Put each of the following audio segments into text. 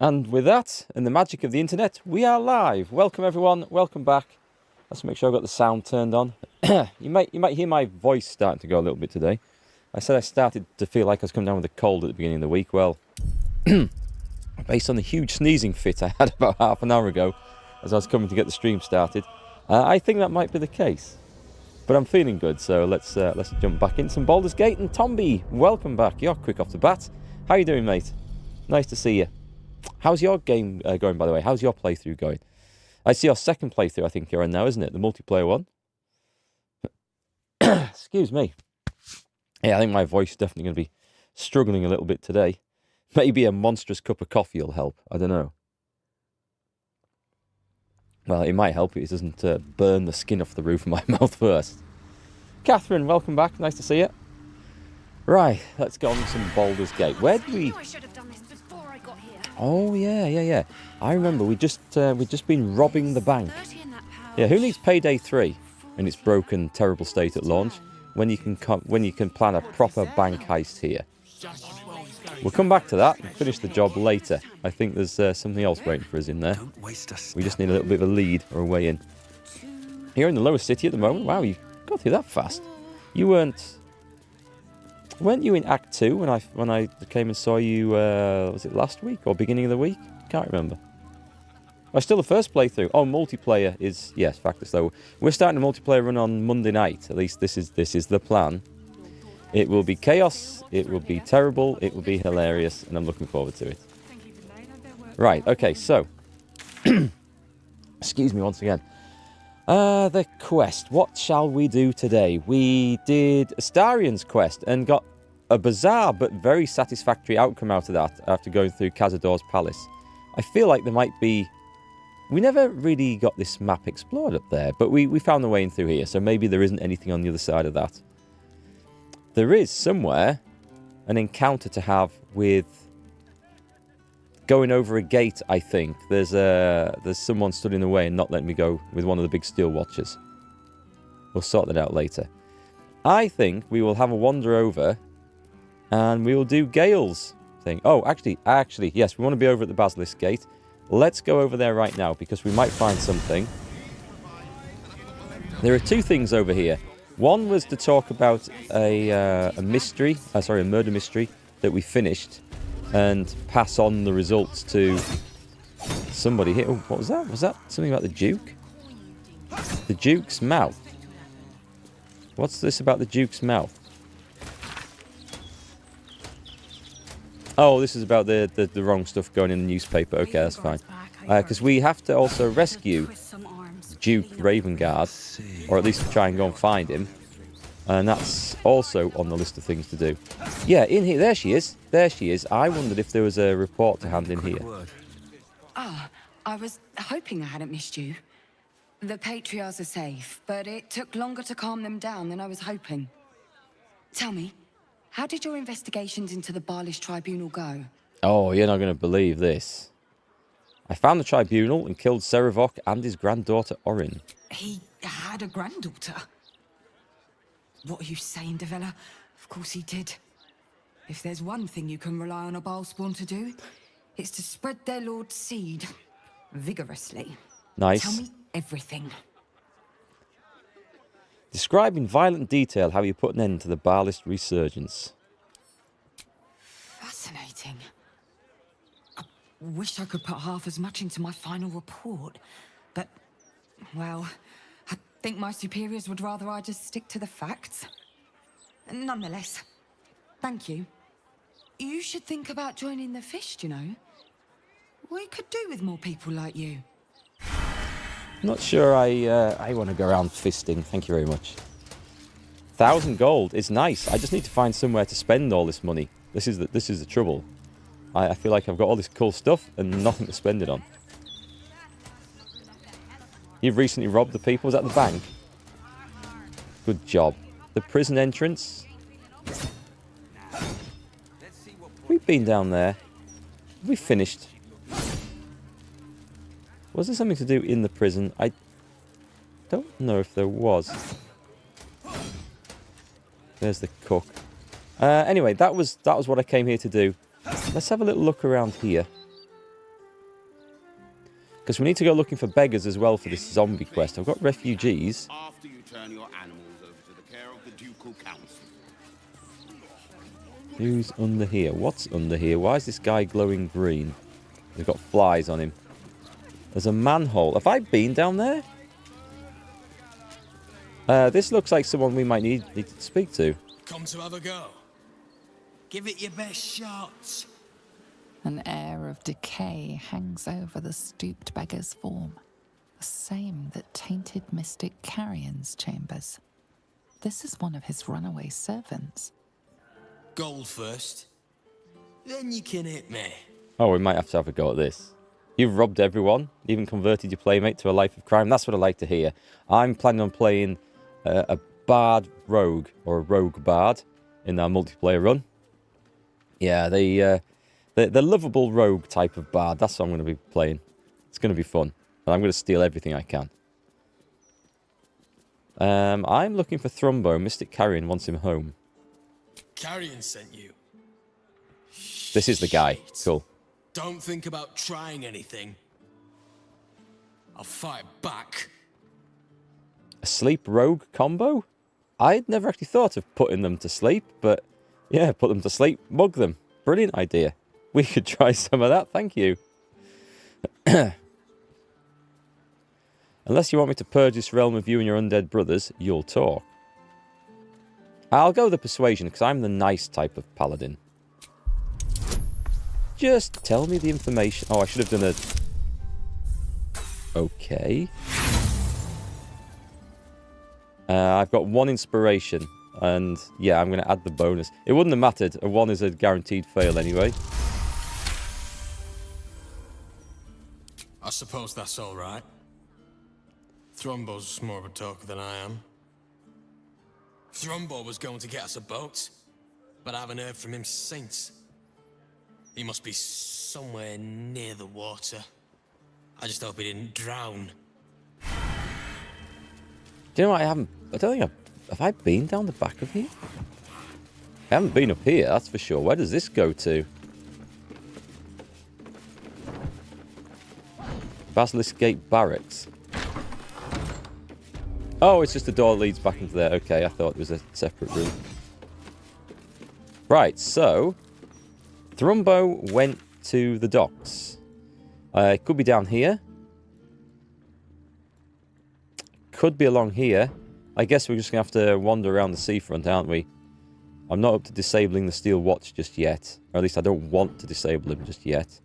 And with that, and the magic of the internet, we are live. Welcome everyone, welcome back. Let's make sure I've got the sound turned on. you might hear my voice starting to go a little bit today. I said I started to feel like I was coming down with a cold at the beginning of the week. Well, based on the huge sneezing fit I had about half an hour ago as I was coming to get the stream started, I think that might be the case. But I'm feeling good, so let's jump back in some Baldurs Gate. And Tomby, welcome back. You're quick off the bat. How you doing, mate? Nice to see you. How's your game going, by the way? How's your playthrough going? I see your second playthrough, I think you're on now, isn't it? The multiplayer one. Excuse me. Yeah, I think my voice is definitely going to be struggling a little bit today. Maybe a monstrous cup of coffee will help. I don't know. Well, it might help if it doesn't burn the skin off the roof of my mouth first. Catherine, welcome back. Nice to see you. Right, let's go on to some Baldurs Gate. Where did we... Oh, yeah. I remember we'd just been robbing the bank. Yeah, who needs Payday 3 in its broken, terrible state at launch when you can plan a proper bank heist here? We'll come back to that and finish the job later. I think there's something else waiting for us in there. We just need a little bit of a lead or a way in. You're in the lower city at the moment. Wow, you got through that fast. You weren't you in Act 2 when I came and saw you, was it last week or beginning of the week? Can't remember. Oh, still the first playthrough. Oh, multiplayer is, yes, Factus though. We're starting a multiplayer run on Monday night. At least this is the plan. It will be chaos, it will be terrible, it will be hilarious, and I'm looking forward to it. Right, okay, so. Excuse me once again. The quest. What shall we do today? We did Astarion's quest and got a bizarre but very satisfactory outcome out of that after going through Cazador's palace. I feel like there might be... We never really got this map explored up there, but we found the way in through here, so maybe there isn't anything on the other side of that. There is somewhere an encounter to have with going over a gate, I think. There's someone stood in the way and not letting me go with one of the big steel watchers. We'll sort that out later. I think we will have a wander over and we will do Gale's thing. Oh, actually, yes, we want to be over at the Baldurs Gate. Let's go over there right now because we might find something. There are two things over here. One was to talk about a murder mystery that we finished and pass on the results to somebody here. Oh, what was that? Was that something about the Duke? The Duke's mouth. What's this about the Duke's mouth? Oh, this is about the wrong stuff going in the newspaper. Okay, that's fine. Because we have to also rescue Duke Ravengard, or at least try and go and find him. And that's also on the list of things to do. Yeah, in here. There she is. There she is. I wondered if there was a report to hand in here. Ah, I was hoping I hadn't missed you. The Patriarchs are safe, but it took longer to calm them down than I was hoping. Tell me, how did your investigations into the Baldurs Tribunal go? Oh, you're not going to believe this. I found the tribunal and killed Serevok and his granddaughter Orin. He had a granddaughter? What are you saying, Devella? Of course he did. If there's one thing you can rely on a Balspawn to do, it's to spread their lord's seed vigorously. Nice. Tell me everything. Describe in violent detail how you put an end to the Baldurs resurgence. Fascinating. I wish I could put half as much into my final report, but, well, I think my superiors would rather I just stick to the facts. Nonetheless, thank you. You should think about joining the Fist, you know. We could do with more people like you. Not sure I want to go around fisting. Thank you very much. 1,000 gold is nice. I just need to find somewhere to spend all this money. This is the trouble. I feel like I've got all this cool stuff and nothing to spend it on. You've recently robbed the people. Was that the bank? Good job. The prison entrance. We've been down there. We finished. Was there something to do in the prison? I don't know if there was. There's the cook. Anyway, that was what I came here to do. Let's have a little look around here. Because we need to go looking for beggars as well for this zombie quest. I've got refugees. After you turn your animals over to the care of the Ducal Council. Who's under here? What's under here? Why is this guy glowing green? They've got flies on him. There's a manhole. Have I been down there? This looks like someone we might need to speak to. Come to have a go. Give it your best shot. An air of decay hangs over the stooped beggar's form, the same that tainted mystic Carrion's chambers. This is one of his runaway servants. Gold first. Then you can hit me. Oh, we might have to have a go at this. You've robbed everyone, even converted your playmate to a life of crime. That's what I like to hear. I'm planning on playing a bard rogue, or a rogue bard, in our multiplayer run. Yeah, the lovable rogue type of bard. That's what I'm going to be playing. It's going to be fun. And I'm going to steal everything I can. I'm looking for Thrumbo. Mystic Carrion wants him home. Carrion sent you. This is the guy. Cool. Don't think about trying anything. I'll fight back. A sleep rogue combo? I'd never actually thought of putting them to sleep, but yeah, put them to sleep, mug them. Brilliant idea. We could try some of that, thank you. Unless you want me to purge this realm of you and your undead brothers, you'll talk. I'll go the persuasion, because I'm the nice type of paladin. Just tell me the information. Oh, I should have done a... Okay. I've got 1 inspiration. And yeah, I'm going to add the bonus. It wouldn't have mattered. A 1 is a guaranteed fail anyway. I suppose that's all right. Thrumbo's more of a talker than I am. Thrumbo was going to get us a boat, but I haven't heard from him since. He must be somewhere near the water. I just hope he didn't drown. Do you know what? I don't think have I been down the back of here? I haven't been up here, that's for sure. Where does this go to? Baldurs Gate Barracks. Oh, it's just the door leads back into there. Okay, I thought it was a separate room. Right, so... Thrumbo went to the docks. It could be down here. Could be along here. I guess we're just going to have to wander around the seafront, aren't we? I'm not up to disabling the steel watch just yet. Or at least I don't want to disable him just yet.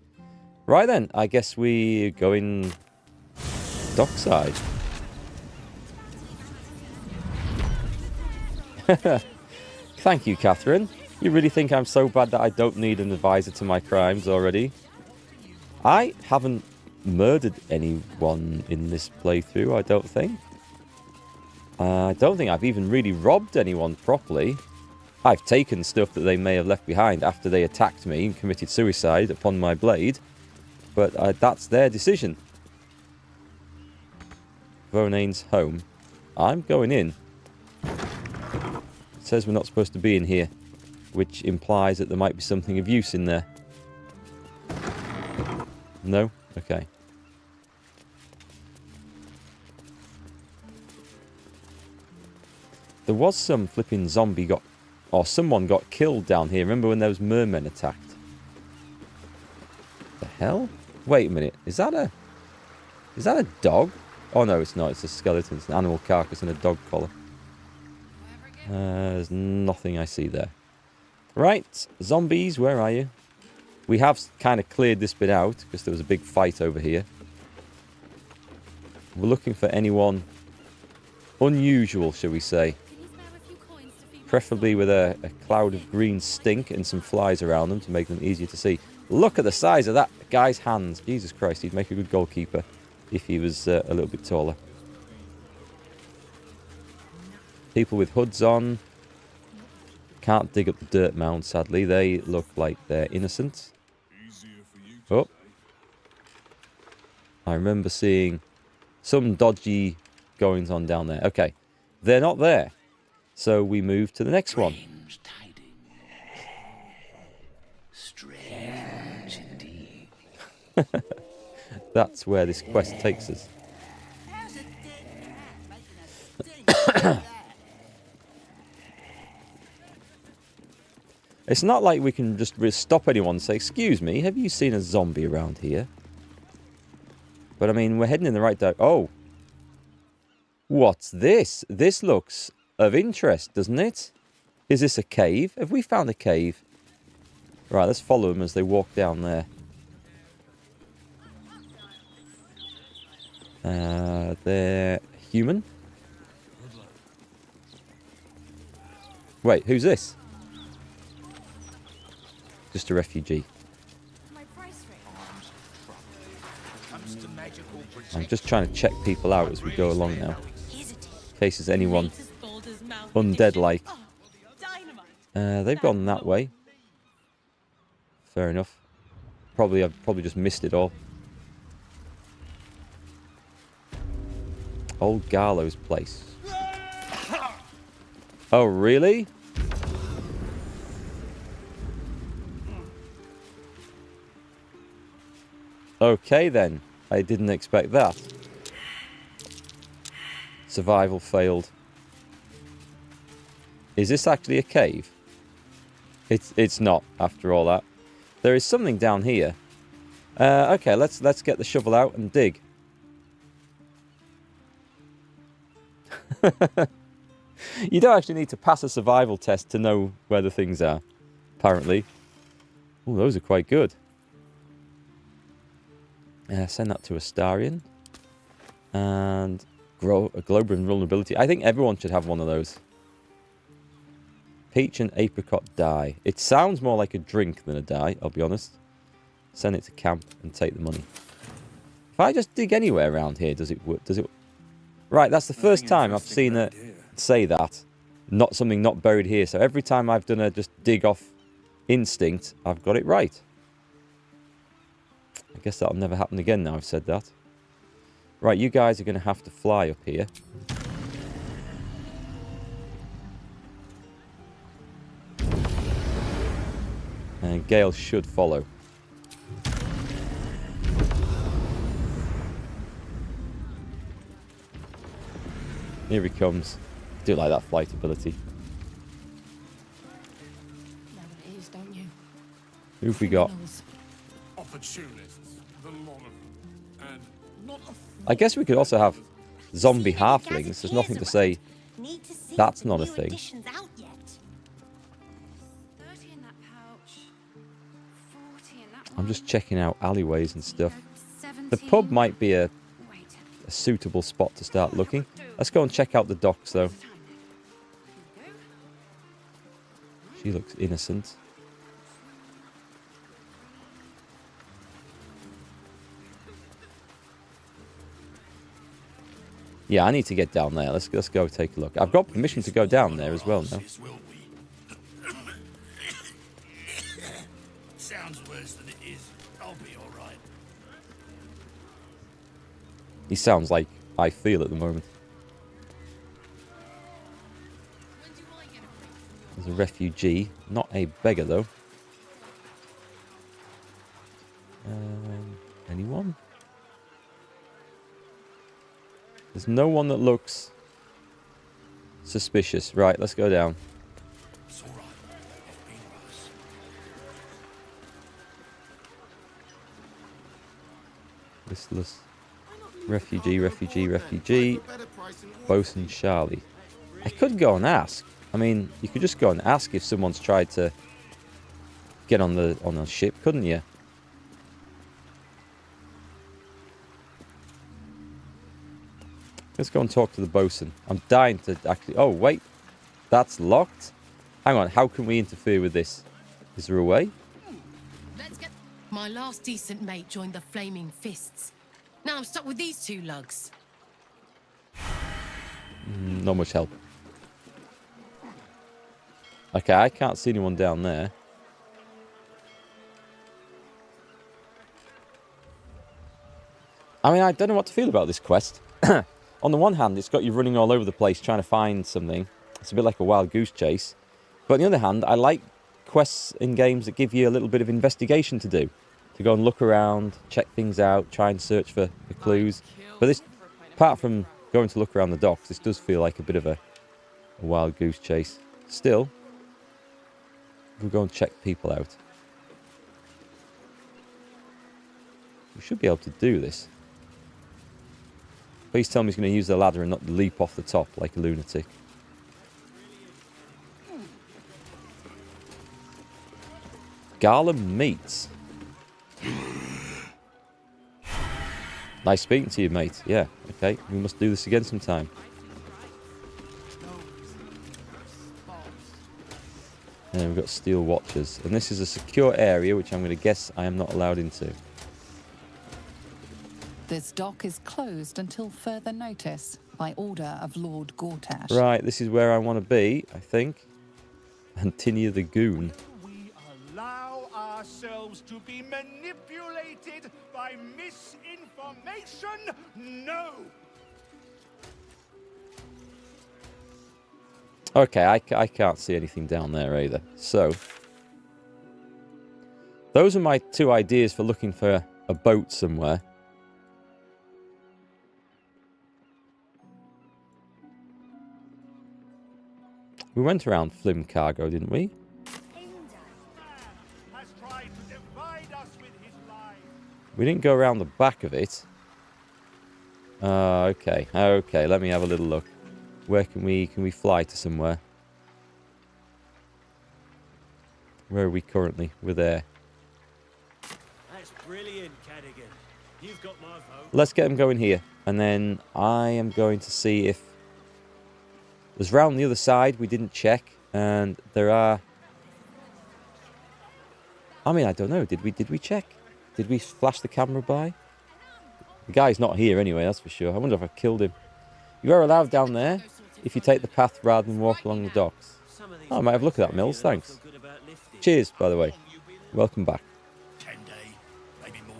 Right then, I guess we go in dockside. Thank you, Catherine. You really think I'm so bad that I don't need an advisor to my crimes already? I haven't murdered anyone in this playthrough, I don't think. I don't think I've even really robbed anyone properly. I've taken stuff that they may have left behind after they attacked me and committed suicide upon my blade. But that's their decision. Vonane's home. I'm going in. It says we're not supposed to be in here, which implies that there might be something of use in there. No? Okay. There was some flipping zombie or someone got killed down here. Remember when those mermen attacked? The hell? Wait a minute. Is that a dog? Oh no, it's not. It's a skeleton. It's an animal carcass and a dog collar. There's nothing I see there. Right, zombies, where are you? We have kind of cleared this bit out because there was a big fight over here. We're looking for anyone unusual, shall we say. Preferably with a cloud of green stink and some flies around them to make them easier to see. Look at the size of that guy's hands. Jesus Christ, he'd make a good goalkeeper if he was a little bit taller. People with hoods on. Can't dig up the dirt mound, sadly. They look like they're innocent. Oh. I remember seeing some dodgy goings on down there. Okay. They're not there. So we move to the next one. Strange indeed. that's where this quest takes us. It's not like we can just stop anyone and say, excuse me, have you seen a zombie around here? But I mean, we're heading in the right direction. Oh. What's this? This looks of interest, doesn't it? Is this a cave? Have we found a cave? Right, let's follow them as they walk down there. They're human. Wait, who's this? Just a refugee. I'm just trying to check people out as we go along now. In case there's anyone undead-like. They've gone that way. Fair enough. I've probably just missed it all. Old Garlow's place. Oh, really? Okay, then. I didn't expect that. Survival failed. Is this actually a cave? It's not, after all that. There is something down here. Okay, let's get the shovel out and dig. You don't actually need to pass a survival test to know where the things are, apparently. Oh, those are quite good. Send that to Astarion. And grow a global invulnerability. I think everyone should have one of those. Peach and apricot dye. It sounds more like a drink than a dye, I'll be honest. Send it to camp and take the money. If I just dig anywhere around here, does it work? Right, that's the first time I've seen it say that. Not something not buried here. So every time I've done a just dig off instinct, I've got it right. I guess that'll never happen again now I've said that. Right, you guys are going to have to fly up here. And Gale should follow. Here he comes. Do like that flight ability. Who've we got? I guess we could also have zombie halflings. There's nothing to say that's not a thing. I'm just checking out alleyways and stuff. The pub might be a suitable spot to start looking. Let's go and check out the docks, though. She looks innocent. Yeah, I need to get down there. Let's go take a look. I've got permission to go down there as well now. Sounds worse than it is. I'll be all right. He sounds like I feel at the moment. There's a refugee, not a beggar though. Anyone? There's no one that looks suspicious. Right, let's go down. It's all right. It's been worse. Listless. Refugee. Bosun Charlie. I could go and ask. I mean, you could just go and ask if someone's tried to get on the ship, couldn't you? Let's go and talk to the bosun. I'm dying to actually... Oh, wait. That's locked? Hang on. How can we interfere with this? Is there a way? Let's get... My last decent mate joined the Flaming Fists. Now I'm stuck with these two lugs. Not much help. Okay, I can't see anyone down there. I mean, I don't know what to feel about this quest. On the one hand, it's got you running all over the place trying to find something. It's a bit like a wild goose chase. But on the other hand, I like quests in games that give you a little bit of investigation to do. to go and look around, check things out, try and search for clues. But this, apart from going to look around the docks, this does feel like a bit of a wild goose chase. Still, we'll go and check people out. We should be able to do this. Please tell me he's going to use the ladder and not leap off the top like a lunatic. Garland Meats. Nice speaking to you, mate. Yeah, okay. We must do this again sometime. And we've got steel watchers. And this is a secure area, which I'm going to guess I am not allowed into. This dock is closed until further notice by order of Lord Gortash. Right, this is where I want to be, I think. Antinia the Goon. We allow ourselves to be manipulated by misinformation? No! Okay, I can't see anything down there either. So, those are my two ideas for looking for a boat somewhere. We went around Flim Cargo, didn't we? Has tried to divide us with his lies. We didn't go around the back of it. Okay. Okay, let me have a little look. Where can we fly to somewhere? Where are we currently? We're there. That's brilliant, Cadigan. You've got my vote. Let's get them going here. And then I am going to see if... There's round the other side we didn't check. And there are... I mean, I don't know. Did we check? Did we flash the camera by? The guy's not here anyway, that's for sure. I wonder if I killed him. You are allowed down there if you take the path rather than walk along the docks. Oh, I might have a look at that, Mills. Thanks. Cheers, by the way. Welcome back. 10 day, maybe more.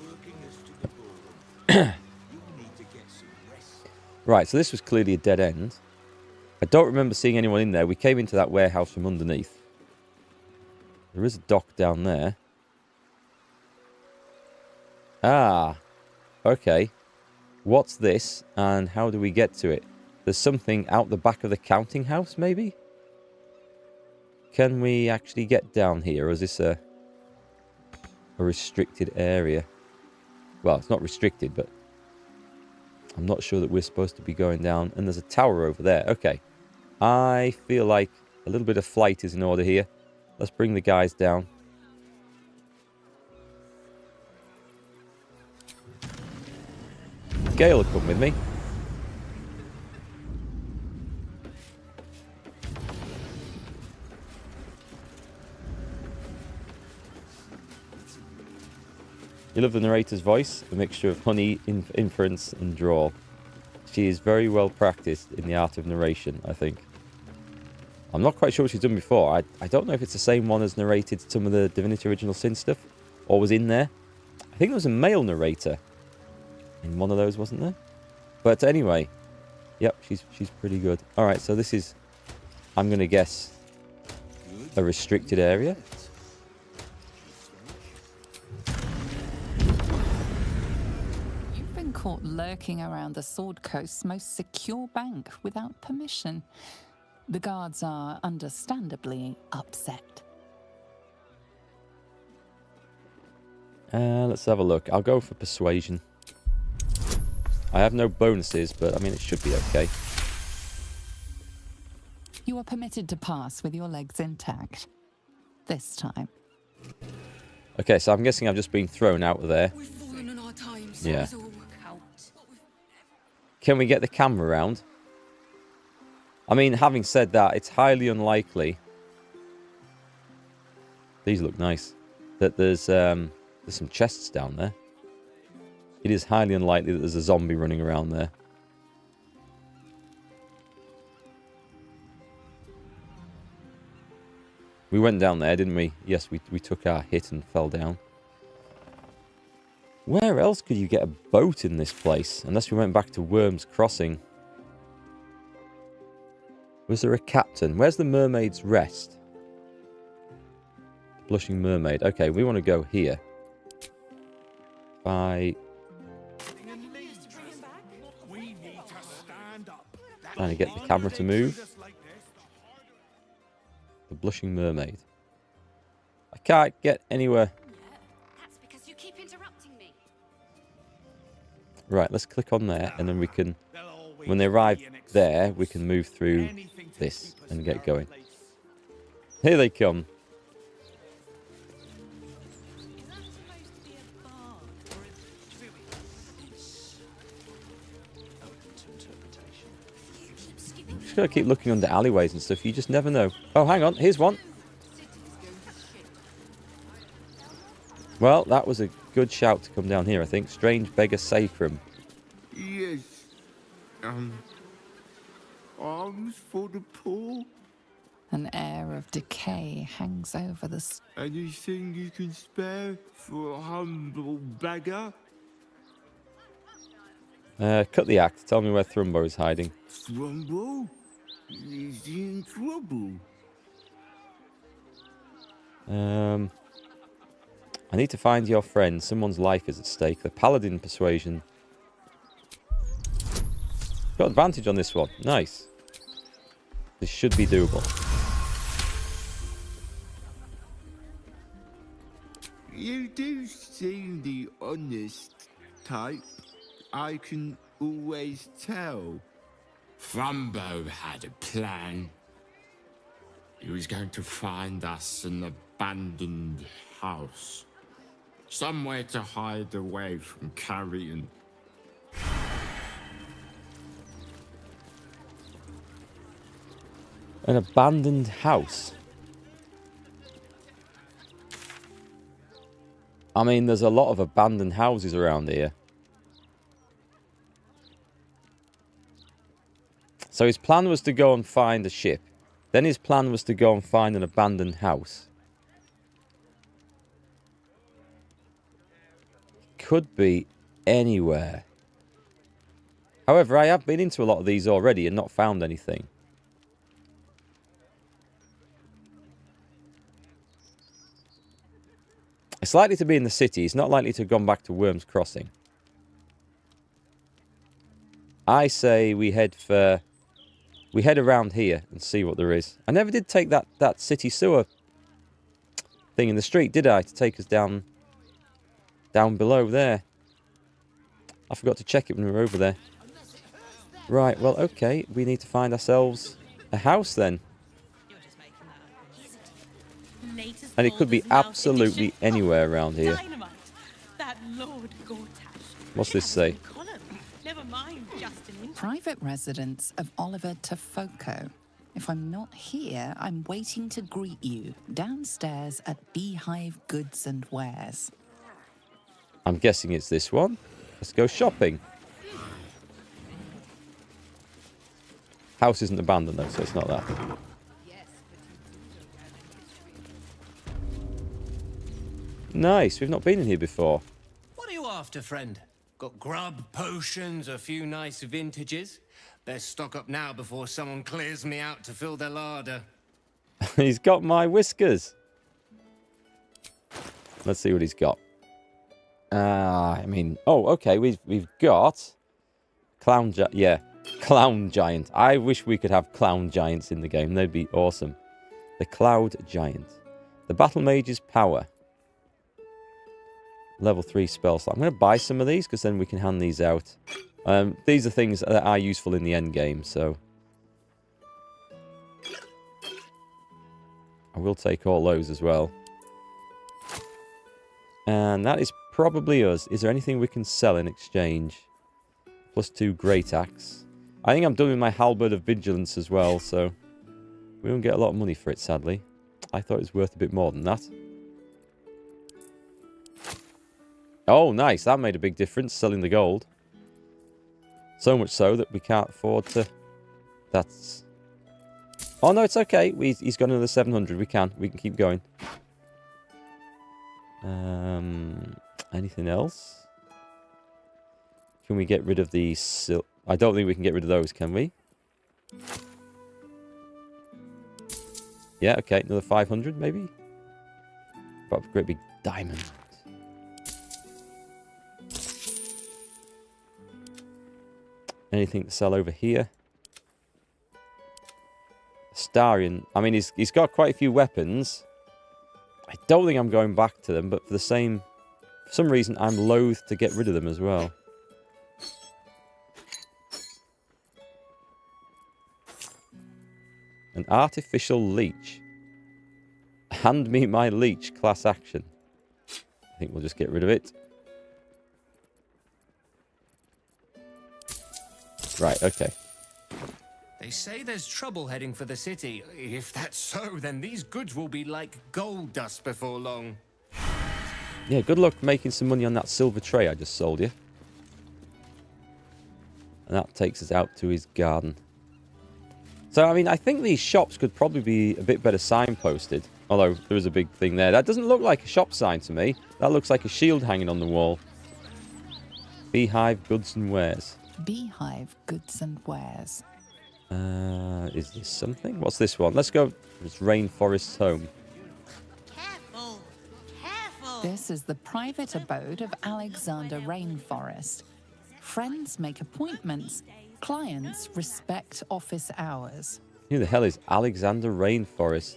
Working us to the bone. You need to get some rest. Right, so this was clearly a dead end. I don't remember seeing anyone in there. We came into that warehouse from underneath. There is a dock down there. Ah, okay. What's this, and how do we get to it? There's something out the back of the counting house, maybe? Can we actually get down here, or is this a restricted area? Well, it's not restricted, but I'm not sure that we're supposed to be going down. And there's a tower over there. Okay. I feel like a little bit of flight is in order here. Let's bring the guys down. Gale will come with me. You love the narrator's voice, a mixture of honey, inference, and drawl. She is very well practiced in the art of narration, I think. I'm not quite sure what she's done before. I don't know if it's the same one as narrated some of the Divinity Original Sin stuff, or was in there. I think there was a male narrator in one of those, wasn't there? But anyway, yep, she's pretty good. All right, so this is, I'm going to guess, a restricted area. You've been caught lurking around the Sword Coast's most secure bank without permission. The guards are understandably upset. Let's have a look. I'll go for persuasion. I have no bonuses, but I mean, it should be okay. You are permitted to pass with your legs intact. This time. Okay, so I'm guessing I've just been thrown out of there. We've fallen on our times. Yeah. It's all out. Can we get the camera round? I mean, having said that, it's highly unlikely. These look nice. That there's some chests down there. It is highly unlikely that there's a zombie running around there. We went down there, didn't we? Yes, we took our hit and fell down. Where else could you get a boat in this place? Unless we went back to Worm's Crossing. Was there a captain? Where's the Mermaid's Rest? Blushing Mermaid. Okay, we want to go here. Trying to get the camera to move. The Blushing Mermaid. I can't get anywhere. That's because you keep interrupting me. Right, let's click on there, and then we can, when they arrive there, we can move through this and get going. Here they come. Just gotta keep looking under alleyways and stuff. You just never know. Oh, hang on. Here's one. Well, that was a good shout to come down here, I think. Strange beggar sacrum. Yes. Alms for the poor? An air of decay hangs over the Anything you can spare for a humble beggar? Cut the act. Tell me where Thrumbo is hiding. Thrumbo? Is he in trouble? I need to find your friend. Someone's life is at stake. The Paladin persuasion. Got advantage on this one. Nice. This should be doable. You do seem the honest type. I can always tell. Thrumbo had a plan. He was going to find us an abandoned house. Somewhere to hide away from carrion. An abandoned house. I mean, there's a lot of abandoned houses around here. So his plan was to go and find a ship. Then his plan was to go and find an abandoned house. Could be anywhere. However, I have been into a lot of these already and not found anything. It's likely to be in the city. It's not likely to have gone back to Worm's Crossing. I say we head around here and see what there is. I never did take that city sewer thing in the street, did I? To take us down below there. I forgot to check it when we were over there. Right, well, okay. We need to find ourselves a house then. And it could be absolutely anywhere around here. What's this say? private residence of Oliver Tafoco. If I'm not here, I'm waiting to greet you downstairs at Beehive Goods and Wares. I'm guessing it's this one. Let's go shopping. House isn't abandoned though, so it's not that. Nice, we've not been in here before. What are you after, friend? Got grub, potions, a few nice vintages? Best stock up now before someone clears me out to fill their larder. He's got my whiskers. Let's see what he's got. I mean, oh, okay, we've got Clown Giant. I wish we could have Clown Giants in the game. They'd be awesome. The Cloud Giant. The Battle Mage's Power. Level 3 spell slot. I'm going to buy some of these because then we can hand these out. These are things that are useful in the end game, so I will take all those as well. And that is probably us. Is there anything we can sell in exchange? +2 Great Axe. I think I'm done with my Halberd of Vigilance as well, so we won't get a lot of money for it, sadly. I thought it was worth a bit more than that. Oh, nice. That made a big difference, selling the gold. So much so that we can't afford to... That's... Oh, no, it's okay. He's got another 700. We can keep going. Anything else? Can we get rid of the... I don't think we can get rid of those, can we? Yeah, okay. Another 500, maybe? But a great big diamond. Anything to sell over here? Starion. I mean, he's got quite a few weapons. I don't think I'm going back to them, but for some reason, I'm loath to get rid of them as well. An artificial leech. Hand me my leech, class action. I think we'll just get rid of it. Right, okay. They say there's trouble heading for the city. If that's so, then these goods will be like gold dust before long. Yeah, good luck making some money on that silver tray I just sold you. And that takes us out to his garden. So, I mean, I think these shops could probably be a bit better signposted. Although, there is a big thing there. That doesn't look like a shop sign to me. That looks like a shield hanging on the wall. Beehive Goods and Wares. Beehive Goods and Wares. Is this something? What's this one? Let's go. It's Rainforest's home. Careful! Careful! This is the private abode of Alexander Rainforest. Friends make appointments. Clients respect office hours. Who the hell is Alexander Rainforest?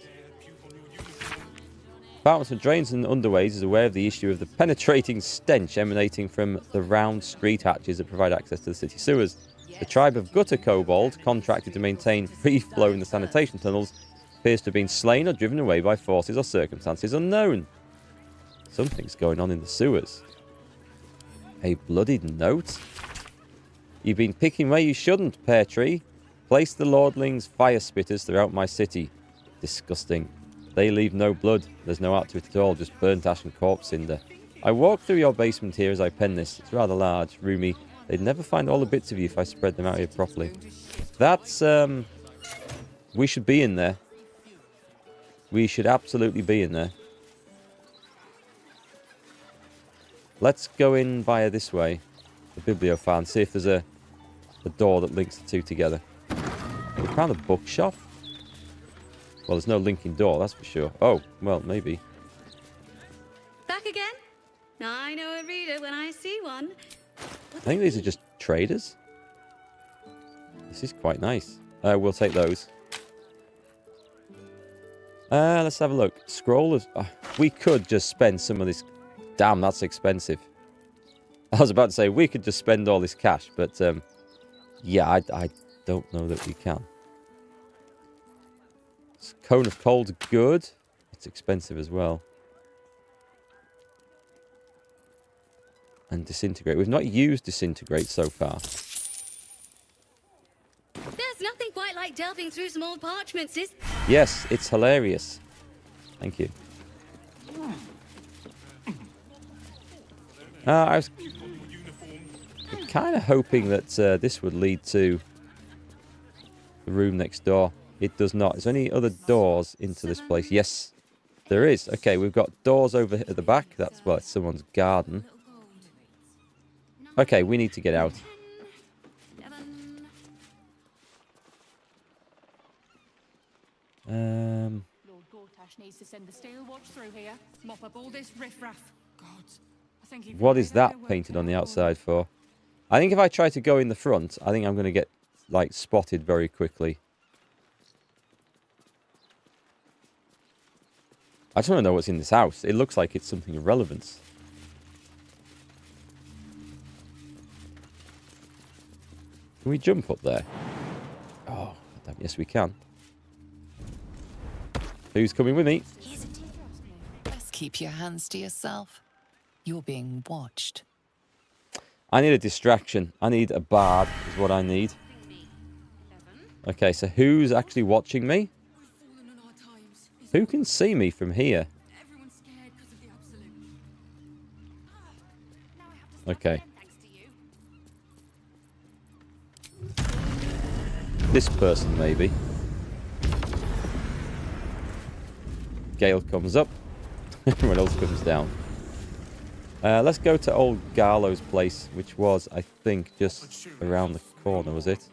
Department of Drains and Underways is aware of the issue of the penetrating stench emanating from the round street hatches that provide access to the city sewers. The tribe of Gutter Kobold, contracted to maintain free flow in the sanitation tunnels, appears to have been slain or driven away by forces or circumstances unknown. Something's going on in the sewers. A bloodied note? You've been picking where you shouldn't, Pear Tree. Place the Lordling's fire spitters throughout my city. Disgusting. They leave no blood. There's no art to it at all, just burnt ash and corpse cinder. I walk through your basement here as I pen this. It's rather large, roomy. They'd never find all the bits of you if I spread them out here properly. That's, we should be in there. We should absolutely be in there. Let's go in via this way. The Bibliophile, and see if there's a door that links the two together. We found a bookshop? Well, there's no linking door, that's for sure. Oh, well, maybe. Back again? I know a reader when I see one. I think these are just traders. This is quite nice. We'll take those. Let's have a look. Scroll of... we could just spend some of this... Damn, that's expensive. I was about to say, we could just spend all this cash, but... yeah, I don't know that we can. Cone of Cold's good. It's expensive as well. And Disintegrate. We've not used Disintegrate so far. There's nothing quite like delving through some old parchments, is... Yes, it's hilarious. Thank you. I was kind of hoping that this would lead to the room next door. It does not. Is there any other doors into this place? Yes, there is. Okay, we've got doors over at the back. That's, well, it's someone's garden. Okay, we need to get out. Lord Gortash needs to send the steel watch through here. Mop up all this riffraff. God, I think what is that painted on the outside for? I think if I try to go in the front, I think I'm going to get, like, spotted very quickly. I just want to know what's in this house. It looks like it's something of relevance. Can we jump up there? Oh, yes we can. Who's coming with me? Best keep your hands to yourself. You're being watched. I need a distraction. I need a bard is what I need. Okay, so who's actually watching me? Who can see me from here? Okay. This person, maybe. Gale comes up. Everyone else comes down. Let's go to old Garlow's place, which was, I think, just around the corner, was it?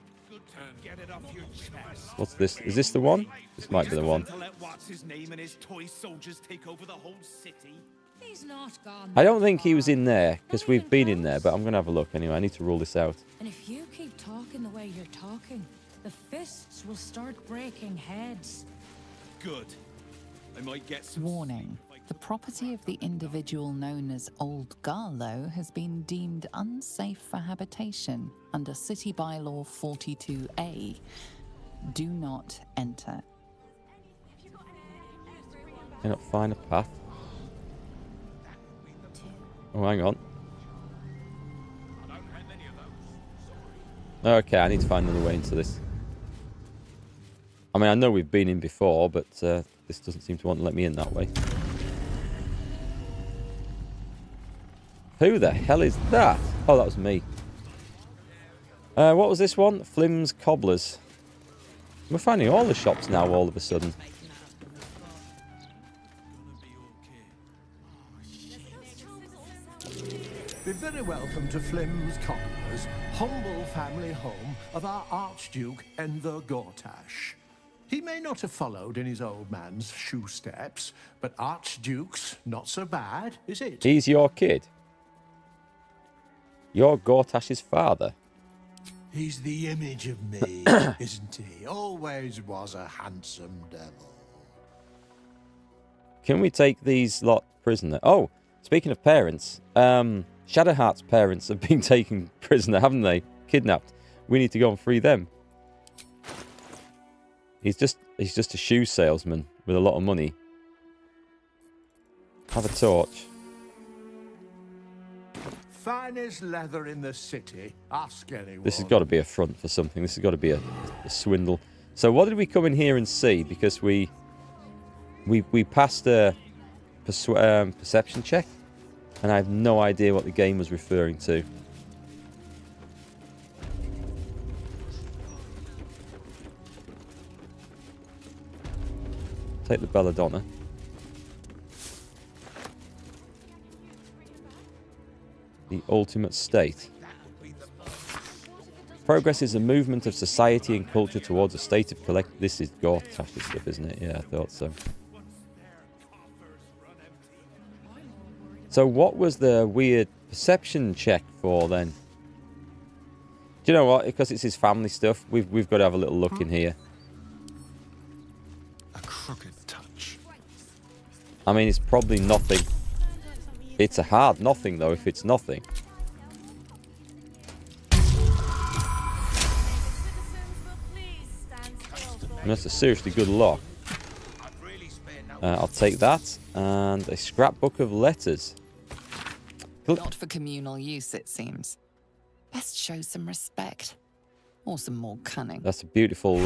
Get it off your chest. What's this? Is this the one? This might be the one. To let what's his name and his toy soldiers take over the whole city. He's not gone. I don't think he was in there, because we've been in there, but I'm going to have a look anyway. I need to rule this out. And if you keep talking the way you're talking, the fists will start breaking heads. Good. I might get some. Warning. The property of the individual known as Old Garlow has been deemed unsafe for habitation under City Bylaw 42A. Do not enter. Cannot find a path. Oh, hang on. Okay, I need to find another way into this. I mean, I know we've been in before, but this doesn't seem to want to let me in that way. Who the hell is that? Oh, that was me. What was this one? Flim's Cobblers. We're finding all the shops now all of a sudden. Be very welcome to Flim's Cobblers, humble family home of our Archduke Enver Gortash. He may not have followed in his old man's shoe steps, but Archduke's not so bad, is it? He's your kid. You're Gortash's father. He's the image of me, isn't he? Always was a handsome devil. Can we take these lot prisoner? Oh, speaking of parents, Shadowheart's parents have been taken prisoner, haven't they? Kidnapped. We need to go and free them. He's just a shoe salesman with a lot of money. Have a torch. Finest leather in the city. Ask anyone. This has got to be a front for something. This has got to be a swindle. So what did we come in here and see? Because we passed a perception check, and I have no idea what the game was referring to. Take the belladonna. The ultimate state. Progress is a movement of society and culture towards a state of collect. This is Gortash's stuff, isn't it? Yeah, I thought so. So what was the weird perception check for then? Do you know what? Because it's his family stuff, we've got to have a little look in here. A crooked touch. I mean, it's probably nothing. It's a hard nothing, though, if it's nothing. And that's a seriously good lock. I'll take that. And a scrapbook of letters. Not for communal use, it seems. Best show some respect. Or some more cunning. That's a beautiful...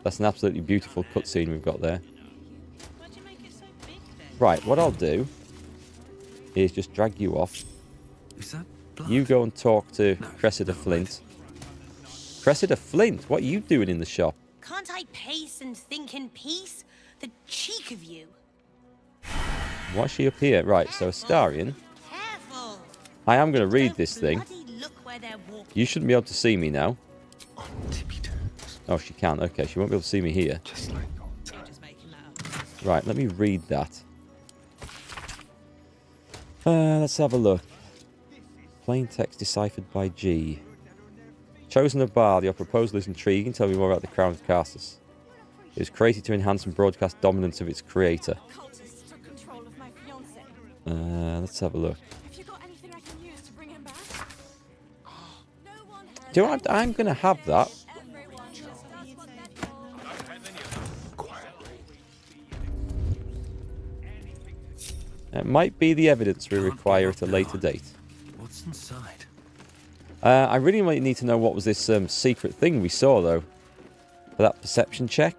that's an absolutely beautiful cutscene we've got there. Right, what I'll do is just drag you off. Is that blood? You go and talk to Cressida Flint. Cressida Flint, what are you doing in the shop? Can't I pace and think in peace? The cheek of you. Why's she up here? Right, so Astarion. Careful. I am going to read this thing. You shouldn't be able to see me now. Oh, she can. Okay, she won't be able to see me here. Right, let me read that. Let's have a look. Plain text deciphered by G. Chosen of Bard, your proposal is intriguing. Tell me more about the Crown of Castles. It was created to enhance and broadcast dominance of its creator. Let's have a look. Do you know what? I'm going to have that. It might be the evidence we require at a later date. What's inside? I really might need to know what was this secret thing we saw, though. For that perception check.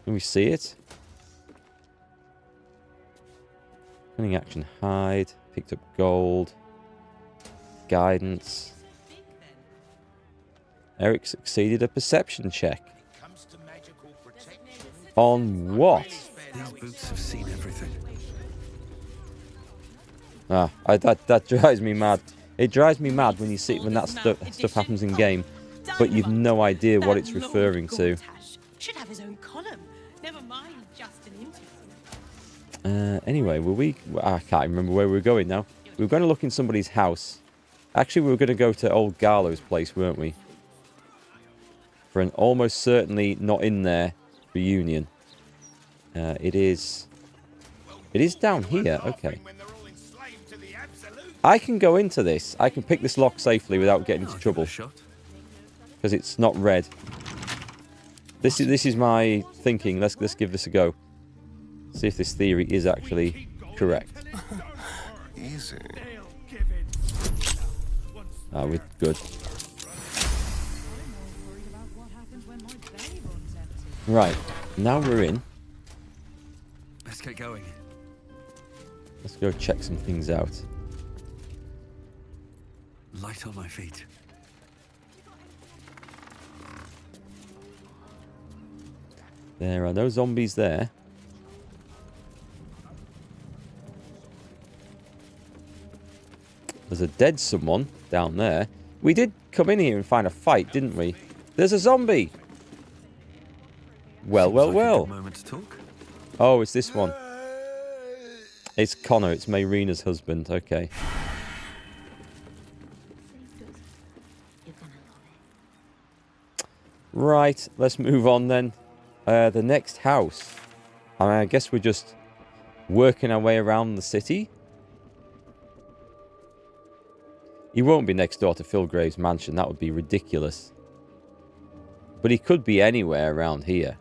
Can we see it? Cunning action, hide. Picked up gold. Guidance. Erikk succeeded a perception check. On what? These boots have seen everything. That drives me mad. It drives me mad when you see when that stuff happens in game, but you've no idea what it's referring to. Should have his own column. Never mind just an interview. Anyway, I can't remember where we were going now. We were going to look in somebody's house. Actually, we were going to go to old Garlow's place, weren't we? For an almost certainly not in there reunion. It is down here. Okay. I can go into this. I can pick this lock safely without getting into trouble. Because it's not red. This is my thinking. Let's give this a go. See if this theory is actually correct. Easy. Ah, we're good. Right, now we're in. Let's get going. Let's go check some things out. Light on my feet. There are no zombies there. There's a dead someone down there. We did come in here and find a fight, didn't we? There's a zombie! Well, well, well. Moment to talk. Oh, it's this one. It's Connor. It's Mayrina's husband. Okay. Right. Let's move on then. The next house. I guess we're just working our way around the city. He won't be next door to Philgrave's mansion. That would be ridiculous. But he could be anywhere around here.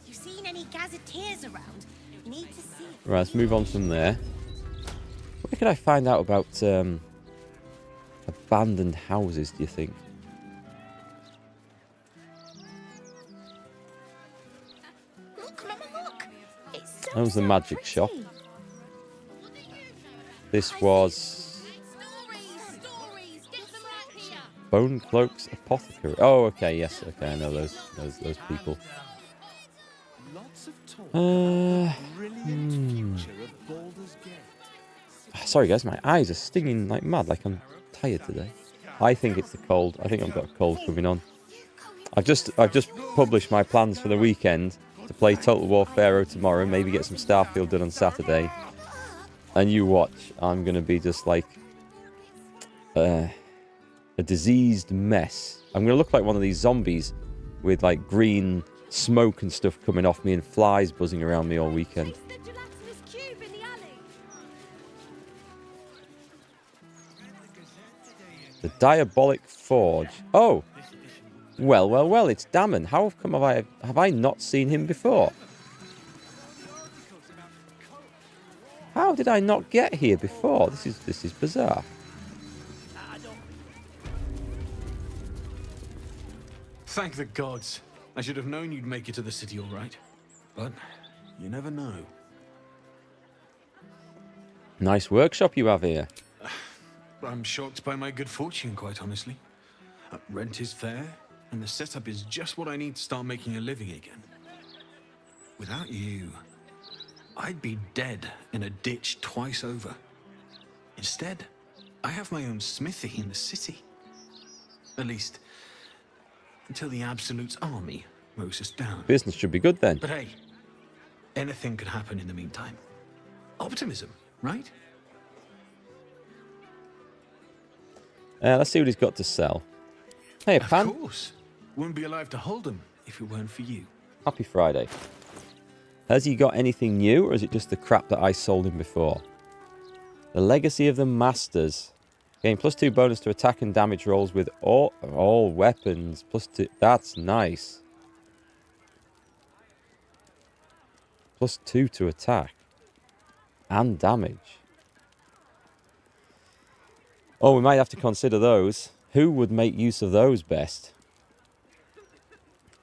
You seen any gazetteers around? Need to see. Right, let's move on from there. Where could I find out about abandoned houses, do you think? Look, Mama, look. It's so That was the magic shop. This was Bone Cloak's Apothecary. Oh, okay, yes, okay, I know those people. Sorry guys, my eyes are stinging like mad, like I'm tired today. I think it's the cold. I think I've got a cold coming on. I've just published my plans for the weekend to play Total War Pharaoh tomorrow, maybe get some Starfield done on Saturday. And you watch, I'm going to be just like a diseased mess. I'm going to look like one of these zombies with like green smoke and stuff coming off me and flies buzzing around me all weekend. The Diabolic Forge. Oh! Well, well, well, it's Damon. How come have I not seen him before? How did I not get here before? This is bizarre. Thank the gods. I should have known you'd make it to the city all right. But you never know. Nice workshop you have here. I'm shocked by my good fortune, quite honestly. Rent is fair, and the setup is just what I need to start making a living again. Without you, I'd be dead in a ditch twice over. Instead, I have my own smithy in the city. At least, until the Absolute's army mows us down. Business should be good then. But hey, anything could happen in the meantime. Optimism, right? Let's see what he's got to sell. Hey, Pan. Of course. Wouldn't be alive to hold him if it weren't for you. Happy Friday. Has he got anything new, or is it just the crap that I sold him before? The Legacy of the Masters. Gain +2 bonus to attack and damage rolls with all weapons. +2. That's nice. +2 to attack. And damage. Oh, we might have to consider those. Who would make use of those best?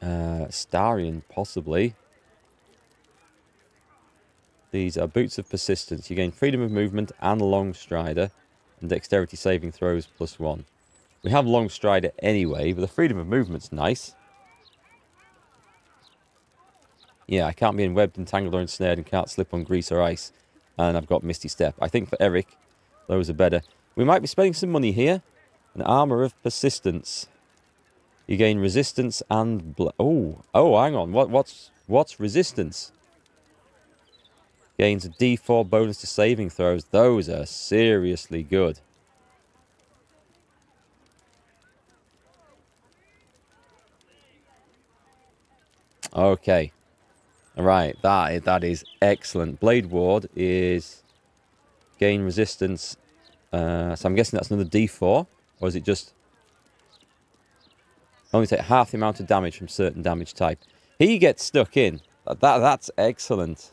Starion, possibly. These are Boots of Persistence. You gain freedom of movement and Long Strider. And dexterity saving throws +1. We have Long Strider anyway, but the freedom of movement's nice. Yeah, I can't be enwebbed, entangled, or ensnared, and can't slip on grease or ice. And I've got Misty Step. I think for Erikk, those are better. We might be spending some money here. An Armour of Persistence. You gain resistance and... Oh, hang on. What's resistance? Gains a D4 bonus to saving throws. Those are seriously good. Okay. Alright, that is excellent. Blade Ward is gain resistance. So I'm guessing that's another D4. Or is it just... Only take half the amount of damage from certain damage type. He gets stuck in. That's excellent.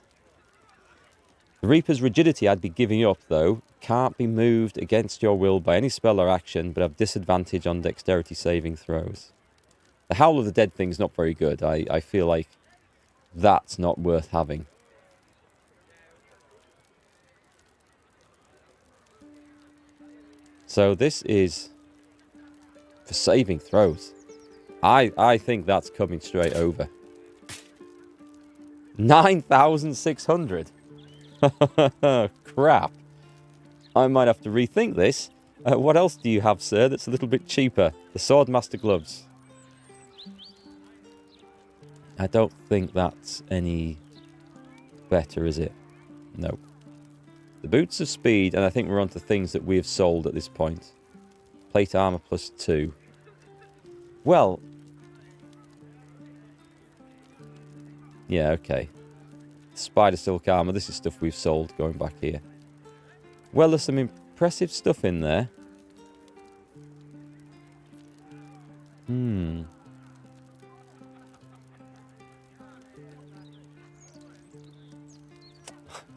The Reaper's Rigidity I'd be giving up, though. Can't be moved against your will by any spell or action, but have disadvantage on dexterity saving throws. The Howl of the Dead thing's not very good. I feel like that's not worth having. So this is for saving throws. I think that's coming straight over. 9,600. Crap. I might have to rethink this. What else do you have, sir, that's a little bit cheaper? The Swordmaster Gloves. I don't think that's any better, is it? No. The Boots of Speed, and I think we're on to things that we have sold at this point. Plate Armor +2. Well... Yeah, okay. Spider Silk Armor, this is stuff we've sold going back here. Well, there's some impressive stuff in there.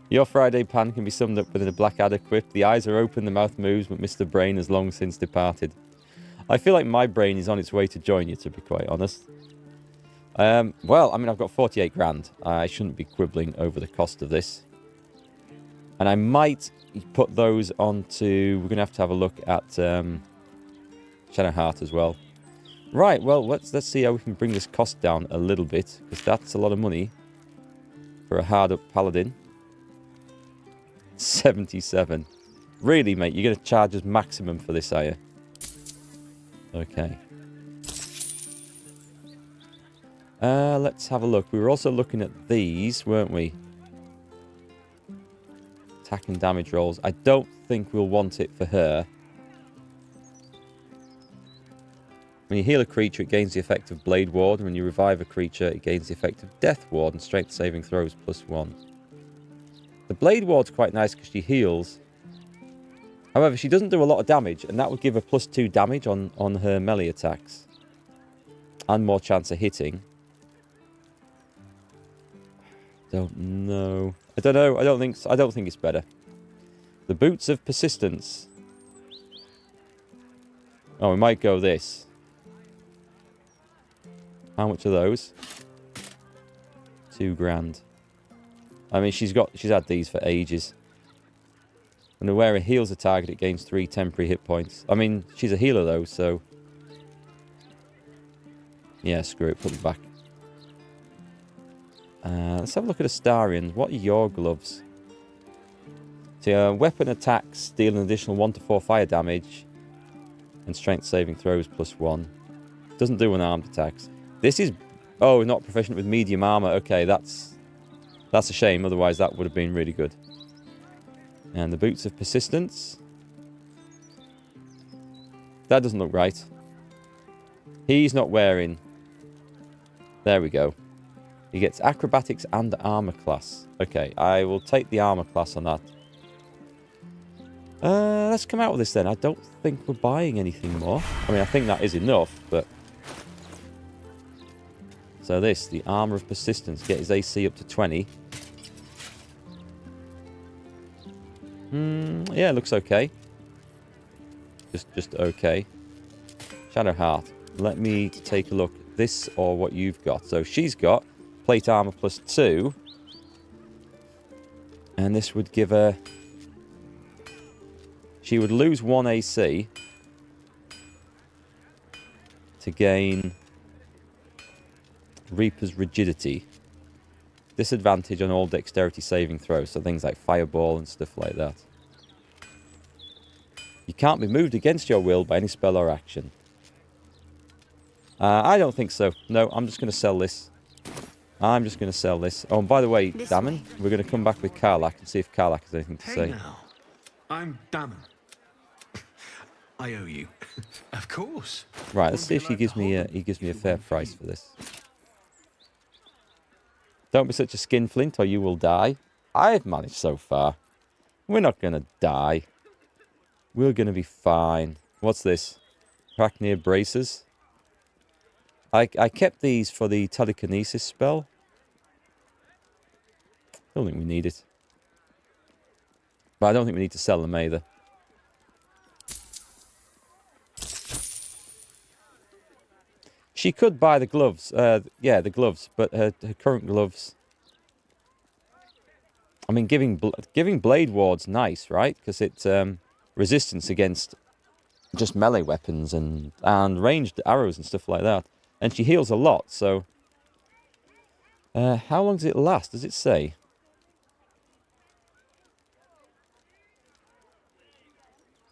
Your Friday pan can be summed up within a Blackadder quip. The eyes are open, the mouth moves, but Mr. Brain has long since departed. I feel like my brain is on its way to join you, to be quite honest. Well, I mean, I've got 48 grand. I shouldn't be quibbling over the cost of this. And I might put those onto... We're going to have a look at Shadowheart as well. Right, well, let's see how we can bring this cost down a little bit, because that's a lot of money for a hard-up paladin. 77. Really, mate? You're going to charge us maximum for this, are you? Okay. Let's have a look. We were also looking at these, weren't we? Attack and damage rolls. I don't think we'll want it for her. When you heal a creature, it gains the effect of Blade Ward. When you revive a creature, it gains the effect of Death Ward and Strength Saving Throws +1. The Blade Ward's quite nice because she heals. However, she doesn't do a lot of damage, and that would give her +2 damage on her melee attacks. And more chance of hitting. Don't know. I don't know. I don't think it's better. The Boots of Persistence. Oh, we might go this. How much are those? 2 grand. I mean, she's had these for ages. When a wearer heals a target, it gains 3 temporary hit points. I mean, she's a healer though, so... Yeah, screw it. Put them back. Let's have a look at Astarion. What are your gloves? So, weapon attacks deal an additional 1 to 4 fire damage. And strength saving throws +1. Doesn't do unarmed attacks. This is... Oh, not proficient with medium armor. Okay, that's a shame. Otherwise, that would have been really good. And the Boots of Persistence. That doesn't look right. He's not wearing... There we go. He gets acrobatics and armor class. Okay, I will take the armor class on that. Let's come out with this then. I don't think we're buying anything more. I mean, I think that is enough, but... So this, the Armor of Persistence. Get his AC up to 20. Yeah, it looks okay. Just okay. Shadowheart. Let me take a look. This or what you've got. So she's got plate armor +2. And this would give her... She would lose 1 AC to gain Reaper's Rigidity. disadvantage on all dexterity saving throws, so things like fireball and stuff like that. You can't be moved against your will by any spell or action. I don't think so. No, I'm just going to sell this. I'm just going to sell this. Oh, and by the way, Damon, we're going to come back with Karlach and see if Karlach has anything to say. Now, I'm Damon. I owe you. Of course. Right, let's see if he gives me a fair price for this. Don't be such a skinflint or you will die. I've managed so far. We're not going to die. We're going to be fine. What's this? Arachneid braces. I kept these for the telekinesis spell. Don't think we need it. But I don't think we need to sell them either. She could buy the gloves. Yeah, the gloves. But her current gloves... I mean, giving Blade Ward's nice, right? Because it's resistance against just melee weapons and ranged arrows and stuff like that. And she heals a lot, so... how long does it last? Does it say?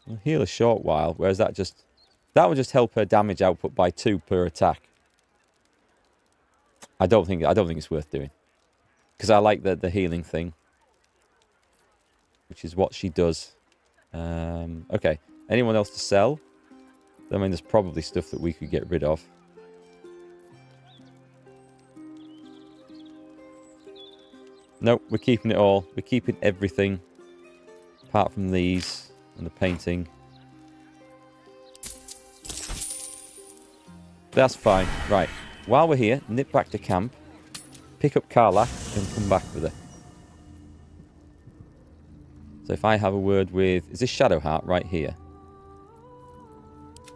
It'll heal a short while, whereas that will just help her damage output by 2 per attack. I don't think it's worth doing. Because I like the healing thing. Which is what she does. Okay. Anyone else to sell? I mean, there's probably stuff that we could get rid of. Nope, we're keeping it all. We're keeping everything. Apart from these and the painting. That's fine. Right. While we're here, nip back to camp. Pick up Karlach and come back with her. So if I have a word with... Is this Shadowheart right here?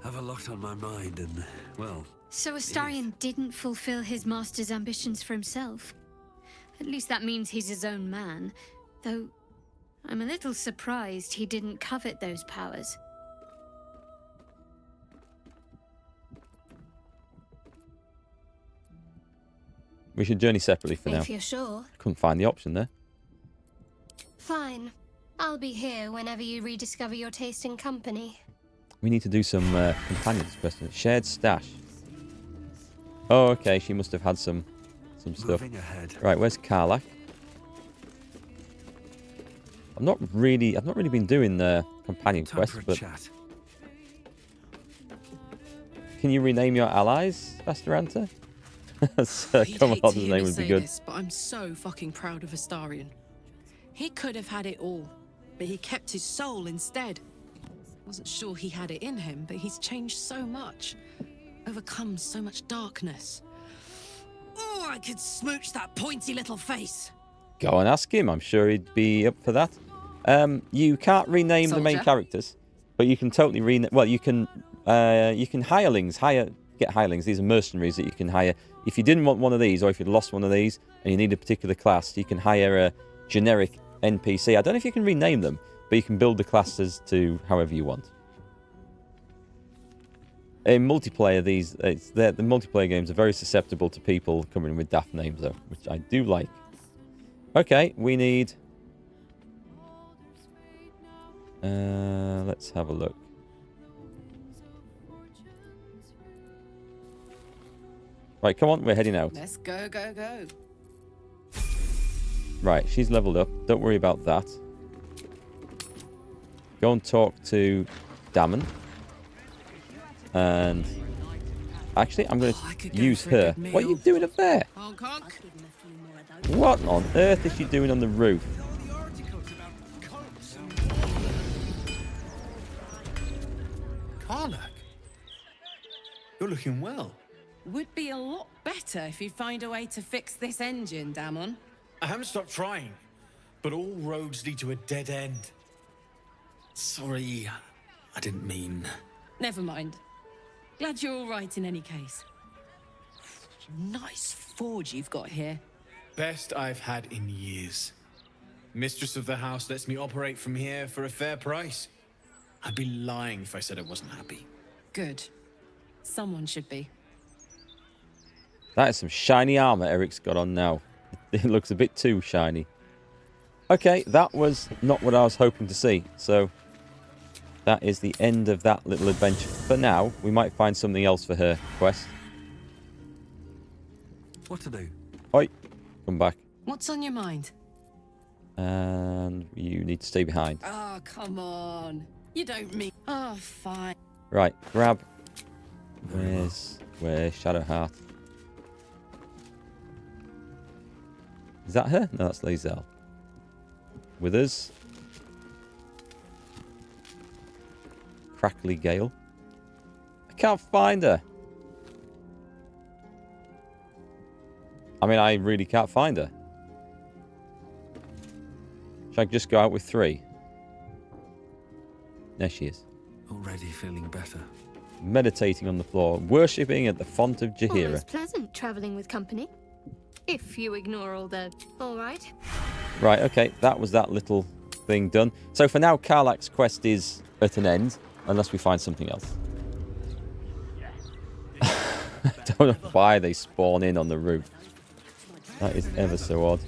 Have a lot on my mind and, well... So Astarion didn't fulfill his master's ambitions for himself. At least that means he's his own man. Though, I'm a little surprised he didn't covet those powers. We should journey separately for now. If you're sure. Couldn't find the option there. Fine. I'll be here whenever you rediscover your taste in company. We need to do some companions questions. Shared stash. Oh, okay. She must have had some stuff. Right, where's Karlach? I've not really been doing the companion quests, but can you rename your allies, Asteranta? Come on, the name would be good. But I'm so fucking proud of Astarion. He could have had it all, but he kept his soul instead. Wasn't sure he had it in him, but he's changed so much, overcome so much darkness. Oh, I could smooch that pointy little face. Go and ask him. I'm sure he'd be up for that. You can't rename the main characters, but you can totally rename. Well, you can get hirelings. These are mercenaries that you can hire. If you didn't want one of these, or if you'd lost one of these and you need a particular class, you can hire a generic NPC. I don't know if you can rename them, but you can build the classes to however you want. In multiplayer, the multiplayer games are very susceptible to people coming with daft names, though, which I do like. Okay, we need... let's have a look. Right, come on, we're heading out. Let's go, go, go. Right, she's leveled up. Don't worry about that. Go and talk to Damon. And... Actually, I'm going to use her. What are you doing up there? What on earth is she doing on the roof? Karlach, you're looking well. Would be a lot better if you'd find a way to fix this engine, Damon. I haven't stopped trying, but all roads lead to a dead end. Sorry, I didn't mean... Never mind. Glad you're all right in any case. Nice forge you've got here. Best I've had in years. Mistress of the house lets me operate from here for a fair price. I'd be lying if I said I wasn't happy. Good. Someone should be. That is some shiny armor Erikk's got on now. it looks a bit too shiny. Okay, that was not what I was hoping to see. So that is the end of that little adventure for now. We might find something else for her quest. What to do? Oi, come back. What's on your mind? And you need to stay behind. Oh, come on. You don't mean... Oh, fine. Right, grab. Where's Shadowheart? Is that her? No, that's Lae'zel. With us. Crackly Gale. I can't find her. I mean, I really can't find her. Should I just go out with 3? There she is. Already feeling better. Meditating on the floor, worshipping at the font of Jaheira. Almost pleasant travelling with company. If you ignore all the... All right. Right, okay, that was that little thing done. So for now, Karlach's quest is at an end, unless we find something else. I don't know why they spawn in on the roof. That is ever so odd.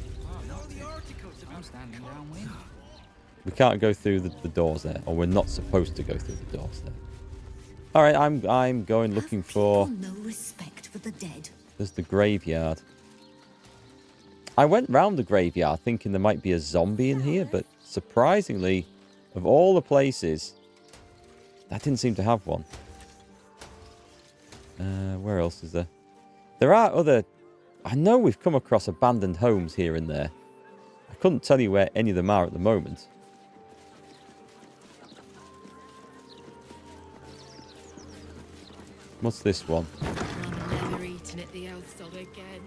We can't go through the doors there, or we're not supposed to go through the doors there. All right, I'm going looking for. No respect for the dead. There's the graveyard. I went round the graveyard thinking there might be a zombie in here, but surprisingly, of all the places, that didn't seem to have one. Where else is there? There are other. I know we've come across abandoned homes here and there. I couldn't tell you where any of them are at the moment. What's this one? I'm never eating at the Elthsod again.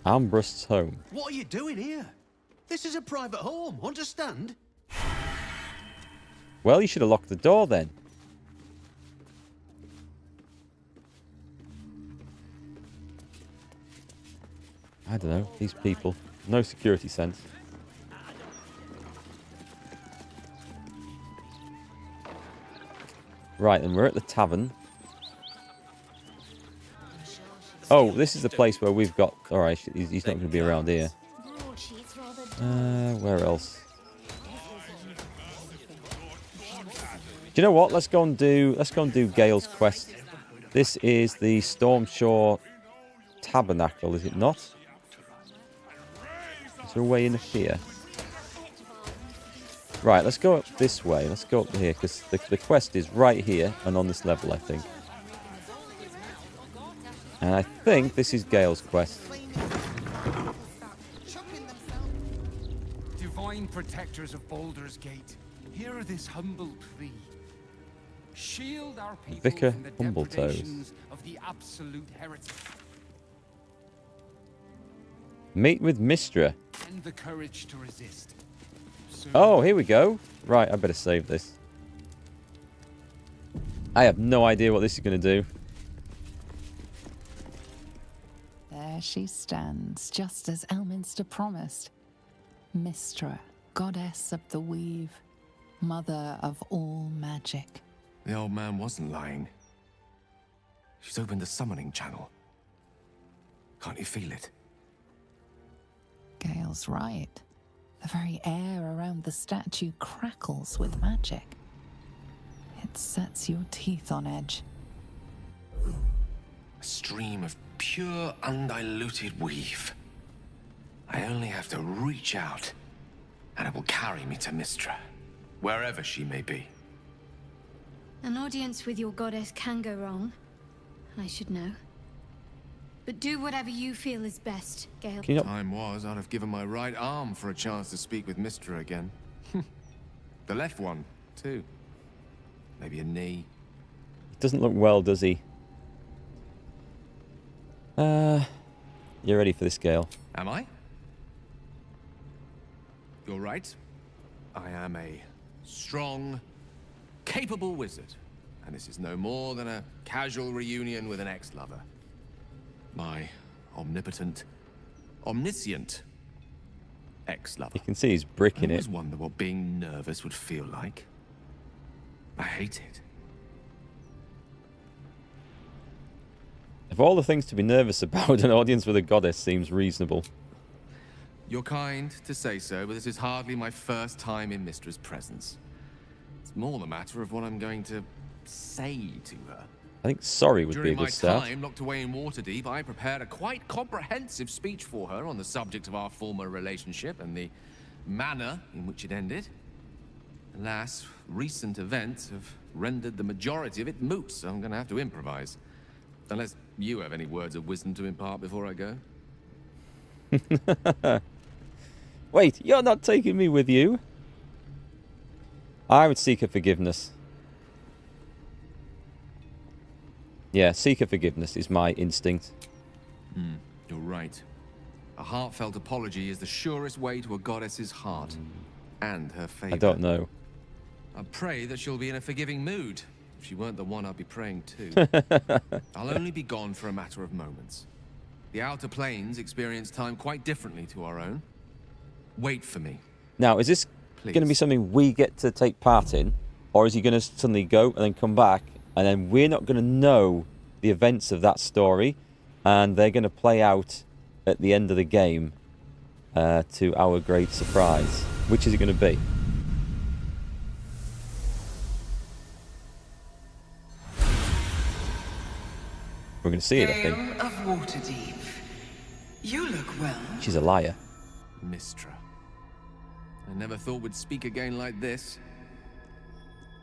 Ambrust's home. What are you doing here? This is a private home, understand? Well, you should have locked the door then. I don't know, these people. No security sense. Right, and we're at the tavern. Oh, this is the place where we've got... Alright, he's not going to be around here. Where else? Do you know what? Let's go and do Gale's quest. This is the Stormshore Tabernacle, is it not? Is there a way in here? Right, let's go up this way. Let's go up here, because the quest is right here and on this level, I think. And I think this is Gale's quest. Divine protectors of Baldurs Gate, hear this humble plea. Shield our people Vicar from the Humbletoes. depredations of the absolute heretic. Meet with Mistra. And the courage to resist. Oh, here we go. Right, I better save this. I have no idea what this is going to do. There she stands, just as Elminster promised. Mistra, goddess of the weave, mother of all magic. The old man wasn't lying. She's opened the summoning channel. Can't you feel it? Gale's right. The very air around the statue crackles with magic. It sets your teeth on edge. A stream of pure, undiluted weave. I only have to reach out, and it will carry me to Mistra, wherever she may be. An audience with your goddess can go wrong. I should know. But do whatever you feel is best, Gale. Time was, I'd have given my right arm for a chance to speak with Mistra again. The left one, too. Maybe a knee. He doesn't look well, does he? You're ready for this, Gale. Am I? You're right. I am a strong, capable wizard. And this is no more than a casual reunion with an ex-lover. My omnipotent, omniscient ex-lover. You can see he's bricking I it. always wonder what being nervous would feel like. I hate it. Of all the things to be nervous about, an audience with a goddess seems reasonable. You're kind to say so, but this is hardly my first time in Mistra's presence. It's more the matter of what I'm going to say to her. I think sorry would be a good start. During my time locked away in Waterdeep, I prepared a quite comprehensive speech for her on the subject of our former relationship and the manner in which it ended. Alas, recent events have rendered the majority of it moot, so I'm going to have to improvise. Unless you have any words of wisdom to impart before I go. Wait, you're not taking me with you? I would seek her forgiveness. Yeah, seek her forgiveness is my instinct. You're right. A heartfelt apology is the surest way to a goddess's heart and her favor. I don't know. I pray that she'll be in a forgiving mood. If she weren't the one I'd be praying to. I'll only be gone for a matter of moments. The Outer Planes experience time quite differently to our own. Wait for me. Now, is this going to be something we get to take part in? Or is he going to suddenly go and then come back and then we're not going to know the events of that story and they're going to play out at the end of the game to our great surprise? Which is it going to be? We're going to see it, I think. Gale of Waterdeep. You look well. She's a liar. Mistra. I never thought we'd speak again like this.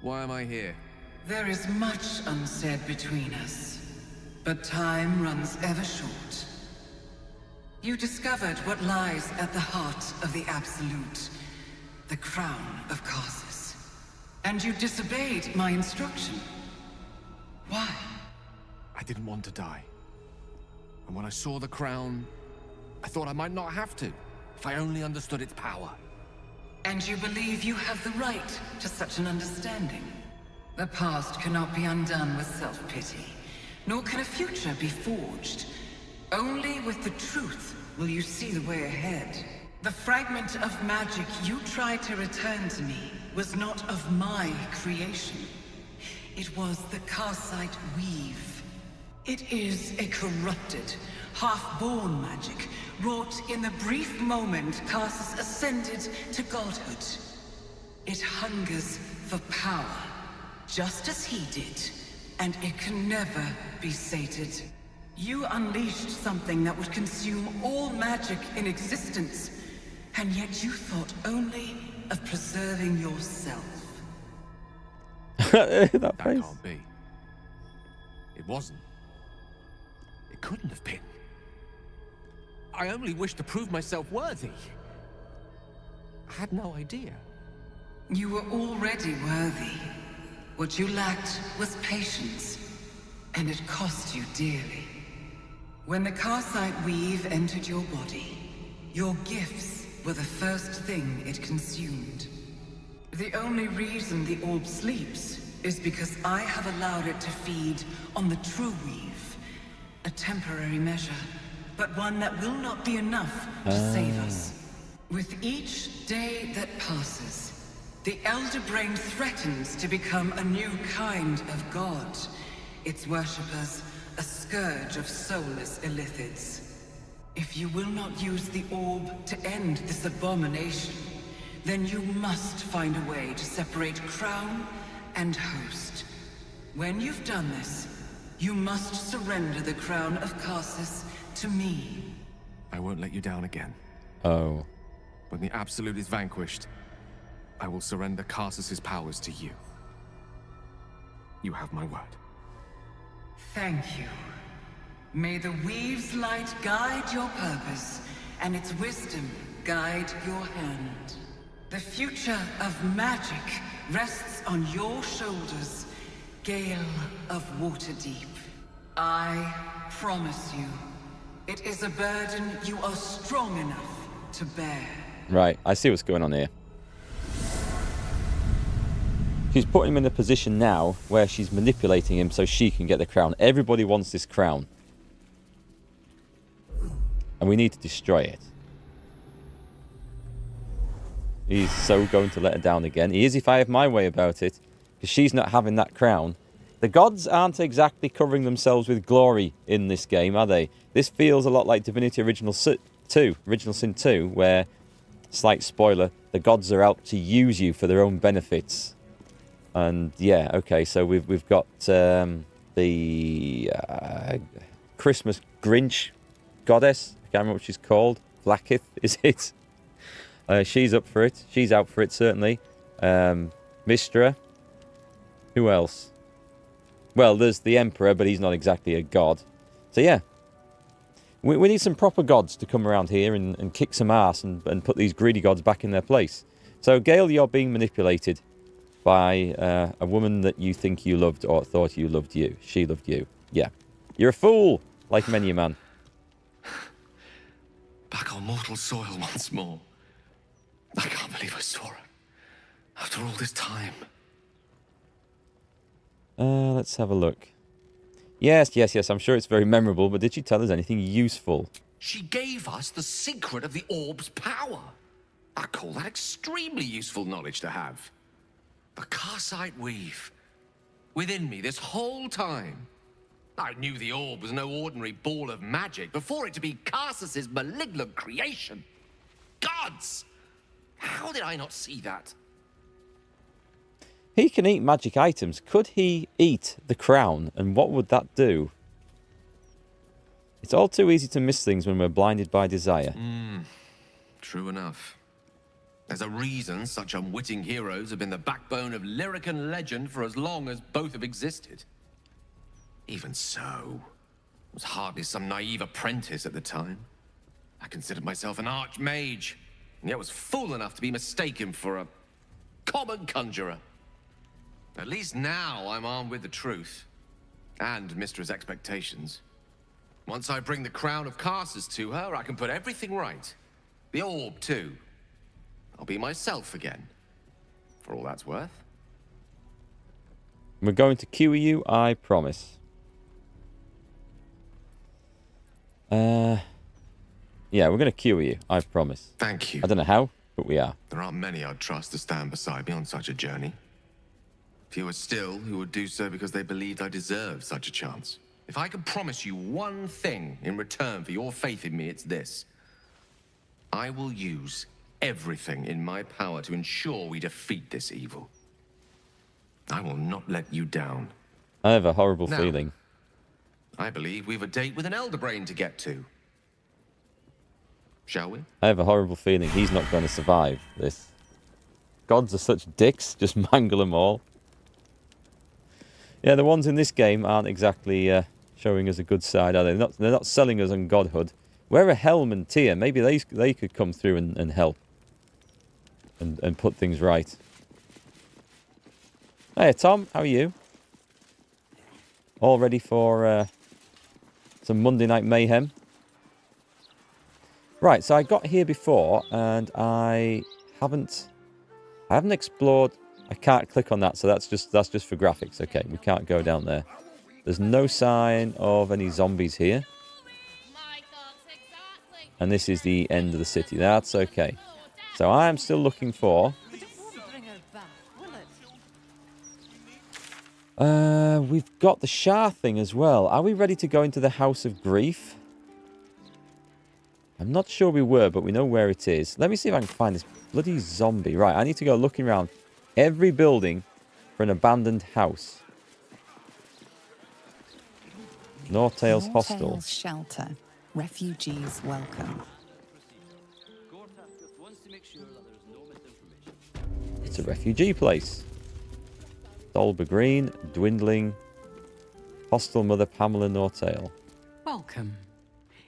Why am I here? There is much unsaid between us, but time runs ever short. You discovered what lies at the heart of the Absolute, the crown of Karsus. And you disobeyed my instruction. Why? I didn't want to die. And when I saw the crown, I thought I might not have to, if I only understood its power. And you believe you have the right to such an understanding? The past cannot be undone with self-pity, nor can a future be forged. Only with the truth will you see the way ahead. The fragment of magic you tried to return to me was not of my creation. It was the Karsite Weave. It is a corrupted, half-born magic, wrought in the brief moment Karsus ascended to godhood. It hungers for power, just as he did, and it can never be sated. You unleashed something that would consume all magic in existence, and yet you thought only of preserving yourself. That face. Can't be. It wasn't. It couldn't have been. I only wished to prove myself worthy. I had no idea. You were already worthy. What you lacked was patience, and it cost you dearly. When the Karsite Weave entered your body, your gifts were the first thing it consumed. The only reason the orb sleeps is because I have allowed it to feed on the true weave. A temporary measure, but one that will not be enough to save us. With each day that passes, the Elder Brain threatens to become a new kind of god. Its worshippers, a scourge of soulless illithids. If you will not use the orb to end this abomination, then you must find a way to separate crown and host. When you've done this, you must surrender the crown of Karsus to me. I won't let you down again. Oh. When the Absolute is vanquished, I will surrender Karsus's powers to you. You have my word. Thank you. May the Weave's light guide your purpose, and its wisdom guide your hand. The future of magic rests on your shoulders, Gale of Waterdeep. I promise you, it is a burden you are strong enough to bear. Right, I see what's going on here. She's putting him in a position now where she's manipulating him so she can get the crown. Everybody wants this crown. And we need to destroy it. He's so going to let her down again. He is if I have my way about it. Because she's not having that crown. The gods aren't exactly covering themselves with glory in this game, are they? This feels a lot like Divinity Original Sin 2, where, slight spoiler, the gods are out to use you for their own benefits. And yeah, okay, so we've got the Christmas Grinch goddess. I can't remember what she's called. Vlaakith, is it? She's up for it. She's out for it, certainly. Mystra. Who else? Well, there's the Emperor, but he's not exactly a god. So yeah. We need some proper gods to come around here and kick some ass and put these greedy gods back in their place. So, Gale, you're being manipulated by a woman that you think you loved or thought you loved you. She loved you. Yeah. You're a fool, like many a man. Back on mortal soil once more. I can't believe I saw her. After all this time. Let's have a look. Yes, I'm sure it's very memorable, but did she tell us anything useful? She gave us the secret of the orb's power. I call that extremely useful knowledge to have. The Karsite weave. Within me this whole time. I knew the orb was no ordinary ball of magic before it to be Karsus's malignant creation. Gods! How did I not see that? He can eat magic items. Could he eat the crown? And what would that do? It's all too easy to miss things when we're blinded by desire. True enough. There's a reason such unwitting heroes have been the backbone of lyric and legend for as long as both have existed. Even so, I was hardly some naive apprentice at the time. I considered myself an archmage, and yet was fool enough to be mistaken for a common conjurer. At least now I'm armed with the truth, and Mistra's expectations. Once I bring the crown of Karsus to her, I can put everything right. The orb, too. I'll be myself again, for all that's worth. We're going to cue you, I promise. Yeah, we're going to cue you, I promise. Thank you. I don't know how, but we are. There aren't many I'd trust to stand beside me on such a journey. Fewer still who would do so because they believed I deserved such a chance. If I could promise you one thing in return for your faith in me, it's this. I will use everything in my power to ensure we defeat this evil. I will not let you down. I have a horrible Now, feeling. I believe we've a date with an elder brain to get to. Shall we? I have a horrible feeling he's not going to survive this. Gods are such dicks, just mangle them all. Yeah, the ones in this game aren't exactly showing us a good side, are they? They're not selling us on godhood. Wear a helm and Tyr. Maybe they could come through and help. And put things right. Hey, Tom, how are you? All ready for some Monday Night Mayhem? Right, so I got here before, and I haven't explored. I can't click on that, so that's just for graphics. Okay, we can't go down there. There's no sign of any zombies here. And this is the end of the city. That's okay. So I am still looking for... we've got the Shah thing as well. Are we ready to go into the House of Grief? I'm not sure we were, but we know where it is. Let me see if I can find this bloody zombie. Right, I need to go looking around every building for an abandoned house. Nortail's Hostel. Nortail's Shelter. Refugees welcome. It's a refugee place. Dolber Green, dwindling. Hostel Mother Pamela Nortail. Welcome.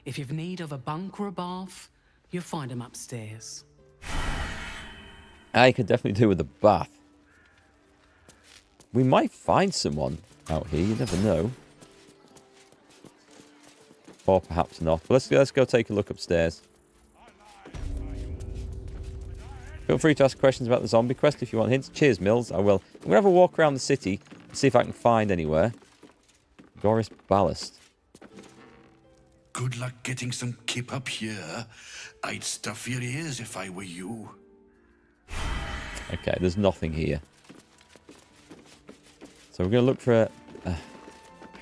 If you've need of a bunk or a bath, you'll find them upstairs. I could definitely do with a bath. We might find someone out here, you never know. Or perhaps not. But let's go take a look upstairs. Feel free to ask questions about the zombie quest if you want hints. Cheers, Mills. I will. I'm going to have a walk around the city and see if I can find anywhere. Goris Ballast. Good luck getting some kip up here. I'd stuff your ears if I were you. Okay, there's nothing here. So we're going to look for I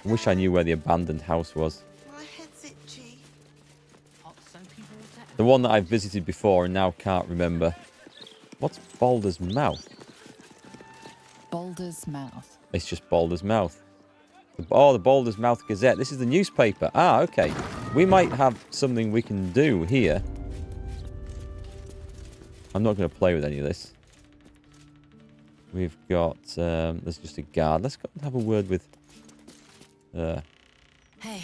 wish I knew where the abandoned house was. The one that I've visited before and now can't remember. What's Baldur's Mouth? Baldur's Mouth. It's just Baldur's Mouth. Oh, the Baldur's Mouth Gazette. This is the newspaper. Ah, okay. We might have something we can do here. I'm not going to play with any of this. We've got... there's just a guard. Let's go and have a word with... Hey,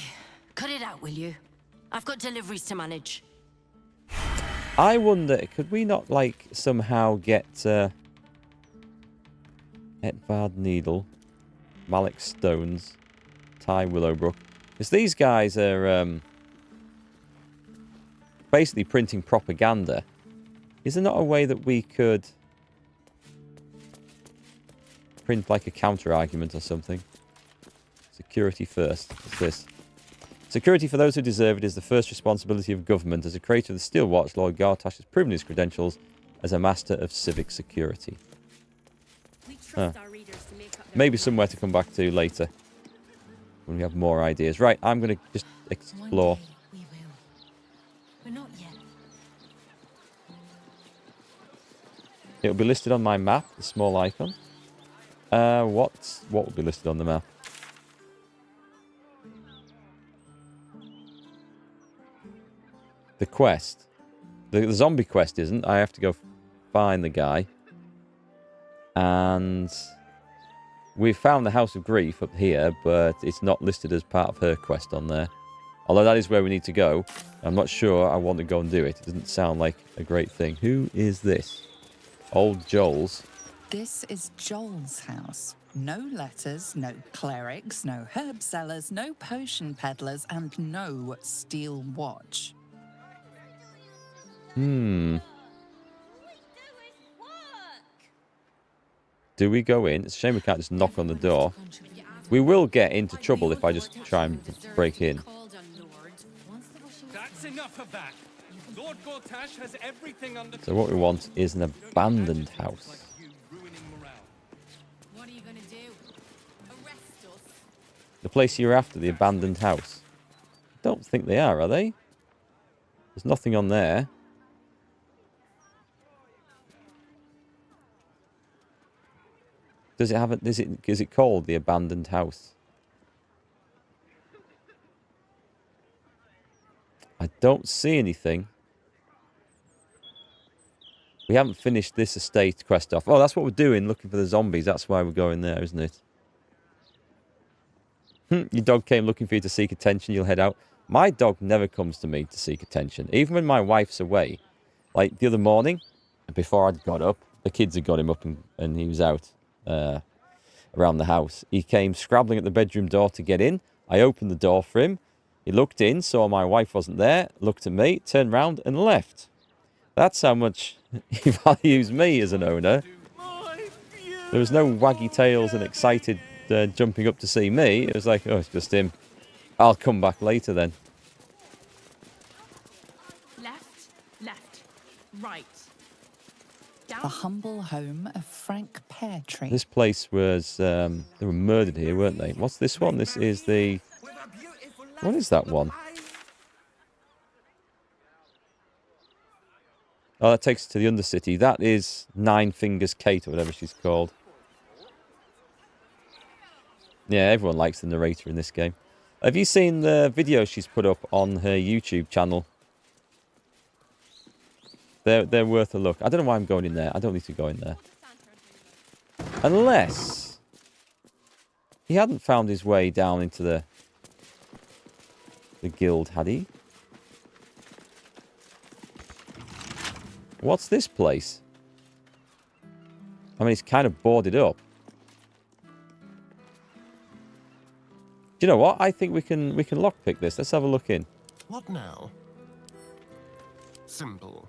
cut it out, will you? I've got deliveries to manage. I wonder, could we not, like, somehow get... Etbard Needle, Malik Stones, Ty Willowbrook. Because these guys are basically printing propaganda. Is there not a way that we could print like a counter-argument or something? Security first. What's this? Security for those who deserve it is the first responsibility of government. As a creator of the Steel Watch, Lord Gartash has proven his credentials as a master of civic security. Maybe somewhere to come back to later when we have more ideas. Right, I'm going to just explore. We will. We're not yet. It'll be listed on my map, the small icon. What will be listed on the map? The quest. The zombie quest isn't. I have to go find the guy. And we've found the House of Grief up here, but it's not listed as part of her quest on there. Although that is where we need to go. I'm not sure I want to go and do it. It doesn't sound like a great thing. Who is this? Old Joel's. This is Joel's house. No letters, no clerics, no herb sellers, no potion peddlers, and no steel watch. Do we go in? It's a shame we can't just knock on the door. We will get into trouble if I just try and break in. That's enough of that. Lord Gortash has everything under So what we want is an abandoned house. What are you gonna do? Arrest us? The place you're after, the abandoned house. Don't think they are they? There's nothing on there. Does it have a, is it called the abandoned house? I don't see anything. We haven't finished this estate quest off. Oh, that's what we're doing, looking for the zombies. That's why we're going there, isn't it? Your dog came looking for you to seek attention, you'll head out. My dog never comes to me to seek attention. Even when my wife's away. Like the other morning, before I'd got up, the kids had got him up and he was out. Around the house. He came scrabbling at the bedroom door to get in. I opened the door for him. He looked in, saw my wife wasn't there, looked at me, turned round and left. That's how much he values me as an owner. There was no waggy tails and excited jumping up to see me. It was like, oh, it's just him. I'll come back later then. Left, right. The humble home of Frank Peartree. This place was, they were murdered here, weren't they? What's this one? This is the, what is that one? Oh, that takes us to the Undercity. That is Nine Fingers Kate, or whatever she's called. Yeah, everyone likes the narrator in this game. Have you seen the video she's put up on her YouTube channel? They're worth a look. I don't know why I'm going in there. I don't need to go in there. Unless he hadn't found his way down into the guild, had he? What's this place? I mean, it's kind of boarded up. Do you know what? I think we can lockpick this. Let's have a look in. What now? Simple.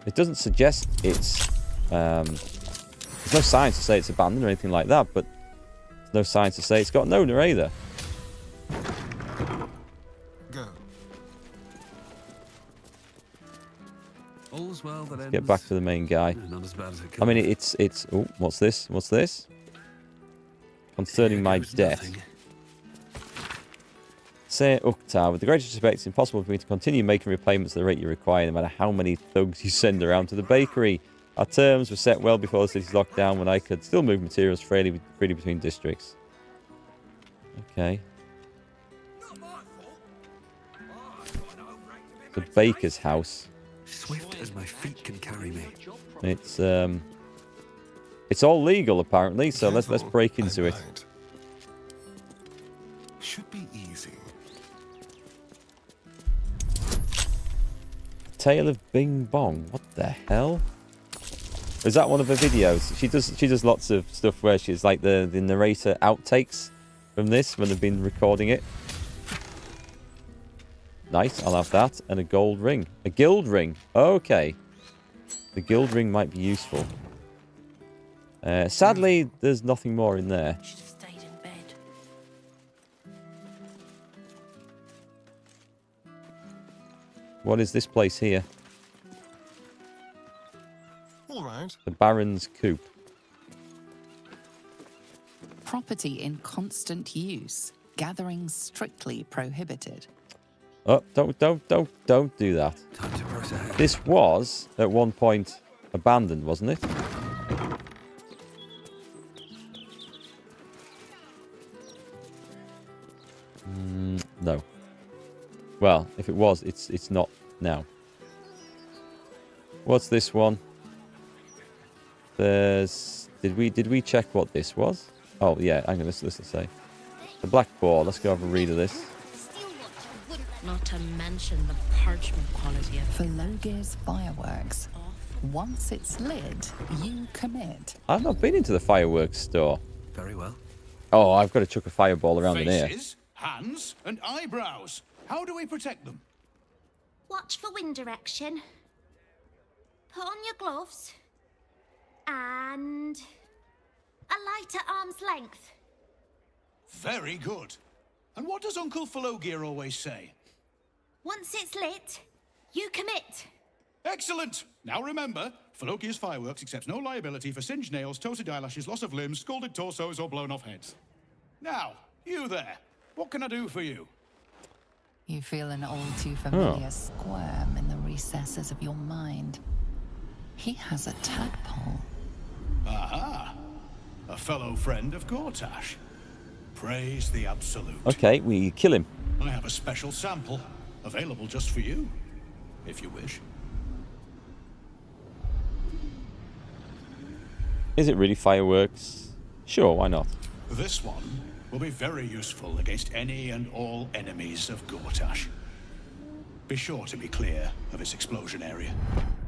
It doesn't suggest it's... there's no signs to say it's abandoned or anything like that, but there's no signs to say it's got an owner either. Go. All's well that ends. Get back to the main guy. Not as bad as it could I mean, be. it's... Oh, what's this? What's this? concerning my debt. Say Uktar, with the greatest respect, it's impossible for me to continue making repayments at the rate you require, no matter how many thugs you send around to the bakery. Our terms were set well before the city's locked down, when I could still move materials freely between districts. Okay. The baker's house. Swift as my feet can carry me. It's all legal apparently, so let's break into it. Should be easy. Tale of Bing Bong. What the hell? Is that one of her videos? She does lots of stuff where she's like the narrator outtakes from this when they've been recording it. Nice, I'll have that. And a gold ring. A guild ring. Okay. The guild ring might be useful. Sadly, there's nothing more in there. Should have stayed in bed. What is this place here? All right. The Baron's Coop. Property in constant use. Gathering strictly prohibited. Oh, don't do that. Time to press ahead. This was, at one point, abandoned, wasn't it? No. Well, if it was, it's not now. What's this one? There's... Did we check what this was? Oh, yeah, hang on, let's say. The Black Boar, let's go have a read of this. Not to mention the parchment quality of it. For Logir's fireworks. Once it's lit, you commit. I've not been into the fireworks store. Very well. Oh, I've got to chuck a fireball around in here. Faces, hands, and eyebrows. How do we protect them? Watch for wind direction. Put on your gloves. And a light at arm's length. Very good. And what does Uncle Falogir always say? Once it's lit, you commit. Excellent! Now remember, Falogir's Fireworks accepts no liability for singed nails, toasted eyelashes, loss of limbs, scalded torsos, or blown off heads. Now, you there. What can I do for you? You feel an all too familiar squirm in the recesses of your mind. He has a tadpole. Aha! A fellow friend of Gortash. Praise the Absolute. Okay, we kill him. I have a special sample, available just for you, if you wish. Is it really fireworks? Sure, why not? This one will be very useful against any and all enemies of Gortash. Be sure to be clear of its explosion area.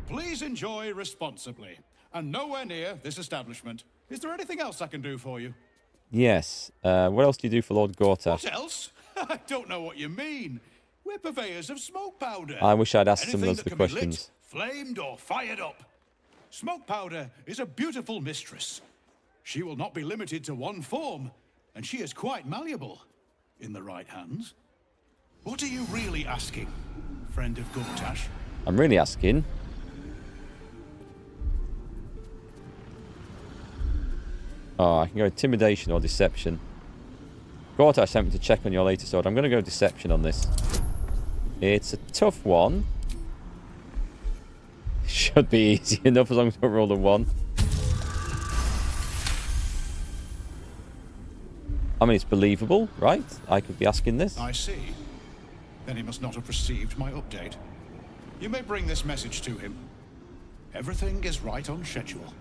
Please enjoy responsibly, and nowhere near this establishment. Is there anything else I can do for you? Yes. What else do you do for Lord Gortash? What else? I don't know what you mean. We're purveyors of smoke powder. I wish I'd asked some of Anything those that the can be lit, questions. flamed, or fired up. Smoke powder is a beautiful mistress. She will not be limited to one form, and she is quite malleable in the right hands. What are you really asking, friend of Gortash? I'm really asking. Oh, I can go intimidation or deception. Gortash sent me to check on your latest order. I'm going to go deception on this. It's a tough one. Should be easy enough as long as I don't roll a 1. I mean, it's believable, right? I could be asking this. I see. Then he must not have received my update. You may bring this message to him. Everything is right on schedule.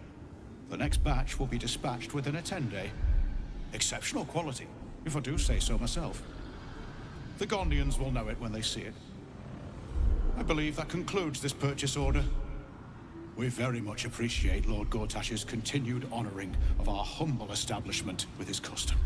The next batch will be dispatched within a 10-day. Exceptional quality, if I do say so myself. The Gondians will know it when they see it. I believe that concludes this purchase order. We very much appreciate Lord Gortash's continued honoring of our humble establishment with his custom.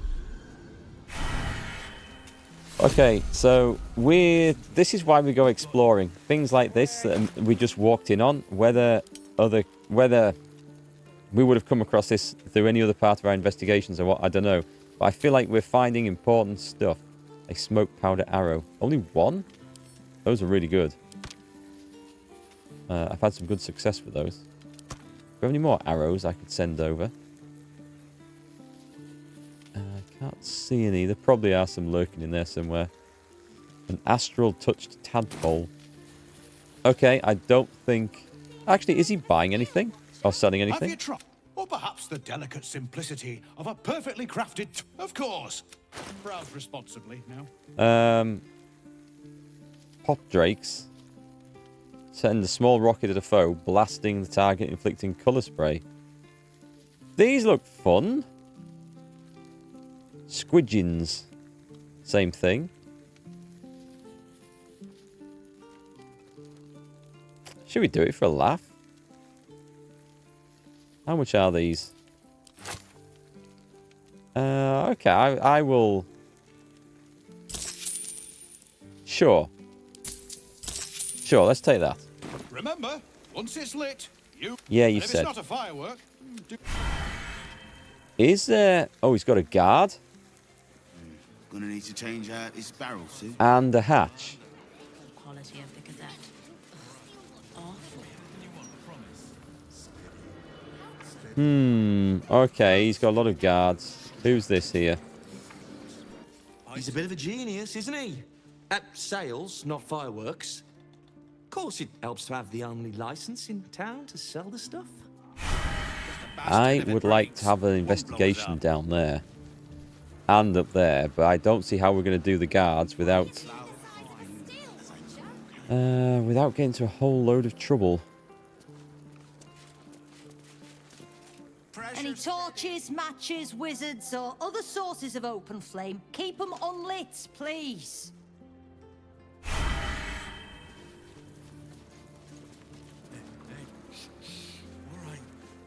Okay, so this is why we go exploring. Things like this that we just walked in on, whether we would have come across this through any other part of our investigations or what, I don't know. But I feel like we're finding important stuff. A smoke powder arrow. Only 1? Those are really good. I've had some good success with those. Do you have any more arrows I could send over? Can't see any. There probably are some lurking in there somewhere. An astral touched tadpole. Okay, I don't think... Actually, is he buying anything? Or selling Have anything? you tried? Or perhaps the delicate simplicity of a perfectly crafted... Of course. Browse responsibly now. Pop drakes. Send a small rocket at a foe, blasting the target, inflicting colour spray. These look fun. Squidgins. Same thing. Should we do it for a laugh? How much are these? Okay, I will... Sure. Sure, let's take that. Remember, once it's lit, you... Yeah, you and if said. it's not a firework... Is there... Oh, he's got a guard. Gonna need to change out this barrel soon. And a hatch. Quality of the Gazette. Awful. Okay, he's got a lot of guards. Who's this here? He's a bit of a genius, isn't he? At sales, not fireworks. Of course, it helps to have the only license in town to sell the stuff. I would like to have an investigation down there. And up there, but I don't see how we're going to do the guards without... without getting into a whole load of trouble. Any torches, matches, wizards, or other sources of open flame, keep them unlit, please.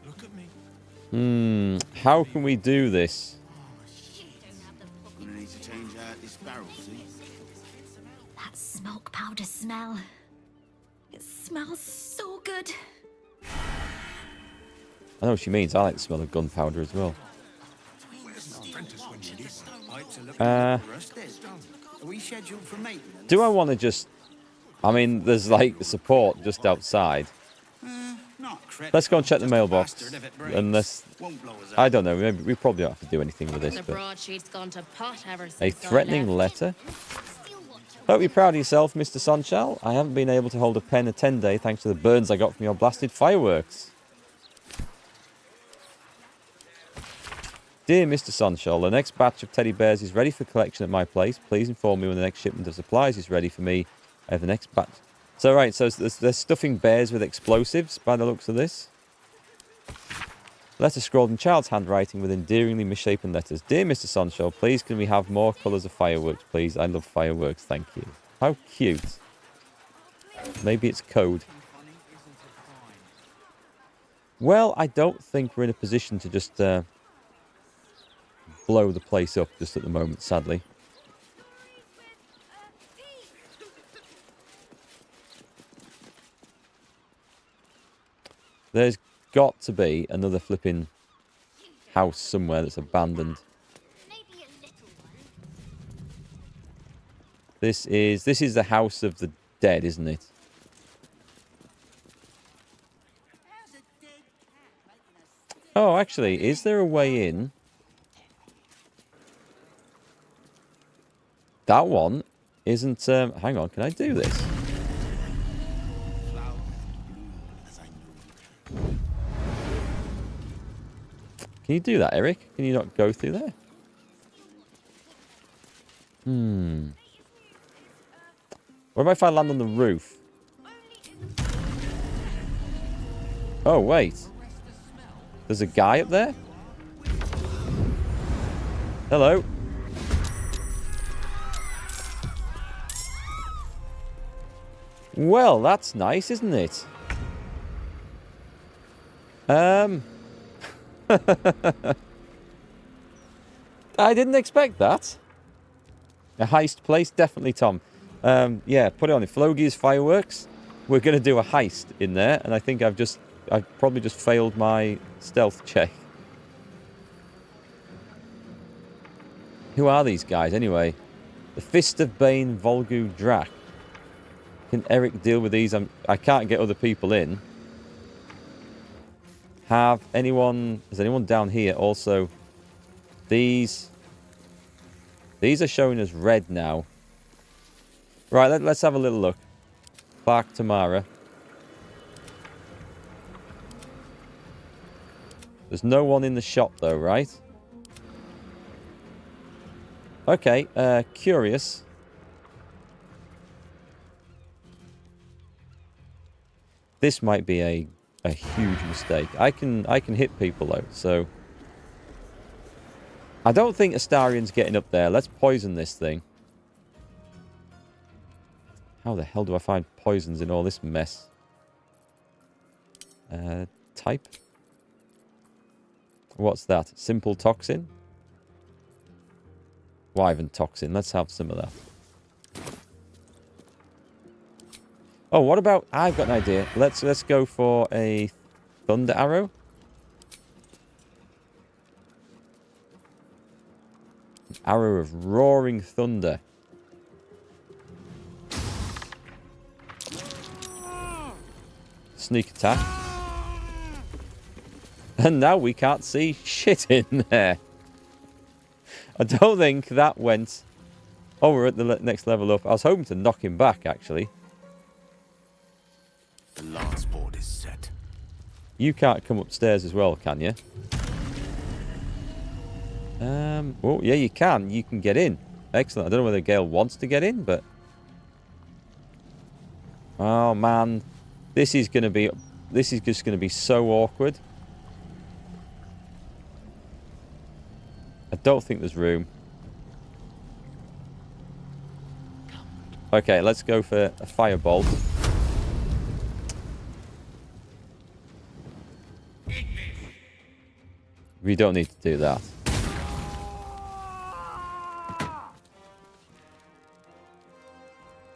Look at me. How can we do this? Gonna need to change out this barrel, see? That smoke powder smell. It smells so good. I know what she means. I like the smell of gunpowder as well. Are we scheduled for maintenance? Do I want to just... I mean, there's like support just outside. Let's go and check the mailbox. Unless... I don't know. Maybe we probably don't have to do anything with this. The But broadsheet's gone to pot ever since a I threatening left. letter? Hope you're proud of yourself, Mr. Sonchal. I haven't been able to hold a pen a 10-day thanks to the burns I got from your blasted fireworks. Dear Mr. Sonchal, the next batch of teddy bears is ready for collection at my place. Please inform me when the next shipment of supplies is ready for me. I have the next batch. So, right, so they're stuffing bears with explosives by the looks of this. Letter scrawled in child's handwriting with endearingly misshapen letters. Dear Mr. Sonchal, please can we have more colours of fireworks, please? I love fireworks, thank you. How cute. Maybe it's code. Well, I don't think we're in a position to just... blow the place up just at the moment, sadly. There's got to be another flipping house somewhere that's abandoned. This is the house of the dead, isn't it? Oh, actually, is there a way in? That one isn't... hang on, can I do this? Can you do that, Eric? Can you not go through there? What if I land on the roof? Oh, wait. There's a guy up there? Hello? Well, that's nice, isn't it? I didn't expect that. A heist place, definitely, Tom. Yeah, put it on it. Flogi's fireworks. We're going to do a heist in there, and I think I've probably just failed my stealth check. Who are these guys, anyway? The Fist of Bane Volgu Drak. Can Erikk deal with these? I can't get other people in. Is anyone down here also? These These are showing us red now. Right, let's have a little look. Clark Tamara. There's no one in the shop though, right? Okay, curious. This might be a huge mistake. I can hit people though, so I don't think Astarion's getting up there. Let's poison this thing. How the hell do I find poisons in all this mess? Type. What's that? Simple toxin? Wyvern toxin. Let's have some of that. Oh, what about... I've got an idea. Let's go for a thunder arrow. An arrow of roaring thunder. Sneak attack. And now we can't see shit in there. I don't think that went... Oh, we're at the next level up. I was hoping to knock him back, actually. The last board is set. You can't come upstairs as well, can you? Oh, yeah, you can. You can get in. Excellent. I don't know whether Gale wants to get in, but... Oh, man. This is going to be... This is just going to be so awkward. I don't think there's room. Okay, let's go for a firebolt. We don't need to do that.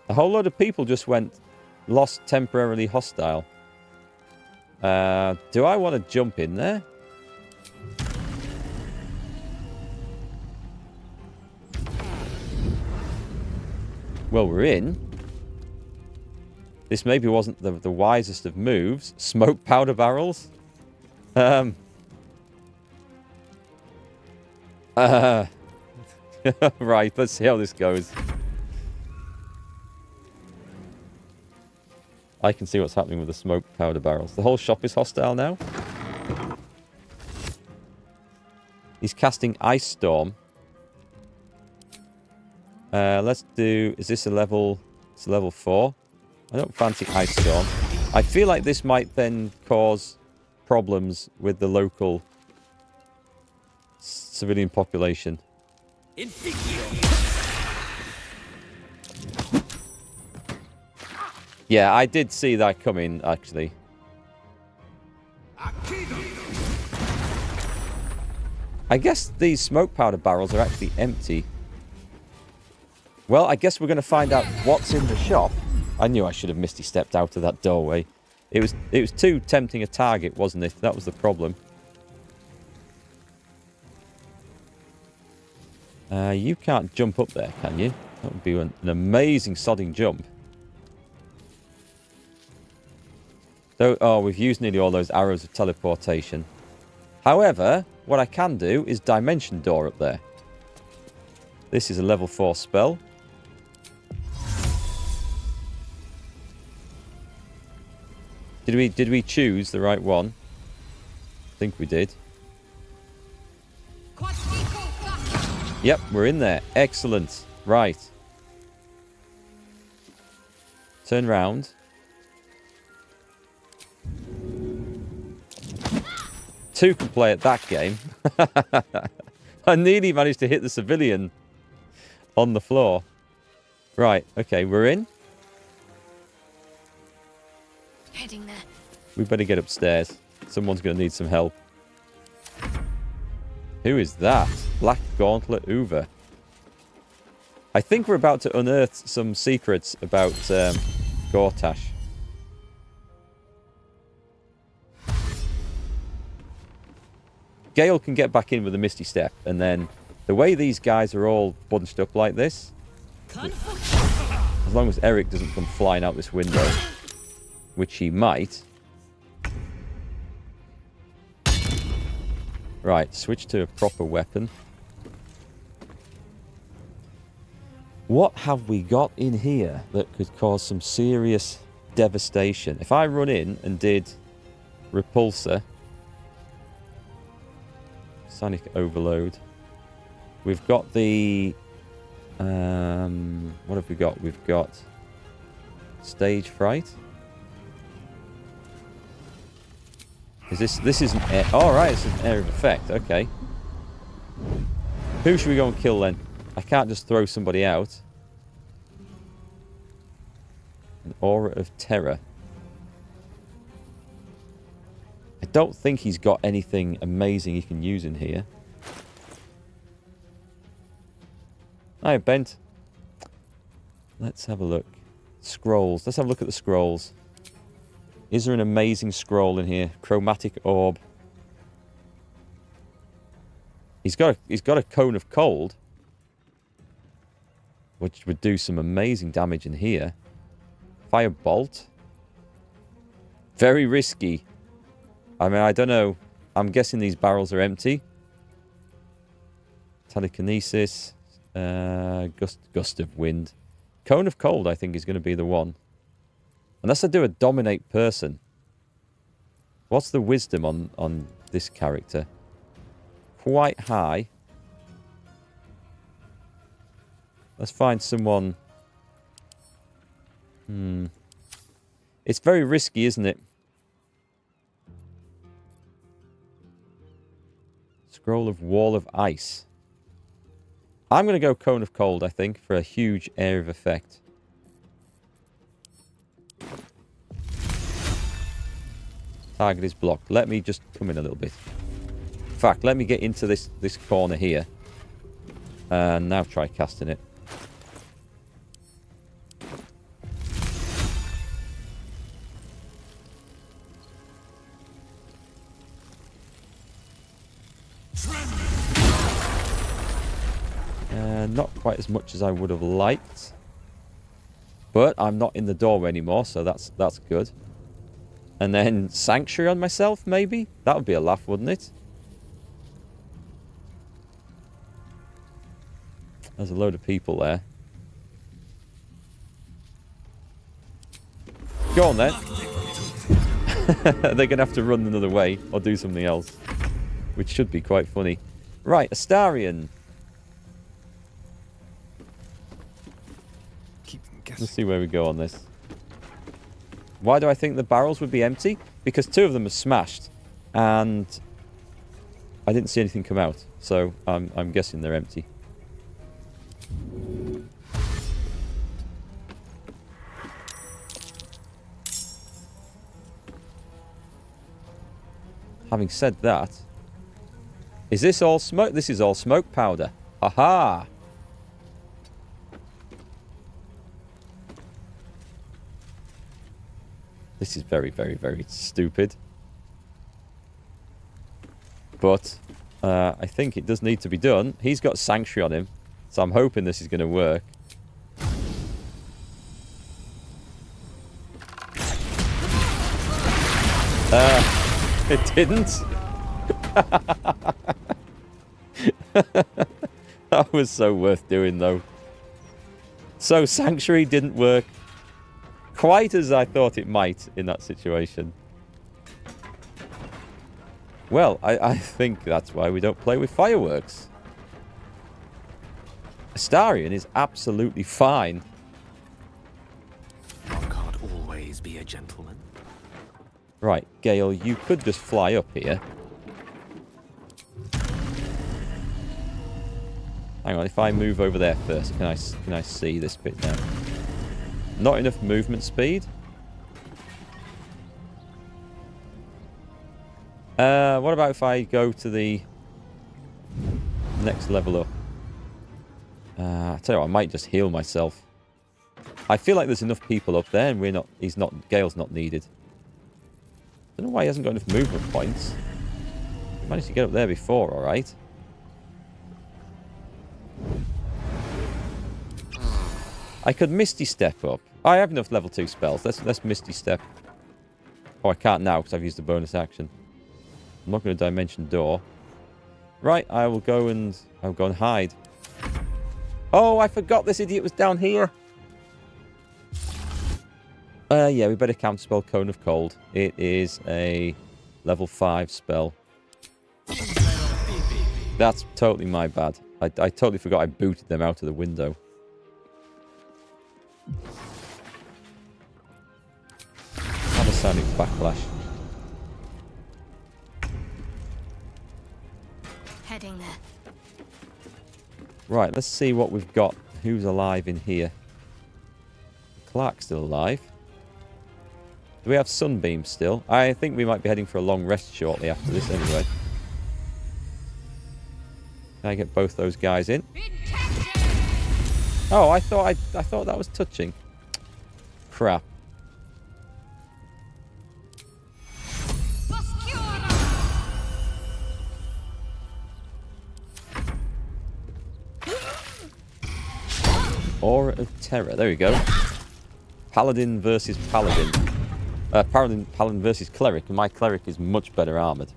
A whole load of people just went lost temporarily hostile. Do I want to jump in there? Well, we're in. This maybe wasn't the wisest of moves. Smoke powder barrels. Right, let's see how this goes. I can see what's happening with the smoke powder barrels. The whole shop is hostile now. He's casting Ice Storm. Let's do... Is this a level... It's a level 4. I don't fancy Ice Storm. I feel like this might then cause problems with the local civilian population. Yeah, I did see that coming, actually. I guess these smoke powder barrels are actually empty. Well, I guess we're going to find out what's in the shop. I knew I should have Misty stepped out of that doorway. It was too tempting a target, wasn't it? That was the problem. You can't jump up there, can you? That would be an amazing sodding jump. So, oh, we've used nearly all those arrows of teleportation. However, what I can do is Dimension Door up there. This is a level 4 spell. Did we choose the right one? I think we did. Yep, we're in there. Excellent. Right. Turn round. Two can play at that game. I nearly managed to hit the civilian on the floor. Right, okay, we're in. Heading there. We better get upstairs. Someone's going to need some help. Who is that? Black Gauntlet Uber. I think we're about to unearth some secrets about Gortash. Gale can get back in with a Misty Step, and then the way these guys are all bunched up like this, as long as Erikk doesn't come flying out this window, which he might. Right, switch to a proper weapon. What have we got in here that could cause some serious devastation? If I run in and did Repulsor, Sonic Overload, we've got the... what have we got? We've got Stage Fright. This is an air... Oh, right, it's an area of effect. Okay. Who should we go and kill then? I can't just throw somebody out. An Aura of Terror. I don't think he's got anything amazing he can use in here. Hi, Bent. Let's have a look. Scrolls. Let's have a look at the scrolls. Is there an amazing scroll in here? Chromatic Orb. He's got a Cone of Cold, which would do some amazing damage in here. Firebolt. Very risky. I mean, I don't know. I'm guessing these barrels are empty. Telekinesis. Gust of Wind. Cone of Cold, I think, is going to be the one. Unless I do a Dominate Person. What's the wisdom on this character? Quite high. Let's find someone... It's very risky, isn't it? Scroll of Wall of Ice. I'm going to go Cone of Cold, I think, for a huge area of effect. Target is blocked. Let me just come in a little bit. In fact, let me get into this corner here. And now try casting it. Not quite as much as I would have liked. But I'm not in the doorway anymore, so that's good. And then Sanctuary on myself, maybe? That would be a laugh, wouldn't it? There's a load of people there. Go on then. They're going to have to run another way or do something else. Which should be quite funny. Right, Astarion. Let's see where we go on this. Why do I think the barrels would be empty? Because two of them are smashed. And I didn't see anything come out. So I'm guessing they're empty. Having said that, is this all smoke? This is all smoke powder. Aha! This is very, very, very stupid. But I think it does need to be done. He's got Sanctuary on him, so I'm hoping this is going to work. It didn't. That was so worth doing, though. So Sanctuary didn't work quite as I thought it might in that situation. Well, I think that's why we don't play with fireworks. Astarion is absolutely fine. One can't always be a gentleman. Right, Gale, you could just fly up here. Hang on, if I move over there first, can I see this bit now? Not enough movement speed. What about if I go to the next level up? I tell you what, I might just heal myself. I feel like there's enough people up there, and Gale's not needed. I don't know why he hasn't got enough movement points. He managed to get up there before, all right. I could Misty Step up. I have enough level 2 spells. Let's Misty Step. Oh, I can't now because I've used the bonus action. I'm not going to Dimension Door. Right, I'll go and hide. Oh, I forgot this idiot was down here. Yeah, we better counterspell Cone of Cold. It is a level 5 spell. That's totally my bad. I totally forgot I booted them out of the window. Have a Sonic Backlash. Heading there. Right, let's see what we've got. Who's alive in here? Clark's still alive. Do we have Sunbeam still? I think we might be heading for a long rest shortly after this anyway. Can I get both those guys in? Oh, I thought that was touching. Crap. Aura of Terror. There we go. Paladin versus Paladin. Paladin versus Cleric. And my Cleric is much better armoured.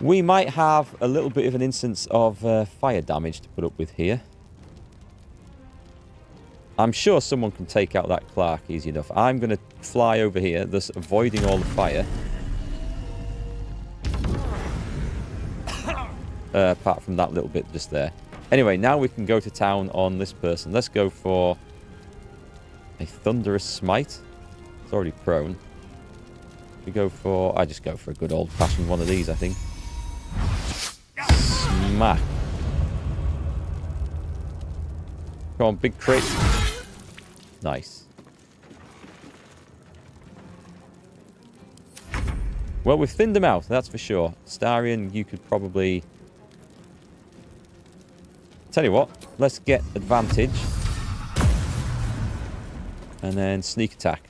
We might have a little bit of an instance of fire damage to put up with here. I'm sure someone can take out that Clark easy enough. I'm going to fly over here, thus avoiding all the fire. Apart from that little bit just there. Anyway, now we can go to town on this person. Let's go for a Thunderous Smite. It's already prone. We go for... I just go for a good old-fashioned one of these, I think. Smack. Come on, big crit. Nice. Well, we've thinned them out, that's for sure. Starion, you could probably... Tell you what, let's get advantage. And then sneak attack.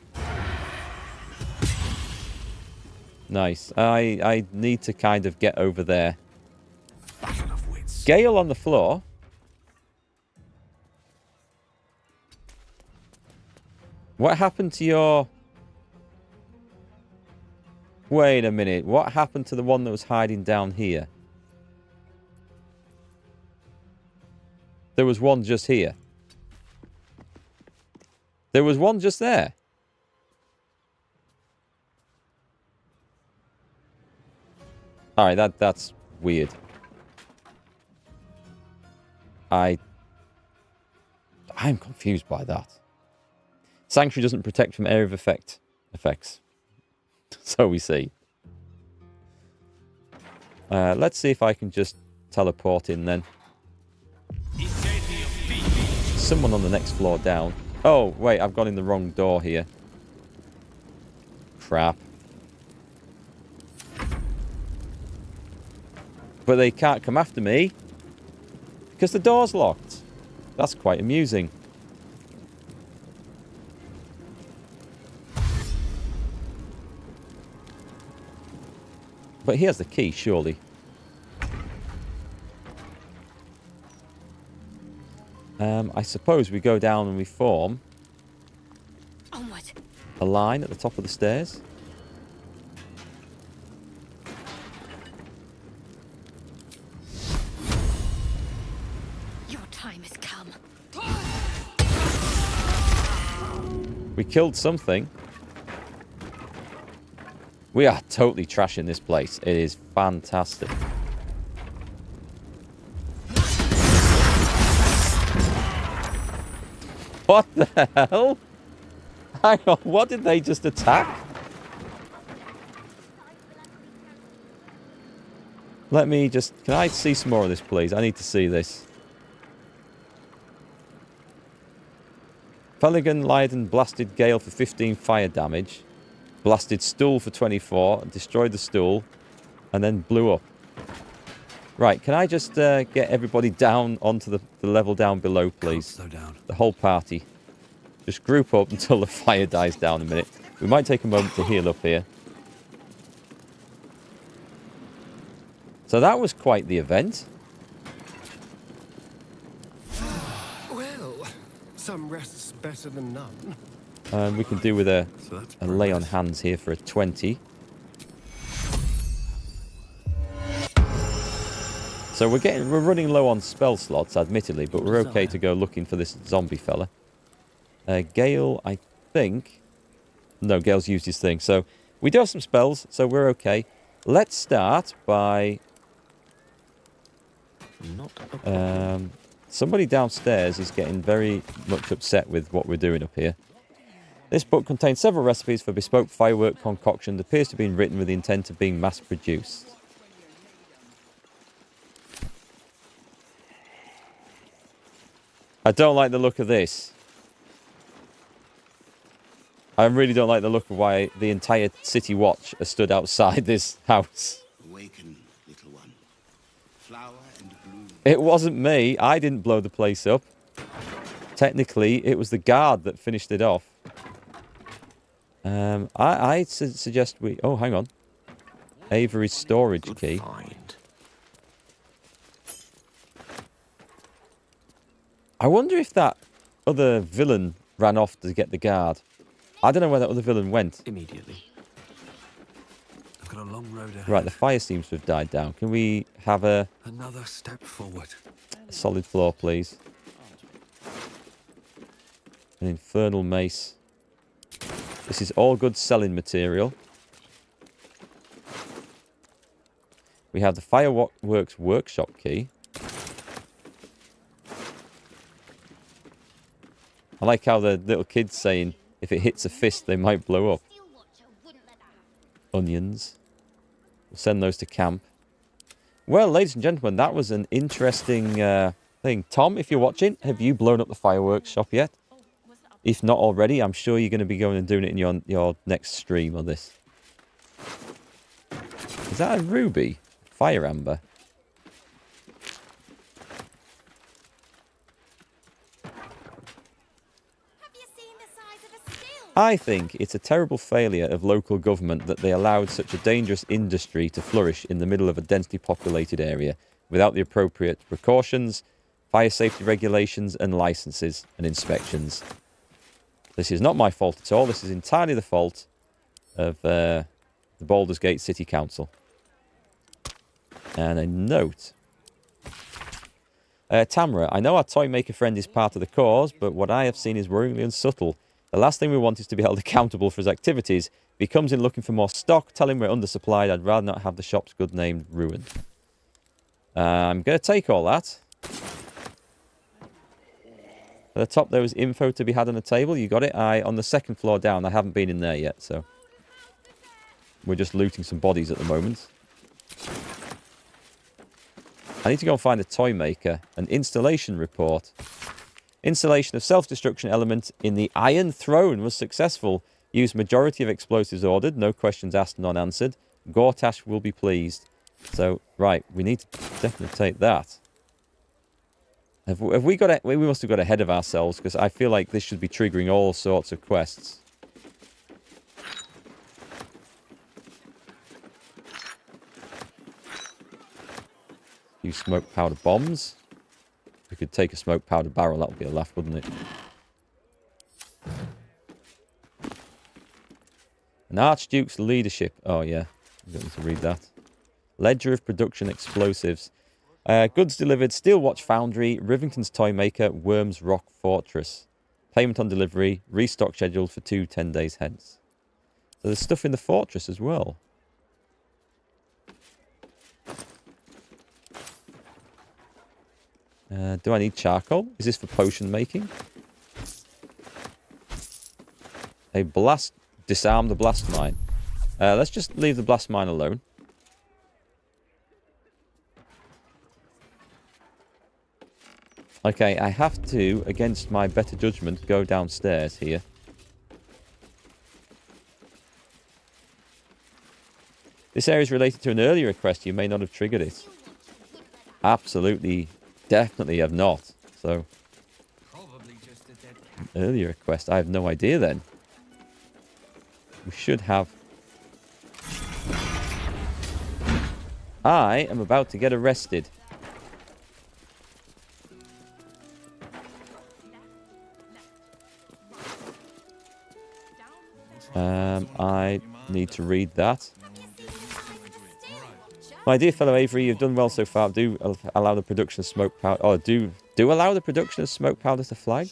Nice. I need to kind of get over there. Gale on the floor. What happened to your... Wait a minute. What happened to the one that was hiding down here? There was one just here. There was one just there. Alright, that's weird. I'm confused by that. Sanctuary doesn't protect from area of effects. So we see. Let's see if I can just teleport in then. Someone on the next floor down. Oh, wait, I've gone in the wrong door here. Crap. But they can't come after me because the door's locked. That's quite amusing. But he has the key, surely. I suppose we go down and we form a line at the top of the stairs. Your time has come. We killed something. We are totally trashing this place. It is fantastic. What the hell? Hang on, what did they just attack? Let me just... Can I see some more of this, please? I need to see this. Pelican Leiden blasted Gale for 15 fire damage. Blasted Stool for 24. Destroyed the stool. And then blew up. Right, can I just get everybody down onto the level down below, please? Slow down. The whole party. Just group up until the fire dies down a minute. We might take a moment to heal up here. So that was quite the event. Well, some rest's better than none. We can do with a lay on hands here for a 20. So we're running low on spell slots, admittedly, but we're okay to go looking for this zombie fella. Gale, I think... No, Gale's used his thing. So we do have some spells, so we're okay. Let's start by... somebody downstairs is getting very much upset with what we're doing up here. This book contains several recipes for bespoke firework concoction that appears to have been written with the intent of being mass-produced. I don't like the look of this. I really don't like the look of why the entire city watch has stood outside this house. Awaken, little one. Flower and bloom. It wasn't me. I didn't blow the place up. Technically, it was the guard that finished it off. I suggest we... Oh, hang on. Avery's storage key. I wonder if that other villain ran off to get the guard. I don't know where that other villain went. Immediately. I've got a long road ahead. Right, the fire seems to have died down. Can we have another step forward? A solid floor, please. An infernal mace. This is all good selling material. We have the fireworks workshop key. I like how the little kid's saying, if it hits a fist, they might blow up. Onions. We'll send those to camp. Well, ladies and gentlemen, that was an interesting thing. Tom, if you're watching, have you blown up the fireworks shop yet? If not already, I'm sure you're going to be going and doing it in your next stream on this. Is that a ruby? Fire amber? I think it's a terrible failure of local government that they allowed such a dangerous industry to flourish in the middle of a densely populated area without the appropriate precautions, fire safety regulations and licenses and inspections. This is not my fault at all. This is entirely the fault of the Baldurs Gate City Council. And a note. Tamara, I know our toy maker friend is part of the cause, but what I have seen is worryingly unsubtle. The last thing we want is to be held accountable for his activities. If he comes in looking for more stock, tell him we're undersupplied. I'd rather not have the shop's good name ruined. I'm going to take all that. At the top there was info to be had on the table. You got it? On the second floor down. I haven't been in there yet, so... We're just looting some bodies at the moment. I need to go and find a toy maker. An installation report. Installation of self-destruction element in the Iron Throne was successful. Used majority of explosives ordered. No questions asked, none answered. Gortash will be pleased. So, right, we need to definitely take that. Have we got? We must have got ahead of ourselves, because I feel like this should be triggering all sorts of quests. Use smoke powder bombs. We could take a smoke powder barrel. That would be a laugh, wouldn't it? An Archduke's leadership. Oh yeah, I don't need to read that. Ledger of production explosives. Goods delivered, Steel Watch Foundry, Rivington's Toy Maker, Worms Rock Fortress. Payment on delivery, restock scheduled for 10 days hence. So there's stuff in the fortress as well. Do I need charcoal? Is this for potion making? A blast... Disarm the blast mine. Let's just leave the blast mine alone. Okay, I have to, against my better judgment, go downstairs here. This area is related to an earlier request. You may not have triggered it. Absolutely, definitely have not. So, an earlier request. I have no idea then. We should have... I am about to get arrested. I need to read that. My dear fellow Avery, you've done well so far. Do allow the production of smoke powder. Oh, do allow the production of smoke powder to flag?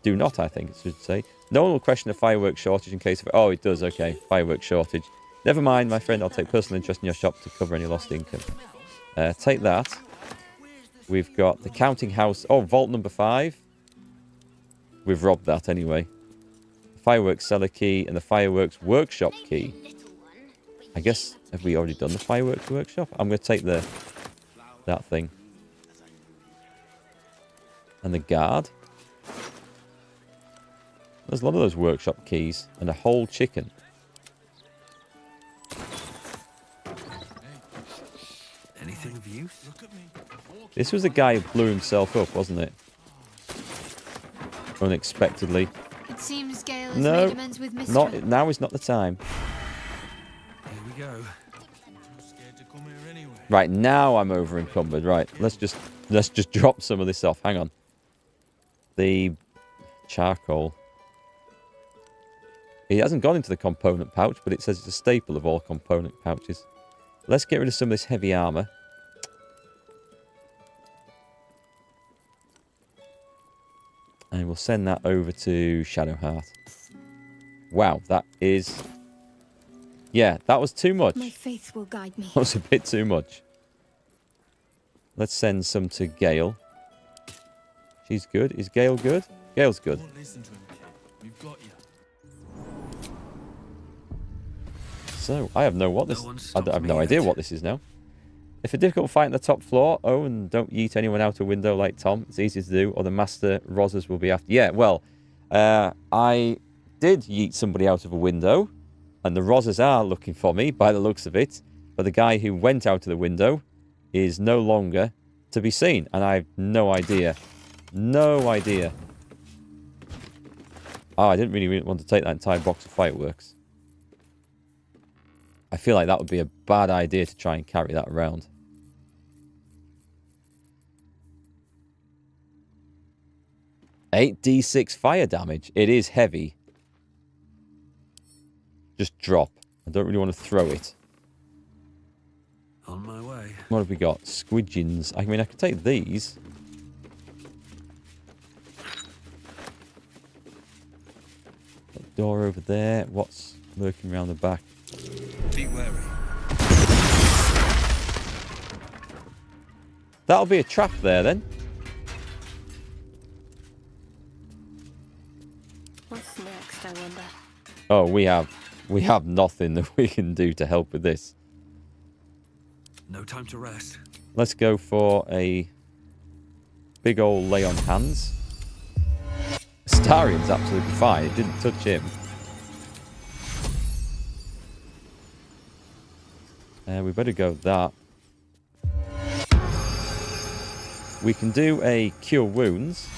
Do not, I think it should say. No one will question a fireworks shortage in case of... Oh, it does, okay. Fireworks shortage. Never mind, my friend. I'll take personal interest in your shop to cover any lost income. Take that. We've got the counting house. Oh, vault number 5. We've robbed that anyway. The fireworks cellar key and the fireworks workshop key. I guess, have we already done the fireworks workshop? I'm going to take that thing. And the guard. There's a lot of those workshop keys. And a whole chicken. Anything of use? This was the guy who blew himself up, wasn't it? Unexpectedly. It seems Gale has No, made amends with Mr. now is not the time. Here we go. Right, now I'm over encumbered. Right, let's just drop some of this off. Hang on. The charcoal. It hasn't gone into the component pouch, but it says it's a staple of all component pouches. Let's get rid of some of this heavy armor. And we'll send that over to Shadowheart. Wow, that is... Yeah, that was too much. My faith will guide me. That was a bit too much. Let's send some to Gale. She's good. Is Gale good? Gale's good. So, I have I have no idea what this is now. If a difficult fight on the top floor, oh, and don't yeet anyone out a window like Tom. It's easy to do, or the master Rozzers will be after. Yeah, well, I did yeet somebody out of a window, and the Rozzers are looking for me, by the looks of it. But the guy who went out of the window is no longer to be seen, and I have no idea. No idea. Oh, I didn't really want to take that entire box of fireworks. I feel like that would be a bad idea to try and carry that around. $8d6 fire damage. It is heavy. Just drop. I don't really want to throw it. On my way. What have we got? Squidgins. I mean, I could take these. Door over there. What's lurking around the back? Be wary. That'll be a trap there then. What's next, I wonder? Oh, we have nothing that we can do to help with this. No time to rest. Let's go for a big old lay on hands. Astarian's absolutely fine. It didn't touch him. We better go with that. We can do a Cure Wounds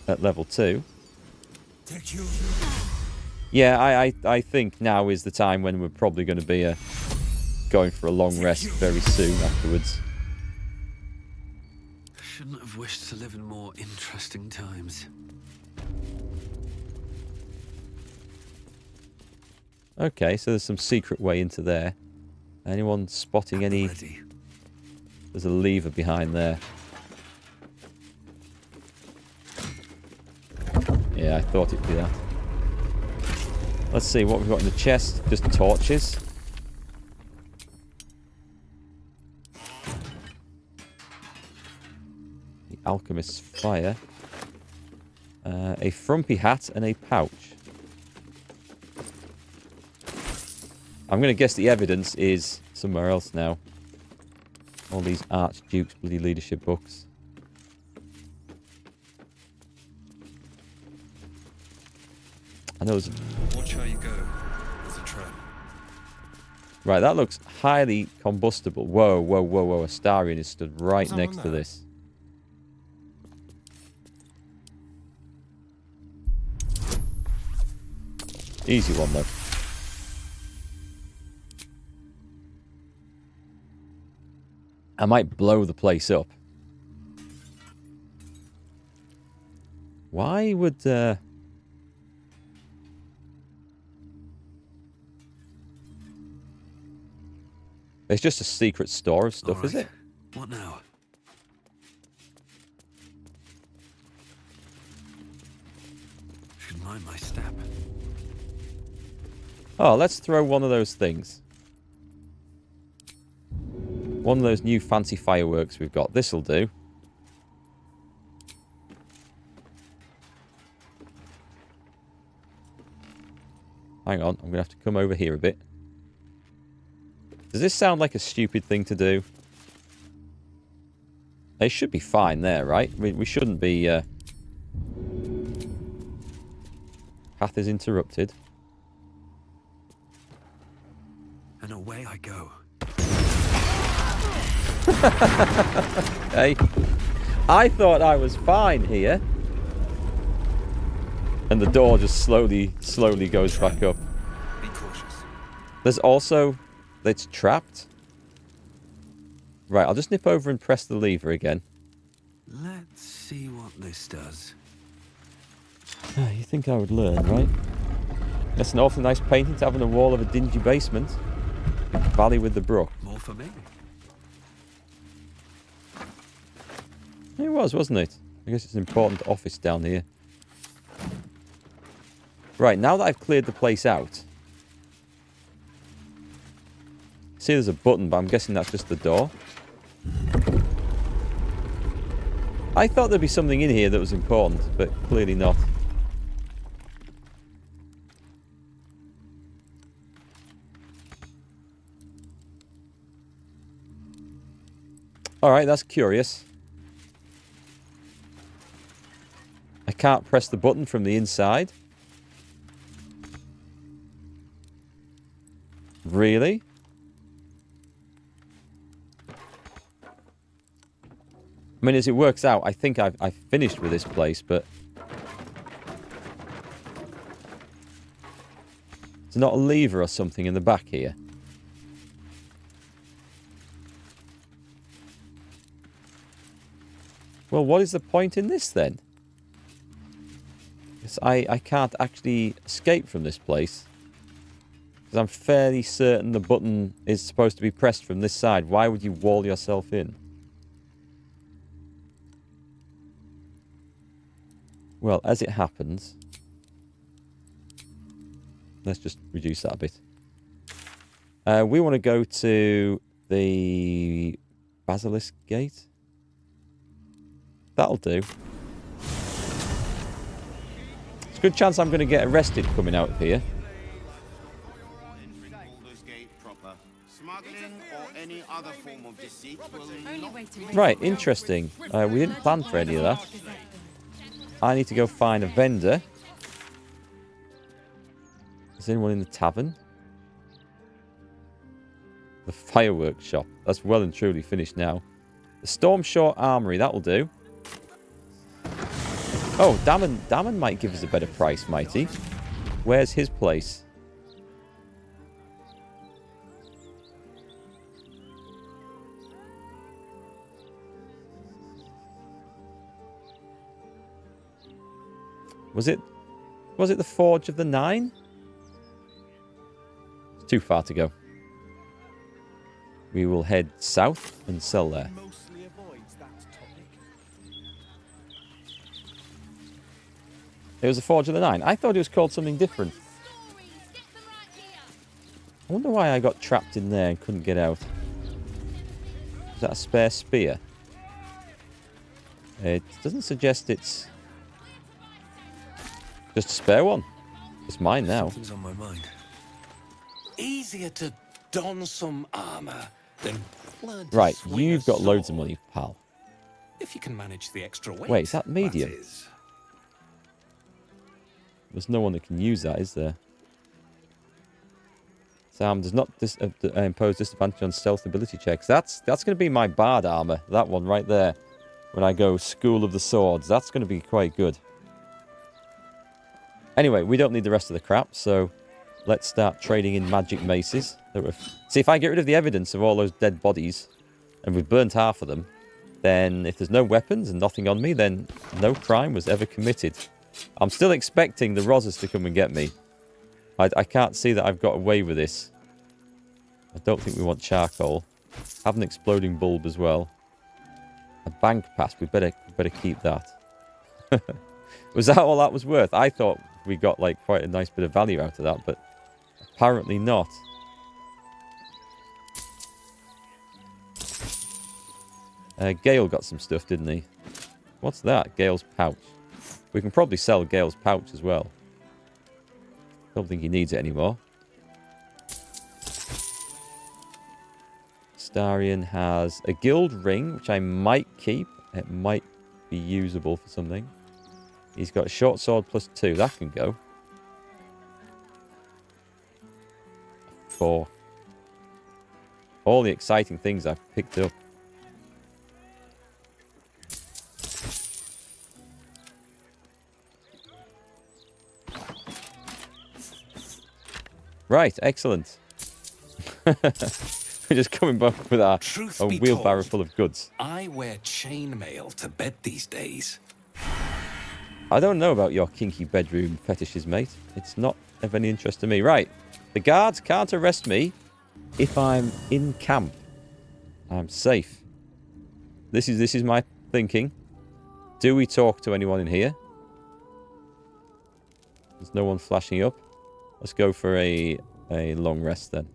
at level 2. Yeah, I think now is the time when we're probably going to be going for a long rest very soon afterwards. Shouldn't have wished to live in more interesting times. Okay, so there's some secret way into there. Anyone spotting any... There's a lever behind there. Yeah, I thought it'd be that. Let's see what we've got in the chest. Just torches. The Alchemist's Fire. A frumpy hat and a pouch. I'm going to guess the evidence is somewhere else now. All these Archduke's bloody leadership books. I know. Watch how you go. There's a trap. Right, that looks highly combustible. Whoa, whoa, whoa, whoa! Astarian is stood right next to this. Easy one though. I might blow the place up. Why would... It's just a secret store of stuff, is it? What now? Should mind my step. Oh, let's throw one of those things. One of those new fancy fireworks we've got. This'll do. Hang on, I'm going to have to come over here a bit. Does this sound like a stupid thing to do? It should be fine there, right? We shouldn't be... Path is interrupted. And away I go. Hey, I thought I was fine here. And the door just slowly goes back up. Be cautious. There's also... It's trapped. Right, I'll just nip over and press the lever again. Let's see what this does. You think I would learn, right? That's an awfully nice painting to have on the wall of a dingy basement. Valley with the brook. More for me. It was, wasn't it? I guess it's an important office down here. Right, now that I've cleared the place out... See, there's a button, but I'm guessing that's just the door. I thought there'd be something in here that was important, but clearly not. Alright, that's curious. I can't press the button from the inside. Really? I mean, as it works out, I think I've finished with this place, but... There's not a lever or something in the back here. Well, what is the point in this, then? Because I can't actually escape from this place. Because I'm fairly certain the button is supposed to be pressed from this side. Why would you wall yourself in? Well, as it happens... Let's just reduce that a bit. We want to go to the Baldurs Gate. That'll do. It's a good chance I'm going to get arrested coming out of here. Baldurs Gate proper. Smuggling or any other form of deceit will not... Right, interesting. We didn't plan for any of that. I need to go find a vendor. Is anyone in the tavern? The fireworks shop. That's well and truly finished now. The Stormshore Armory. That'll do. Oh, Damon might give us a better price, might he? Where's his place? Was it the Forge of the Nine? It's too far to go. We will head south and sell there. It was the Forge of the Nine. I thought it was called something different. I wonder why I got trapped in there and couldn't get out. Is that a spare spear? It doesn't suggest it's just a spare one. It's mine now. Something's on my mind. Easier to don some armor than learn to Right, swing you've a got loads of sword. money, pal. If you can manage the extra weight. Wait, is that medium? That is. There's no one that can use that, is there? Sam does not impose disadvantage on stealth ability checks. That's going to be my bard armor. That one right there. When I go School of the Swords. That's going to be quite good. Anyway, we don't need the rest of the crap, so let's start trading in magic maces. See, if I get rid of the evidence of all those dead bodies, and we've burnt half of them, then if there's no weapons and nothing on me, then no crime was ever committed. I'm still expecting the Rozzers to come and get me. I can't see that I've got away with this I don't think we want charcoal. Have an exploding bulb as well. A bank pass. We better keep that. Was that all that was worth? I thought we got like quite a nice bit of value out of that, but apparently not. Gale got some stuff, didn't he? What's that? Gale's pouch. We can probably sell Gale's pouch as well. Don't think he needs it anymore. Starion has a guild ring, which I might keep. It might be usable for something. He's got a short sword +2. That can go. 4. All the exciting things I've picked up. Right, excellent. We're just coming back with a wheelbarrow full of goods. I wear chainmail to bed these days. I don't know about your kinky bedroom fetishes, mate. It's not of any interest to me. Right, the guards can't arrest me if I'm in camp. I'm safe. This is my thinking. Do we talk to anyone in here? There's no one flashing up. Let's go for a long rest then.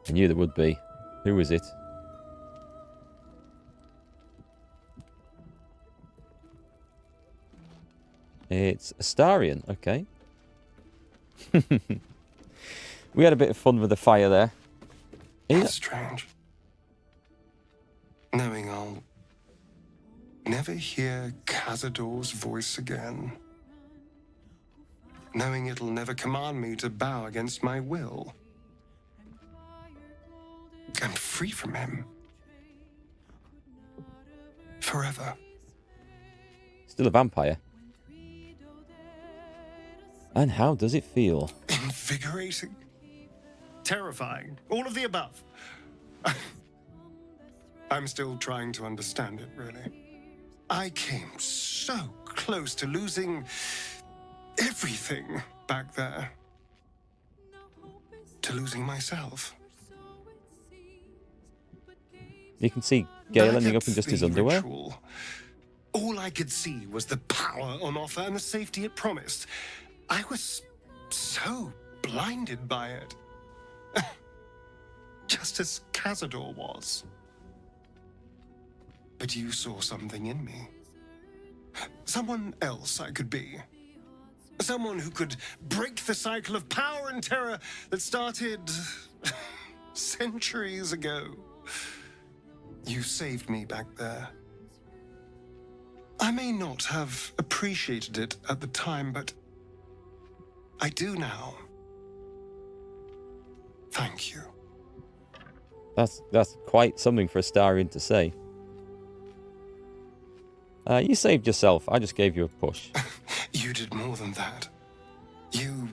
I knew there would be. Who is it? It's Astarion. Okay. We had a bit of fun with the fire there. It's strange. Knowing I'll never hear Cazador's voice again. Knowing it'll never command me to bow against my will. I'm free from him. Forever. Still a vampire. And how does it feel? Invigorating. Terrifying. All of the above. I'm still trying to understand it, really. I came so close to losing everything back there. To losing myself. You can see Gale ending up in just his underwear. Ritual, all I could see was the power on offer and the safety it promised. I was so blinded by it. Just as Cazador was. But you saw something in me. Someone else I could be. Someone who could break the cycle of power and terror that started centuries ago. You saved me back there. I may not have appreciated it at the time, but I do now. Thank you. That's quite something for Astarion to say. You saved yourself. I just gave you a push. You did more than that. You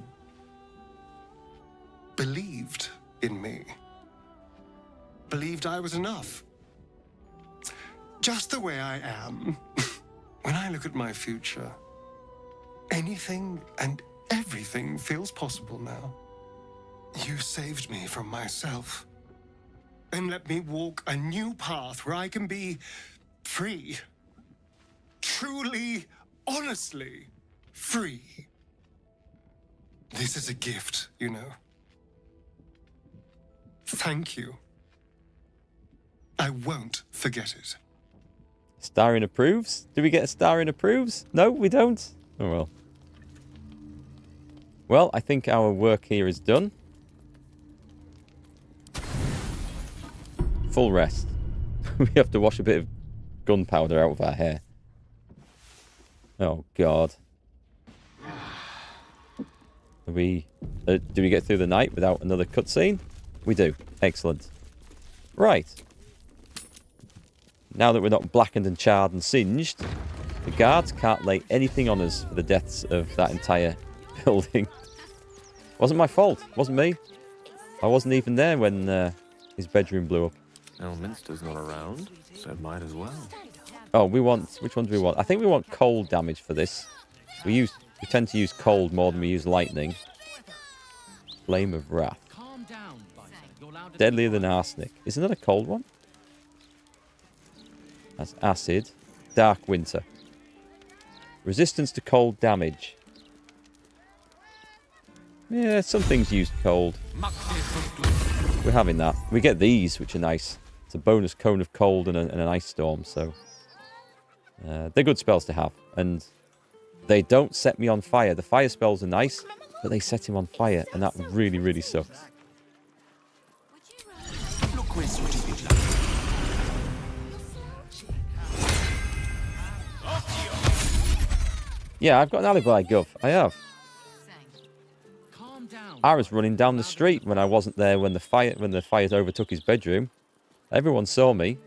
believed in me. Believed I was enough. Just the way I am. When I look at my future, anything and everything feels possible now. You saved me from myself. And let me walk a new path where I can be free. Truly, honestly free. This is a gift, you know. Thank you. I won't forget it. Astarion approves? Do we get Astarion approves? No, we don't. Oh well. Well, I think our work here is done. Full rest. We have to wash a bit of gunpowder out of our hair. Oh God. Do we get through the night without another cutscene? We do. Excellent. Right. Now that we're not blackened and charred and singed, the guards can't lay anything on us for the deaths of that entire building. Wasn't my fault. Wasn't me. I wasn't even there when his bedroom blew up. Elminster's not around, so it might as well. Oh, we want... Which one do we want? I think we want cold damage for this. We We tend to use cold more than we use lightning. Flame of Wrath. Deadlier than arsenic. Isn't that a cold one? That's acid. Dark winter. Resistance to cold damage. Yeah, some things use cold. We're having that. We get these, which are nice. It's a bonus cone of cold and an ice storm, so... they're good spells to have. And they don't set me on fire. The fire spells are nice, but they set him on fire, and that really, really sucks. Yeah, I've got an alibi, Gov. I have. I was running down the street when I wasn't there when the fires overtook his bedroom. Everyone saw me.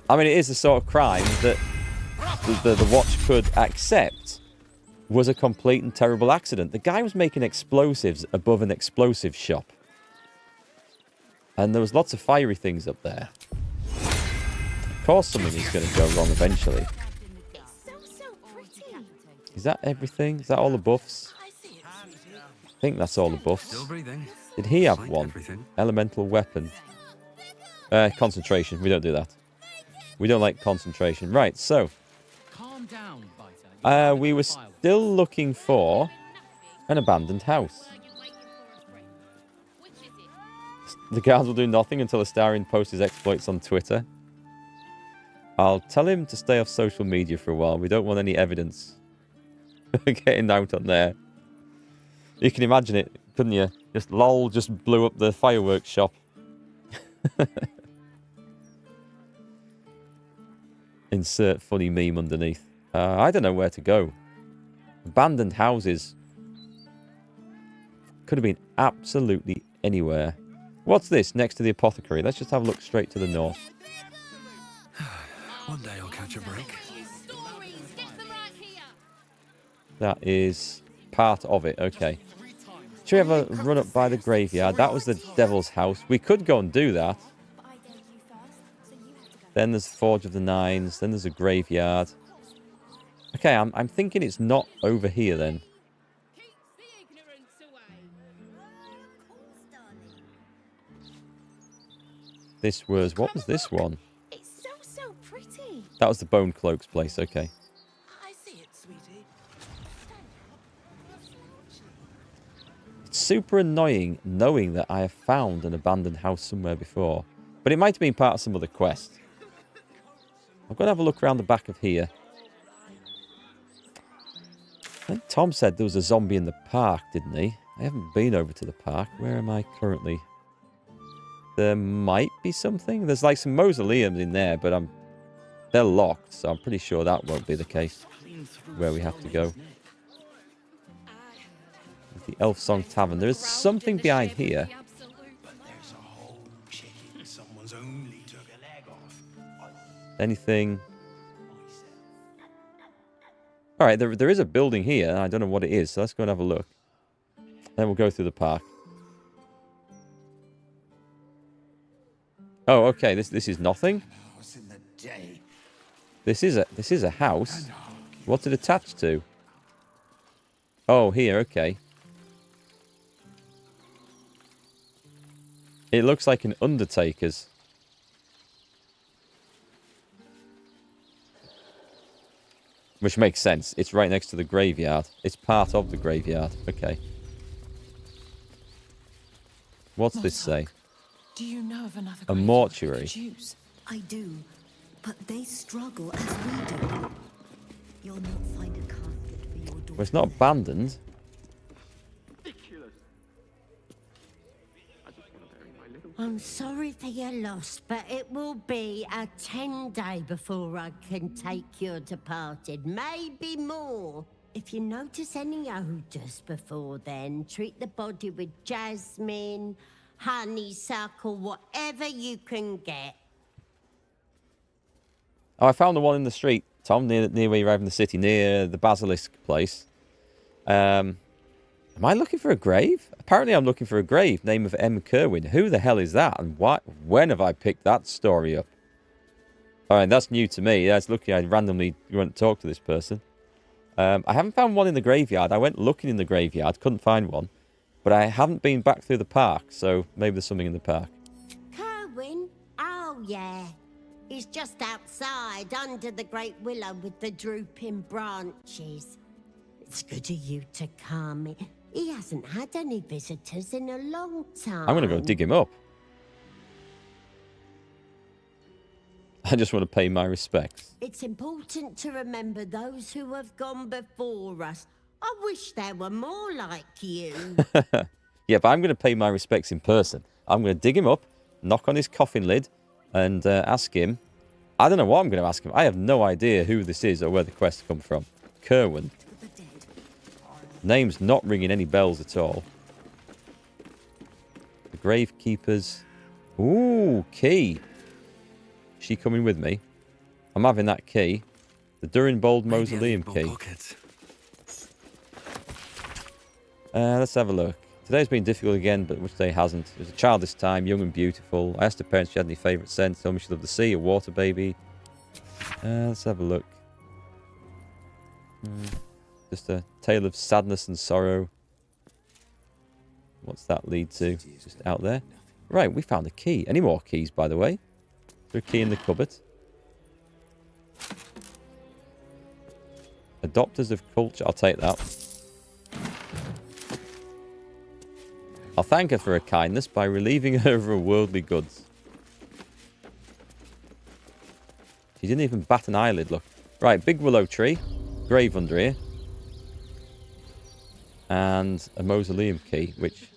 I mean, it is the sort of crime that the watch could accept was a complete and terrible accident. The guy was making explosives above an explosive shop. And there was lots of fiery things up there. Of course something is going to go wrong eventually. Is that everything? Is that all the buffs? I think that's all the buffs. Did he have one? Elemental weapon. Concentration. We don't do that. We don't like concentration. Right, so. We were still looking for an abandoned house. The guards will do nothing until Astarion posts his exploits on Twitter. I'll tell him to stay off social media for a while. We don't want any evidence getting out on there. You can imagine it, couldn't you? Just lol, just blew up the fireworks shop. Insert funny meme underneath. I don't know where to go. Abandoned houses. Could have been absolutely anywhere. What's this next to the apothecary? Let's just have a look straight to the north. One day I'll catch a break. That is part of it. Okay. Should we have a run up by the graveyard? That was the devil's house. We could go and do that. Then there's the Forge of the Nines. Then there's a graveyard. Okay, I'm thinking it's not over here then. This was... What was this one? It's so pretty. That was the Bone Cloak's place. Okay. I see it, sweetie. It's super annoying knowing that I have found an abandoned house somewhere before. But it might have been part of some other quest. I've got to have a look around the back of here. I think Tom said there was a zombie in the park, didn't he? I haven't been over to the park. Where am I currently? There might be something. There's like some mausoleums in there, but they're locked, so I'm pretty sure that won't be the case where we have to go. The Elf Song Tavern. There is something behind here. Anything? Alright, there is a building here. I don't know what it is, so let's go and have a look. Then we'll go through the park. Oh, okay, this is nothing. This is a house. What's it attached to? Oh, here, okay. It looks like an undertaker's. Which makes sense. It's right next to the graveyard. It's part of the graveyard. Okay. What's this say? Do you know of another A mortuary. Jews? I do, but they struggle as we do. You'll not find a casket for your daughter. Well, it's not abandoned. I'm sorry for your loss, but it will be a 10-day before I can take your departed. Maybe more. If you notice any odours before then, treat the body with jasmine, honeysuckle, whatever you can get. Oh, I found the one in the street, Tom, near where you arrive in the city, near the Basilisk place. Am I looking for a grave? Apparently I'm looking for a grave. Name of M. Kerwin. Who the hell is that? And when have I picked that story up? Alright, that's new to me. That's lucky I randomly went to talk to this person. I haven't found one in the graveyard. I went looking in the graveyard, couldn't find one. But I haven't been back through the park, so maybe there's something in the park. Kerwin? Oh, yeah. He's just outside, under the great willow with the drooping branches. It's good of you to come. He hasn't had any visitors in a long time. I'm going to go dig him up. I just want to pay my respects. It's important to remember those who have gone before us. I wish there were more like you. Yeah, but I'm going to pay my respects in person. I'm going to dig him up, knock on his coffin lid, and ask him. I don't know what I'm going to ask him. I have no idea who this is or where the quest come from. Kerwin. Name's not ringing any bells at all. The Gravekeepers. Ooh, key. She coming with me? I'm having that key. The Durinbold Mausoleum key. Let's have a look. Today's been difficult again, but which day hasn't? It was a child this time, young and beautiful. I asked her parents if she had any favourite scents. Told me she loved the sea, a water baby. Let's have a look. Just a tale of sadness and sorrow. What's that lead to? Just out there. Right, we found a key. Any more keys, by the way? Is there a key in the cupboard? Adopters of culture. I'll take that. I'll thank her for her kindness by relieving her of her worldly goods. She didn't even bat an eyelid, look. Right, big willow tree. Grave under here. And a mausoleum key, which...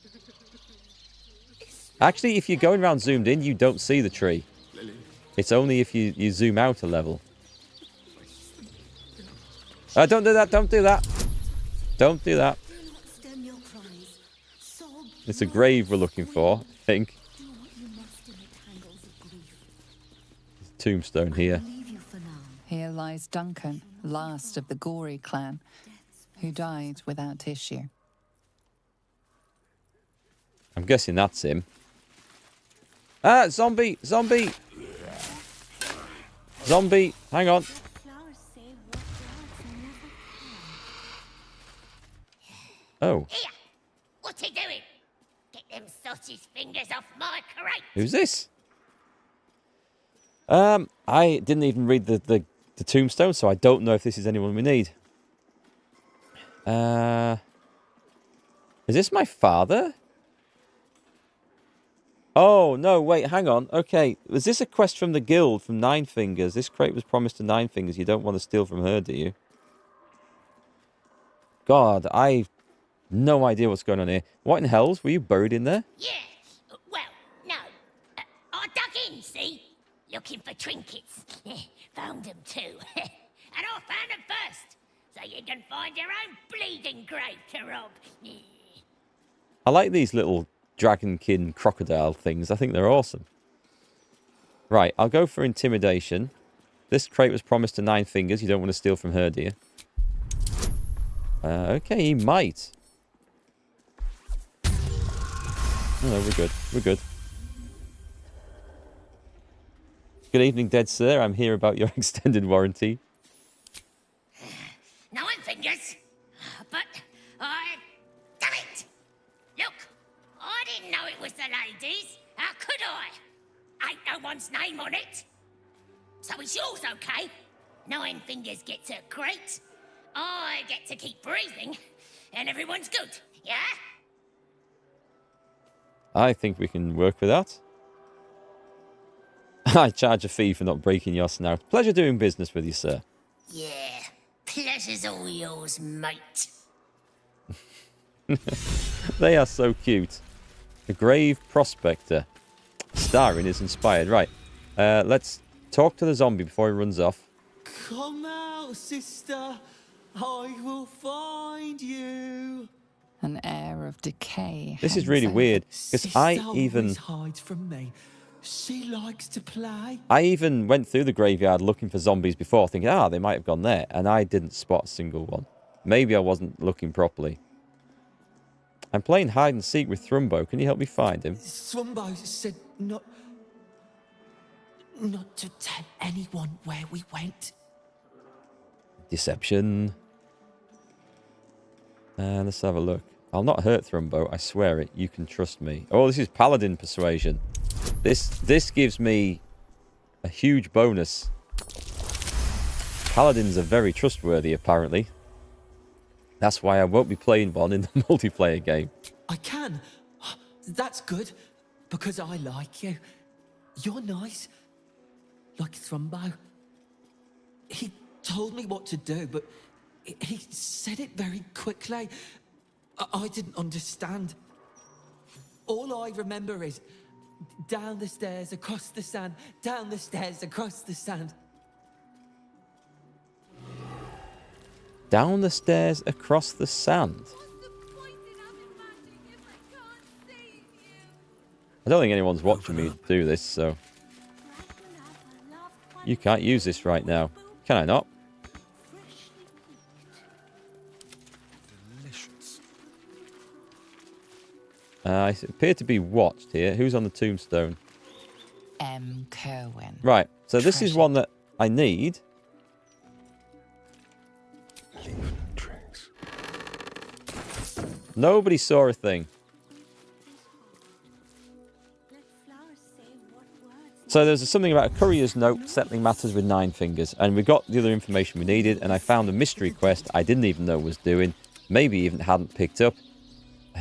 Actually, if you're going around zoomed in, you don't see the tree. It's only if you zoom out a level. Don't do that, don't do that. Don't do that. It's a grave we're looking for, I think. There's a tombstone here. Here lies Duncan, last of the Gory clan, who died without issue. I'm guessing that's him. Ah, zombie! Zombie! Zombie! Hang on. Oh. Here! What's he doing? Get them sausage fingers off my crate! Who's this? I didn't even read the tombstone, so I don't know if this is anyone we need. Is this my father? Oh, no, wait, hang on. Okay, was this a quest from the guild, from Nine Fingers? This crate was promised to Nine Fingers. You don't want to steal from her, do you? God, I've no idea what's going on here. What in hell's? Were you buried in there? Yes. Well, no. I dug in, see? Looking for trinkets. Found them too. And I found them first. So you can find your own bleeding grave to rob. I like these little dragonkin crocodile things. I think they're awesome. Right, I'll go for intimidation. This crate was promised to Nine Fingers. You don't want to steal from her, do you? Okay, he might. No, we're good. We're good. Good evening, dead sir. I'm here about your extended warranty. Nine Fingers. But damn it! Look, I didn't know it was the ladies. How could I? Ain't no one's name on it. So it's yours, okay? Nine Fingers gets a crate. I get to keep breathing. And everyone's good, yeah? I think we can work with that. I charge a fee for not breaking your snout. Pleasure doing business with you, sir. Yeah, pleasure's all yours, mate. They are so cute. The Grave Prospector. Starring is inspired. Right. Let's talk to the zombie before he runs off. Come out, sister. I will find you. An air of decay. This is really weird, because I even... hides from me. She likes to play. I even went through the graveyard looking for zombies before, thinking, they might have gone there, and I didn't spot a single one. Maybe I wasn't looking properly. I'm playing hide and seek with Thrumbo. Can you help me find him? Swumbo said not to tell anyone where we went. Deception. Let's have a look. I'll not hurt Thrumbo, I swear it. You can trust me. Oh, this is Paladin Persuasion. This gives me a huge bonus. Paladins are very trustworthy, apparently. That's why I won't be playing one in the multiplayer game. I can. That's good, because I like you. You're nice. Like Thrumbo. He told me what to do, but he said it very quickly. I didn't understand. All I remember is down the stairs, across the sand, down the stairs, across the sand. Down the stairs, across the sand. I don't think anyone's watching me do this, so... You can't use this right now. Can I not? I appear to be watched here. Who's on the tombstone? M. Kerwin. Right, so this is one that I need. Nobody saw a thing. So there's something about a courier's note settling matters with 9 fingers. And we got the other information we needed. And I found a mystery quest I didn't even know was doing. Maybe even hadn't picked up.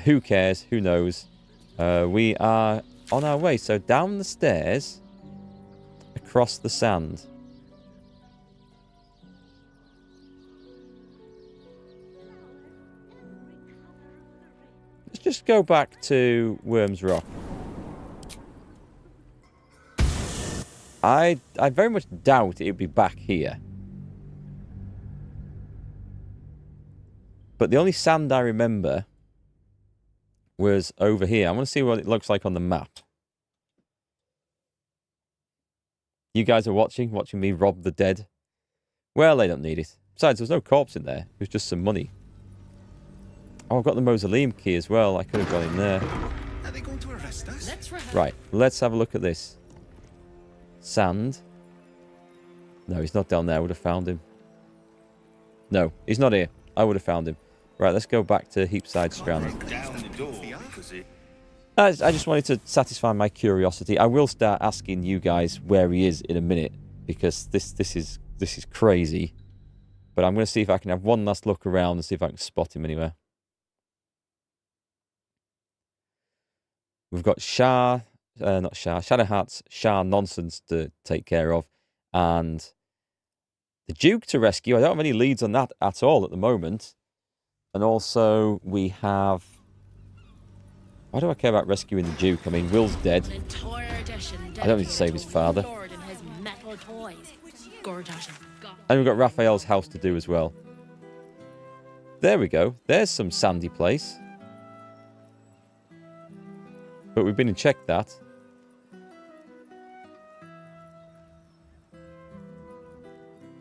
Who cares? Who knows? We are on our way. So down the stairs, across the sand. Let's just go back to Worm's Rock. I very much doubt it would be back here. But the only sand I remember was over here. I want to see what it looks like on the map. You guys are watching me rob the dead. Well, they don't need it. Besides, there's no corpse in there. It was just some money. Oh, I've got the mausoleum key as well. I could have gone in there. Are they going to arrest us? Right, let's have a look at this. Sand. No, he's not down there. I would have found him. No, he's not here. I would have found him. Right, let's go back to Heapside Strand. I just wanted to satisfy my curiosity. I will start asking you guys where he is in a minute, because this is crazy. But I'm going to see if I can have one last look around and see if I can spot him anywhere. We've got Shadowheart's Shah nonsense to take care of, and the Duke to rescue. I don't have any leads on that at all at the moment. And also we have... Why do I care about rescuing the Duke? I mean, Will's dead. I don't need to save his father. And we've got Raphael's house to do as well. There we go. There's some sandy place. But we've been and checked that.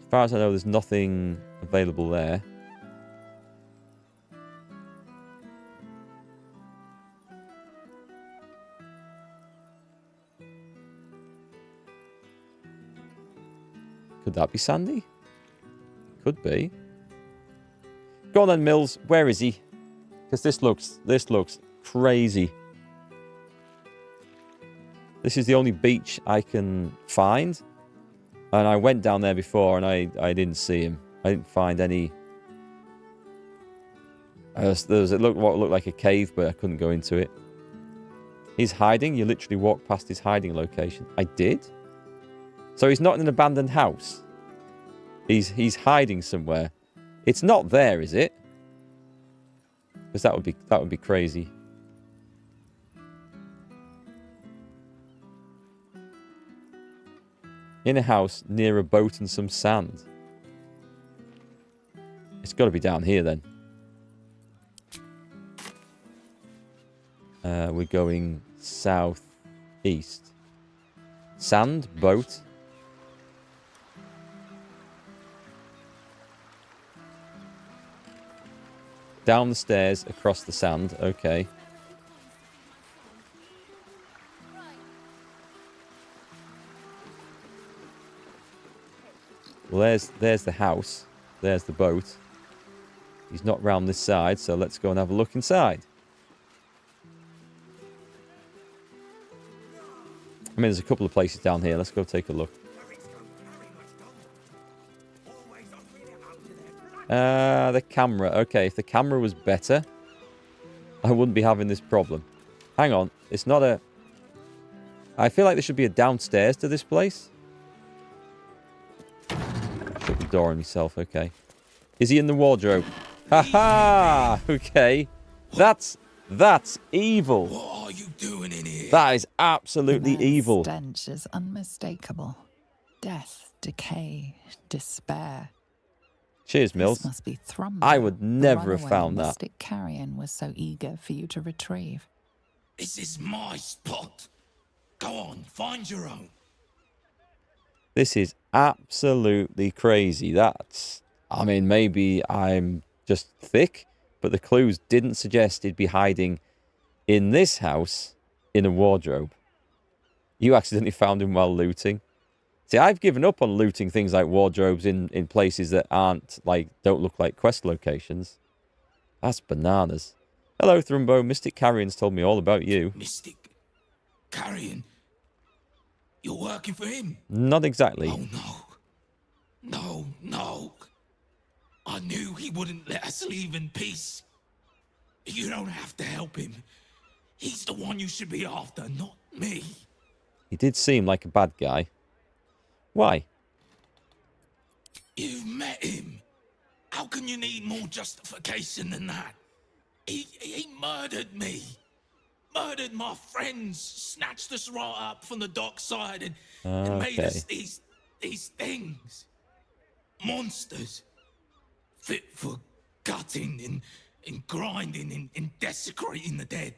As far as I know, there's nothing available there. Could that be Sandy? Could be. Go on then, Mills. Where is he? Because this looks crazy. This is the only beach I can find. And I went down there before and I didn't see him. I didn't find any... It looked what looked like a cave, but I couldn't go into it. He's hiding. You literally walked past his hiding location. I did? So he's not in an abandoned house. He's hiding somewhere. It's not there, is it? Because that would be crazy. In a house near a boat and some sand. It's got to be down here then. We're going southeast. Sand, boat. Down the stairs, across the sand. Okay. Well, there's the house. There's the boat. He's not round this side, so let's go and have a look inside. I mean, there's a couple of places down here. Let's go take a look. The camera. Okay, if the camera was better, I wouldn't be having this problem. Hang on. It's not a... I feel like there should be a downstairs to this place. Shut the door on yourself. Okay. Is he in the wardrobe? Ha-ha! Okay. That's evil. What are you doing in here? That is absolutely The evil. stench is unmistakable. Death, decay, despair. Cheers, Mills. This must be Thrumbo, I would never have runaway found that. mystic carrion was so eager for you to retrieve. This is my spot. Go on, find your own. This is absolutely crazy. That's... I mean, maybe I'm just thick, but the clues didn't suggest he'd be hiding in this house in a wardrobe. You accidentally found him while looting. See, I've given up on looting things like wardrobes in places that aren't, like, don't look like quest locations. That's bananas. Hello, Thrumbo. Mystic Carrion's told me all about you. Mystic Carrion? You're working for him? Not exactly. Oh, no. No. I knew he wouldn't let us leave in peace. You don't have to help him. He's the one you should be after, not me. He did seem like a bad guy. Why? You've met him. How can you need more justification than that? He murdered me. Murdered my friends. Snatched us right up from the dockside and made us these things. Monsters. Fit for gutting and grinding and desecrating the dead.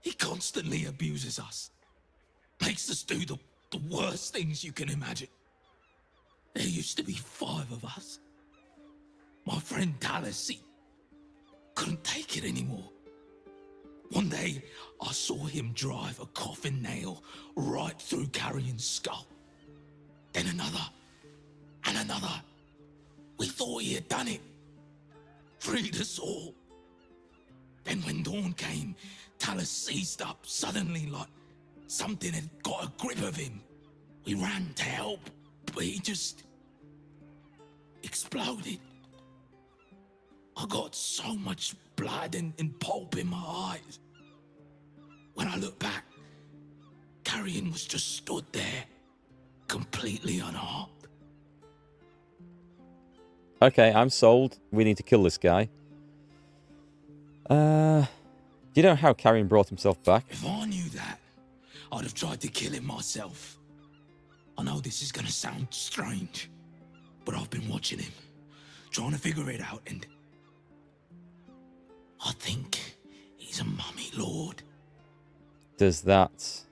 He constantly abuses us. Makes us do the worst things you can imagine. There used to be 5 of us. My friend Talus, he couldn't take it anymore. One day, I saw him drive a coffin nail right through Carrion's skull. Then another, and another. We thought he had done it. Freed us all. Then when dawn came, Talus seized up suddenly like something had got a grip of him. We ran to help, but he just exploded. I got so much blood and pulp in my eyes. When I look back, Carrion was just stood there, completely unharmed. Okay, I'm sold. We need to kill this guy. Do you know how Carrion brought himself back? If I knew that, I'd have tried to kill him myself. I know this is gonna sound strange, but I've been watching him, trying to figure it out, and I think he's a mummy lord. Does that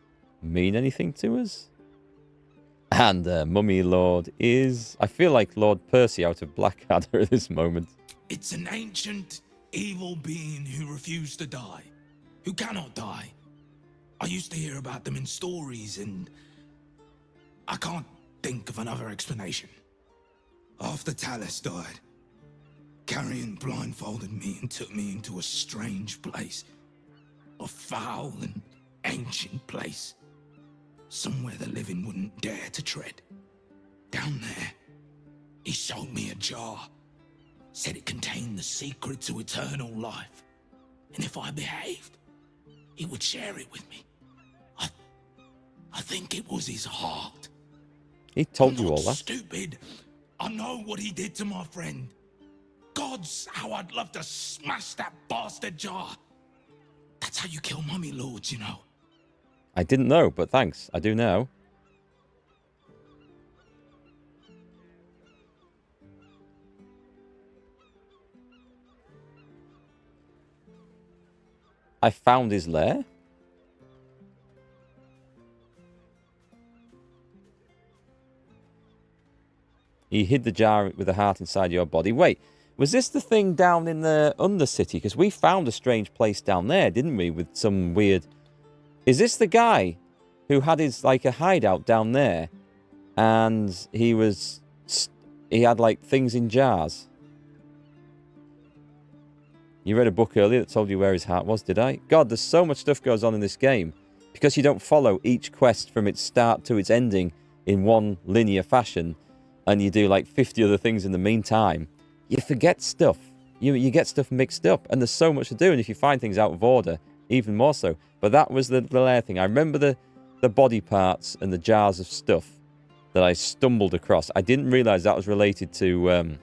mean anything to us? And Mummy Lord is... I feel like Lord Percy out of Blackadder at this moment. It's an ancient, evil being who refused to die. Who cannot die. I used to hear about them in stories, and I can't think of another explanation. After Talus died, Carrion blindfolded me and took me into a strange place. A foul and ancient place. Somewhere the living wouldn't dare to tread. Down there, he showed me a jar. Said it contained the secret to eternal life. And if I behaved, he would share it with me. I think it was his heart. He told you all that? Stupid. I know what he did to my friend. Gods, how I'd love to smash that bastard jar. That's how you kill mummy lords, you know. I didn't know, but thanks. I do now. I found his lair. He hid the jar with the heart inside your body. Wait, was this the thing down in the Undercity? Because we found a strange place down there, didn't we? With some weird... Is this the guy who had his, like, a hideout down there? And he was he had like things in jars. You read a book earlier that told you where his heart was, did I? God, there's so much stuff goes on in this game. Because you don't follow each quest from its start to its ending in one linear fashion, and you do like 50 other things in the meantime, you forget stuff. You get stuff mixed up, and there's so much to do, and if you find things out of order, even more so. But that was the lair thing. I remember the body parts and the jars of stuff that I stumbled across. I didn't realise that was related to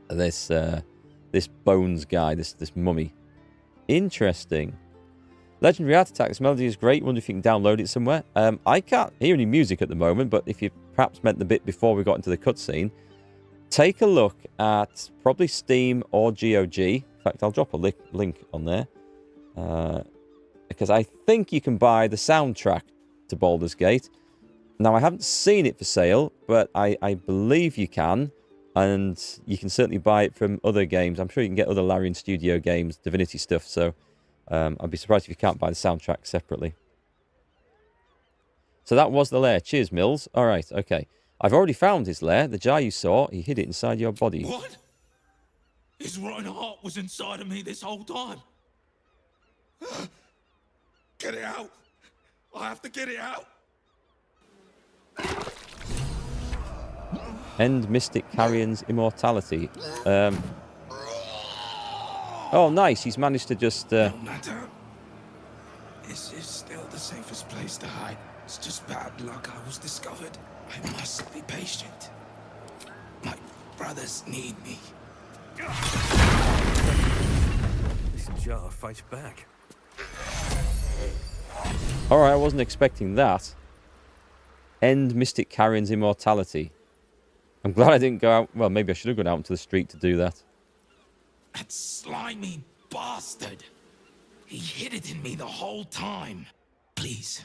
this Bones guy, this mummy. Interesting. Legendary Art Attack. This melody is great. Wonder if you can download it somewhere. I can't hear any music at the moment, but if you perhaps meant the bit before we got into the cutscene, take a look at probably Steam or GOG. In fact, I'll drop a link on there. Because I think you can buy the soundtrack to Baldur's Gate. Now, I haven't seen it for sale, but I believe you can. And you can certainly buy it from other games. I'm sure you can get other Larian Studio games, Divinity stuff. So I'd be surprised if you can't buy the soundtrack separately. So that was the lair. Cheers, Mills. All right, okay. I've already found his lair. The jar you saw, he hid it inside your body. What? His rotten heart was inside of me this whole time. Get it out. I have to get it out. End Mystic Carrion's immortality. Oh, nice. He's managed to just... No matter. This is still the safest place to hide. It's just bad luck I was discovered. I must be patient. My brothers need me. This jar fights back. Alright, I wasn't expecting that. End Mystic Carrion's immortality. I'm glad I didn't go out... Well, maybe I should have gone out into the street to do that. That slimy bastard. He hid it in me the whole time. Please,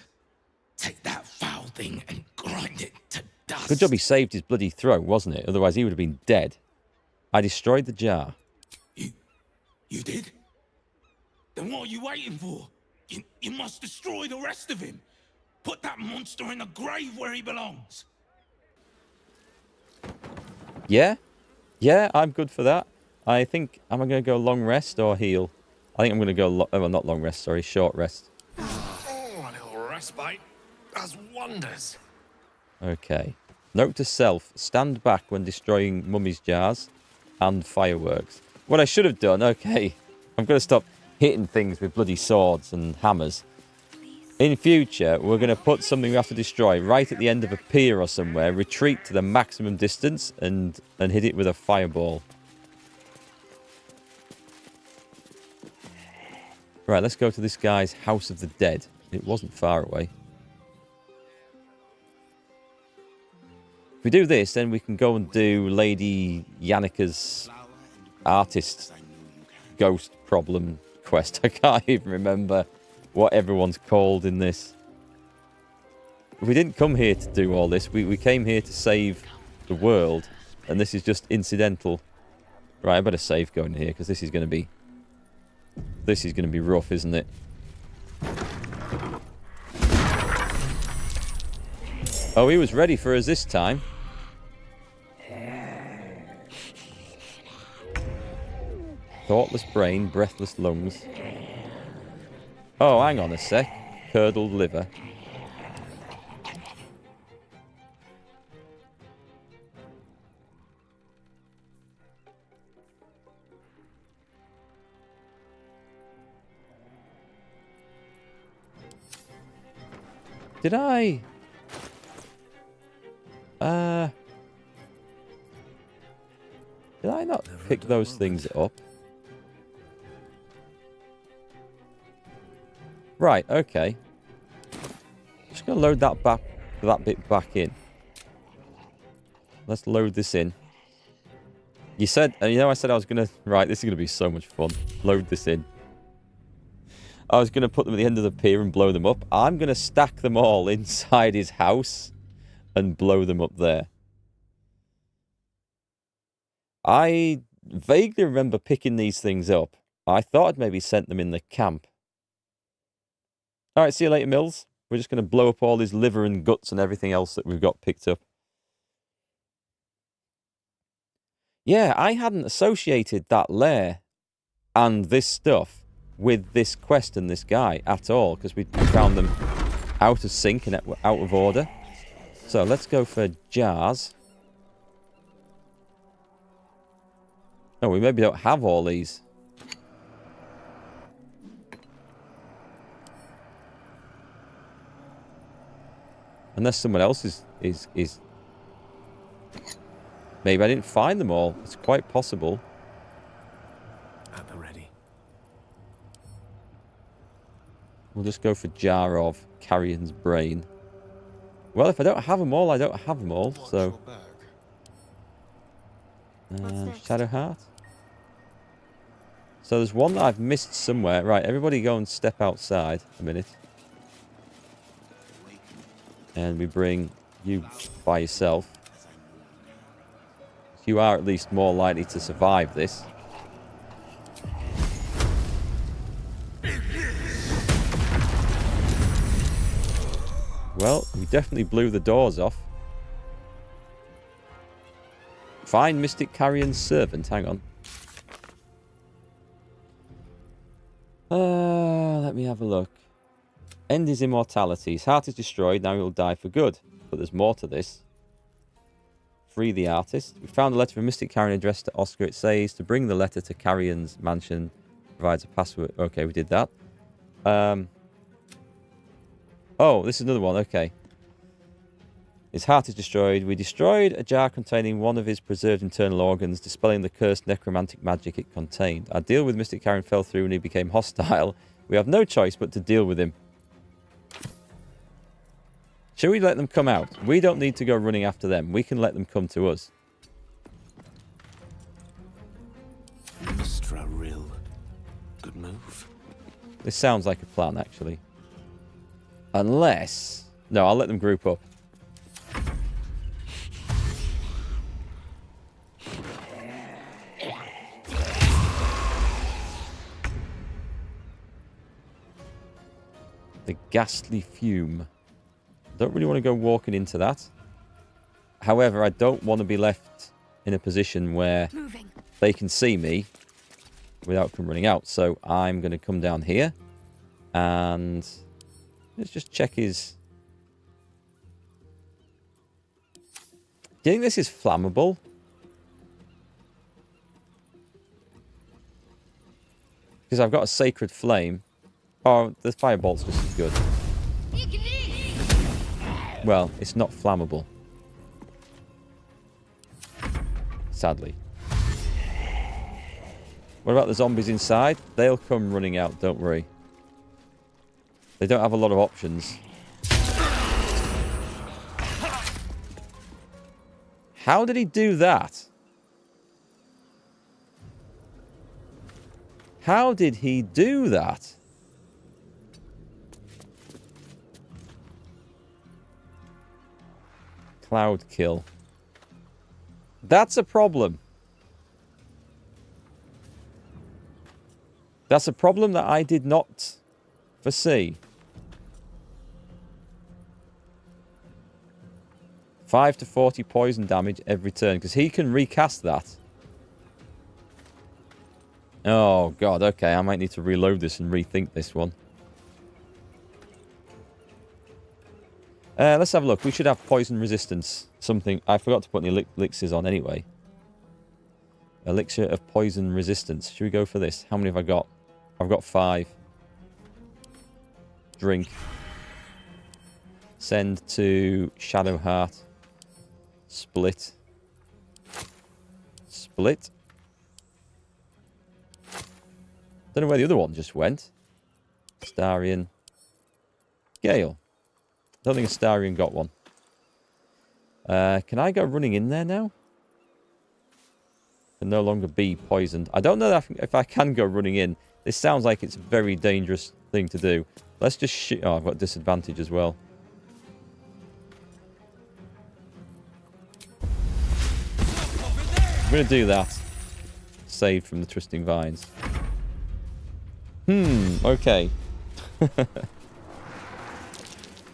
take that foul thing and grind it to dust. Good job he saved his bloody throat, wasn't it? Otherwise he would have been dead. I destroyed the jar. You did? Then what are you waiting for? You must destroy the rest of him. Put that monster in the grave where he belongs. Yeah? Yeah, I'm good for that. I think... Am I going to go long rest or heal? I think I'm going to go... well, not long rest, sorry. Short rest. Oh, a little respite does wonders. Okay. Note to self. Stand back when destroying mummy's jars and fireworks. What I should have done... Okay. I'm going to stop hitting things with bloody swords and hammers. In future, we're going to put something we have to destroy right at the end of a pier or somewhere, retreat to the maximum distance, and hit it with a fireball. Right, let's go to this guy's House of the Dead. It wasn't far away. If we do this, then we can go and do Lady Yannika's artist ghost problem quest. I can't even remember what everyone's called in this. We didn't come here to do all this. We came here to save the world, and this is just incidental. Right, I better save going here, because this is going to be... This is going to be rough, isn't it? Oh, he was ready for us this time. Thoughtless brain, breathless lungs. Oh, hang on a sec. Curdled liver. Did I... Did I not pick those things up? Right, okay. Just gonna load that bit back in. Let's load this in. You said, I said I was gonna... Right, this is gonna be so much fun. Load this in. I was gonna put them at the end of the pier and blow them up. I'm gonna stack them all inside his house and blow them up there. I vaguely remember picking these things up. I thought I'd maybe sent them in the camp. Alright, see you later, Mills. We're just going to blow up all his liver and guts and everything else that we've got picked up. Yeah, I hadn't associated that lair and this stuff with this quest and this guy at all, because we found them out of sync and out of order. So let's go for jars. Oh, we maybe don't have all these. Unless someone else is... Maybe I didn't find them all. It's quite possible. At the ready. We'll just go for jar of Carrion's brain. Well, if I don't have them all, I don't have them all, so... Shadow Heart. So there's one that I've missed somewhere. Right, everybody go and step outside a minute. And we bring you by yourself. You are at least more likely to survive this. Well, we definitely blew the doors off. Find Mystic Carrion's servant. Hang on. Let me have a look. End his immortality. His heart is destroyed. Now he'll die for good. But there's more to this. Free the artist. We found a letter from Mystic Carrion addressed to Oscar. It says to bring the letter to Carrion's mansion. Provides a password. Okay, we did that. Oh, this is another one. Okay. His heart is destroyed. We destroyed a jar containing one of his preserved internal organs, dispelling the cursed necromantic magic it contained. Our deal with Mystic Carrion fell through and he became hostile. We have no choice but to deal with him. Shall we let them come out? We don't need to go running after them. We can let them come to us. Mistra Rill. Good move. This sounds like a plan, actually. Unless... No, I'll let them group up. The ghastly fume. Don't really want to go walking into that. However, I don't want to be left in a position where they can see me without them running out. So I'm going to come down here and let's just check his... Do you think this is flammable? Because I've got a sacred flame. Oh, the firebolt's just as good. Well, it's not flammable. Sadly. What about the zombies inside? They'll come running out, don't worry. They don't have a lot of options. How did he do that? How did he do that? Cloud kill. That's a problem. That's a problem that I did not foresee. 5 to 40 poison damage every turn, because he can recast that. Oh god, okay, I might need to reload this and rethink this one. Let's have a look. We should have poison resistance. Something I forgot to put any elixirs on anyway. Elixir of poison resistance. Should we go for this? How many have I got? I've got 5. Drink. Send to Shadow Heart. Split. Split. Don't know where the other one just went. Astarion. Gale. Don't think Astarion got one. Can I go running in there now? Can no longer be poisoned. I don't know if I can go running in. This sounds like it's a very dangerous thing to do. Let's just shoot. Oh, I've got disadvantage as well. I'm going to do that. Saved from the Twisting Vines. Okay.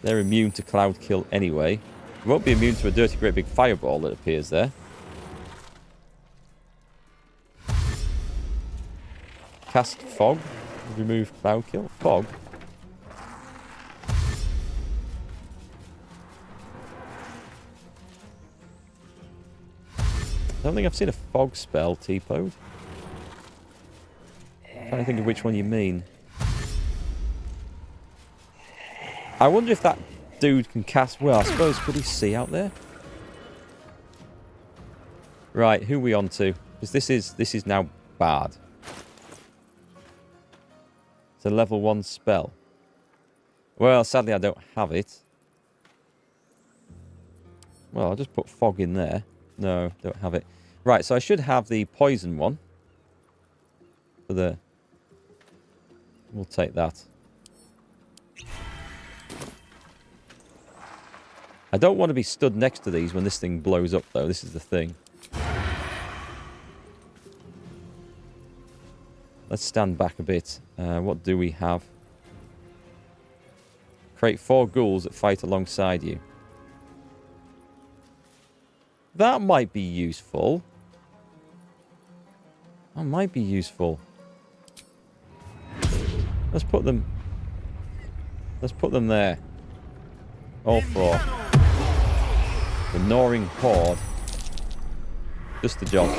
They're immune to cloud kill anyway. They won't be immune to a dirty great big fireball that appears there. cast fog. Remove cloud kill. Fog. I don't think I've seen a fog spell T-Pode. I'm trying to think of which one you mean. I wonder if that dude can cast... Well, I suppose, could he see out there? Right, who are we on to? Because this is now bad. It's a level 1 spell. Well, sadly I don't have it. Well, I'll just put fog in there. No, don't have it. Right, so I should have the poison one. For the... We'll take that. I don't want to be stood next to these when this thing blows up, though. This is the thing. Let's stand back a bit. What do we have? Create 4 ghouls that fight alongside you. That might be useful. That might be useful. Let's put them... Let's put them there. All 4. The gnawing horde. Just the job.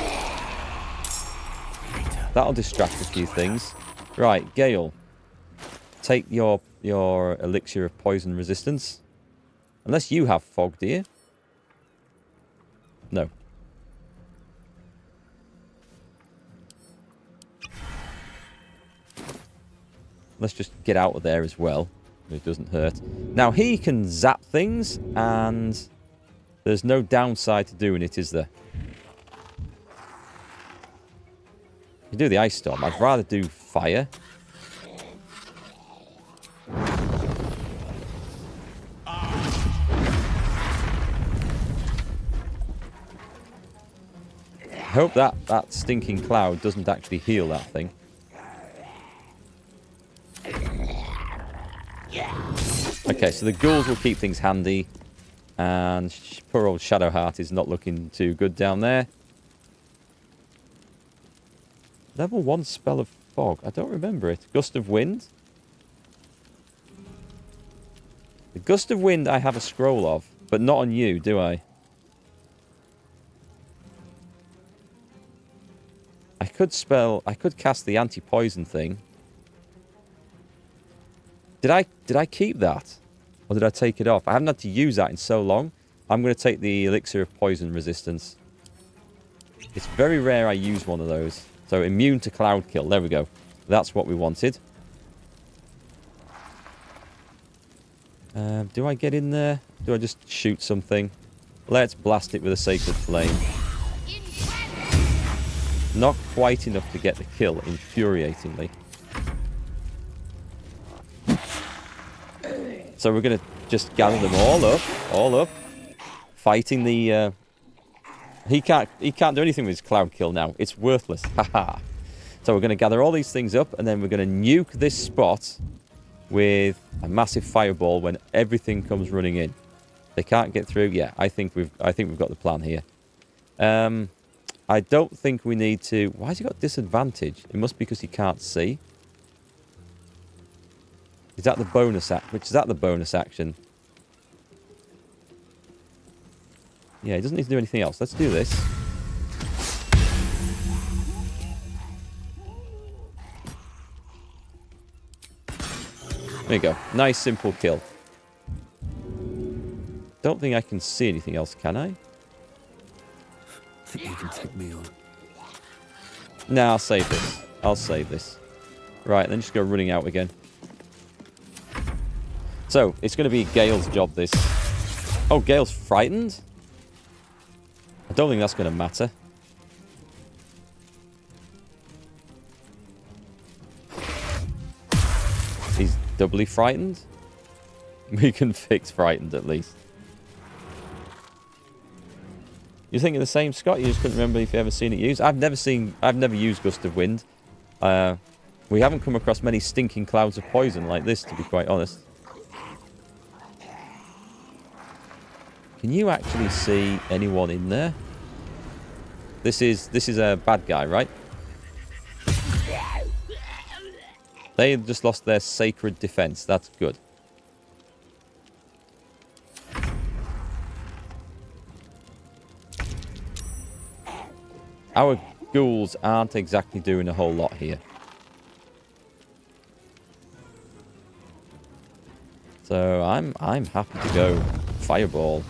That'll distract a few things. Right, Gale. Take your elixir of poison resistance. Unless you have fog, do you? No. Let's just get out of there as well. It doesn't hurt. Now, he can zap things, and there's no downside to doing it, is there? You do the ice storm. I'd rather do fire. I hope that stinking cloud doesn't actually heal that thing. Okay, so the ghouls will keep things handy. And poor old Shadowheart is not looking too good down there. Level 1 spell of fog. I don't remember it. Gust of wind. The gust of wind I have a scroll of, but not on you, do I? I could cast the anti-poison thing. Did I keep that? Or did I take it off? I haven't had to use that in so long. I'm going to take the elixir of poison resistance. It's very rare I use one of those. So immune to cloud kill. There we go. That's what we wanted. Do I get in there? Do I just shoot something? Let's blast it with a sacred flame. Not quite enough to get the kill, infuriatingly. So we're going to just gather them all up. Fighting the... He can't do anything with his cloud kill now. It's worthless. Haha. So we're going to gather all these things up, and then we're going to nuke this spot with a massive fireball when everything comes running in. They can't get through. Yeah, I think we've got the plan here. I don't think we need to... Why has he got disadvantage? It must be because he can't see. Is that the bonus action? Yeah, he doesn't need to do anything else. Let's do this. There you go. Nice, simple kill. Don't think I can see anything else, can I? I think you can take me on. Nah, I'll save this. I'll save this. Right, then just go running out again. So, it's going to be Gale's job, this. Oh, Gale's frightened? I don't think that's going to matter. He's doubly frightened? We can fix frightened, at least. You're thinking the same, Scott? You just couldn't remember if you ever seen it used? I've never used Gust of Wind. We haven't come across many stinking clouds of poison like this, to be quite honest. Can you actually see anyone in there? This is a bad guy, right? They just lost their sacred defense. That's good. Our ghouls aren't exactly doing a whole lot here. So I'm happy to go fireball.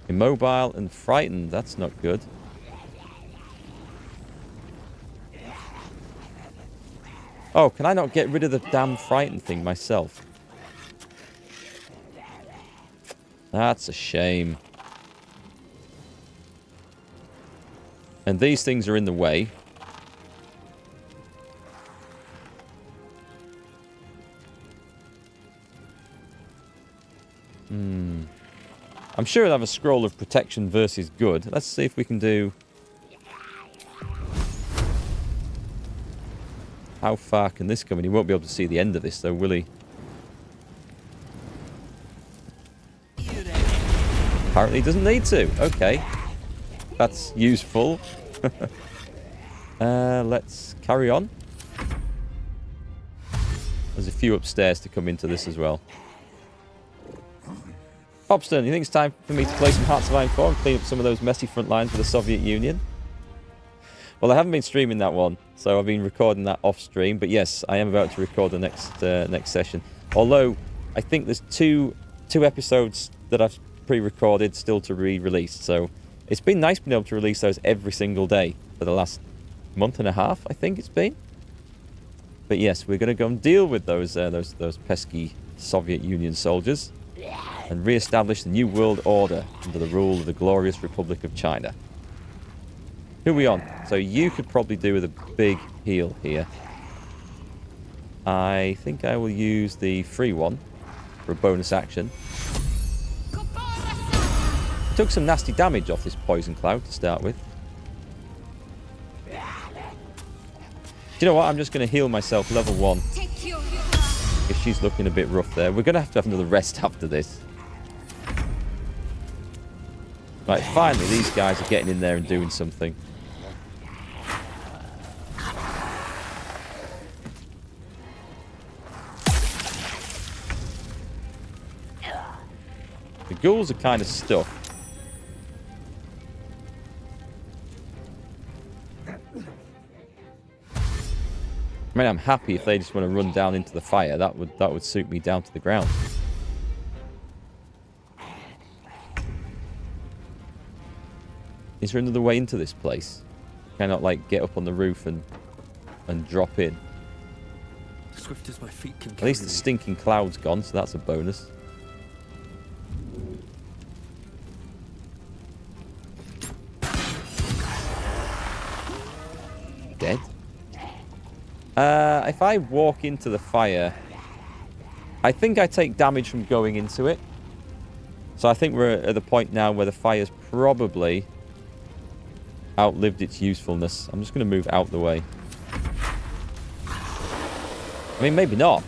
Immobile and frightened. That's not good. Oh, can I not get rid of the damn frightened thing myself? That's a shame. And these things are in the way. I'm sure I'll have a scroll of protection versus good. Let's see if we can do... How far can this come? And he won't be able to see the end of this, though, will he? Apparently he doesn't need to. Okay. That's useful. Let's carry on. There's a few upstairs to come into this as well. Hobston, you think it's time for me to play some Hearts of Iron 4 and clean up some of those messy front lines with the Soviet Union? Well, I haven't been streaming that one, so I've been recording that off stream. But yes, I am about to record the next session. Although, I think there's two episodes that I've pre-recorded still to re-release. So it's been nice being able to release those every single day for the last month and a half, I think it's been. But yes, we're going to go and deal with those pesky Soviet Union soldiers and re-establish the New World Order under the rule of the glorious Republic of China. Who are we on? So you could probably do with a big heal here. I think I will use the free one for a bonus action. Took some nasty damage off this poison cloud to start with. Do you know what? I'm just going to heal myself level 1. If she's looking a bit rough there. We're going to have another rest after this. Right, finally these guys are getting in there and doing something. The ghouls are kind of stuck. I mean, I'm happy if they just want to run down into the fire. That would suit me down to the ground. Is there another way into this place? Can I not, like, get up on the roof and drop in? Swift as my feet can At least the stinking cloud's gone, so that's a bonus. Dead. If I walk into the fire, I think I take damage from going into it. So I think we're at the point now where the fire's probably outlived its usefulness. I'm just going to move out the way. I mean, maybe not.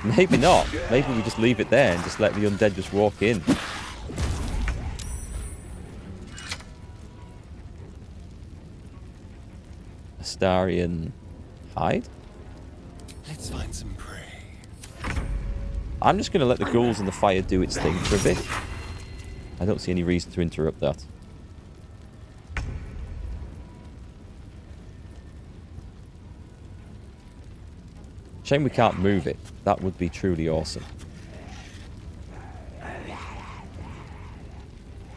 Maybe not. Maybe we just leave it there and just let the undead just walk in. Astarian hide? Let's find some prey. I'm just going to let the ghouls and the fire do its thing for a bit. I don't see any reason to interrupt that. Shame we can't move it. That would be truly awesome.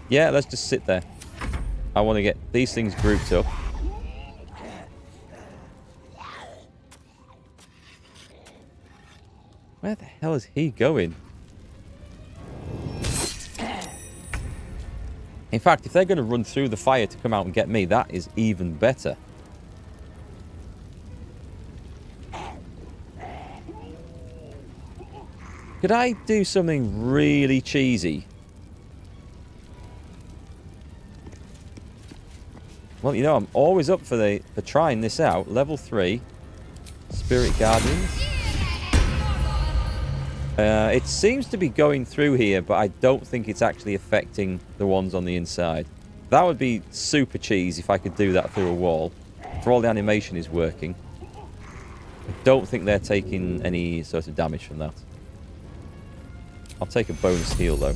Yeah, let's just sit there. I want to get these things grouped up. Where the hell is he going? In fact, if they're going to run through the fire to come out and get me, that is even better. Could I do something really cheesy? Well, you know, I'm always up for trying this out. Level 3. Spirit Guardians. It seems to be going through here, but I don't think it's actually affecting the ones on the inside. That would be super cheese if I could do that through a wall. For all the animation is working. I don't think they're taking any sort of damage from that. I'll take a bonus heal though.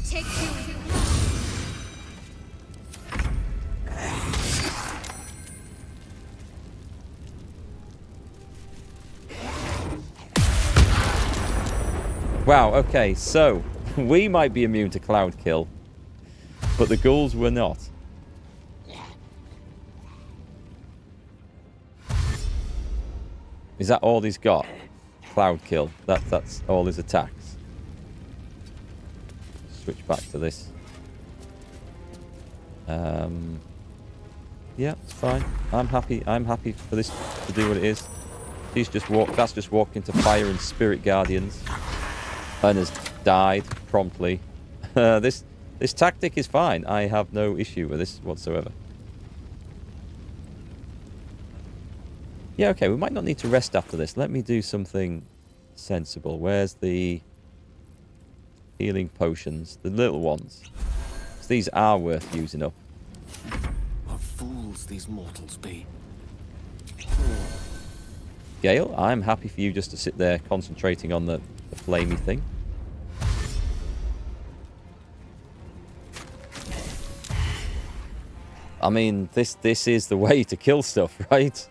Wow, okay, so we might be immune to cloud kill, but the ghouls were not. Is that all he's got? Cloud kill. That's all his attacks. Switch back to this. Yeah, it's fine. I'm happy for this to do what it is. He's just that's just walked into fire and spirit guardians. And has died promptly. This tactic is fine. I have no issue with this whatsoever. Yeah, okay, we might not need to rest after this. Let me do something sensible. Where's the healing potions? The little ones. So these are worth using up. What fools these mortals be. Gale, I'm happy for you just to sit there concentrating on the flamey thing. I mean, this is the way to kill stuff, right?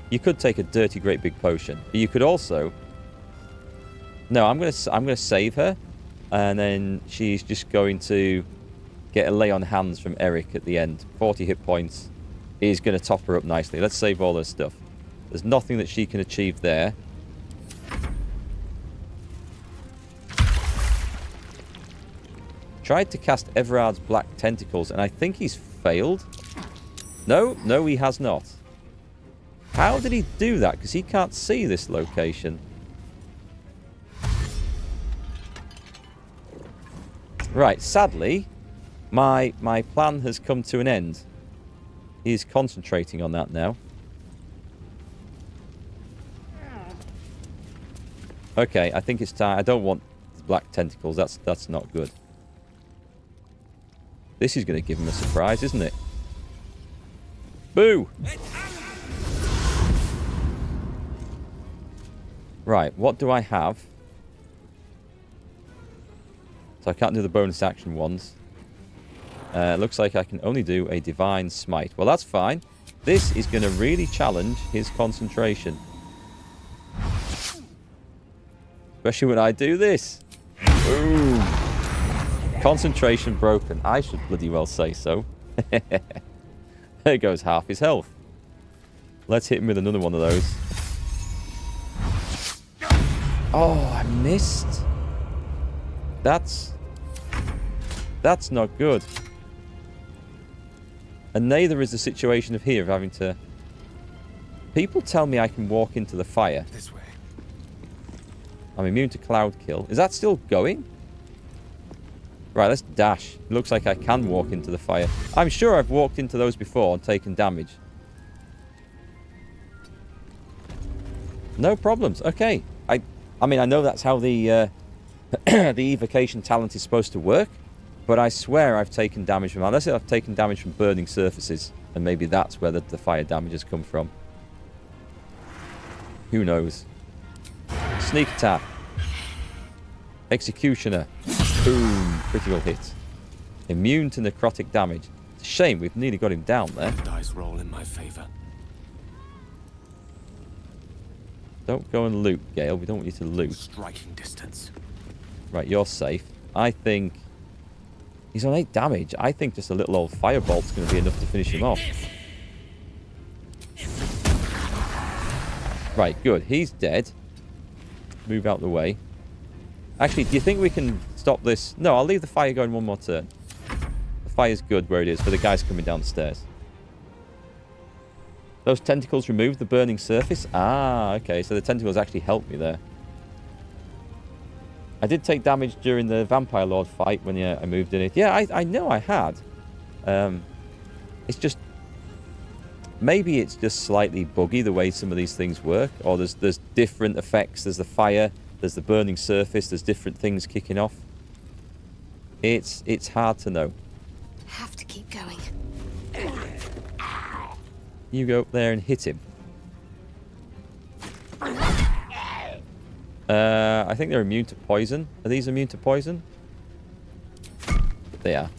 You could take a dirty great big potion. But you could also... No, I'm gonna save her, and then she's just going to get a lay on hands from Erikk at the end. 40 hit points is going to top her up nicely. Let's save all this stuff. There's nothing that she can achieve there. Tried to cast Everard's Black Tentacles, and I think he's failed. No, he has not. How did he do that? Because he can't see this location. Right, sadly, my plan has come to an end. He's concentrating on that now. Okay, I think it's time. I don't want black tentacles. That's not good. This is going to give him a surprise, isn't it? Boo! Right, what do I have? So I can't do the bonus action ones. Looks like I can only do a Divine Smite. Well, that's fine. This is going to really challenge his concentration. Especially when I do this. Boom. Concentration broken. I should bloody well say so. There goes half his health. Let's hit him with another one of those. Oh, I missed. That's not good. And neither is the situation of here of having to... People tell me I can walk into the fire. This way. I'm immune to cloud kill. Is that still going? Right, let's dash. It looks like I can walk into the fire. I'm sure I've walked into those before and taken damage. No problems. Okay. I mean, I know that's how the the evocation talent is supposed to work, but I swear I've taken damage from... Unless I've taken damage from burning surfaces, and maybe that's where the fire damage has come from. Who knows? Sneak attack. Executioner. Boom. Critical hit. Immune to necrotic damage. It's a shame we've nearly got him down there. Dice roll in my favor. Don't go and loot, Gale. We don't want you to loot. Striking distance. Right, you're safe. I think... He's on 8 damage. I think just a little old firebolt's going to be enough to finish him off. Right, good. He's dead. Move out the way. Actually, do you think we can stop this? No, I'll leave the fire going one more turn. The fire's good where it is, but the guy's coming down the stairs. Those tentacles remove the burning surface? Ah, okay. So the tentacles actually helped me there. I did take damage during the Vampire Lord fight when I moved in it. Yeah, I know I had. It's just... Maybe it's just slightly buggy the way some of these things work. Or there's different effects. There's the fire. There's the burning surface. There's different things kicking off. It's hard to know. Have to keep going. You go up there and hit him. I think they're immune to poison. Are these immune to poison? They are.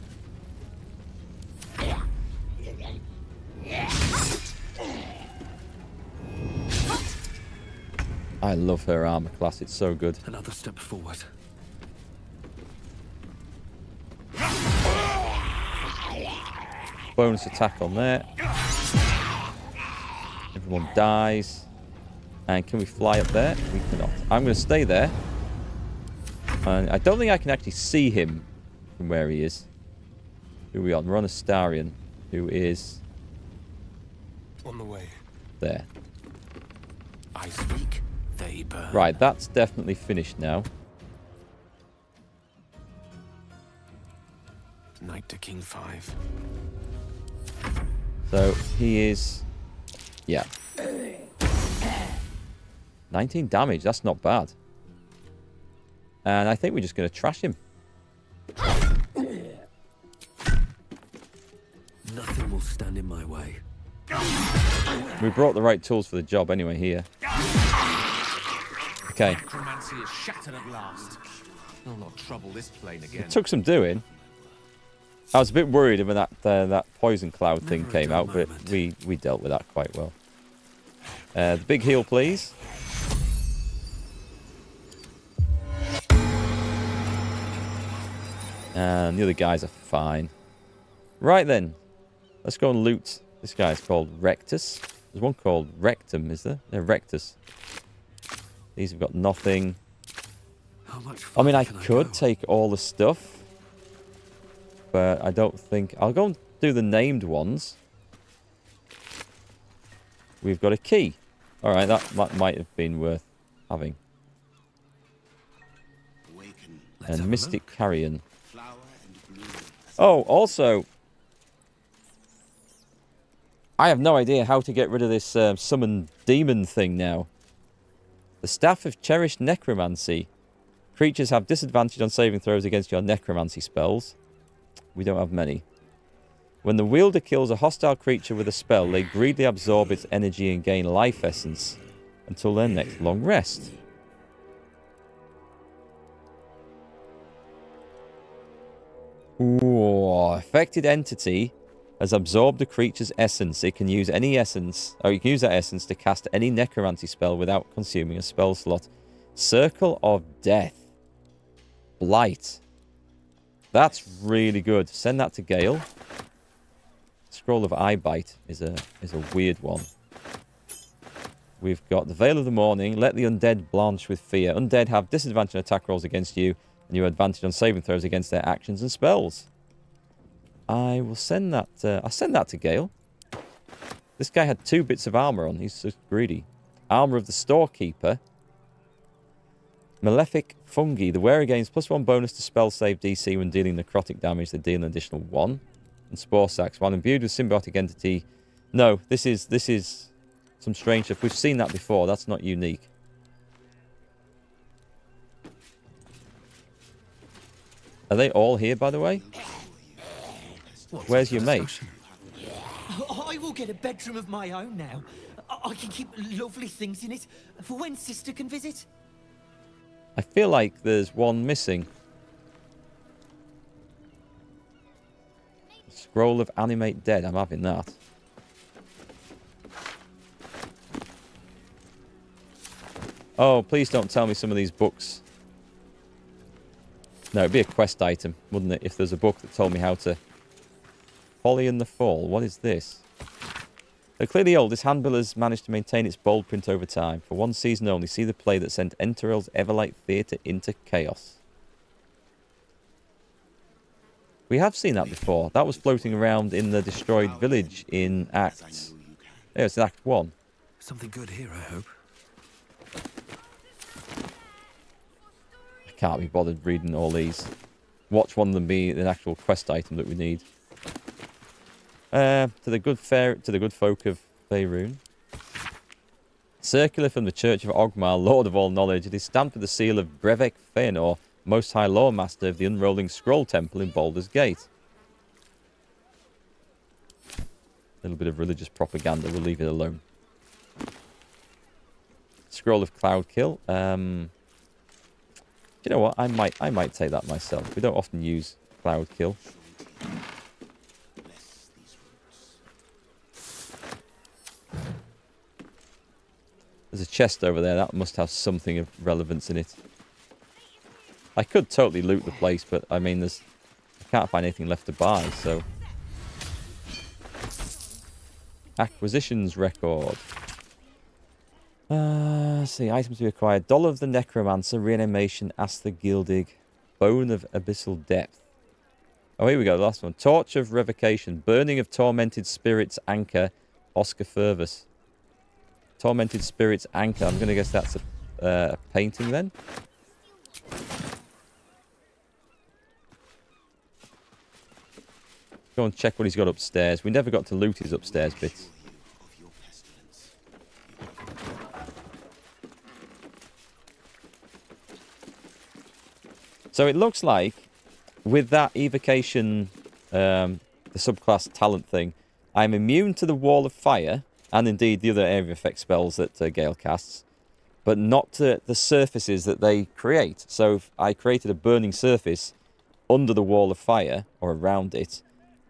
I love her armor class. It's so good. Another step forward. Bonus attack on there. Everyone dies. And can we fly up there? We cannot. I'm going to stay there. And I don't think I can actually see him from where he is. Who are we on? We're on Astarion, who is... On the way. There. I speak, they burn. Right, that's definitely finished now. Knight to King 5. So he is... Yeah. 19 damage, that's not bad. And I think we're just going to trash him. Nothing will stand in my way. We brought the right tools for the job anyway here. Okay. Necromancy is shattered at last. I'll not trouble this plane again. It took some doing. I was a bit worried when that poison cloud thing came out, but we dealt with that quite well. The big heal, please. And the other guys are fine. Right then. Let's go and loot. This guy's called Rectus. There's one called Rectum, is there? They're Rectus. These have got nothing. I mean, I could take all the stuff. But I don't think... I'll go and do the named ones. We've got a key. Alright, that might have been worth having. And Mystic Carrion. Oh, also... I have no idea how to get rid of this summon demon thing now. The Staff of Cherished Necromancy. Creatures have disadvantage on saving throws against your necromancy spells. We don't have many. When the wielder kills a hostile creature with a spell, they greedily absorb its energy and gain life essence until their next long rest. Ooh, affected entity has absorbed the creature's essence. It can use any essence, or you can use that essence to cast any necromancy spell without consuming a spell slot. Circle of Death. Blight. That's really good. Send that to Gale. Scroll of Eyebite is a weird one. We've got the Veil of the Morning. Let the undead blanch with fear. Undead have disadvantage on attack rolls against you, and you have advantage on saving throws against their actions and spells. I will send that. I'll send that to Gale. This guy had 2 bits of armor on. He's just greedy. Armor of the Storekeeper. Malefic Fungi. The wearer gains +1 bonus to spell save DC when dealing necrotic damage. They deal an additional 1. And Spore Sacs. While imbued with symbiotic entity. No, this is some strange stuff. We've seen that before. That's not unique. Are they all here, by the way? Where's your mate? I will get a bedroom of my own now. I can keep lovely things in it for when Sister can visit. I feel like there's one missing. Scroll of Animate Dead. I'm having that. Oh, please don't tell me some of these books. No, it'd be a quest item, wouldn't it? If there's a book that told me how to... Folly in the Fall. What is this? Though clearly old, this handbill has managed to maintain its bold print over time. For one season only, see the play that sent Enterel's Everlight Theatre into chaos. We have seen that before. That was floating around in the destroyed village in Act... Yeah, it's in Act 1. Something good here, I hope. I can't be bothered reading all these. Watch one of them be an actual quest item that we need. To the good folk of Faerun. Circular from the Church of Ogmar, Lord of all knowledge. It is stamped with the seal of Brevek Feanor, Most High Lore Master of the Unrolling Scroll Temple in Baldurs Gate. little bit of religious propaganda. We'll leave it alone. Scroll of Cloud Kill. You know what? I might take that myself. We don't often use Cloud Kill. There's a chest over there. That must have something of relevance in it. I could totally loot the place, but I mean, I can't find anything left to buy, so... Acquisitions record. Let's see, items we acquired. Doll of the Necromancer, Reanimation, Aster Gildig, Bone of Abyssal Depth. Oh, here we go, the last one. Torch of Revocation, Burning of Tormented Spirits, Anchor, Oscar Fervus. Tormented Spirits, Anchor. I'm going to guess that's a painting then. Go and check what he's got upstairs. We never got to loot his upstairs bits. So it looks like with that evocation, the subclass talent thing, I'm immune to the Wall of Fire, and indeed the other area effect spells that Gale casts, but not to the surfaces that they create. So if I created a burning surface under the Wall of Fire, or around it,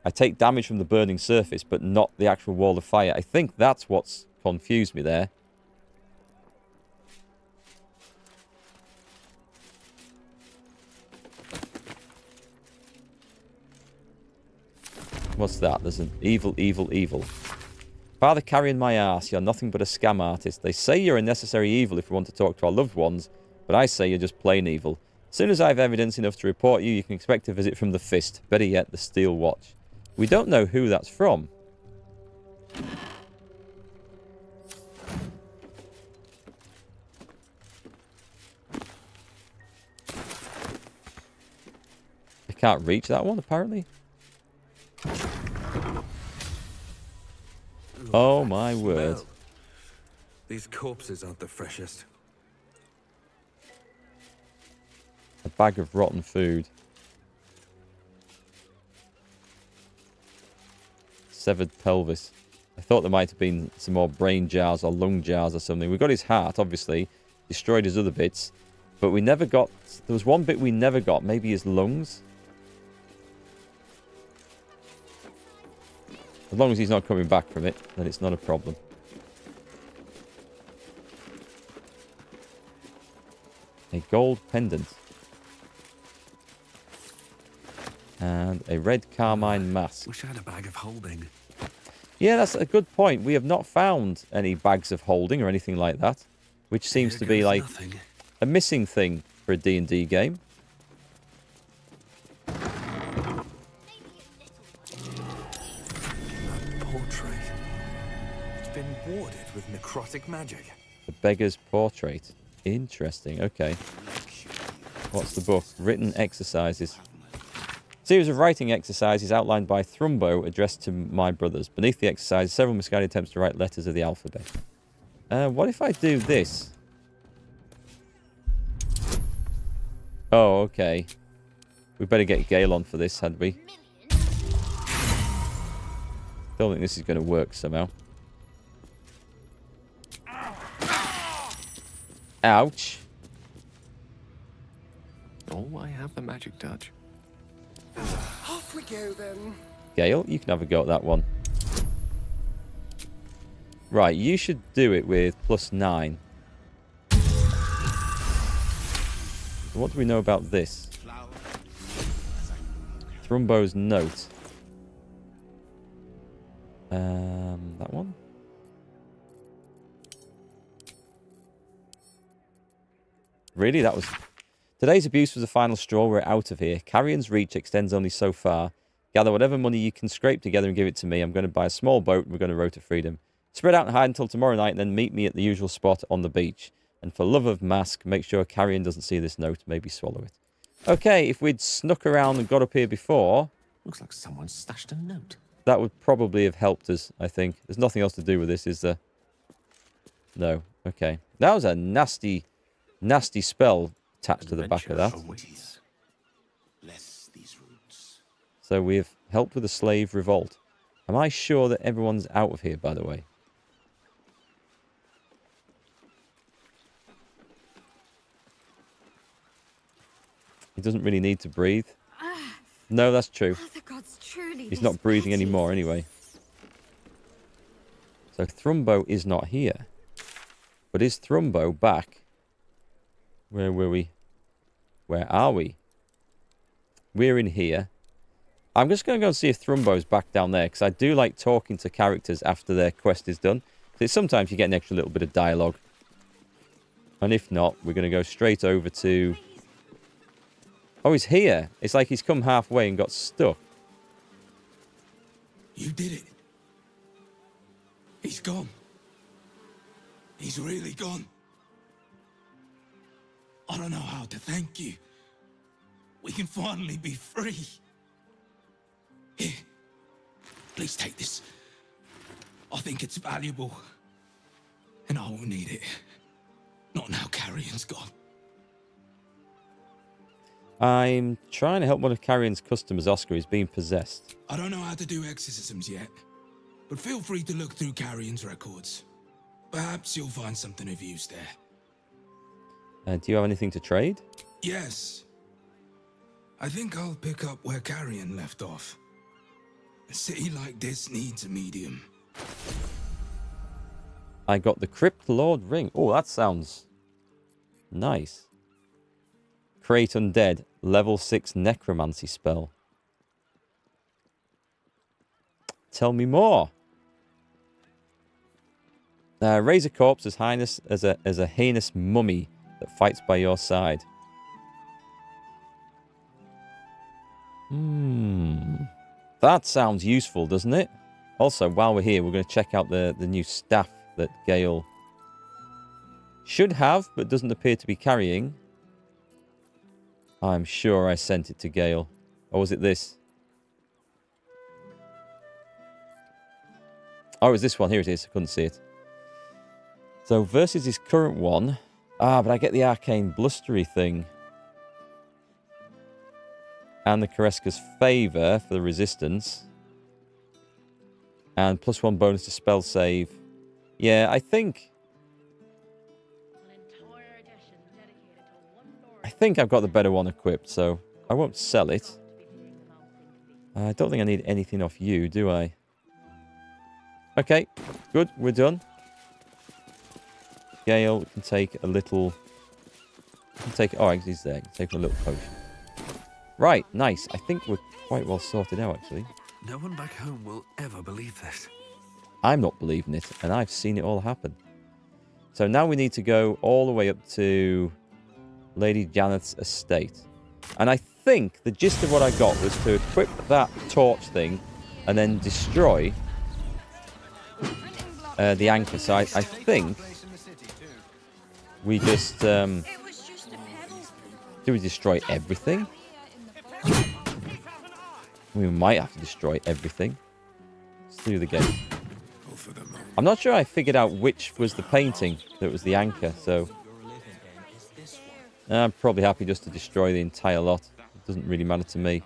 I take damage from the burning surface, but not the actual Wall of Fire. I think that's what's confused me there. What's that? There's an evil, evil, evil. Father carrying my ass, you're nothing but a scam artist. They say you're a necessary evil if we want to talk to our loved ones, but I say you're just plain evil. As soon as I have evidence enough to report you, you can expect a visit from the Fist. Better yet, the Steel Watch. We don't know who that's from. I can't reach that one, apparently. Oh my word. These corpses aren't the freshest. A bag of rotten food. Severed pelvis. I thought there might have been some more brain jars or lung jars or something. We got his heart, obviously. Destroyed his other bits. But we never got... There was one bit we never got. Maybe his lungs. As long as he's not coming back from it, then it's not a problem. A gold pendant. And a red carmine mask. Wish I had a bag of holding. Yeah, that's a good point. We have not found any bags of holding or anything like that. Which seems to be like a missing thing for a D&D game. Portrait. It's been warded with necrotic magic. The Beggar's Portrait. Interesting. Okay. What's the book? Written exercises. Series of writing exercises outlined by Thrumbo addressed to my brothers. Beneath the exercise, several misguided attempts to write letters of the alphabet. What if I do this? Oh, okay. We better get Gale on for this, had we? Don't think this is going to work somehow. Ouch. Oh, I have the magic touch. Off we go then. Gale, you can have a go at that one. Right, you should do it with +9. What do we know about this? Thrumbo's note. That one? Really? That was... Today's abuse was the final straw. We're out of here. Carrion's reach extends only so far. Gather whatever money you can scrape together and give it to me. I'm going to buy a small boat and we're going to row to freedom. Spread out and hide until tomorrow night and then meet me at the usual spot on the beach. And for love of Mask, make sure Carrion doesn't see this note. Maybe swallow it. Okay, if we'd snuck around and got up here before... Looks like someone stashed a note. That would probably have helped us, I think. There's nothing else to do with this, is there? No. Okay. That was a nasty, nasty spell attached to the back of that. So we have helped with the slave revolt. Am I sure that everyone's out of here, by the way? He doesn't really need to breathe. No, that's true. The gods truly He's not breathing anymore anyway. So Thrumbo is not here. But is Thrumbo back? Where were we? Where are we? We're in here. I'm just going to go and see if Thrumbo's back down there, because I do like talking to characters after their quest is done. Because sometimes you get an extra little bit of dialogue. And if not, we're going to go straight over to... Oh, he's here. It's like he's come halfway and got stuck. You did it. He's gone. He's really gone. I don't know how to thank you. We can finally be free. Here, please take this. I think it's valuable. And I will need it. Not now Carrion's gone. I'm trying to help one of Carrion's customers, Oscar. He's being possessed. I don't know how to do exorcisms yet, but feel free to look through Carrion's records. Perhaps you'll find something of use there. Do you have anything to trade? Yes. I think I'll pick up where Carrion left off. A city like this needs a medium. I got the Crypt Lord ring. Oh, that sounds nice. Create Undead. Level 6 Necromancy spell. Tell me more. Raise a corpse as a heinous mummy that fights by your side. That sounds useful, doesn't it? Also, while we're here, we're going to check out the new staff that Gale should have, but doesn't appear to be carrying. I'm sure I sent it to Gale. Or was it this? Oh, it was this one. Here it is. I couldn't see it. So, versus his current one. But I get the arcane blustery thing. And the Kareska's Favour for the resistance. And +1 bonus to spell save. Yeah, I think I've got the better one equipped, so I won't sell it. I don't think I need anything off you, do I? Okay, good, we're done. Gale can take a little... Oh, he's there. Can take a little potion. Right, nice. I think we're quite well sorted out, actually. No one back home will ever believe this. I'm not believing it, and I've seen it all happen. So now we need to go all the way up to Lady Janeth's estate. And I think the gist of what I got was to equip that torch thing and then destroy the anchor. So I think we just... do we destroy everything? We might have to destroy everything. Let's do the game. I'm not sure I figured out which was the painting that was the anchor, so... I'm probably happy just to destroy the entire lot. It doesn't really matter to me.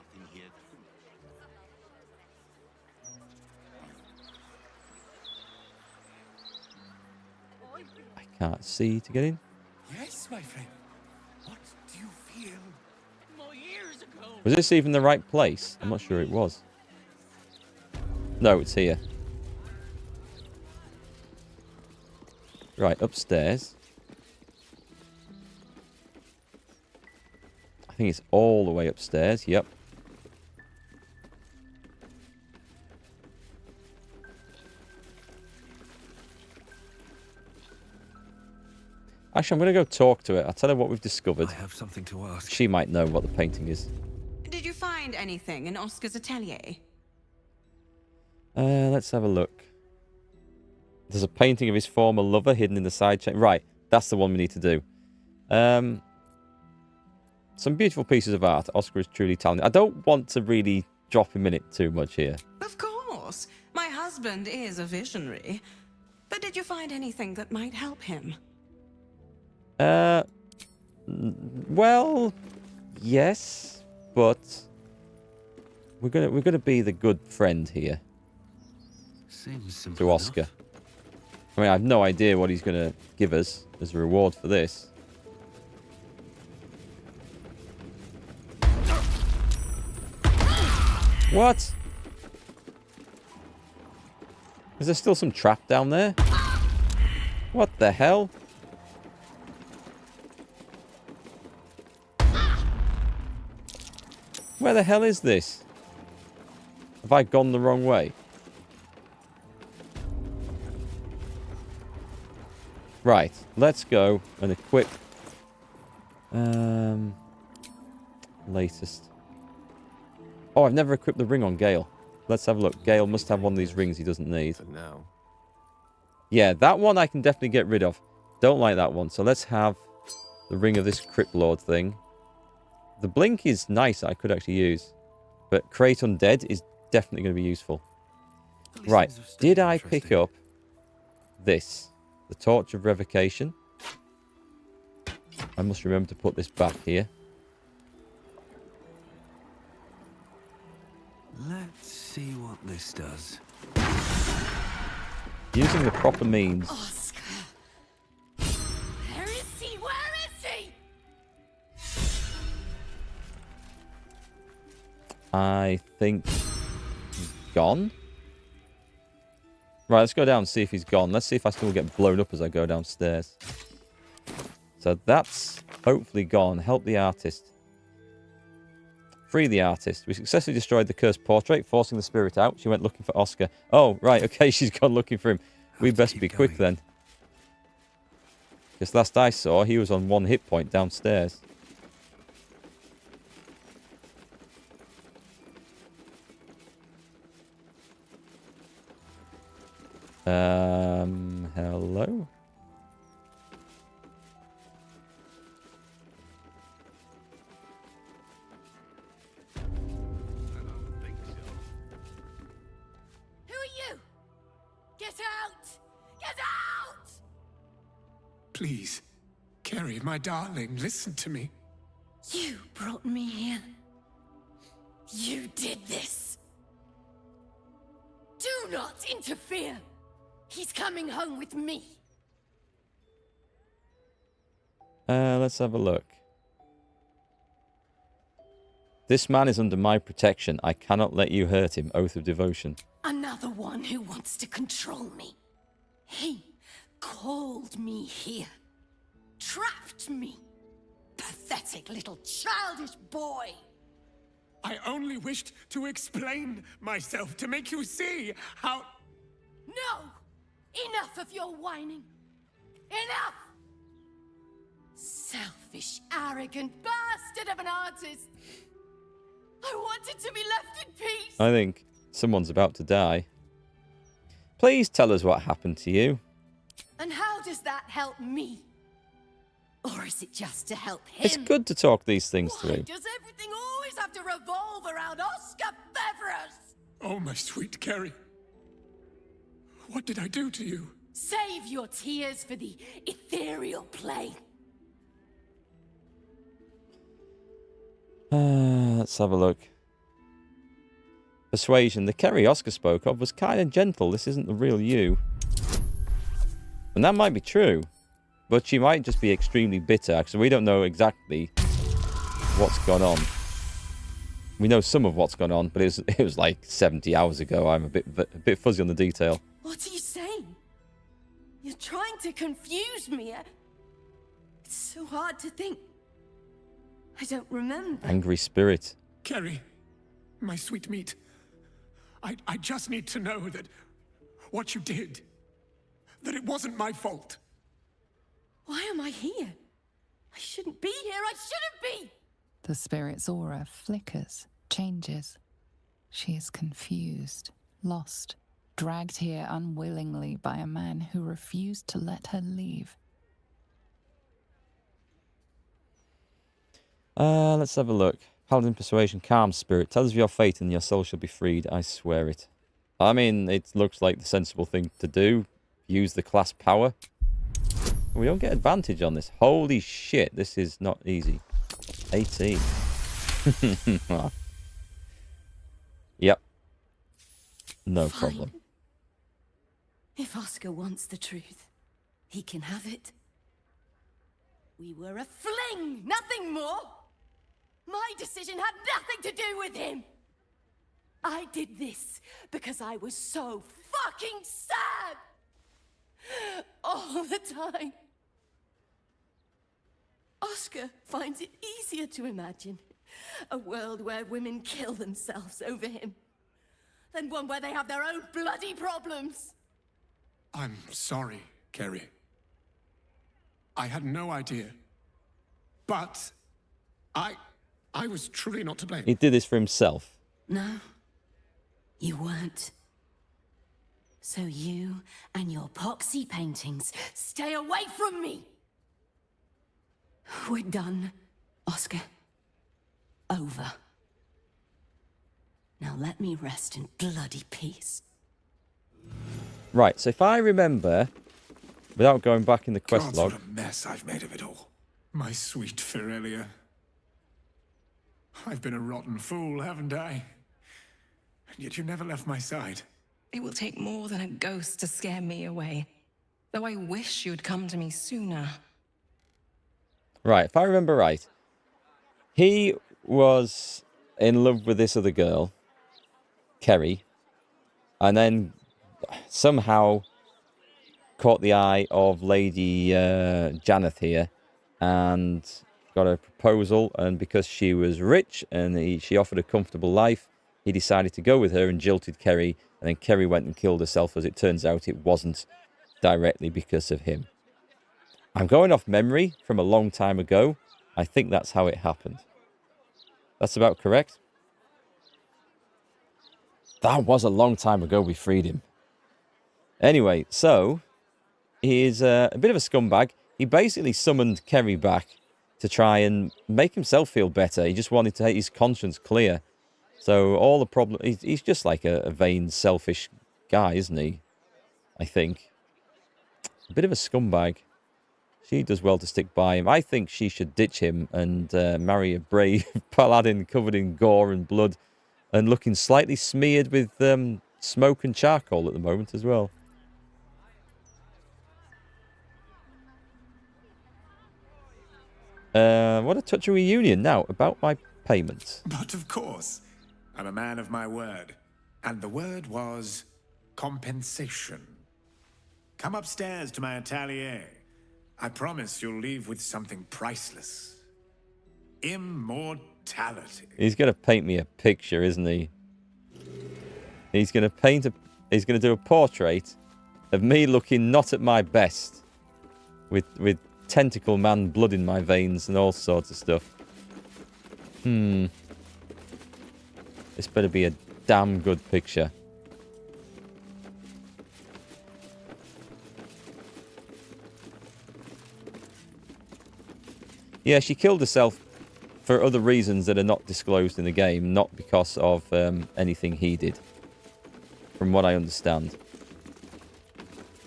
I can't see to get in. Yes, my friend. What do you feel? Was this even the right place? I'm not sure it was. No, it's here. Right, upstairs. I think it's all the way upstairs. Yep. Actually, I'm going to go talk to it. I'll tell her what we've discovered. I have something to ask. She might know what the painting is. Did you find anything in Oscar's atelier? Let's have a look. There's a painting of his former lover hidden in the side chain. Right, that's the one we need to do. Some beautiful pieces of art. Oscar is truly talented. I don't want to really drop him in it too much here. Of course. My husband is a visionary. But did you find anything that might help him? Well, yes, but we're gonna be the good friend here. Seems simple to Oscar. I mean, I have no idea what he's going to give us as a reward for this. What? Is there still some trap down there? What the hell? Where the hell is this? Have I gone the wrong way? Right, let's go and equip latest. Oh, I've never equipped the ring on Gale. Let's have a look. Gale must have one of these rings he doesn't need. For now. Yeah, that one I can definitely get rid of. Don't like that one. So let's have the ring of this Crypt Lord thing. The blink is nice, I could actually use. But Create Undead is definitely going to be useful. Right, did I pick up this? The Torch of Revocation. I must remember to put this back here. Let's see what this does. Using the proper means. Oscar! Where is he? Where is he? I think he's gone. Right, let's go down and see if he's gone. Let's see if I still get blown up as I go downstairs. So that's hopefully gone. Help the artist. Free the artist. We successfully destroyed the cursed portrait, forcing the spirit out. She went looking for Oscar. Oh, right, okay, she's gone looking for him. We best be quick then. Because last I saw, he was on 1 hit point downstairs. Hello? Who are you? Get out! Get out! Please, Kerry, my darling, listen to me. You brought me here. You did this. Do not interfere. He's coming home with me. Let's have a look. This man is under my protection. I cannot let you hurt him. Oath of devotion. Another one who wants to control me. He called me here. Trapped me. Pathetic little childish boy. I only wished to explain myself to make you see how... No! Enough of your whining. Enough! Selfish, arrogant bastard of an artist. I wanted to be left in peace. I think someone's about to die. Please tell us what happened to you. And how does that help me? Or is it just to help him? It's good to talk these things Why through. does everything always have to revolve around Oscar Beverus? Oh, my sweet Kerry. What did I do to you? Save your tears for the ethereal plane. Let's have a look. Persuasion. The Kerry Oscar spoke of was kind and gentle. This isn't the real you. And that might be true. But she might just be extremely bitter. So we don't know exactly what's gone on. We know some of what's gone on, but it was like 70 hours ago. I'm a bit fuzzy on the detail. What are you saying? You're trying to confuse me. It's so hard to think. I don't remember. Angry spirit. Kerry, my sweet meat. I just need to know that what you did, that it wasn't my fault. Why am I here? I shouldn't be here. I shouldn't be. The spirit's aura flickers, changes. She is confused, lost, dragged here unwillingly by a man who refused to let her leave. Let's have a look. Paladin persuasion, calm spirit. Tell us of your fate and your soul shall be freed. I swear it. I mean, it looks like the sensible thing to do. Use the class power. We don't get advantage on this. Holy shit, this is not easy. 18. Yep. No problem. If Oscar wants the truth, he can have it. We were a fling, nothing more. My decision had nothing to do with him. I did this because I was so fucking sad. All the time. Oscar finds it easier to imagine a world where women kill themselves over him than one where they have their own bloody problems. I'm sorry, Kerry. I had no idea. But I was truly not to blame. He did this for himself. No, you weren't. So you and your poxy paintings stay away from me. We're done, Oscar. Over. Now let me rest in bloody peace. Right, so if I remember, without going back in the quest God, log... what a mess I've made of it all. My sweet Ferelia. I've been a rotten fool, haven't I? And yet you never left my side. It will take more than a ghost to scare me away. Though I wish you'd come to me sooner. Right, if I remember right, he was in love with this other girl, Kerry, and then somehow caught the eye of Lady Janeth here and got a proposal, and because she was rich and she offered a comfortable life, he decided to go with her and jilted Kerry, and then Kerry went and killed herself. As it turns out, it wasn't directly because of him. I'm going off memory from a long time ago. I think that's how it happened. That's about correct. That was a long time ago we freed him. Anyway, so he's a bit of a scumbag. He basically summoned Kerry back to try and make himself feel better. He just wanted to make his conscience clear. So all the problem... He's just like a vain, selfish guy, isn't he? I think. A bit of a scumbag. She does well to stick by him. I think she should ditch him and marry a brave paladin covered in gore and blood and looking slightly smeared with smoke and charcoal at the moment as well. What a touching reunion. Now, about my payment. But of course, I'm a man of my word. And the word was compensation. Come upstairs to my atelier. I promise you'll leave with something priceless. Immortality. He's going to paint me a picture, isn't he? He's going to paint a... He's going to do a portrait of me looking not at my best. With tentacle man blood in my veins and all sorts of stuff. This better be a damn good picture. Yeah, she killed herself for other reasons that are not disclosed in the game, not because of anything he did, from what I understand.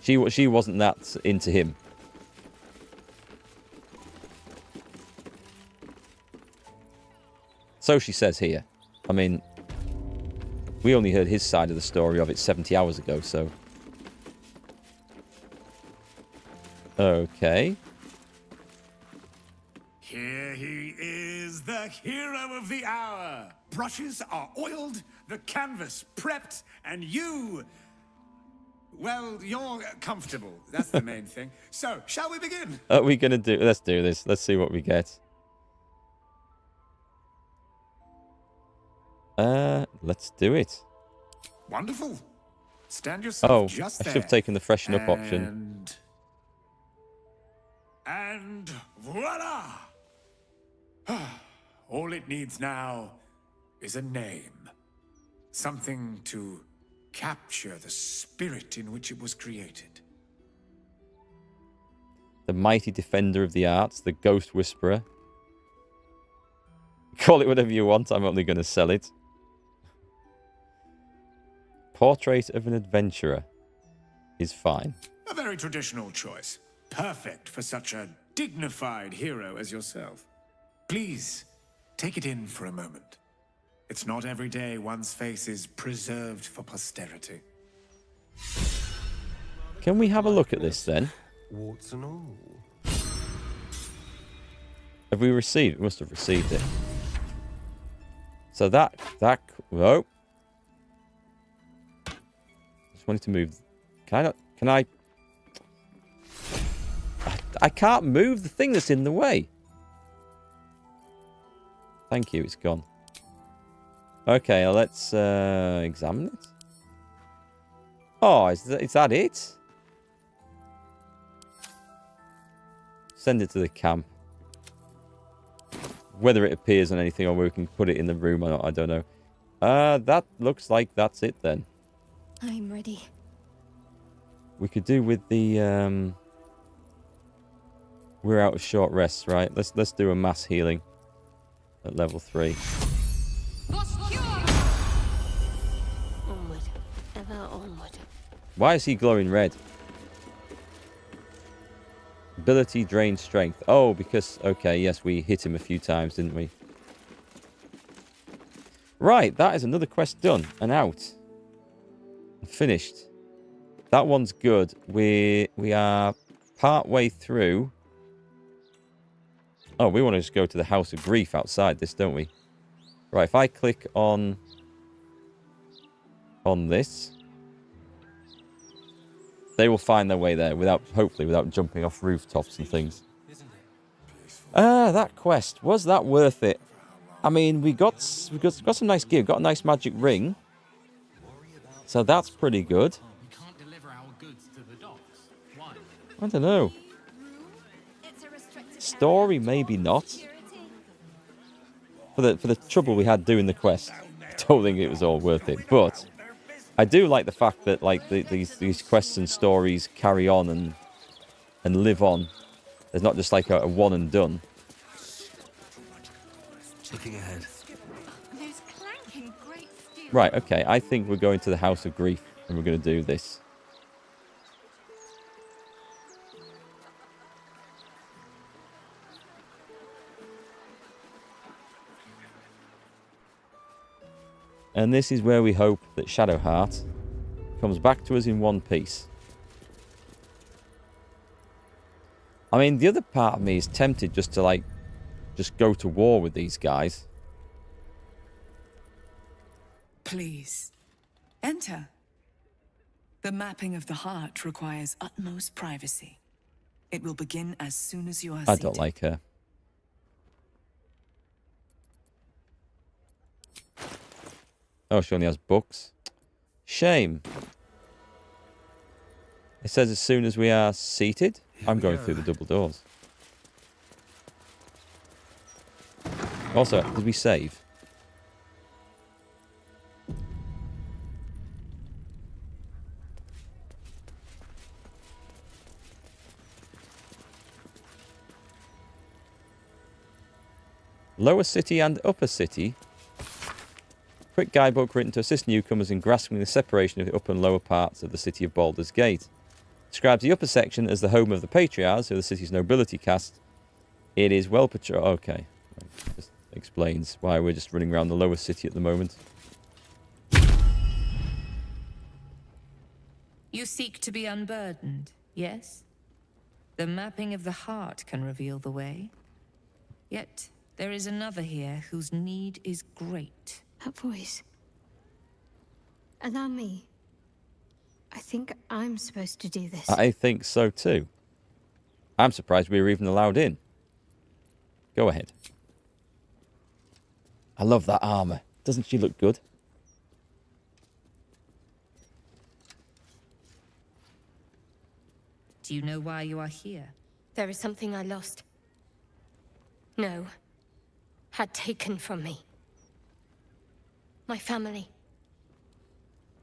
She wasn't that into him. So she says here. I mean, we only heard his side of the story of it 70 hours ago, so... Okay. Here he is, the hero of the hour. Brushes are oiled, the canvas prepped, and you... Well, you're comfortable. That's the main thing. So, shall we begin? Are we going to do... Let's do this. Let's see what we get. Let's do it. Wonderful. Stand yourself just there. I should have taken the freshen up option. And voila! All it needs now is a name. Something to capture the spirit in which it was created. The mighty defender of the arts, the ghost whisperer. Call it whatever you want, I'm only going to sell it. Portrait of an adventurer is fine. A very traditional choice. Perfect for such a dignified hero as yourself. Please, take it in for a moment. It's not every day one's face is preserved for posterity. Can we have a look at this then? Warts and all. Have we received? We must have received it. So that, whoa. Just wanted to move. Can I? I can't move the thing that's in the way. Thank you, it's gone. Okay, let's examine it. Oh, is that it? Send it to the camp. Whether it appears on anything or we can put it in the room or not, I don't know. That looks like that's it then. I'm ready. We could do with the we're out of short rests, right? Let's do a mass healing at level 3. Onward, ever onward. Why is he glowing red? Ability drain strength. Oh, because okay, yes, we hit him a few times, didn't we? Right, that is another quest done and out. And finished. That one's good. We are part way through. Oh, we want to just go to the House of Grief outside this, don't we? Right, if I click on this, they will find their way there hopefully without jumping off rooftops and things. That quest, was that worth it? I mean, we got some nice gear, got a nice magic ring. So that's pretty good. I don't know. Story, maybe not. For the trouble we had doing the quest, I don't think it was all worth it. But I do like the fact that like these quests and stories carry on and live on. There's not just like a one and done. Looking ahead. Right, okay. I think we're going to the House of Grief and we're going to do this. And this is where we hope that Shadowheart comes back to us in one piece. I mean, the other part of me is tempted just to, just go to war with these guys. Please, enter. The mapping of the heart requires utmost privacy. It will begin as soon as you are seated. I don't like her. Oh, she only has books. Shame. It says as soon as we are seated. I'm going through the double doors. Also, did we save? Lower City and Upper City. Quick guidebook written to assist newcomers in grasping the separation of the upper and lower parts of the city of Baldurs Gate. Describes the upper section as the home of the patriarchs, who are the city's nobility caste. It is well patrolled. Okay. Just explains why we're just running around the lower city at the moment. You seek to be unburdened, yes? The mapping of the heart can reveal the way. Yet, there is another here whose need is great. That voice. Allow me. I think I'm supposed to do this. I think so too. I'm surprised we were even allowed in. Go ahead. I love that armor. Doesn't she look good? Do you know why you are here? There is something I lost. No. Had taken from me. My family.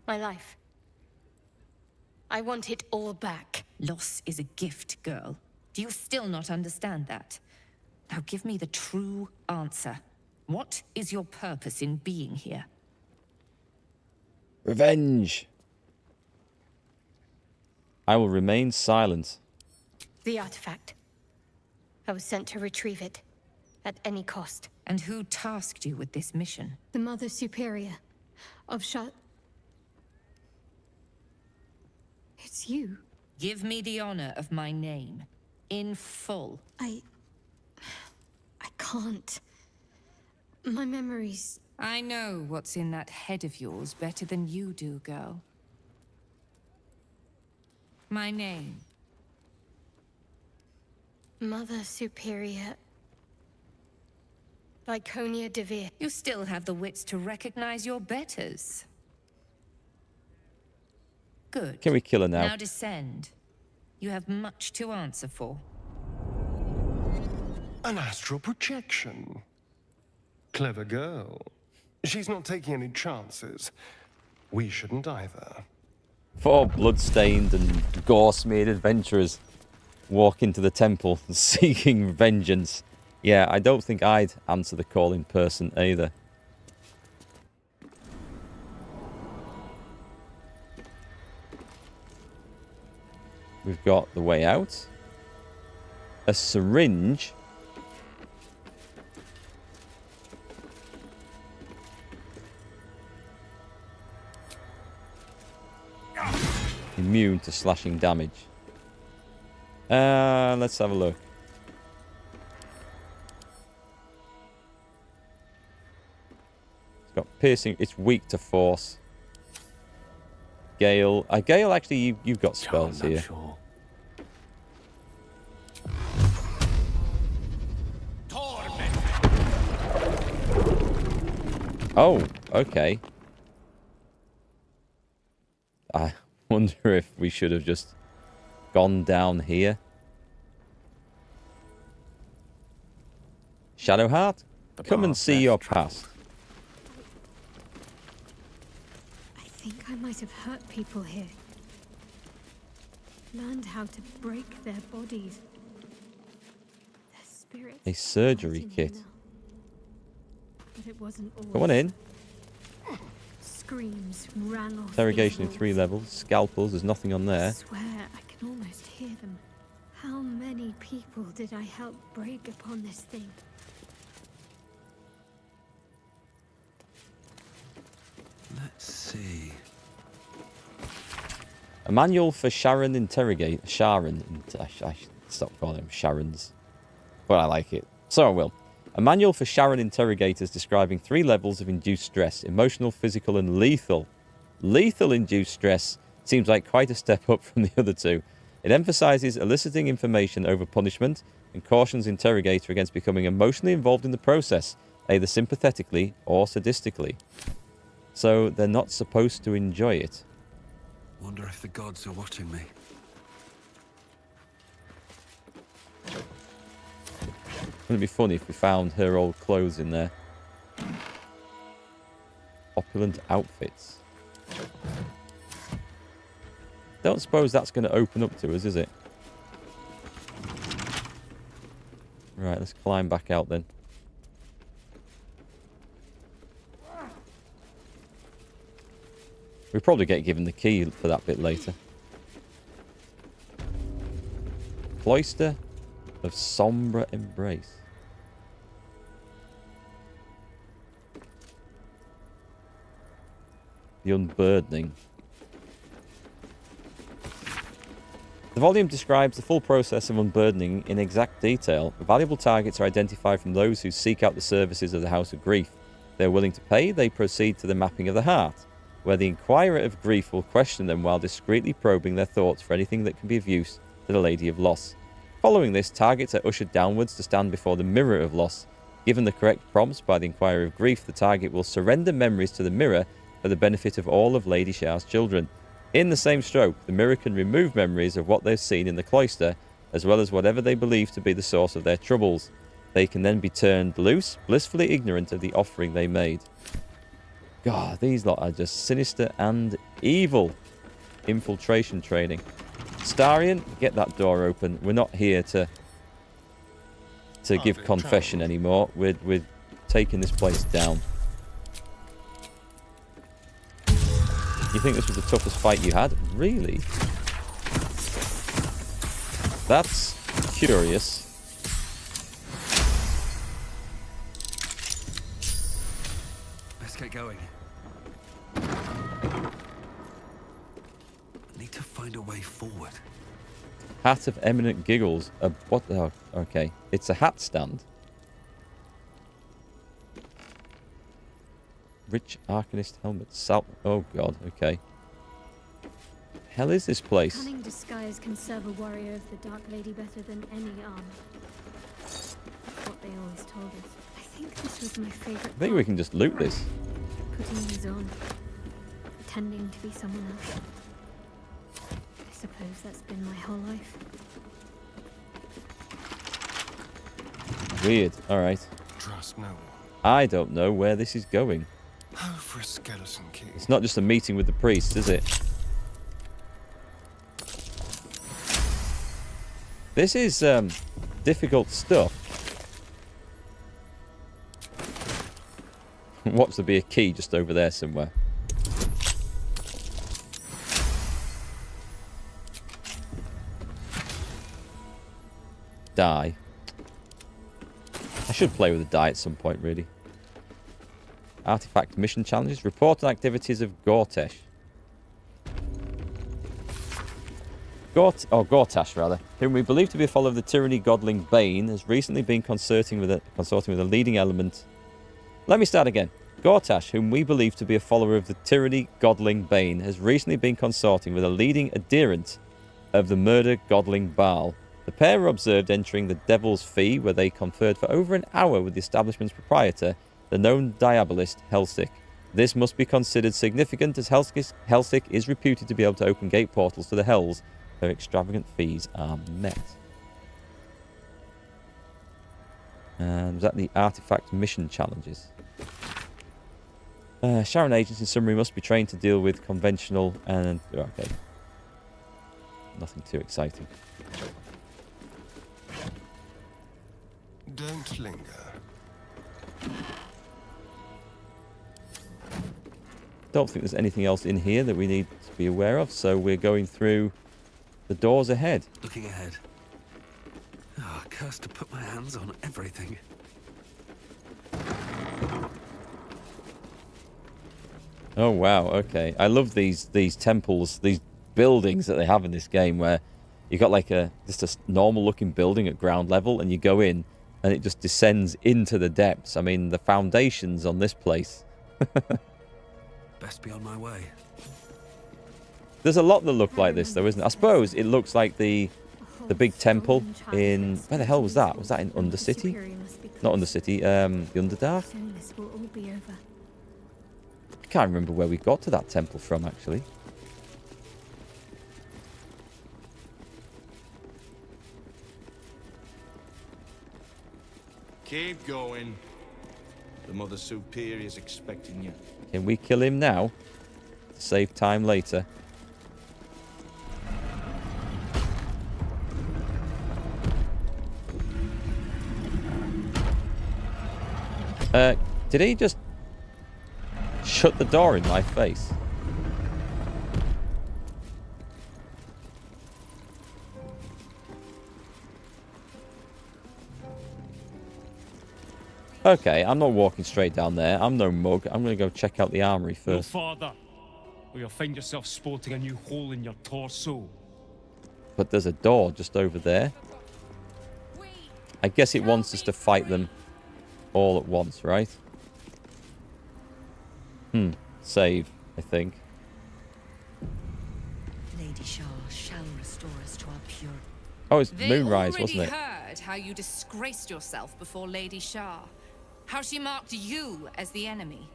My life. I want it all back. Loss is a gift, girl. Do you still not understand that? Now give me the true answer. What is your purpose in being here? Revenge. I will remain silent. The artifact. I was sent to retrieve it. At any cost. And who tasked you with this mission? The Mother Superior of It's you. Give me the honor of my name. In full. I can't. My memories... I know what's in that head of yours better than you do, girl. My name. Mother Superior... Viconia Devere. You still have the wits to recognize your betters. Good. Can we kill her now? Now descend. You have much to answer for. An astral projection. Clever girl. She's not taking any chances. We shouldn't either. 4 blood-stained and gore-smeared adventurers walk into the temple seeking vengeance. Yeah, I don't think I'd answer the call in person either. We've got the way out. A syringe. Immune to slashing damage. Let's have a look. It's got piercing. It's weak to force. Gale. Gale, actually, you've got spells here. Sure. Oh, okay. I wonder if we should have just gone down here. Shadowheart, come and see your past. I think I might have hurt people here. Learned how to break their bodies. Their spirits. A surgery kit. But it wasn't all. Come on in. Screams ran off. Interrogation in 3 levels. Scalpels, there's nothing on there. I swear I can almost hear them. How many people did I help break upon this thing? Let's see. A manual for Sharon interrogate. Sharon. I should stop calling them Sharons. But I like it. So I will. A manual for Sharon interrogators describing 3 levels of induced stress. Emotional, physical, and lethal. Lethal induced stress seems like quite a step up from the other 2. It emphasizes eliciting information over punishment and cautions interrogator against becoming emotionally involved in the process, either sympathetically or sadistically. So they're not supposed to enjoy it. Wonder if the gods are watching me. Wouldn't it be funny if we found her old clothes in there? Opulent outfits. Don't suppose that's going to open up to us, is it? Right, let's climb back out then. We'll probably get given the key for that bit later. Cloister of Sombre Embrace. The Unburdening. The volume describes the full process of unburdening in exact detail. Valuable targets are identified from those who seek out the services of the House of Grief. If they are willing to pay, they proceed to the mapping of the heart, where the Inquirer of Grief will question them while discreetly probing their thoughts for anything that can be of use to the Lady of Loss. Following this, targets are ushered downwards to stand before the Mirror of Loss. Given the correct prompts by the Inquirer of Grief, the target will surrender memories to the mirror for the benefit of all of Lady Shar's children. In the same stroke, the mirror can remove memories of what they've seen in the cloister, as well as whatever they believe to be the source of their troubles. They can then be turned loose, blissfully ignorant of the offering they made. God, these lot are just sinister and evil. Infiltration training. Starion, get that door open. We're not here to give confession anymore. We're taking this place down. You think this was the toughest fight you had? Really? That's curious. Let's get going. Need to find a way forward. Hat of Eminent Giggles. What? Oh, okay. It's a hat stand. Rich Arcanist helmet. Oh god, okay. Hell is this place? Cunning disguise can serve a warrior of the Dark Lady better than any armor. What they always told us. I think this was my favorite. I think we can just loot this. Putting these on. Pretending to be someone else. I suppose that's been my whole life. Weird. Alright. Trust no one. I don't know where this is going. Oh, for a skeleton key. It's not just a meeting with the priest, is it? This is difficult stuff. Watch there be a key just over there somewhere. Die. I should play with a die at some point, really. Artifact mission challenges. Report on activities of Gortash. Gortash, rather, whom we believe to be a follower of the tyranny godling Bane, has recently been consorting with a leading element. Let me start again. Gortash, whom we believe to be a follower of the tyranny godling Bane, has recently been consorting with a leading adherent of the murder godling Baal. The pair were observed entering the Devil's Fee, where they conferred for over an hour with the establishment's proprietor, the known diabolist Helsik. This must be considered significant, as Helsik is reputed to be able to open gate portals to the Hells, where extravagant fees are met. And was that the artifact mission challenges? Sharon agents, in summary, must be trained to deal with conventional and... Okay. Nothing too exciting. Don't linger. Don't think there's anything else in here that we need to be aware of, so we're going through the doors ahead. Looking ahead. Oh, cursed to put my hands on everything. Oh wow, okay. I love these temples, these buildings that they have in this game, where you got like just a normal looking building at ground level, and you go in and it just descends into the depths. I mean, the foundations on this place. Best be on my way. There's a lot that look like this, though, isn't it? I suppose it looks like the big temple in... Where the hell was that? Was that in Undercity? Not Undercity, the Underdark? I can't remember where we got to that temple from, actually. Keep going. The Mother Superior's expecting you. Can we kill him now? To save time later. Did he just shut the door in my face? Okay, I'm not walking straight down there. I'm no mug. I'm going to go check out the armory first. No farther, or you'll find yourself sporting a new hole in your torso. But there's a door just over there. I guess it wants us to fight them all at once, right? Save, I think. Lady Shah shall restore us to our pure... Oh, it's Moonrise, wasn't it? They already heard how you disgraced yourself before Lady Shah. How she marked you as the enemy.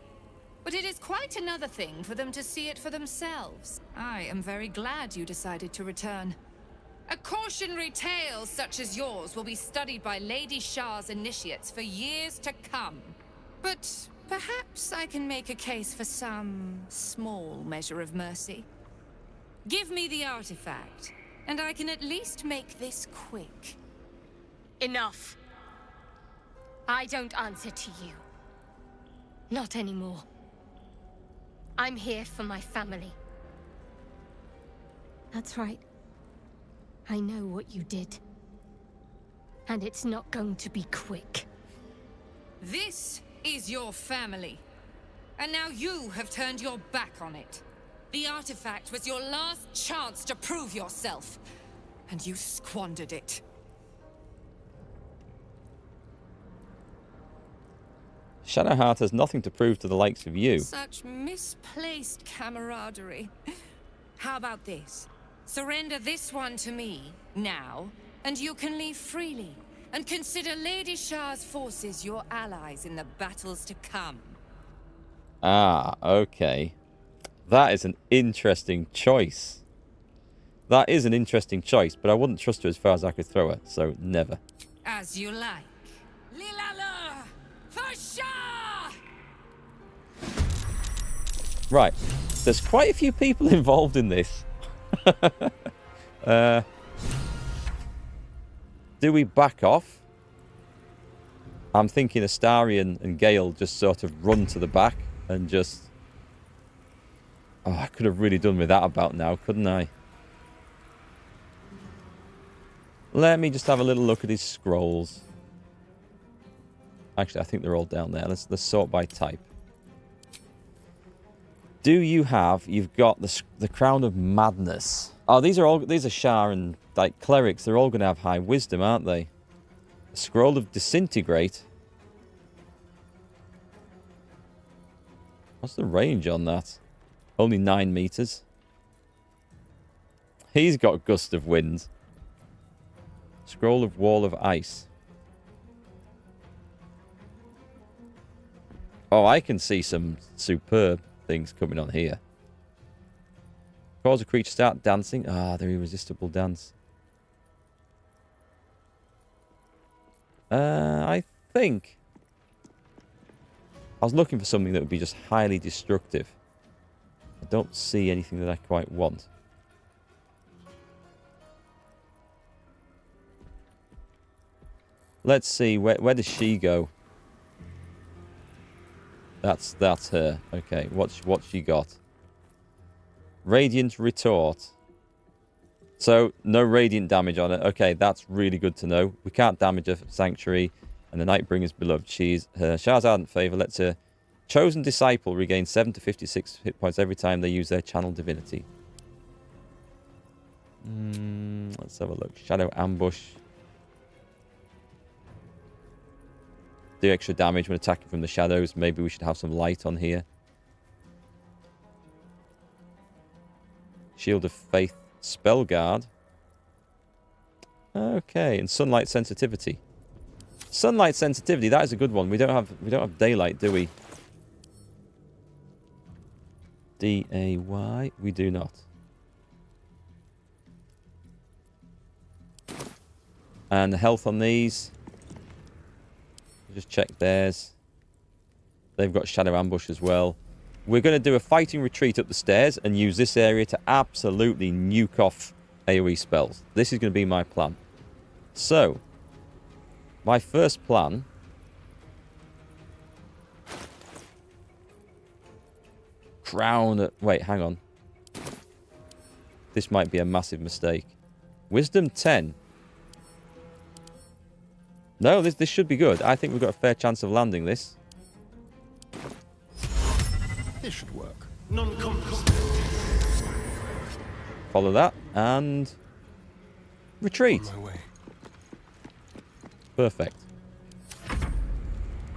But it is quite another thing for them to see it for themselves. I am very glad you decided to return. A cautionary tale such as yours will be studied by Lady Shah's initiates for years to come. But perhaps I can make a case for some small measure of mercy. Give me the artifact, and I can at least make this quick. Enough. I don't answer to you. Not anymore. I'm here for my family. That's right. I know what you did. And it's not going to be quick. This is your family. And now you have turned your back on it. The artifact was your last chance to prove yourself. and you squandered it. Shadowheart has nothing to prove to the likes of you. Such misplaced camaraderie. How about this? Surrender this one to me, now, and you can leave freely, and consider Lady Shah's forces your allies in the battles to come. Ah, okay. That is an interesting choice. That is an interesting choice, but I wouldn't trust her as far as I could throw her, so never. As you like. Lilala! For Shah! Right. There's quite a few people involved in this. Do we back off? I'm thinking Astarion and Gale just sort of run to the back and just... Oh, I could have really done with that about now, couldn't I? Let me just have a little look at his scrolls. Actually, I think they're all down there. Let's sort by type. Do you have... You've got the Crown of Madness. Oh, these are Shah and like clerics. They're all going to have high wisdom, aren't they? A Scroll of Disintegrate. What's the range on that? Only 9 meters. He's got Gust of Wind. Scroll of Wall of Ice. Oh, I can see some superb things coming on here. Cause a creature start dancing. Ah, their irresistible dance. I think... I was looking for something that would be just highly destructive. I don't see anything that I quite want. Let's see, where does she go? That's her. Okay, what's she got? Radiant Retort. So, no radiant damage on it. Okay, that's really good to know. We can't damage a Sanctuary, and the Nightbringer's beloved. She's her Shah's ardent favour lets her chosen disciple regain 7 to 56 hit points every time they use their channel divinity. Let's have a look. Shadow Ambush. Do extra damage when attacking from the shadows. Maybe we should have some light on here. Shield of Faith, Spellguard. Okay, and Sunlight Sensitivity. Sunlight Sensitivity, that is a good one. We don't have daylight, do we? D-A-Y, we do not. And the health on these. Just check theirs. They've got Shadow Ambush as well. We're going to do a fighting retreat up the stairs and use this area to absolutely nuke off AoE spells. This is going to be my plan. So, my first plan... Wait, hang on. This might be a massive mistake. Wisdom 10. No, this should be good. I think we've got a fair chance of landing this. This should work. Non-compass. Follow that and retreat. On my way. Perfect.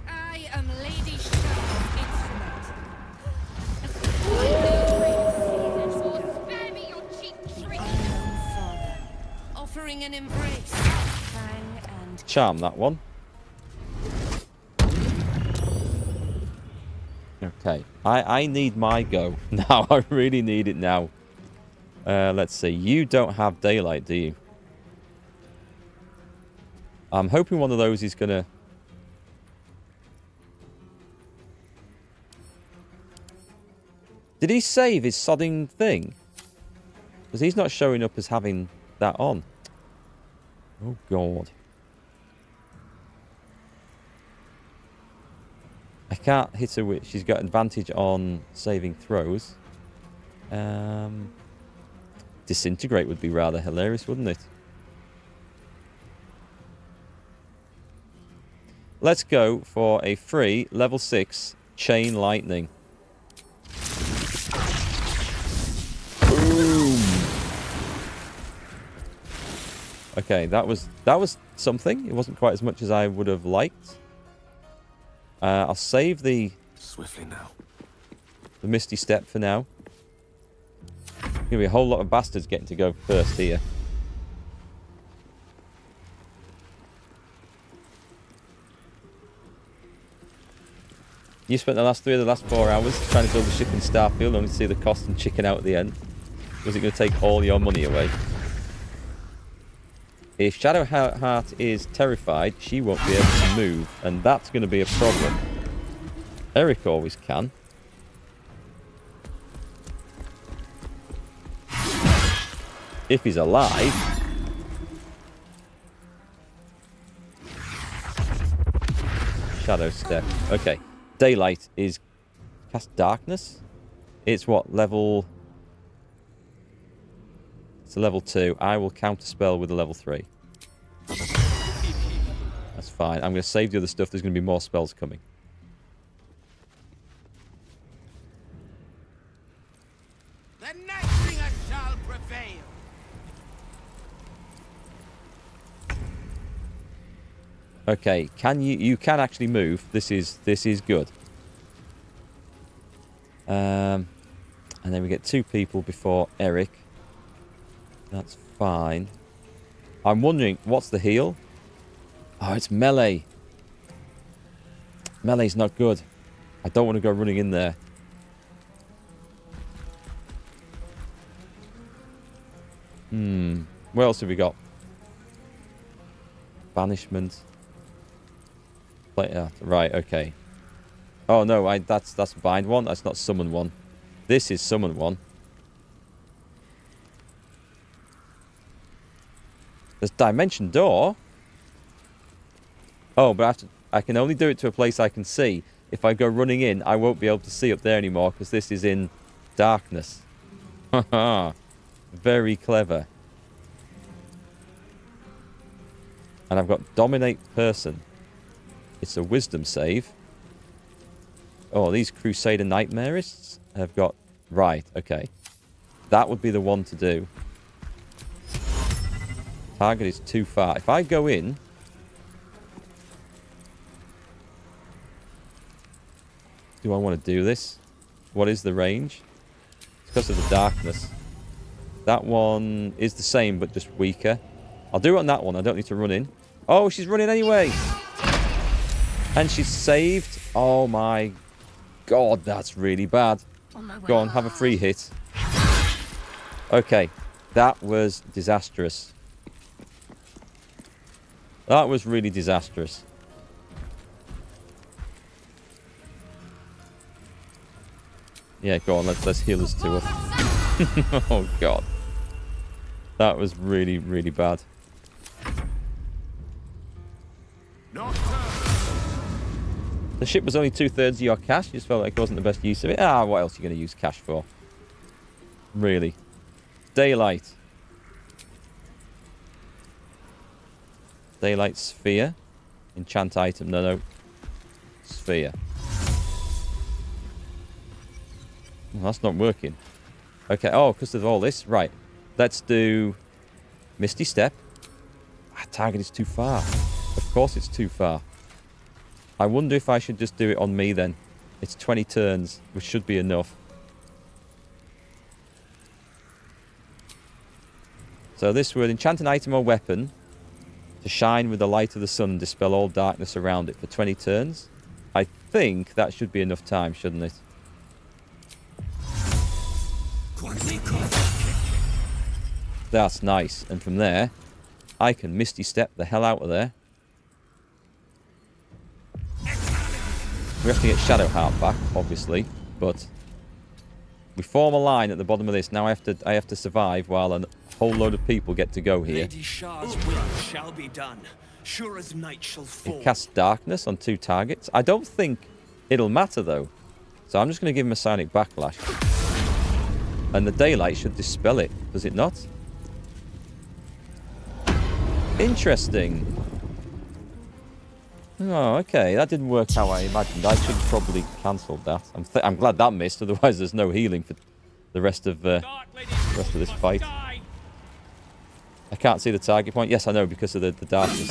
I am Lady Shah's instrument. Spare me your cheap trick. Offering an embrace. Fang and Charm that one. Okay. I need my go. Now, I really need it now. Let's see. You don't have daylight, do you? I'm hoping one of those is going to... Did he save his sodding thing? Because he's not showing up as having that on. Oh, God. I can't hit her with... She's got advantage on saving throws. Disintegrate would be rather hilarious, wouldn't it? Let's go for a free level 6 Chain Lightning. Boom! Okay, that was something. It wasn't quite as much as I would have liked. I'll save the Swiftly now. The Misty Step for now. Gonna be a whole lot of bastards getting to go first here. You spent the last 4 hours trying to build a ship in Starfield, only to see the cost and chicken out at the end. Was it going to take all your money away? If Shadowheart is terrified, she won't be able to move, and that's going to be a problem. Erikk always can. If he's alive. Shadow Step. Okay. Daylight is cast darkness. It's what? Level... It's a level 2. I will counterspell with a level 3. That's fine. I'm going to save the other stuff. There's going to be more spells coming. The Nightbringer shall prevail. Okay, you can actually move. This is good. And then we get 2 people before Erikk. That's fine. I'm wondering, what's the heal? Oh, it's melee. Melee's not good. I don't want to go running in there. What else have we got? Banishment. Right, okay. Oh no, that's bind one. That's not summon one. This is summon one. There's Dimension Door. Oh, but I can only do it to a place I can see. If I go running in, I won't be able to see up there anymore because this is in darkness. Haha. Very clever. And I've got Dominate Person. It's a wisdom save. Oh, these Crusader Nightmarists have got... Right, okay. That would be the one to do. Target is too far. If I go in... Do I want to do this? What is the range? It's because of the darkness. That one is the same, but just weaker. I'll do it on that one. I don't need to run in. Oh, she's running anyway. And she's saved. Oh my god, that's really bad. Go on, have a free hit. Okay, that was disastrous. That was really disastrous. Yeah, go on, let's heal us 2 up. Oh god. That was really, really bad. The ship was only 2/3 of your cash. You just felt like it wasn't the best use of it. Ah, what else are you going to use cash for? Really? Daylight. Daylight Sphere. Enchant item. No. Sphere. Well, that's not working. Okay. Oh, because of all this. Right. Let's do Misty Step. Target is too far. Of course it's too far. I wonder if I should just do it on me then. It's 20 turns, which should be enough. So this would enchant an item or weapon to shine with the light of the sun and dispel all darkness around it for 20 turns. I think that should be enough time, shouldn't it? That's nice. And from there, I can Misty Step the hell out of there. We have to get Shadowheart back, obviously, but we form a line at the bottom of this. Now I have to survive while a whole load of people get to go here. Lady Shah's will shall be done. Sure as night shall fall. It casts darkness on 2 targets. I don't think it'll matter though, so I'm just going to give him a Sonic Backlash, and the daylight should dispel it. Does it not? Interesting. Oh, okay. That didn't work how I imagined. I should have probably cancelled that. I'm glad that missed. Otherwise, there's no healing for the rest of this fight. I can't see the target point. Yes, I know, because of the darkness.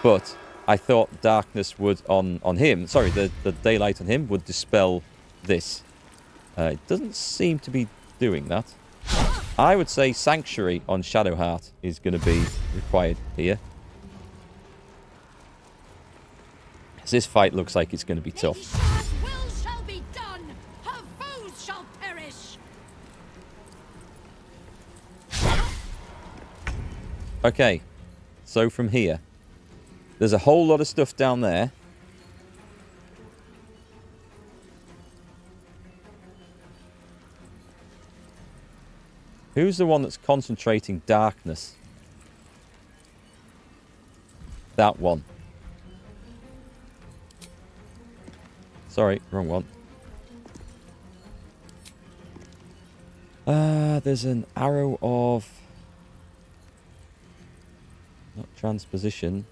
But I thought darkness would on him. Sorry, the daylight on him would dispel this. It doesn't seem to be doing that. I would say Sanctuary on Shadowheart is going to be required here. As this fight looks like it's going to be tough. Will shall be done. Her foes shall perish. Okay, so from here, there's a whole lot of stuff down there. Who's the one that's concentrating darkness? That one. Sorry, wrong one. There's an arrow of... not transposition.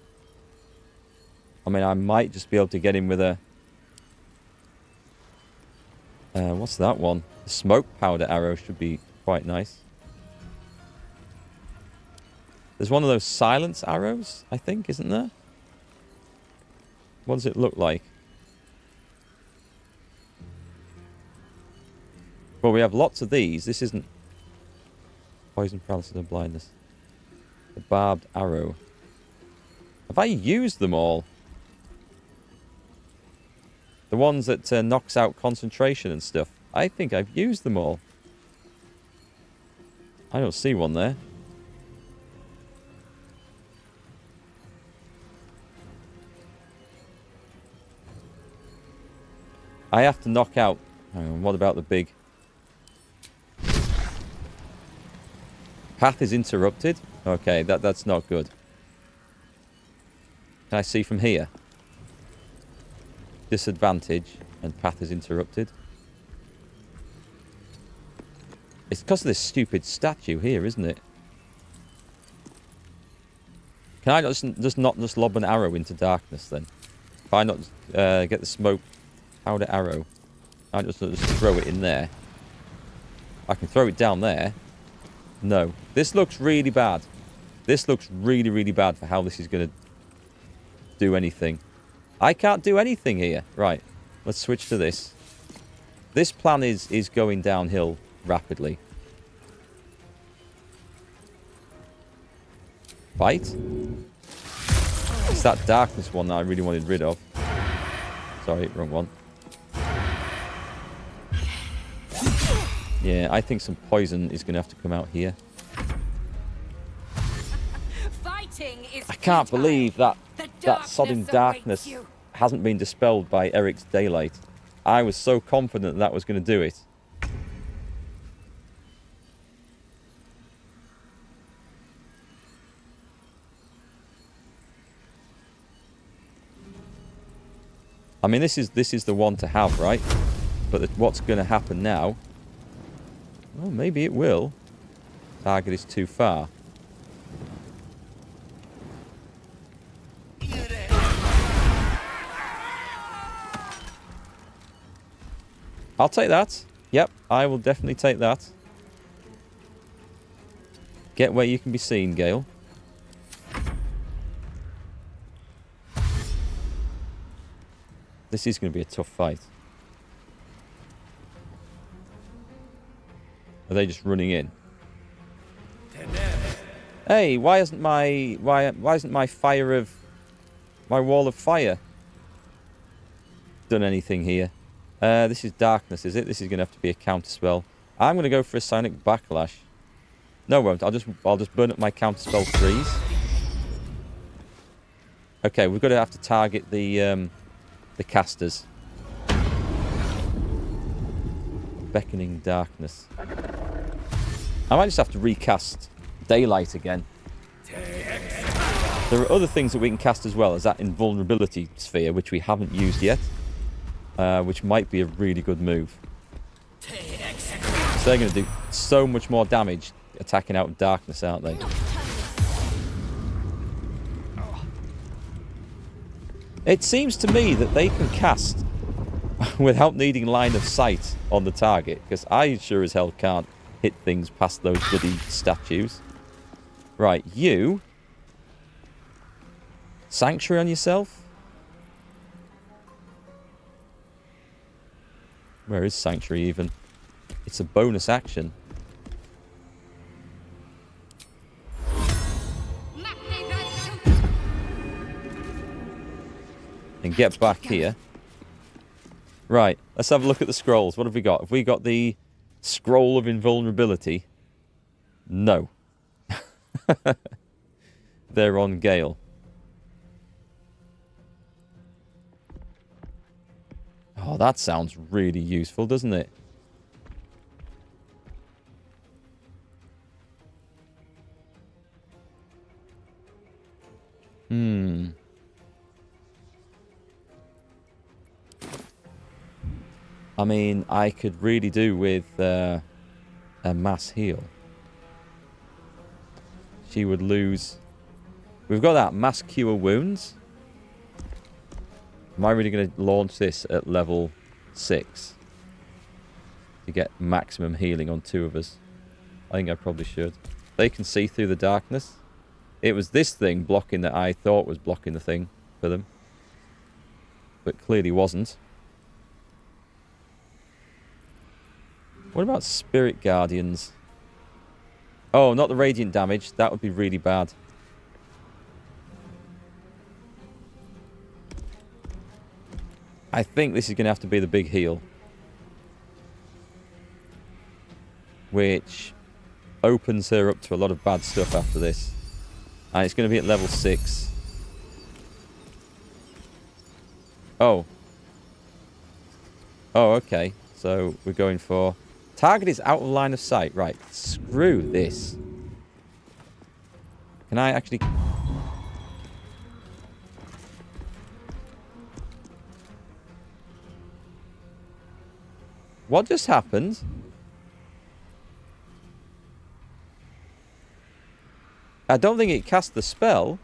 I mean, I might just be able to get him with a... what's that one? The smoke powder arrow should be quite nice. There's one of those silence arrows, I think, isn't there? What does it look like? Well, we have lots of these. This isn't... poison, paralysis, and blindness. The barbed arrow. Have I used them all? The ones that knocks out concentration and stuff. I think I've used them all. I don't see one there. I have to knock out... hang on, what about the big... path is interrupted? Okay, that's not good. Can I see from here? Disadvantage and path is interrupted. It's because of this stupid statue here, isn't it? Can I just not lob an arrow into darkness then? If I not get the smoke powder arrow, I just throw it in there. I can throw it down there. No. This looks really bad. This looks really, really bad for how this is going to do anything. I can't do anything here. Right. Let's switch to this. This plan is going downhill rapidly. Fight? It's that darkness one that I really wanted rid of. Sorry, wrong one. Yeah, I think some poison is going to have to come out here. I can't believe that sodden darkness hasn't been dispelled by Erikk's daylight. I was so confident that was going to do it. I mean, this is the one to have, right? But what's going to happen now? Well, maybe it will. Target is too far. I'll take that. Yep, I will definitely take that. Get where you can be seen, Gale. This is going to be a tough fight. Are they just running in? Hey, why isn't my fire of my wall of fire done anything here? This is darkness, is it? This is going to have to be a counter spell. I'm going to go for a sonic backlash. No, I won't. I'll just burn up my counter spell freeze. Okay, we're going to have to target the casters. Beckoning darkness. I might just have to recast daylight again. There are other things that we can cast as well, as that invulnerability sphere, which we haven't used yet, which might be a really good move. So they're going to do so much more damage attacking out of darkness, aren't they? It seems to me that they can cast without needing line of sight on the target, because I sure as hell can't hit things past those bloody statues. Right, you. Sanctuary on yourself? Where is Sanctuary even? It's a bonus action. And get back here. Right, let's have a look at the scrolls. What have we got? Have we got the Scroll of Invulnerability? No. They're on Gale. Oh, that sounds really useful, doesn't it? I mean, I could really do with a mass heal. She would lose... We've got that. Mass cure wounds. Am I really going to launch this at level 6? To get maximum healing on 2 of us? I think I probably should. They can see through the darkness. It was this thing blocking that I thought was blocking the thing for them. But clearly wasn't. What about Spirit Guardians? Oh, not the radiant damage. That would be really bad. I think this is going to have to be the big heal. Which opens her up to a lot of bad stuff after this. And it's going to be at level 6. Oh. Oh, okay. So we're going for... Target is out of line of sight. Right. Screw this. Can I actually... What just happened? I don't think it cast the spell.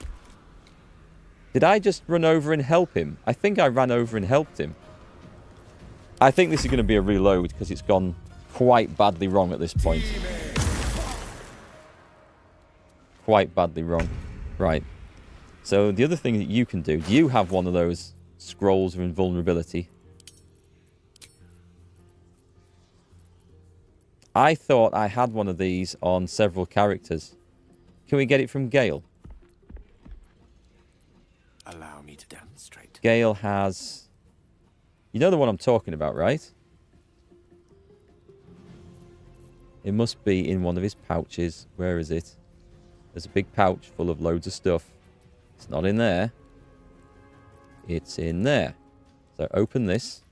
Did I just run over and help him? I think I ran over and helped him. I think this is going to be a reload because it's gone quite badly wrong at this point. Quite badly wrong. Right. So the other thing that you can do, you have one of those scrolls of invulnerability. I thought I had one of these on several characters. Can we get it from Gale? Allow me to demonstrate. Gale has... You know the one I'm talking about, right? It must be in one of his pouches. Where is it? There's a big pouch full of loads of stuff. It's not in there. It's in there. So open this.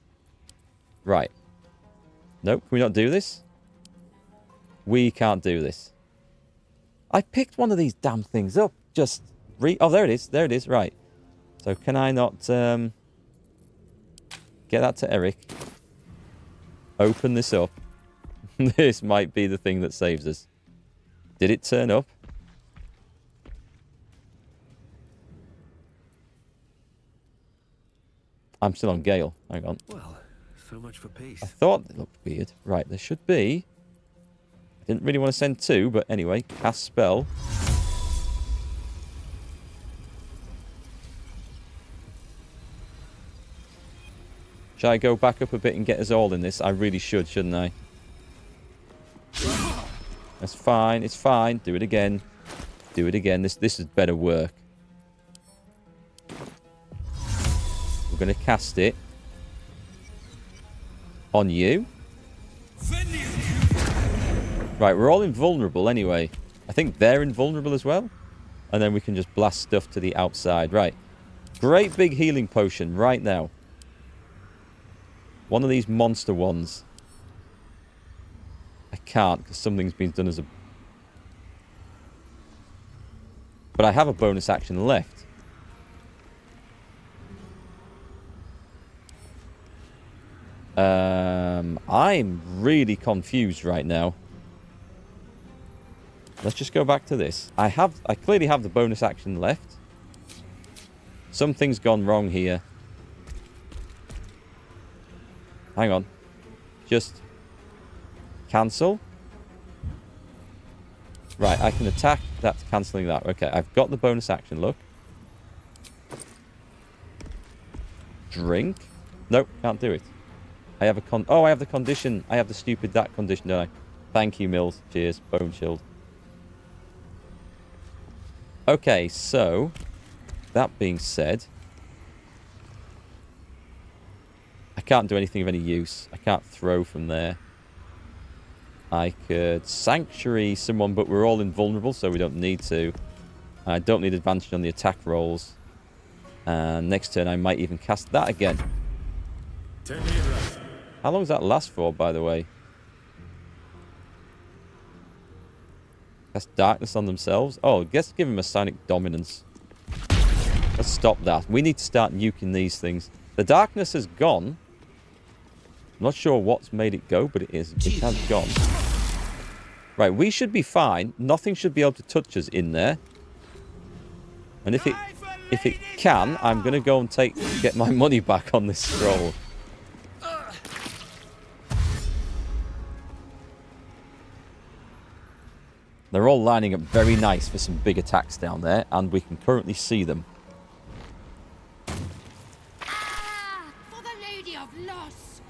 Right. Nope, can we not do this? We can't do this. I picked one of these damn things up. Just oh, there it is. There it is. Right. So can I not get that to Erikk? Open this up. This might be the thing that saves us. Did it turn up? I'm still on Gale. Hang on. Well, so much for peace. I thought it looked weird. Right, there should be... I didn't really want to send 2, but anyway, cast spell. Should I go back up a bit and get us all in this? I really should, shouldn't I? That's fine, it's fine. Do it again. Do it again. This is better work. We're going to cast it on you. Right, we're all invulnerable anyway. I think they're invulnerable as well. And then we can just blast stuff to the outside. Right. Great big healing potion right now. One of these monster ones. I can't because something's been done as a... But I have a bonus action left. I'm really confused right now. Let's just go back to this. I clearly have the bonus action left. Something's gone wrong here. Hang on. Just cancel. Right, I can attack. That's cancelling that. Okay, I've got the bonus action. Look. Drink. Nope, can't do it. I have a I have the condition. I have the stupid that condition, don't I? Thank you, Mills. Cheers. Bone chilled. Okay, so that being said, I can't do anything of any use. I can't throw from there. I could sanctuary someone, but we're all invulnerable, so we don't need to. I don't need advantage on the attack rolls. And next turn, I might even cast that again. How long does that last for, by the way? Cast darkness on themselves. Oh, let's give them a sonic dominance. Let's stop that. We need to start nuking these things. The darkness has gone. I'm not sure what's made it go, but it has gone. Right, we should be fine. Nothing should be able to touch us in there. And if it can, I'm going to go and get my money back on this scroll. They're all lining up very nice for some big attacks down there, and we can currently see them. For the Lady of Loss.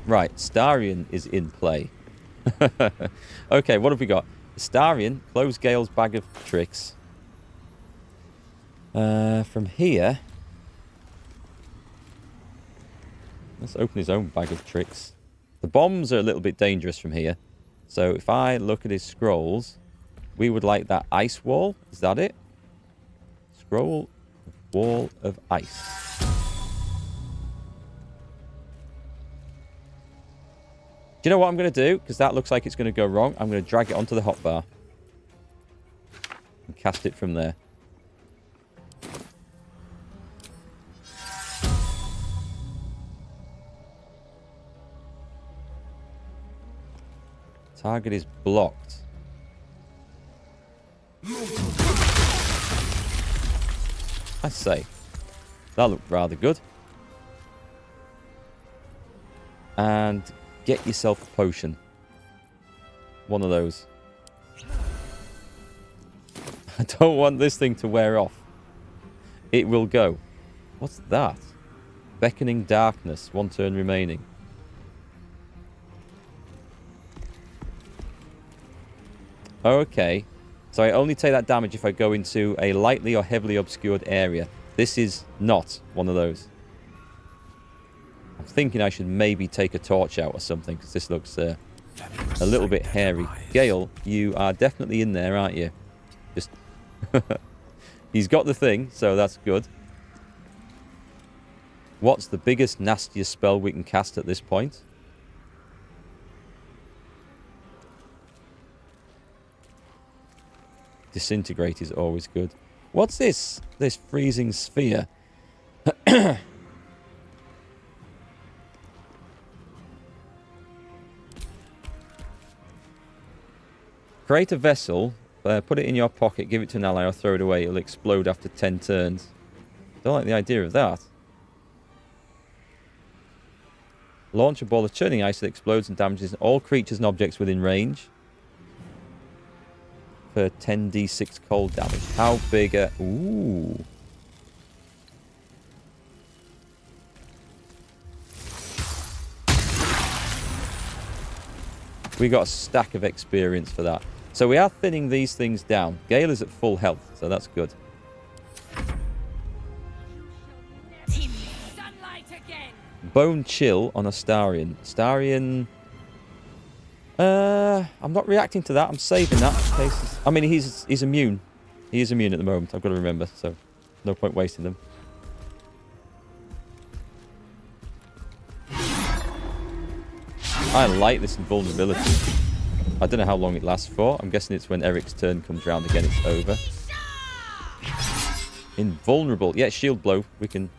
Right, Starion is in play. Okay, what have we got? Starion, close Gale's bag of tricks. From here, let's open his own bag of tricks. The bombs are a little bit dangerous from here. So if I look at his scrolls, we would like that ice wall. Is that it? Scroll, wall of ice. Do you know what I'm going to do? Because that looks like it's going to go wrong. I'm going to drag it onto the hotbar. And cast it from there. Target is blocked. I say. That looked rather good. And get yourself a potion. One of those. I don't want this thing to wear off. It will go. What's that? Beckoning darkness. 1 turn remaining. Okay, so I only take that damage if I go into a lightly or heavily obscured area. This is not one of those. I'm thinking I should maybe take a torch out or something, because this looks a little bit hairy. Gale, you are definitely in there, aren't you? Just he's got the thing, so that's good. What's the biggest, nastiest spell we can cast at this point? Disintegrate is always good. What's this? This freezing sphere. Create a vessel, put it in your pocket, give it to an ally or throw it away. It'll explode after 10 turns. Don't like the idea of that. Launch a ball of churning ice that explodes and damages all creatures and objects within range. For 10d6 cold damage. How big a... Ooh. We got a stack of experience for that. So we are thinning these things down. Gale is at full health, so that's good. Bone chill on Astarion. Astarion... I'm not reacting to that. I'm saving that. In case I mean, he's immune. He is immune at the moment. I've got to remember. So, no point wasting them. I like this invulnerability. I don't know how long it lasts for. I'm guessing it's when Erikk's turn comes round again. It's over. Invulnerable. Yeah, shield blow. We can...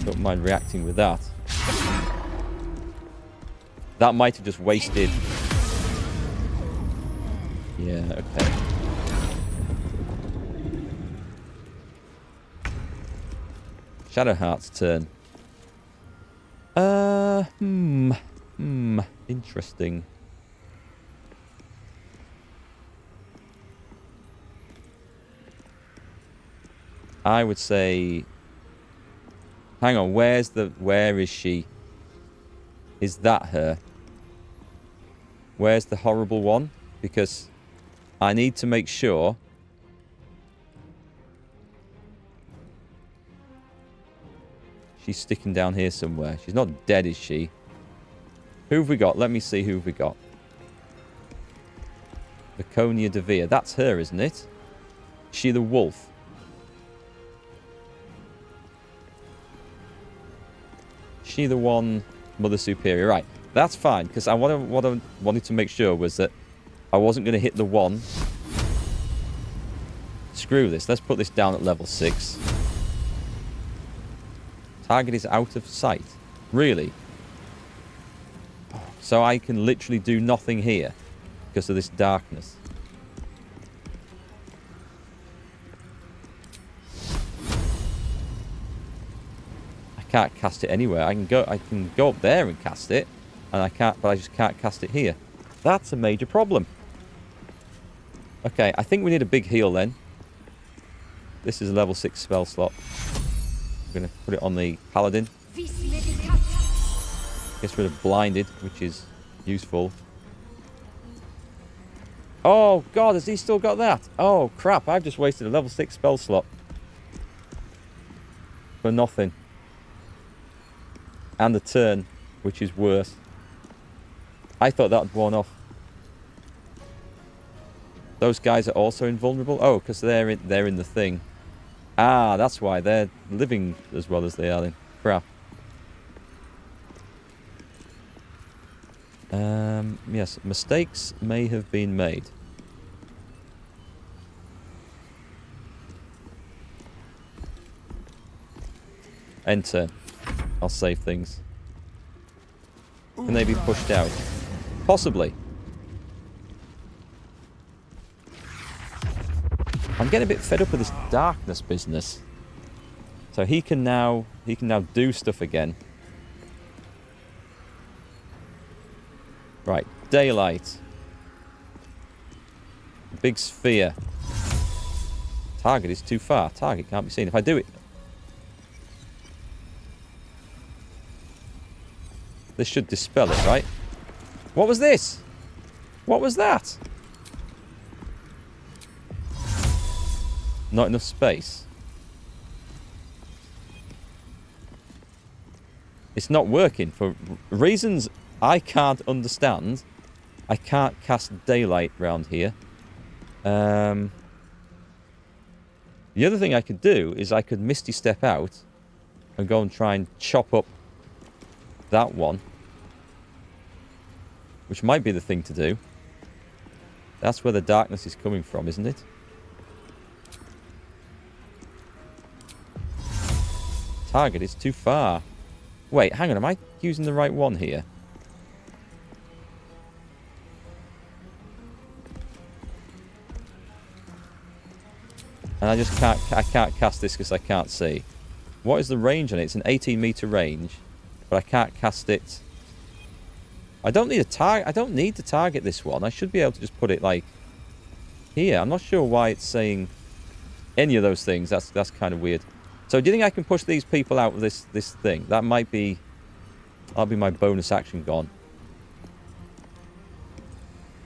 Don't mind reacting with that. That might have just wasted... Yeah, okay. Shadowheart's turn. Interesting. I would say... Hang on, where is she? Is that her? Where's the horrible one? Because I need to make sure... She's sticking down here somewhere. She's not dead, is she? Who have we got? Let me see who we got. Laconia Devere. That's her, isn't it? Is she the wolf? Is she the one... Mother Superior? Right. That's fine, because what I wanted to make sure was that I wasn't going to hit the one. Screw this. Let's put this down at level 6. Target is out of sight. Really? So I can literally do nothing here because of this darkness. I can't cast it anywhere. I can go up there and cast it, and but I just can't cast it here. That's a major problem. Okay, I think we need a big heal then. This is a level 6 spell slot. I'm going to put it on the Paladin. Gets rid of blinded, which is useful. Oh, God, has he still got that? Oh, crap, I've just wasted a level 6 spell slot. For nothing. And the turn, which is worse. I thought that had worn off. Those guys are also invulnerable? Oh, because they're in the thing. Ah, that's why they're living as well as they are then. Crap. Yes, mistakes may have been made. Enter. I'll save things. Can they be pushed out? Possibly. I'm getting a bit fed up with this darkness business. So he can now do stuff again. Right, daylight. Big sphere. Target is too far. Target can't be seen. If I do it... This should dispel it, right? What was this? What was that? Not enough space. It's not working for reasons I can't understand. I can't cast daylight round here. The other thing I could do is I could Misty Step out and go and try and chop up that one. Which might be the thing to do. That's where the darkness is coming from, isn't it? Target is too far. Wait, hang on. Am I using the right one here? And I just can't cast this because I can't see. What is the range on it? It's an 18-meter range, but I can't cast it. I don't need a target. I don't need to target this one. I should be able to just put it like here. I'm not sure why it's saying any of those things. That's kind of weird. So do you think I can push these people out of this thing? That might be... That'll be my bonus action gone.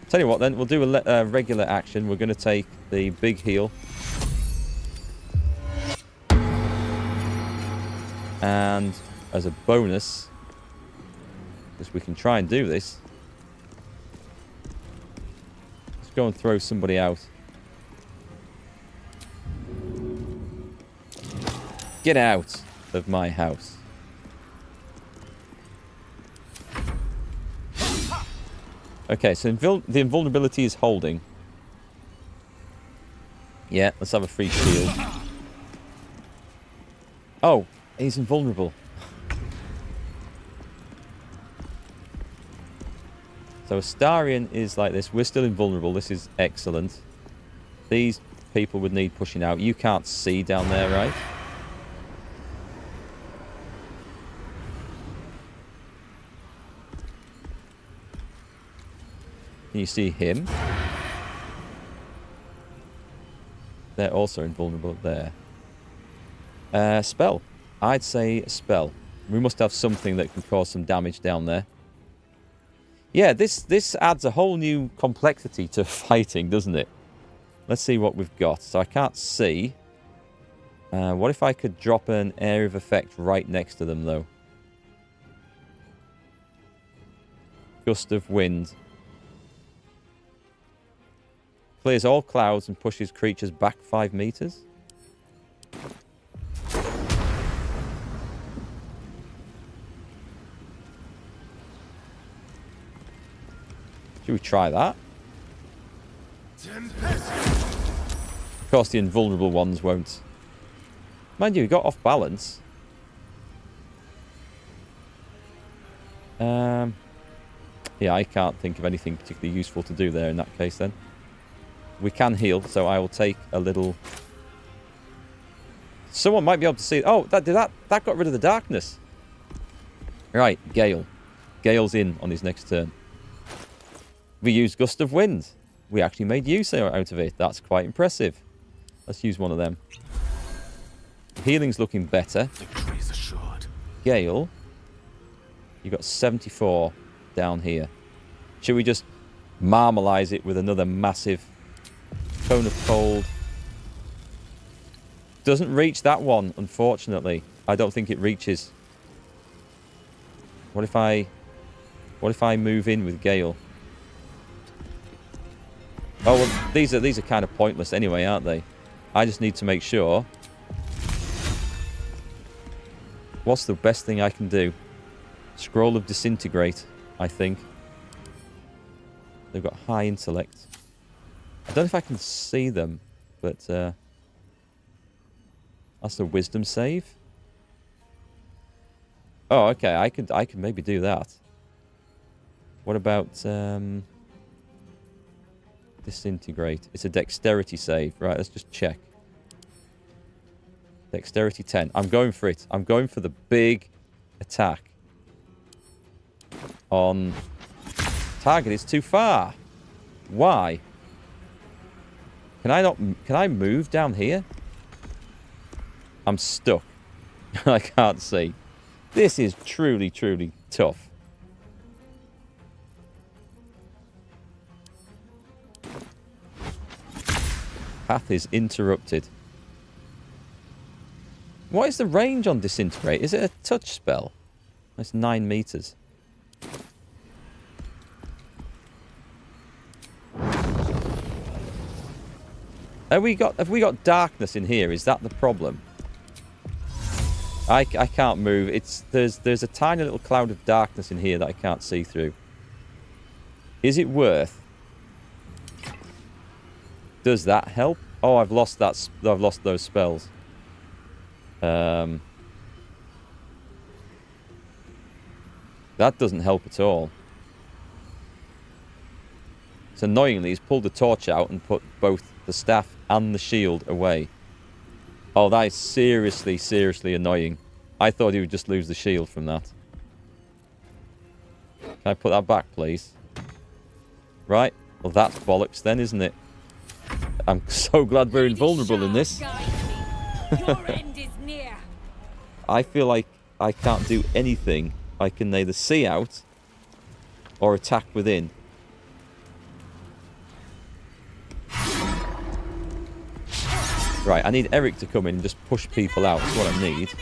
Tell you what then, we'll do a regular action. We're going to take the big heal. And as a bonus, because we can try and do this, let's go and throw somebody out. Get out of my house. Okay, so the invulnerability is holding. Yeah, let's have a free shield. Oh, he's invulnerable. So Astarion is like this. We're still invulnerable. This is excellent. These people would need pushing out. You can't see down there, right? Can you see him? They're also invulnerable there. Spell. I'd say spell. We must have something that can cause some damage down there. Yeah, this adds a whole new complexity to fighting, doesn't it? Let's see what we've got. So I can't see. What if I could drop an area of effect right next to them, though? Gust of wind. Clears all clouds and pushes creatures back 5 meters. Should we try that? Of course, the invulnerable ones won't. Mind you, we got off balance. Yeah, I can't think of anything particularly useful to do there in that case then. We can heal, so I will take a little... Someone might be able to see... Oh, that got rid of the darkness. Right, Gale. Gale's in on his next turn. We used Gust of Wind. We actually made use out of it. That's quite impressive. Let's use one of them. Healing's looking better. Victory's assured. Gale, you got 74 down here. Should we just marmalize it with another massive cone of cold? Doesn't reach that one, unfortunately. I don't think it reaches. What if I move in with Gale? Oh, well, these are kind of pointless anyway, aren't they? I just need to make sure. What's the best thing I can do? Scroll of Disintegrate, I think. They've got high intellect. I don't know if I can see them, but that's a wisdom save. Oh, okay. I could maybe do that. What about Disintegrate? It's a dexterity save. Right, let's just check. Dexterity 10. I'm going for it. I'm going for the big attack. On target, it's too far. Why? Can I move down here? I'm stuck. I can't see. This is truly, truly tough. Path is interrupted. What is the range on Disintegrate? Is it a touch spell? It's 9 meters. Have we got darkness in here? Is that the problem? I can't move. There's a tiny little cloud of darkness in here that I can't see through. Is it worth? Does that help? Oh, I've lost that. I've lost those spells. That doesn't help at all. So annoyingly, he's pulled the torch out and put both the staff and the shield away. Oh, that is seriously, seriously annoying. I thought he would just lose the shield from that. Can I put that back, please? Right. Well, that's bollocks then, isn't it? I'm so glad we're invulnerable in this. I feel like I can't do anything. I can neither see out or attack within. Right, I need Erikk to come in and just push people out. That's what I need.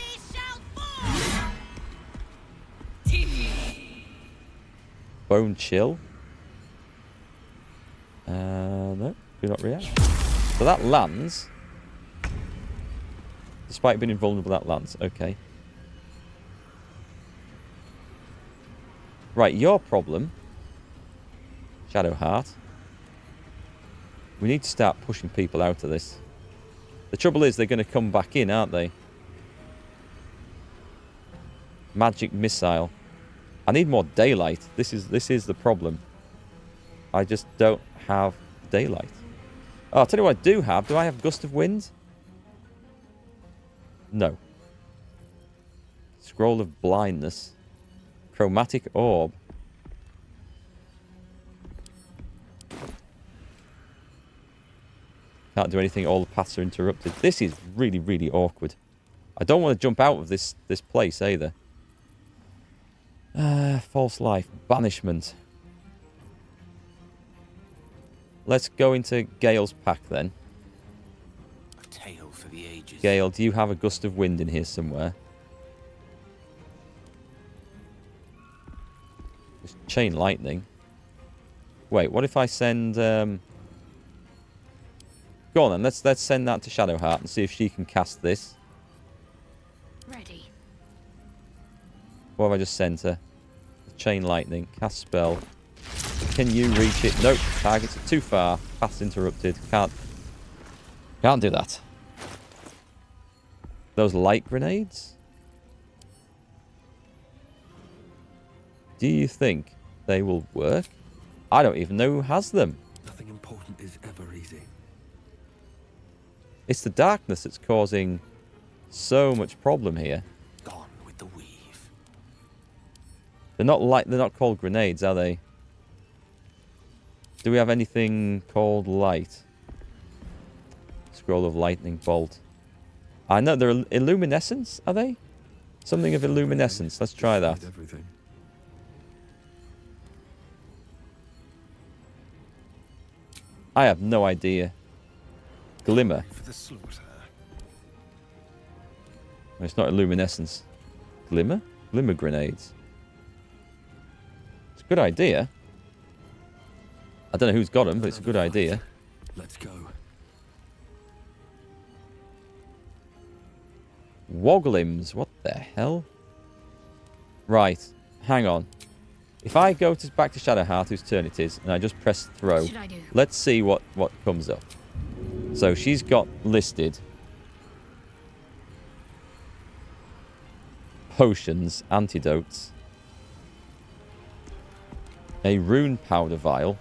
Bone chill. No, do not react. So that lands. Despite being invulnerable, that lands. Okay. Right, your problem, Shadowheart. We need to start pushing people out of this. The trouble is they're going to come back in, aren't they? Magic missile. I need more daylight. This is the problem. I just don't have daylight. Oh, I'll tell you what I do have. Do I have Gust of Wind? No. Scroll of Blindness. Chromatic Orb. Can't do anything. All the paths are interrupted. This is really, really awkward. I don't want to jump out of this place either. False life. Banishment. Let's go into Gale's pack then. A tale for the ages. Gale, do you have a gust of wind in here somewhere? Just chain lightning. Wait, what if I send... Go on then, let's send that to Shadowheart and see if she can cast this. Ready. What have I just sent her? Chain lightning, cast spell. Can you reach it? Nope, targets are too far. Path's interrupted. Can't do that. Those light grenades? Do you think they will work? I don't even know who has them. Nothing important is ever easy. It's the darkness that's causing so much problem here. Gone with the weave. They're not called grenades, are they? Do we have anything called light? Scroll of lightning bolt. I know they're illuminescence, are they? Something of illuminescence. Let's try that. Everything. I have no idea. Glimmer. For the slaughter. It's not illuminescence. Glimmer? Glimmer grenades. It's a good idea. I don't know who's got them, but it's a good idea. Let's go. Woglims. What the hell? Right. Hang on. If I go back to Shadowheart, whose turn it is, and I just press throw, let's see what comes up. So she's got listed potions, antidotes, a rune powder vial.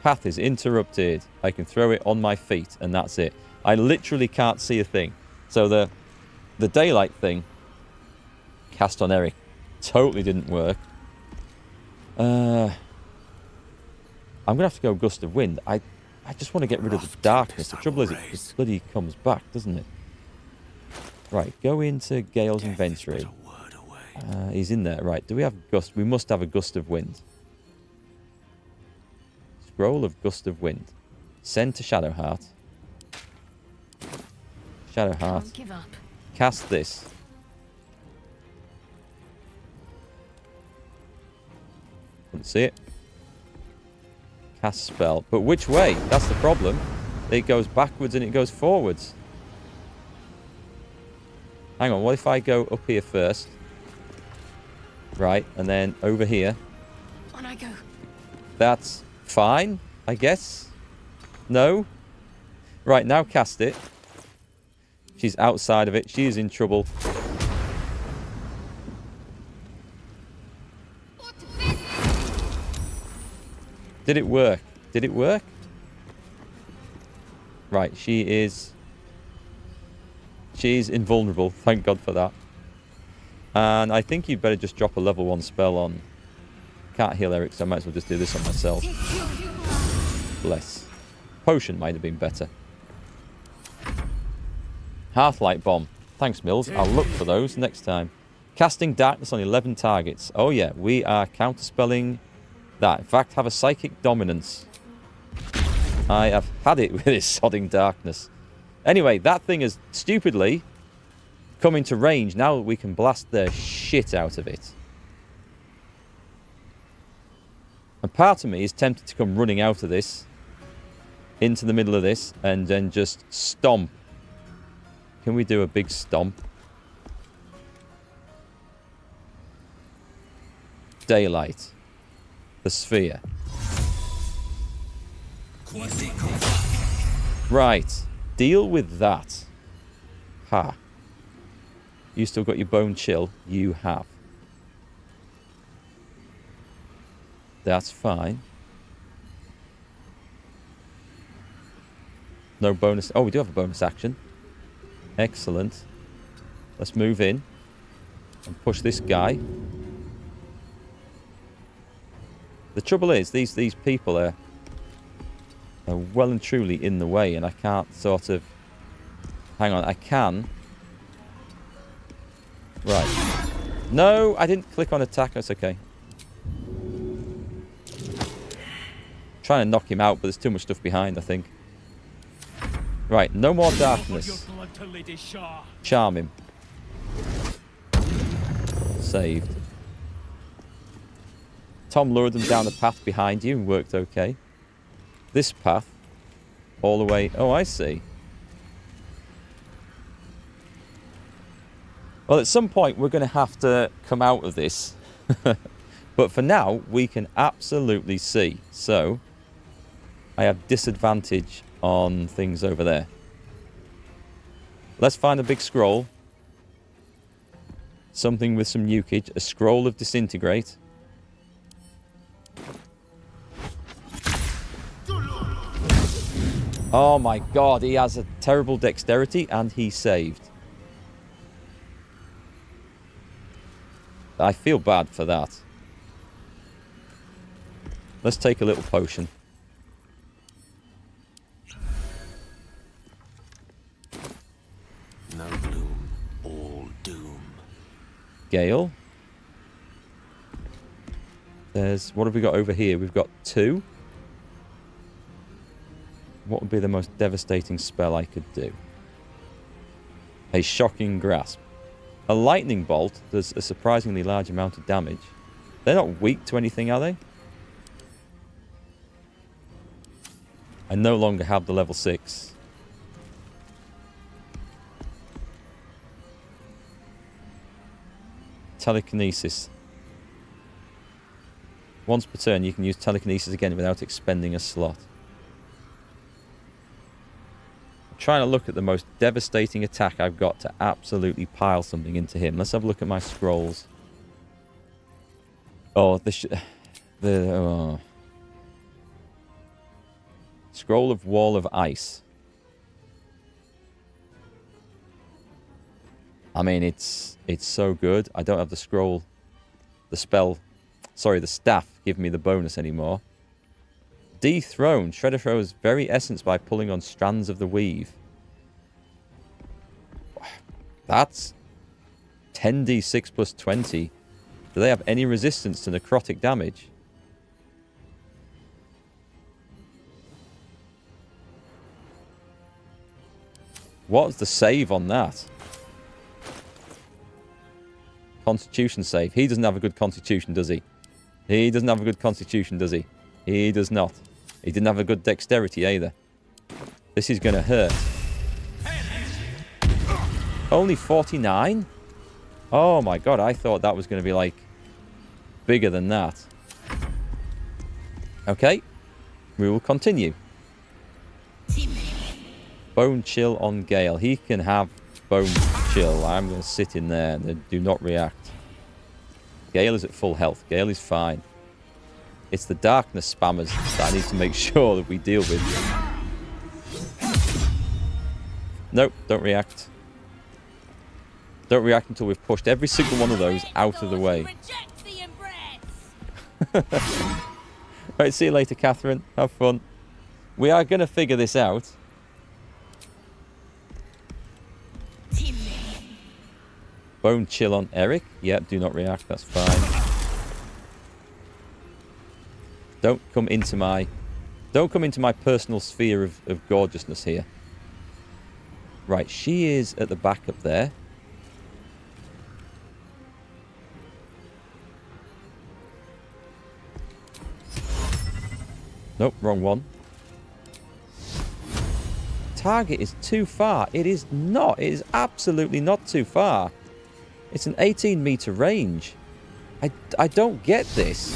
Path is interrupted. I can throw it on my feet, and that's it. I literally can't see a thing. So the daylight thing cast on Erikk totally didn't work. I'm gonna have to go Gust of Wind. I just want to get rid of the darkness. The trouble is, it bloody comes back, doesn't it? Right, go into Gale's inventory. He's in there. Right, do we have Gust? We must have a Gust of Wind. Scroll of Gust of Wind. Send to Shadowheart. Shadowheart. Give up. Cast this. Couldn't see it. Cast spell. But which way? That's the problem. It goes backwards and it goes forwards. Hang on, what if I go up here first? Right, and then over here. On I go. That's fine, I guess. No? Right, now cast it. She's outside of it. She is in trouble. Did it work? Did it work? Right, she's invulnerable. Thank God for that. And I think you'd better just drop a level 1 spell on. Can't heal Erikk, so I might as well just do this on myself. Bless. Potion might have been better. Hearthlight Bomb. Thanks, Mills. I'll look for those next time. Casting Darkness on 11 targets. Oh yeah, we are counterspelling that. In fact, have a Psychic Dominance. I have had it with this sodding darkness. Anyway, that thing is stupidly come into range. Now we can blast the shit out of it. And part of me is tempted to come running out of this, into the middle of this, and then just stomp. Can we do a big stomp? Daylight. The sphere. Right. Deal with that. Ha. You still got your bone chill? You have. That's fine. No bonus. Oh, we do have a bonus action. Excellent. Let's move in and push this guy. The trouble is, these people are well and truly in the way, and I can't sort of Hang on, I can. Right. No, I didn't click on attack. That's okay. Trying to knock him out, but there's too much stuff behind, I think. Right, no more darkness. Charm him. Saved. Tom lured them down the path behind you and worked okay. This path, all the way... Oh, I see. Well, at some point, we're going to have to come out of this. But for now, we can absolutely see. So, I have disadvantage on things over there. Let's find a big scroll. Something with some nukage. A scroll of disintegrate. Oh my god, he has a terrible dexterity and he saved. I feel bad for that. Let's take a little potion. No gloom, all doom. Gale. There's... What have we got over here? We've got 2. What would be the most devastating spell I could do? A shocking grasp. A lightning bolt does a surprisingly large amount of damage. They're not weak to anything, are they? I no longer have the level 6. Telekinesis. Once per turn, you can use telekinesis again without expending a slot. Trying to look at the most devastating attack I've got to absolutely pile something into him. Let's have a look at my scrolls. Oh, Scroll of Wall of Ice. I mean, it's so good. I don't have the scroll, the staff give me the bonus anymore. Dethrone. Shredder throws very essence by pulling on strands of the weave. That's 10d6 plus 20. Do they have any resistance to necrotic damage? What's the save on that? Constitution save. He doesn't have a good constitution, does he? He doesn't have a good constitution, does he? He does not. He didn't have a good dexterity either. This is going to hurt. Only 49? Oh my god, I thought that was going to be like bigger than that. Okay, we will continue. Bone chill on Gale. He can have bone chill. I'm going to sit in there and do not react. Gale is at full health. Gale is fine. It's the darkness spammers that I need to make sure that we deal with. Nope, don't react. Don't react until we've pushed every single one of those out of the way. Right, see you later, Catherine. Have fun. We are going to figure this out. Bone chill on Erikk. Yep, do not react. That's fine. Don't come into my personal sphere of gorgeousness here. Right, she is at the back up there. Nope, wrong one. Target is too far. It is not. It is absolutely not too far. It's an 18-meter range. I don't get this.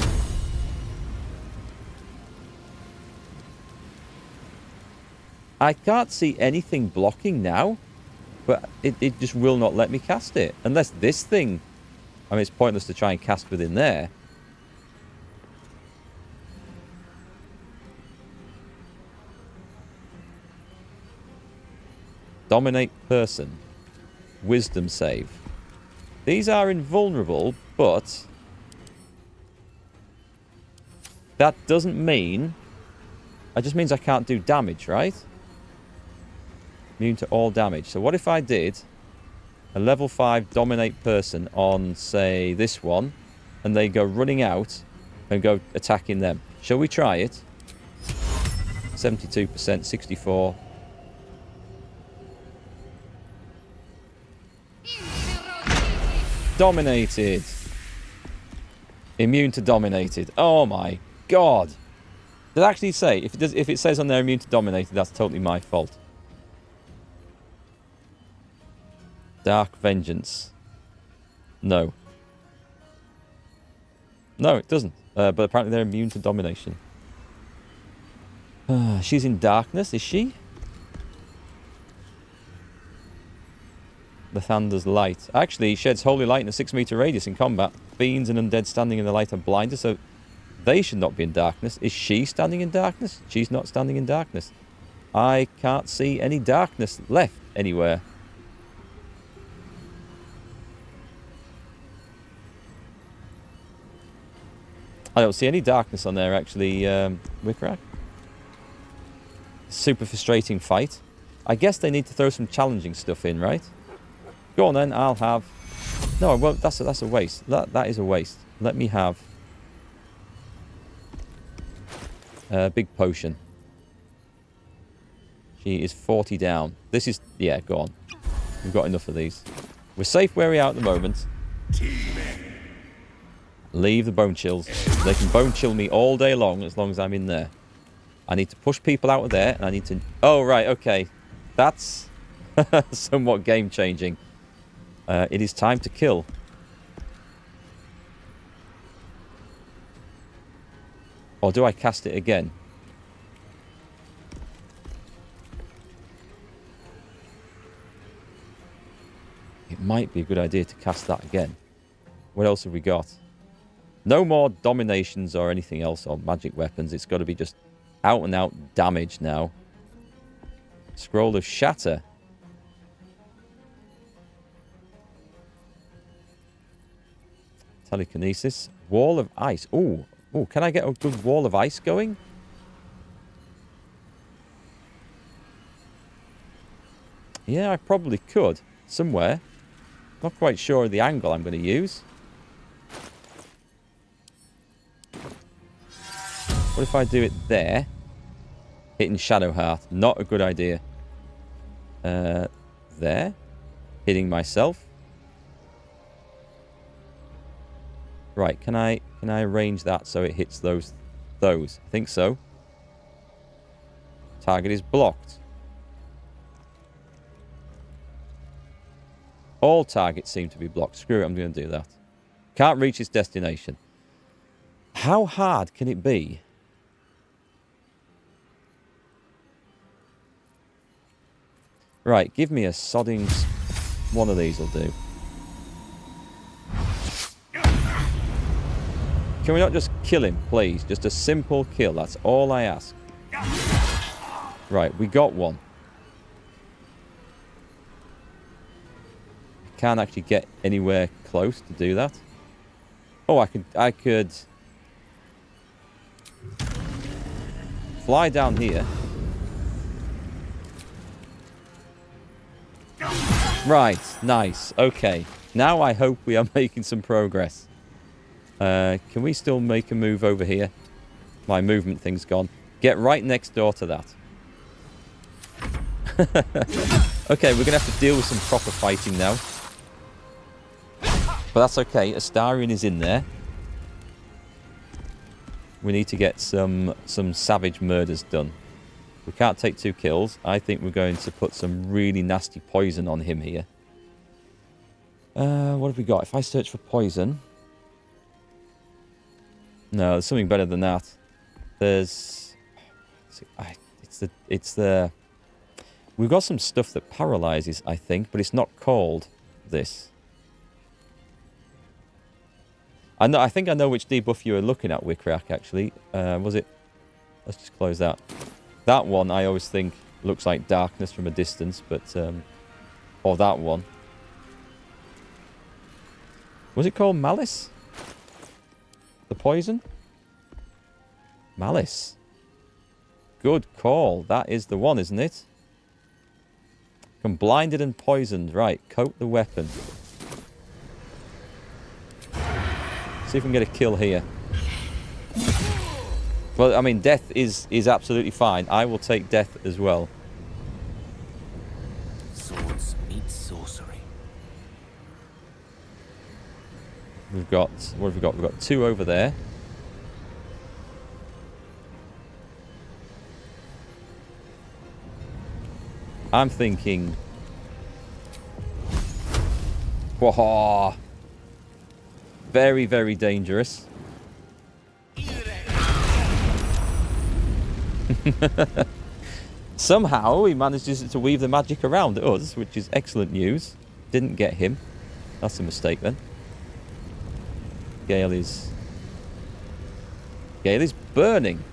I can't see anything blocking now, but it just will not let me cast it. Unless this thing... I mean, it's pointless to try and cast within there. Dominate person. Wisdom save. These are invulnerable, but... that doesn't mean... it just means I can't do damage, right? Immune to all damage. So what if I did a level 5 dominate person on, say, this one, and they go running out and go attacking them? Shall we try it? 72%, 64. Dominated. Immune to dominated. Oh my god. Did it actually say? If it says on there immune to dominated, that's totally my fault. Dark Vengeance. No. No, it doesn't. But apparently they're immune to domination. She's in darkness, is she? The Thander's light. Actually, sheds holy light in a 6-meter radius in combat. Fiends and undead standing in the light are blinded, so they should not be in darkness. Is she standing in darkness? She's not standing in darkness. I can't see any darkness left anywhere. I don't see any darkness on there, actually, Wickrack. Super frustrating fight. I guess they need to throw some challenging stuff in, right? Go on then, I'll have... No, I won't. That's a waste. That is a waste. Let me have... big potion. She is 40 down. This is... Yeah, go on. We've got enough of these. We're safe where we are at the moment. Leave the bone chills. They can bone chill me all day long as I'm in there. I need to push people out of there, and I need to... Oh, right, okay. That's somewhat game-changing. It is time to kill. Or do I cast it again? It might be a good idea to cast that again. What else have we got? No more dominations or anything else or magic weapons. It's got to be just out and out damage now. Scroll of Shatter. Telekinesis. Wall of Ice. Ooh. Ooh, can I get a good wall of ice going? Yeah, I probably could. Somewhere. Not quite sure of the angle I'm going to use. What if I do it there? Hitting Shadowheart. Not a good idea. There. Hitting myself. Right, can I arrange that so it hits those? I think so. Target is blocked. All targets seem to be blocked. Screw it, I'm going to do that. Can't reach its destination. How hard can it be? Right, give me a sodding... One of these will do. Can we not just kill him, please? Just a simple kill. That's all I ask. Right, we got one. Can't actually get anywhere close to do that. Oh, I could fly down here. Right, nice. Okay. Now I hope we are making some progress. Can we still make a move over here? My movement thing's gone. Get right next door to that. Okay, we're going to have to deal with some proper fighting now. But that's okay. Astarion is in there. We need to get some savage murders done. We can't take 2 kills. I think we're going to put some really nasty poison on him here. What have we got? If I search for poison... No, there's something better than that. There's... It's the... We've got some stuff that paralyzes, I think, but it's not called this. I think I know which debuff you were looking at, Wickrack, actually. Was it... Let's just close that. That one, I always think, looks like darkness from a distance, but... Or that one. Was it called Malice? The poison? Malice. Good call. That is the one, isn't it? Become blinded and poisoned. Right, coat the weapon. See if we can get a kill here. Well, I mean, death is absolutely fine. I will take death as well. Swords meet sorcery. We've got... What have we got? We've got 2 over there. I'm thinking... Whoa! Very, very dangerous. Somehow he manages to weave the magic around us, which is excellent news. Didn't get him. That's a mistake then. Gale is burning.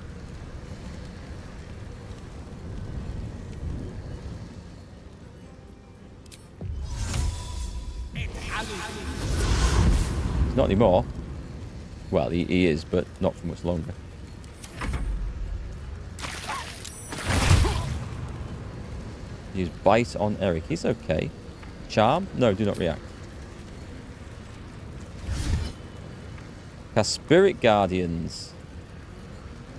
Not anymore. Well, he is, but not for much longer. Use bite on Erikk. He's okay. Charm? No, do not react. Cast Spirit Guardians.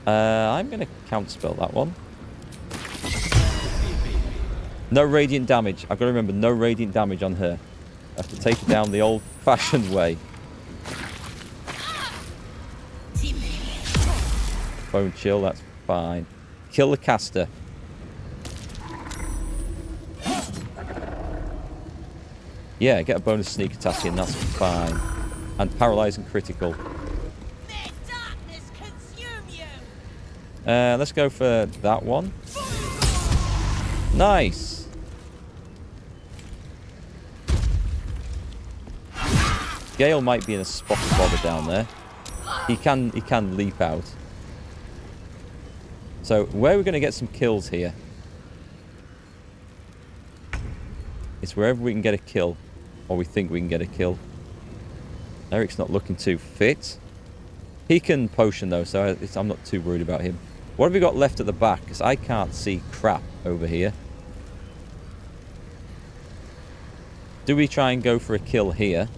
I'm going to counterspell that one. No radiant damage. I've got to remember, no radiant damage on her. I have to take it down the old-fashioned way. Bone chill, that's fine. Kill the caster. Yeah, get a bonus sneak attack in, that's fine. And paralyze and critical. Let's go for that one. Nice. Gale might be in a spot of bother down there. He can leap out. So where we're going to get some kills here. It's wherever we can get a kill. Or we think we can get a kill. Erick's not looking too fit. He can potion though, so I'm not too worried about him. What have we got left at the back? Because I can't see crap over here. Do we try and go for a kill here?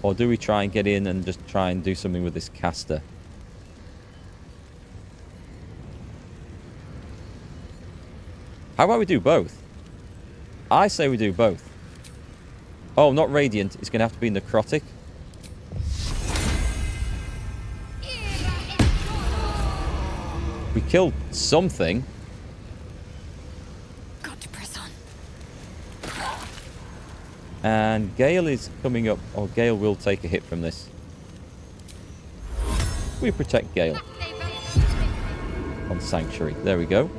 Or do we try and get in and just try and do something with this caster? How about we do both? I say we do both. Oh, not radiant. It's going to have to be necrotic. We killed something. Got to press on. And Gale is coming up. Or Gale will take a hit from this. We protect Gale. On Sanctuary. There we go.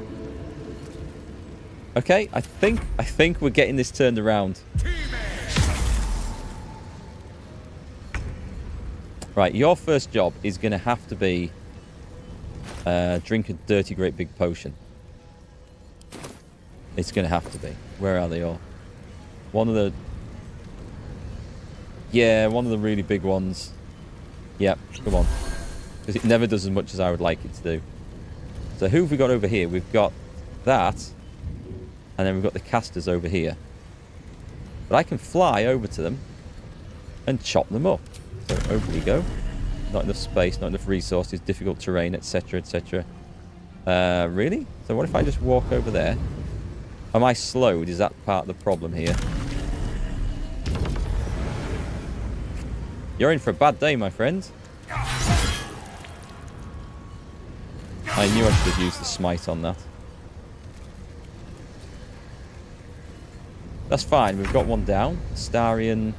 Okay, I think we're getting this turned around. Right, your first job is going to have to be drink a dirty great big potion. It's going to have to be. Where are they all? One of the... Yeah, one of the really big ones. Yep, come on. Because it never does as much as I would like it to do. So who have we got over here? We've got that. And then we've got the casters over here. But I can fly over to them and chop them up. So over we go. Not enough space, not enough resources, difficult terrain, etc, etc. Really? So what if I just walk over there? Am I slowed? Is that part of the problem here? You're in for a bad day, my friend. I knew I should have used the smite on that. That's fine, we've got one down. Starion.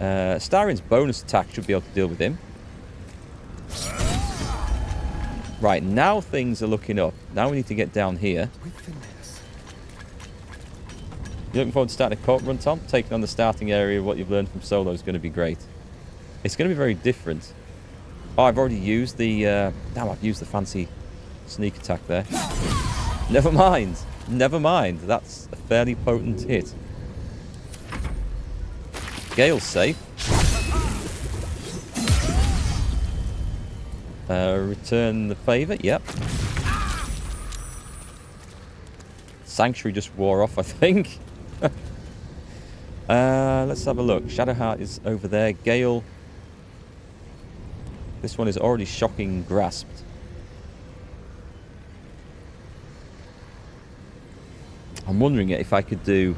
Starion's bonus attack should be able to deal with him. Right, now things are looking up. Now we need to get down here. You looking forward to starting a court run, Tom? Taking on the starting area, what you've learned from solo is going to be great. It's going to be very different. Oh, I've already used the... damn, I've used the fancy sneak attack there. Never mind. Never mind. That's a fairly potent hit. Gale's safe. Return the favour. Yep. Sanctuary just wore off, I think. Let's have a look. Shadowheart is over there. Gale. This one is already shocking grasped. I'm wondering if I could do...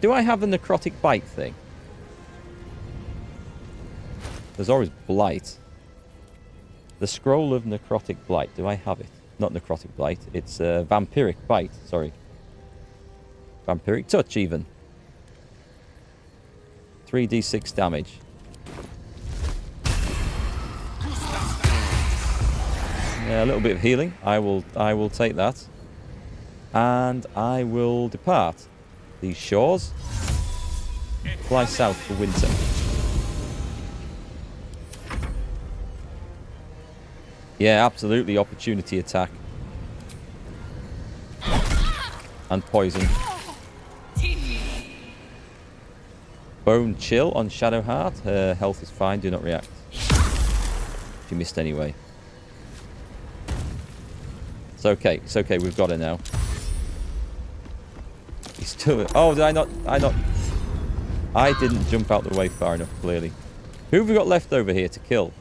Do I have a necrotic bite thing? There's always blight. The scroll of necrotic blight. Do I have it? Not necrotic blight. It's vampiric bite. Sorry. Vampiric touch even. 3d6 damage. Yeah, a little bit of healing. I will take that. And I will depart these shores. Fly south for winter. Yeah, absolutely. Opportunity attack. And poison. Bone chill on Shadowheart. Her health is fine. Do not react. She missed anyway. It's okay. It's okay. We've got her now. He's still... Oh, did I not... I didn't jump out the way far enough, clearly. Who have we got left over here to kill?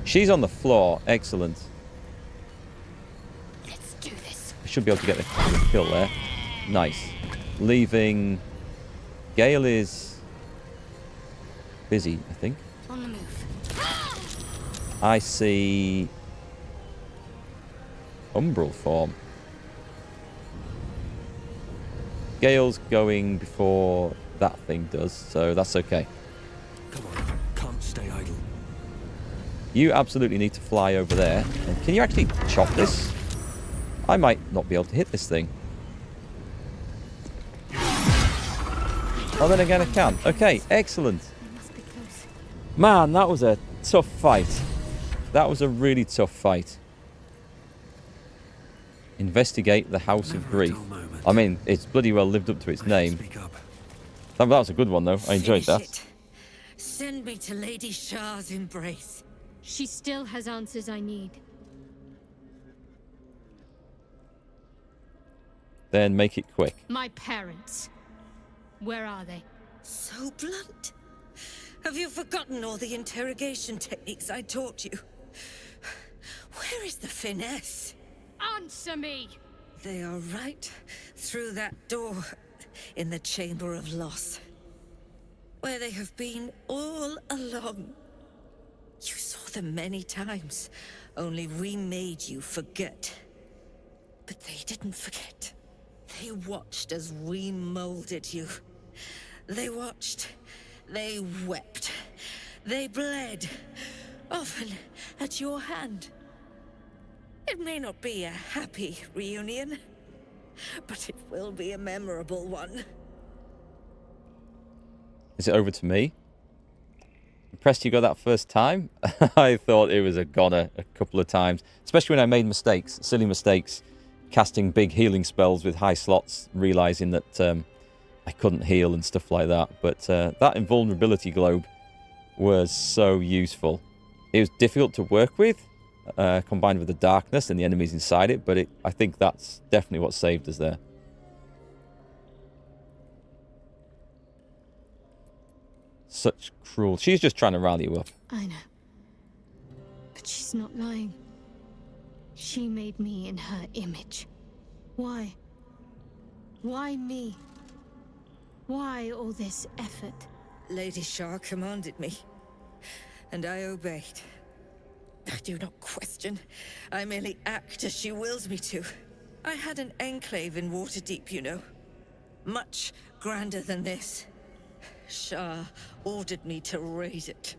She's on the floor. Excellent. Let's do this. I should be able to get the kill there. Nice. Leaving... Gale is... busy, I think. On the move. I see... Umbral form. Gale's going before that thing does, so that's okay. Come on, can't stay idle. You absolutely need to fly over there. And can you actually chop this? I might not be able to hit this thing. Oh, then again I can. Okay, excellent. Man, that was a tough fight. That was a really tough fight. Investigate the House of Grief. I mean, it's bloody well lived up to its name. That was a good one, though. I enjoyed that. Send me to Lady Shah's embrace. She still has answers I need. Then make it quick. My parents. Where are they? So blunt. Have you forgotten all the interrogation techniques I taught you? Where is the finesse? Answer me! They are right through that door in the Chamber of Loss. Where they have been all along. You saw them many times, only we made you forget. But they didn't forget. They watched as we molded you. They watched, they wept, they bled, often at your hand. It may not be a happy reunion, but it will be a memorable one. Is it over to me? Impressed you got that first time? I thought it was a goner a couple of times, especially when I made mistakes, silly mistakes, casting big healing spells with high slots, realizing that I couldn't heal and stuff like that. But that invulnerability globe was so useful. It was difficult to work with, combined with the darkness and the enemies inside it, but I think that's definitely what saved us there. Such cruel. She's just trying to rally you up. I know. But she's not lying. She made me in her image. Why? Why me? Why all this effort? Lady Shah commanded me, and I obeyed. I do not question. I merely act as she wills me to. I had an enclave in Waterdeep, you know. Much grander than this. Shah ordered me to raise it.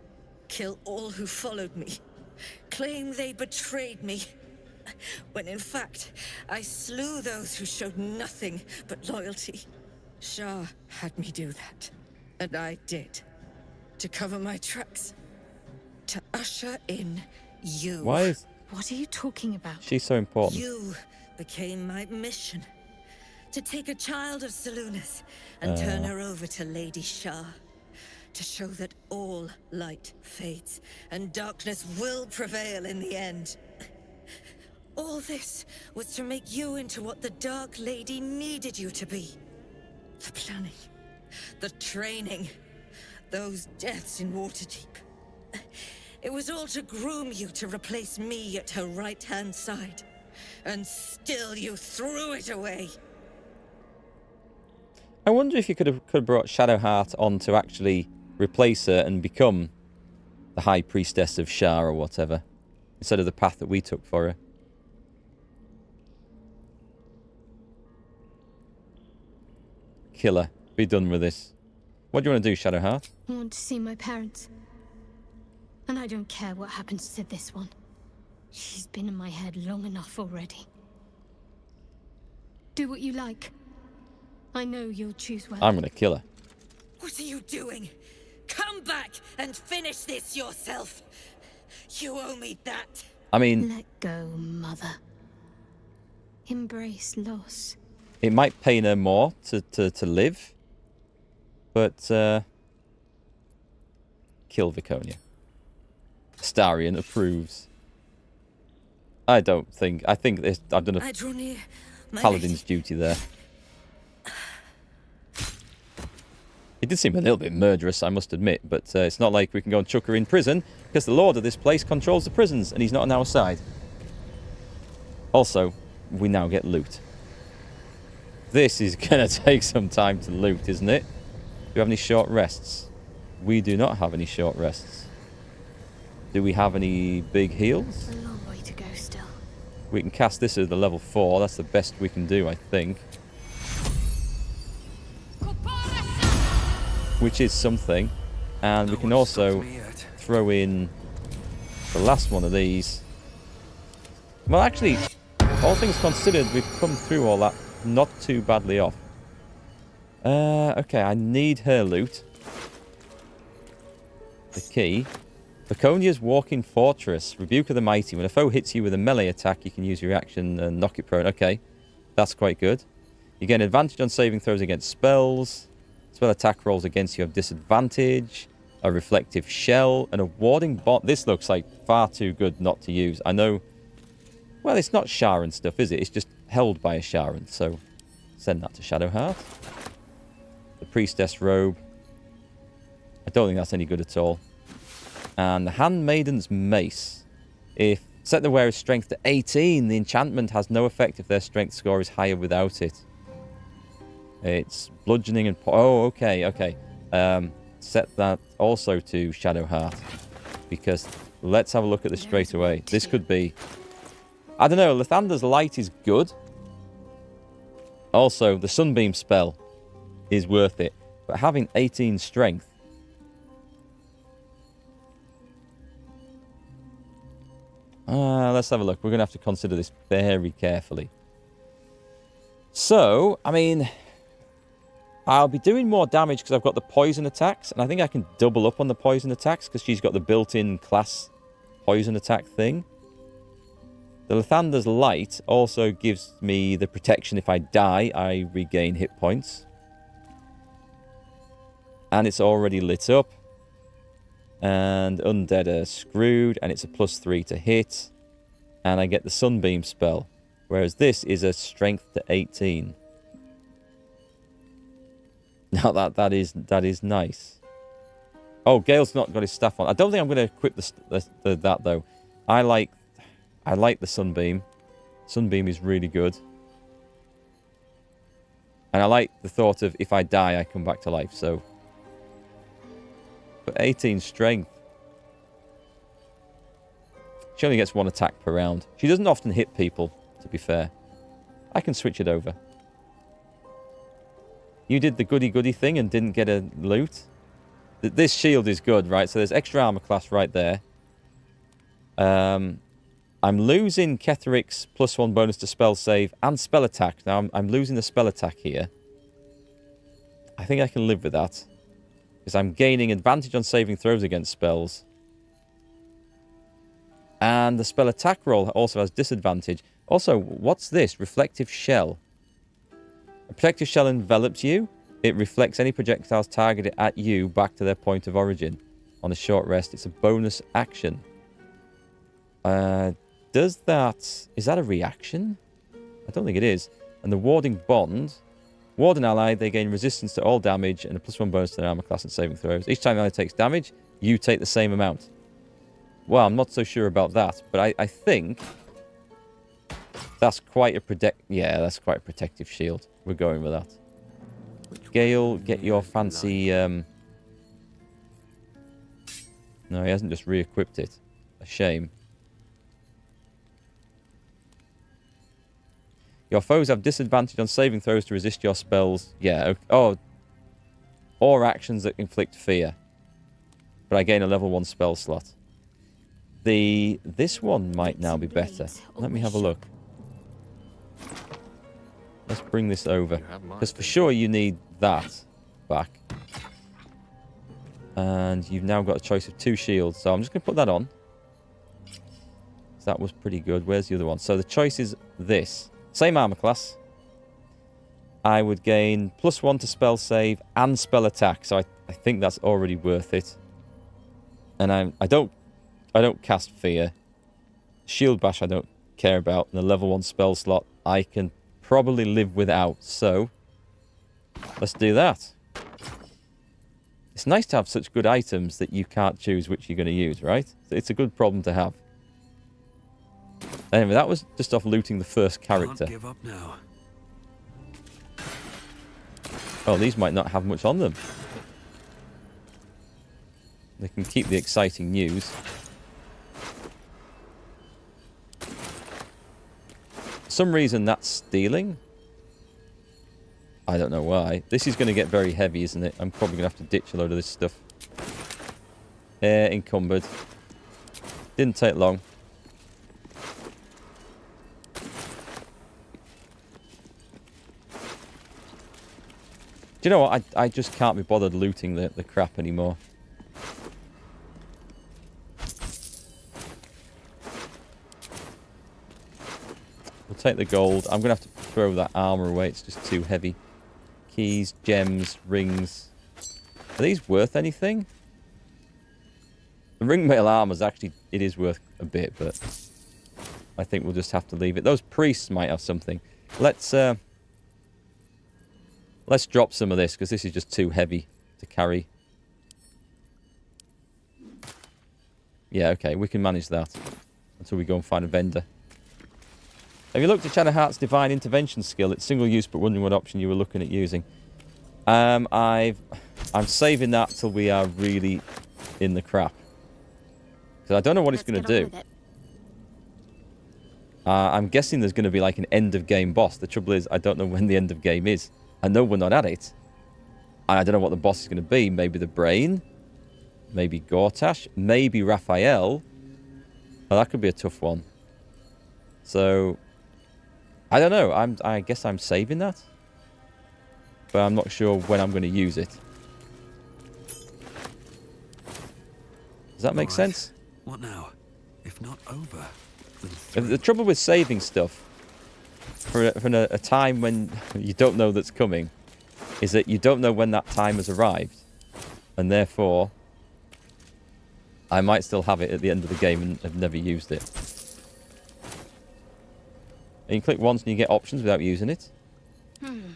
Kill all who followed me. Claim they betrayed me. When in fact, I slew those who showed nothing but loyalty. Shah had me do that. And I did. To cover my tracks. To usher in you. Why is... What are you talking about? She's so important. You became my mission. To take a child of Selûne's and turn her over to Lady Shah. to show that all light fades and darkness will prevail in the end. All this was to make you into what the Dark Lady needed you to be. The planning, the training, those deaths in Waterdeep. It was all to groom you to replace me at her right-hand side. And still you threw it away. I wonder if you could have brought Shadowheart on to actually replace her and become the High Priestess of Shar or whatever, instead of the path that we took for her. Kill her. Be done with this. What do you want to do, Shadowheart? I want to see my parents. And I don't care what happens to this one. She's been in my head long enough already. Do what you like. I know you'll choose well. I'm going to kill her. What are you doing? Come back and finish this yourself. You owe me that. I mean... Let go, Mother. Embrace loss. It might pain her more to live. But, kill Viconia. Starion approves. I don't think... I think this, I've done a Paladin's duty there. It did seem a little bit murderous, I must admit, but it's not like we can go and chuck her in prison, because the lord of this place controls the prisons, and he's not on our side. Also, we now get loot. This is going to take some time to loot, isn't it? Do we have any short rests? We do not have any short rests. Do we have any big heals? A long way to go still. We can cast this at the level 4. That's the best we can do, I think. Which is something. And we can also throw in the last one of these. Well, actually, all things considered, we've come through all that not too badly off. Okay, I need her loot. The key. Viconia's Walking Fortress. Rebuke of the Mighty. When a foe hits you with a melee attack, you can use your reaction and knock it prone. Okay, that's quite good. You get an advantage on saving throws against spells. Spell attack rolls against you have disadvantage. A reflective shell. And a warding bot. This looks like far too good not to use. I know... Well, it's not Sharon stuff, is it? It's just held by a Sharon. So, send that to Shadowheart. The Priestess Robe. I don't think that's any good at all. And the Handmaiden's Mace. If set the wearer's strength to 18, the enchantment has no effect if their strength score is higher without it. It's bludgeoning and... Oh, okay, okay. Set that also to Shadowheart. Because let's have a look at this straight away. This could be... I don't know, Lathander's Light is good. Also, the Sunbeam spell is worth it. But having 18 strength... let's have a look. We're going to have to consider this very carefully. So, I mean... I'll be doing more damage because I've got the poison attacks. And I think I can double up on the poison attacks because she's got the built-in class poison attack thing. The Lathander's Light also gives me the protection if I die, I regain hit points. And it's already lit up. And undead are screwed. And it's a +3 to hit. And I get the Sunbeam spell. Whereas this is a strength to 18. Now that is nice. Oh, Gale's not got his staff on. I don't think I'm going to equip that though. I like the Sunbeam. Sunbeam is really good. And I like the thought of if I die, I come back to life. So, but 18 strength. She only gets 1 attack per round. She doesn't often hit people, to be fair. I can switch it over. You did the goody-goody thing and didn't get a loot. This shield is good, right? So there's extra armor class right there. I'm losing Ketheric's +1 bonus to spell save and spell attack. Now, I'm losing the spell attack here. I think I can live with that. Because I'm gaining advantage on saving throws against spells. And the spell attack roll also has disadvantage. Also, what's this? Reflective shell. A protective shell envelops you. It reflects any projectiles targeted at you back to their point of origin. On a short rest, it's a bonus action. Is that a reaction? I don't think it is. And the warding bond. Ward an ally, they gain resistance to all damage and a +1 bonus to their armor class and saving throws. Each time the ally takes damage, you take the same amount. Well, I'm not so sure about that, but I think that's quite a that's quite a protective shield. We're going with that. Gale, get your fancy no, he hasn't just re-equipped it. A shame. Your foes have disadvantage on saving throws to resist your spells. Yeah, oh. Or actions that inflict fear. But I gain a level 1 spell slot. This one might now be better. Let me have a look. Let's bring this over. Because for sure you need that back. And you've now got a choice of 2 shields. So I'm just going to put that on. That was pretty good. Where's the other one? So the choice is this. Same armor class. I would gain +1 to spell save and spell attack. So I think that's already worth it. And I don't cast fear. Shield bash I don't care about. And the level 1 spell slot I can probably live without. So let's do that. It's nice to have such good items that you can't choose which you're going to use, right? It's a good problem to have. Anyway, that was just off looting the first character. Can't give up now. Oh, these might not have much on them. They can keep the exciting news. For some reason that's stealing. I don't know why. This is going to get very heavy, isn't it? I'm probably going to have to ditch a load of this stuff. Encumbered. Didn't take long. Do you know what? I just can't be bothered looting the crap anymore. We'll take the gold. I'm going to have to throw that armor away. It's just too heavy. Keys, gems, rings. Are these worth anything? The ringmail armor is actually... It is worth a bit, but... I think we'll just have to leave it. Those priests might have something. Let's drop some of this, because this is just too heavy to carry. Yeah, okay, we can manage that. Until we go and find a vendor. Have you looked at Channel Heart's Divine Intervention skill? It's single use, but wondering what option you were looking at using. I'm saving that till we are really in the crap. Because I don't know what it's going to do. I'm guessing there's going to be like an end of game boss. The trouble is, I don't know when the end of game is. I know we're not at it. And I don't know what the boss is going to be. Maybe the Brain. Maybe Gortash. Maybe Raphael. Oh, that could be a tough one. So, I don't know. I guess I'm saving that. But I'm not sure when I'm going to use it. Does that make sense? What now? If not over, The trouble with saving stuff for a time when you don't know that's coming is that you don't know when that time has arrived, and therefore I might still have it at the end of the game and have never used it. And you click once and you get options without using it.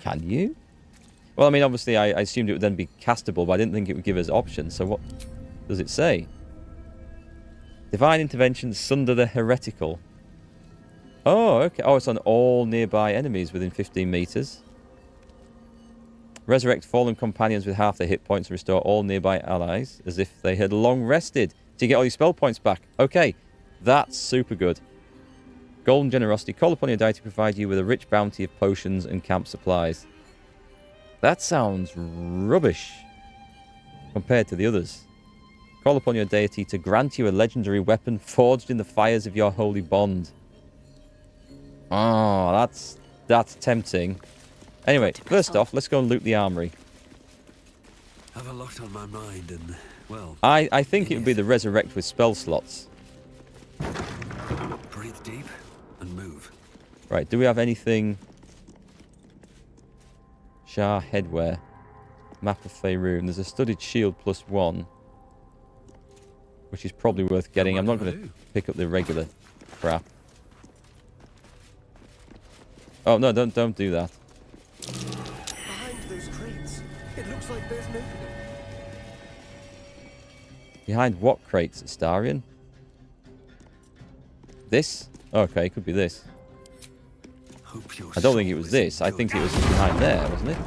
Can you? Well, I mean, obviously I assumed it would then be castable, but I didn't think it would give us options. So what does it say? Divine Intervention, Sunder the Heretical. Oh, okay. Oh, it's on all nearby enemies within 15 meters. Resurrect fallen companions with half their hit points and restore all nearby allies as if they had long rested. So you get all your spell points back. Okay, that's super good. Golden Generosity. Call upon your deity to provide you with a rich bounty of potions and camp supplies. That sounds rubbish compared to the others. Call upon your deity to grant you a legendary weapon forged in the fires of your holy bond. Oh, that's tempting. Anyway, first off, let's go and loot the armory. have a lot on my mind and, well... I think it would be the resurrect with spell slots. Breathe deep and move. Right, do we have anything... Shah headwear. Map of Faerun. There's a studded shield +1, which is probably worth getting. I'm not going to pick up the regular crap. Oh no! Don't do that. Behind those crates, it looks like there's an opening. Behind what crates, Astarion? This? Okay, it could be this. I don't think it was this. I think it was behind there, wasn't it?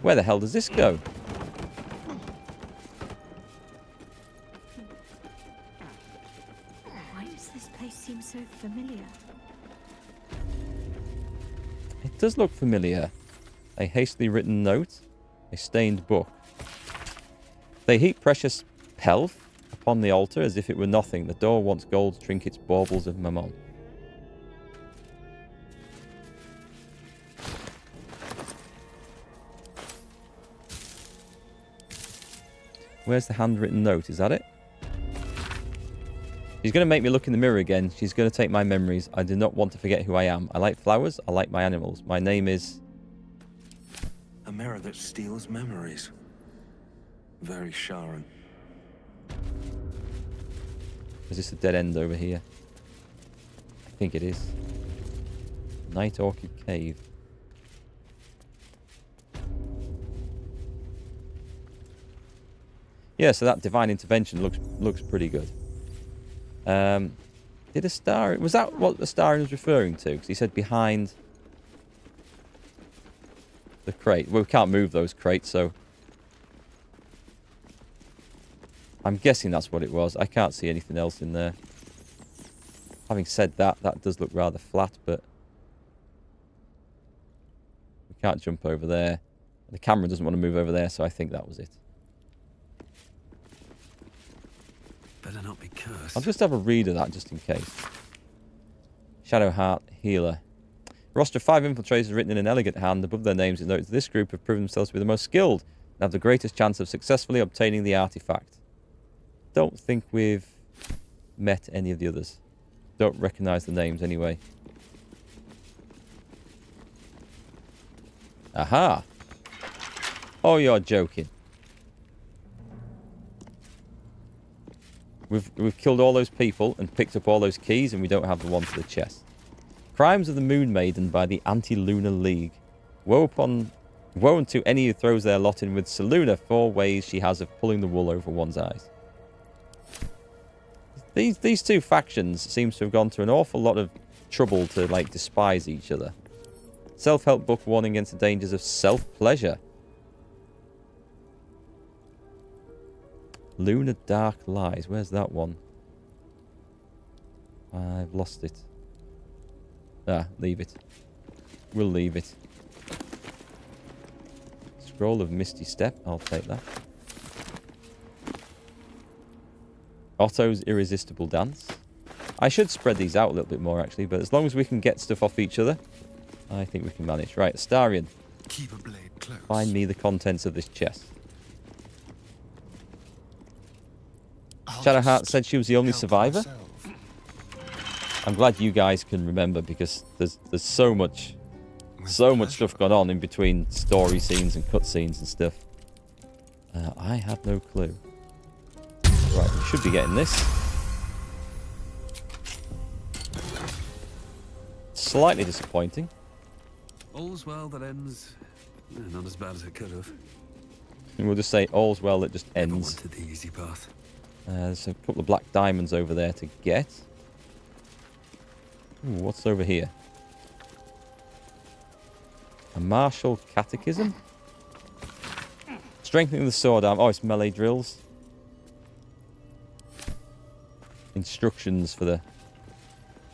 Where the hell does this go? Why does this place seem so familiar? It does look familiar. A hastily written note. A stained book. They heap precious pelf upon the altar as if it were nothing. The door wants gold, trinkets, baubles of mammon. Where's the handwritten note? Is that it? She's going to make me look in the mirror again. She's going to take my memories. I do not want to forget who I am. I like flowers. I like my animals. My name is... A mirror that steals memories. Very Sharon. Is this a dead end over here? I think it is. Night Orchid Cave. Yeah, so that divine intervention looks pretty good. Did Astarion... Was that what Astarion was referring to? Because he said behind the crate. Well, we can't move those crates, so... I'm guessing that's what it was. I can't see anything else in there. Having said that, that does look rather flat, but... we can't jump over there. The camera doesn't want to move over there, so I think that was it. Better not be cursed. I'll just have a read of that, just in case. Shadowheart Healer. A roster of 5 infiltrators written in an elegant hand. Above their names it notes this group have proven themselves to be the most skilled and have the greatest chance of successfully obtaining the artifact. Don't think we've met any of the others. Don't recognise the names anyway. Aha! Oh, you're joking. We've killed all those people and picked up all those keys, and we don't have the one for the chest. Crimes of the Moon Maiden by the Anti-Lunar League. Woe unto any who throws their lot in with Selûne, 4 ways she has of pulling the wool over one's eyes. These two factions seem to have gone to an awful lot of trouble to, like, despise each other. Self-help book warning against the dangers of self-pleasure. Lunar Dark Lies. Where's that one? I've lost it. Ah, leave it. We'll leave it. Scroll of Misty Step. I'll take that. Otto's Irresistible Dance. I should spread these out a little bit more, actually, but as long as we can get stuff off each other, I think we can manage. Right, Astarion. Keep a blade close. Find me the contents of this chest. Shadowheart said she was the only survivor. I'm glad you guys can remember, because there's so much stuff going on in between story scenes and cutscenes and stuff. I have no clue. Right, we should be getting this. Slightly disappointing. All's well that ends. Not as bad as it could have. And we'll just say all's well that just ends. Never wanted the easy path. There's a couple of black diamonds over there to get. Ooh, what's over here? A martial catechism? Strengthening the sword arm. Oh, it's melee drills. Instructions for the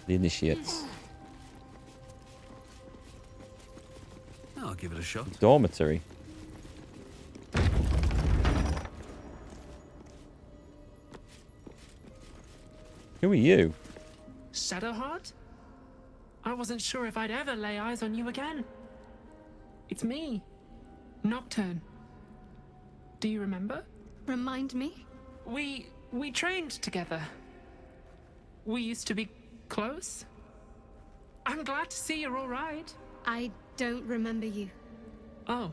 initiates. I'll give it a shot. Dormitory. Who are you? Shadowheart? I wasn't sure if I'd ever lay eyes on you again. It's me, Nocturne. Do you remember? Remind me? We trained together. We used to be close. I'm glad to see you're all right. I don't remember you. Oh.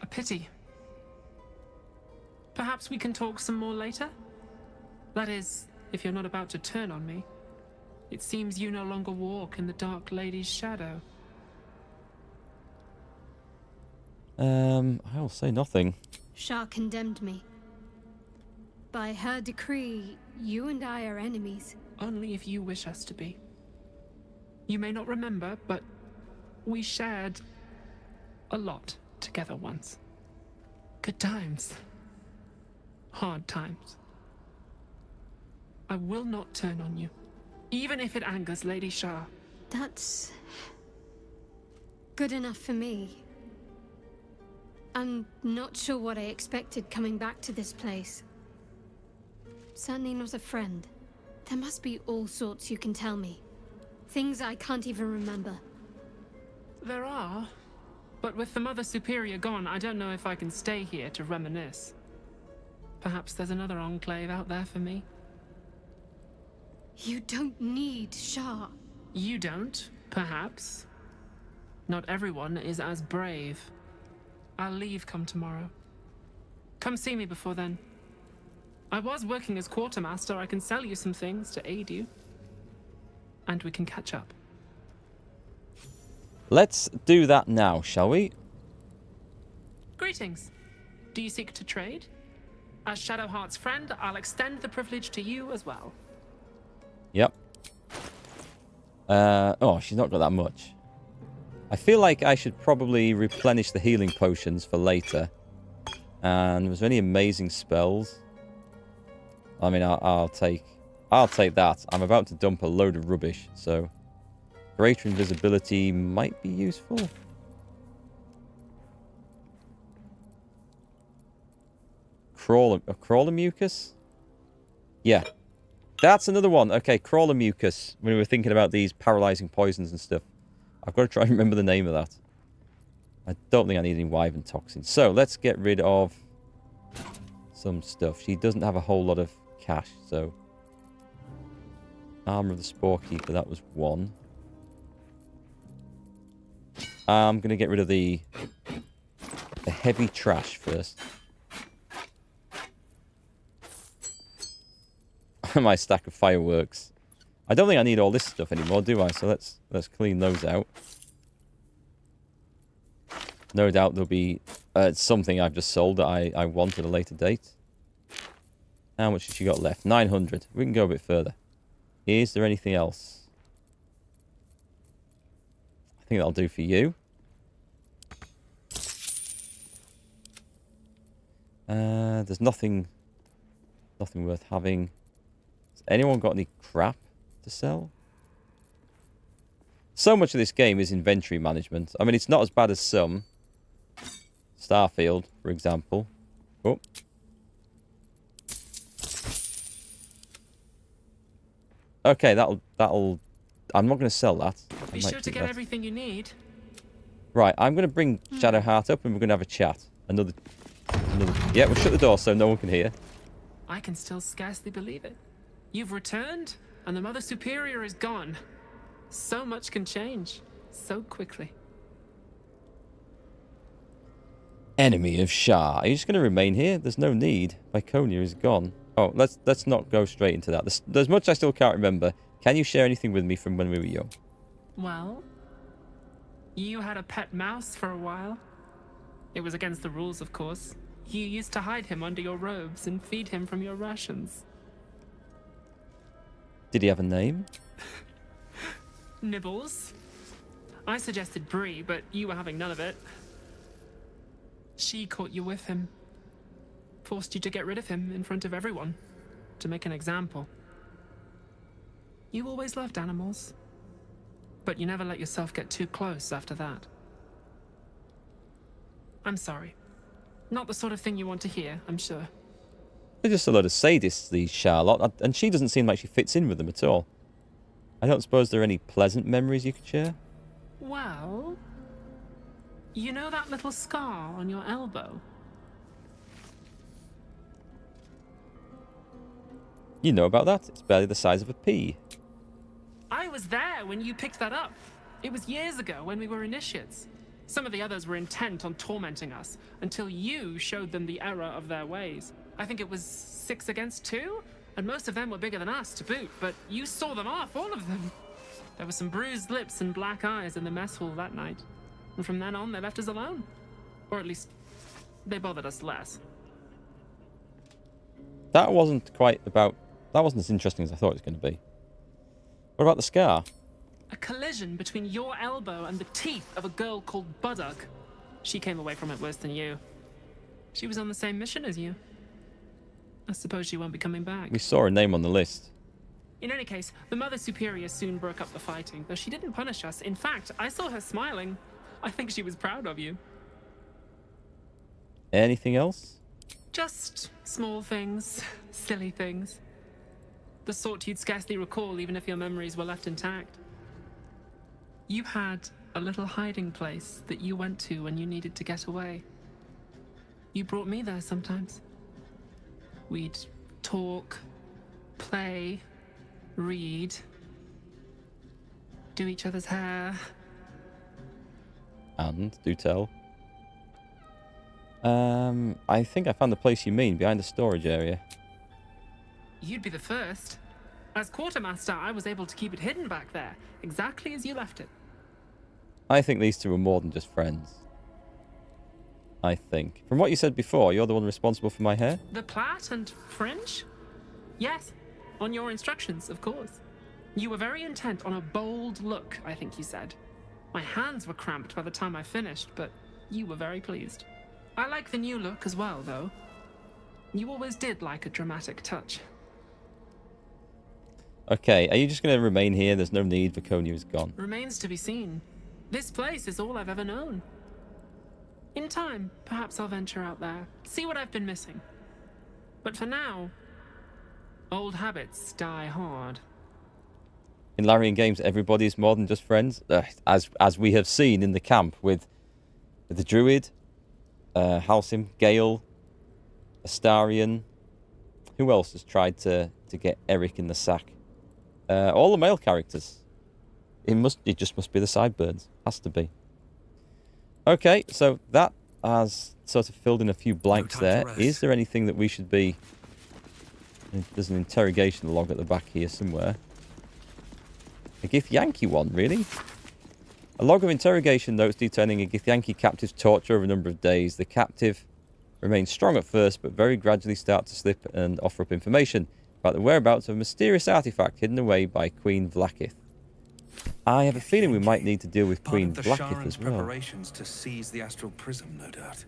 A pity. Perhaps we can talk some more later? That is, if you're not about to turn on me. It seems you no longer walk in the Dark Lady's shadow. I'll say nothing. Shah condemned me. By her decree, you and I are enemies. Only if you wish us to be. You may not remember, but we shared a lot together once. Good times. Hard times. I will not turn on you, even if it angers Lady Shah. That's good enough for me. I'm not sure what I expected coming back to this place. Certainly not a friend. There must be all sorts you can tell me. Things I can't even remember. There are, but with the Mother Superior gone, I don't know if I can stay here to reminisce. Perhaps there's another enclave out there for me. You don't need Shah. You don't, perhaps. Not everyone is as brave. I'll leave come tomorrow. Come see me before then. I was working as quartermaster. I can sell you some things to aid you. And we can catch up. Let's do that now, shall we? Greetings. Do you seek to trade? As Shadowheart's friend, I'll extend the privilege to you as well. Yep. Oh, she's not got that much. I feel like I should probably replenish the healing potions for later. And was there any amazing spells? I mean, I'll take that. I'm about to dump a load of rubbish, so greater invisibility might be useful. Crawler mucus? Yeah. That's another one. Okay, crawler mucus. When we were thinking about these paralyzing poisons and stuff. I've got to try and remember the name of that. I don't think I need any wyvern toxins. So, let's get rid of some stuff. She doesn't have a whole lot of cash, so... Armor of the Spore Keeper, that was one. I'm going to get rid of the heavy trash first. My stack of fireworks. I don't think I need all this stuff anymore, do I? So let's clean those out. No doubt there'll be something I've just sold that I want at a later date. How much has she got left? 900. We can go a bit further. Is there anything else? I think that'll do for you. There's nothing worth having. Has anyone got any crap to sell? So much of this game is inventory management. I mean, it's not as bad as some. Starfield, for example. Oh. Okay, that'll. I'm not going to sell that. Be sure to get everything you need. Right, I'm going to bring Shadowheart up and we're going to have a chat. Another. Yeah, we'll shut the door so no one can hear. I can still scarcely believe it. You've returned, and the Mother Superior is gone. So much can change so quickly. Enemy of Shah. Are you just going to remain here? There's no need. Viconia is gone. Oh, let's not go straight into that. There's much I still can't remember. Can you share anything with me from when we were young? Well, you had a pet mouse for a while. It was against the rules, of course. You used to hide him under your robes and feed him from your rations. Did he have a name? Nibbles. I suggested Bree, but you were having none of it. She caught you with him. Forced you to get rid of him in front of everyone. To make an example. You always loved animals. But you never let yourself get too close after that. I'm sorry. Not the sort of thing you want to hear, I'm sure. They're just a load of sadists, these Charlotte. And she doesn't seem like she fits in with them at all. I don't suppose there are any pleasant memories you could share? Well... You know that little scar on your elbow? You know about that? It's barely the size of a pea. I was there when you picked that up. It was years ago when we were initiates. Some of the others were intent on tormenting us until you showed them the error of their ways. I think it was 6 against 2, and most of them were bigger than us to boot, but you saw them off, all of them. There were some bruised lips and black eyes in the mess hall that night, and from then on they left us alone. Or at least, they bothered us less. That wasn't as interesting as I thought it was going to be. What about the scar? A collision between your elbow and the teeth of a girl called Baldur. She came away from it worse than you. She was on the same mission as you. I suppose she won't be coming back. We saw her name on the list. In any case, the Mother Superior soon broke up the fighting, though she didn't punish us. In fact, I saw her smiling. I think she was proud of you. Anything else? Just small things, silly things. The sort you'd scarcely recall even if your memories were left intact. You had a little hiding place that you went to when you needed to get away. You brought me there sometimes. We'd talk, play, read, do each other's hair. And, do tell. I think I found the place you mean, behind the storage area. You'd be the first. As quartermaster, I was able to keep it hidden back there, exactly as you left it. I think these two are more than just friends. I think. From what you said before, you're the one responsible for my hair? The plait and fringe? Yes, on your instructions, of course. You were very intent on a bold look, I think you said. My hands were cramped by the time I finished, but you were very pleased. I like the new look as well, though. You always did like a dramatic touch. Okay, are you just going to remain here? There's no need. Vaconia is gone. Remains to be seen. This place is all I've ever known. In time, perhaps I'll venture out there, see what I've been missing. But for now, old habits die hard. In Larian games, everybody is more than just friends. As we have seen in the camp with the Druid, Halsim, Gale, Astarion. Who else has tried to get Erikk in the sack? All the male characters. It just must be the sideburns. Has to be. Okay, so that has sort of filled in a few blanks there. Is there anything that we should be... There's an interrogation log at the back here somewhere. A Githyanki one, really? A log of interrogation notes detailing a Githyanki captive's torture over a number of days. The captive remains strong at first, but very gradually starts to slip and offer up information about the whereabouts of a mysterious artifact hidden away by Queen Vlaakith. I have a feeling we might need to deal with Queen Vlaakith as well. Preparations to seize the astral prism, no doubt.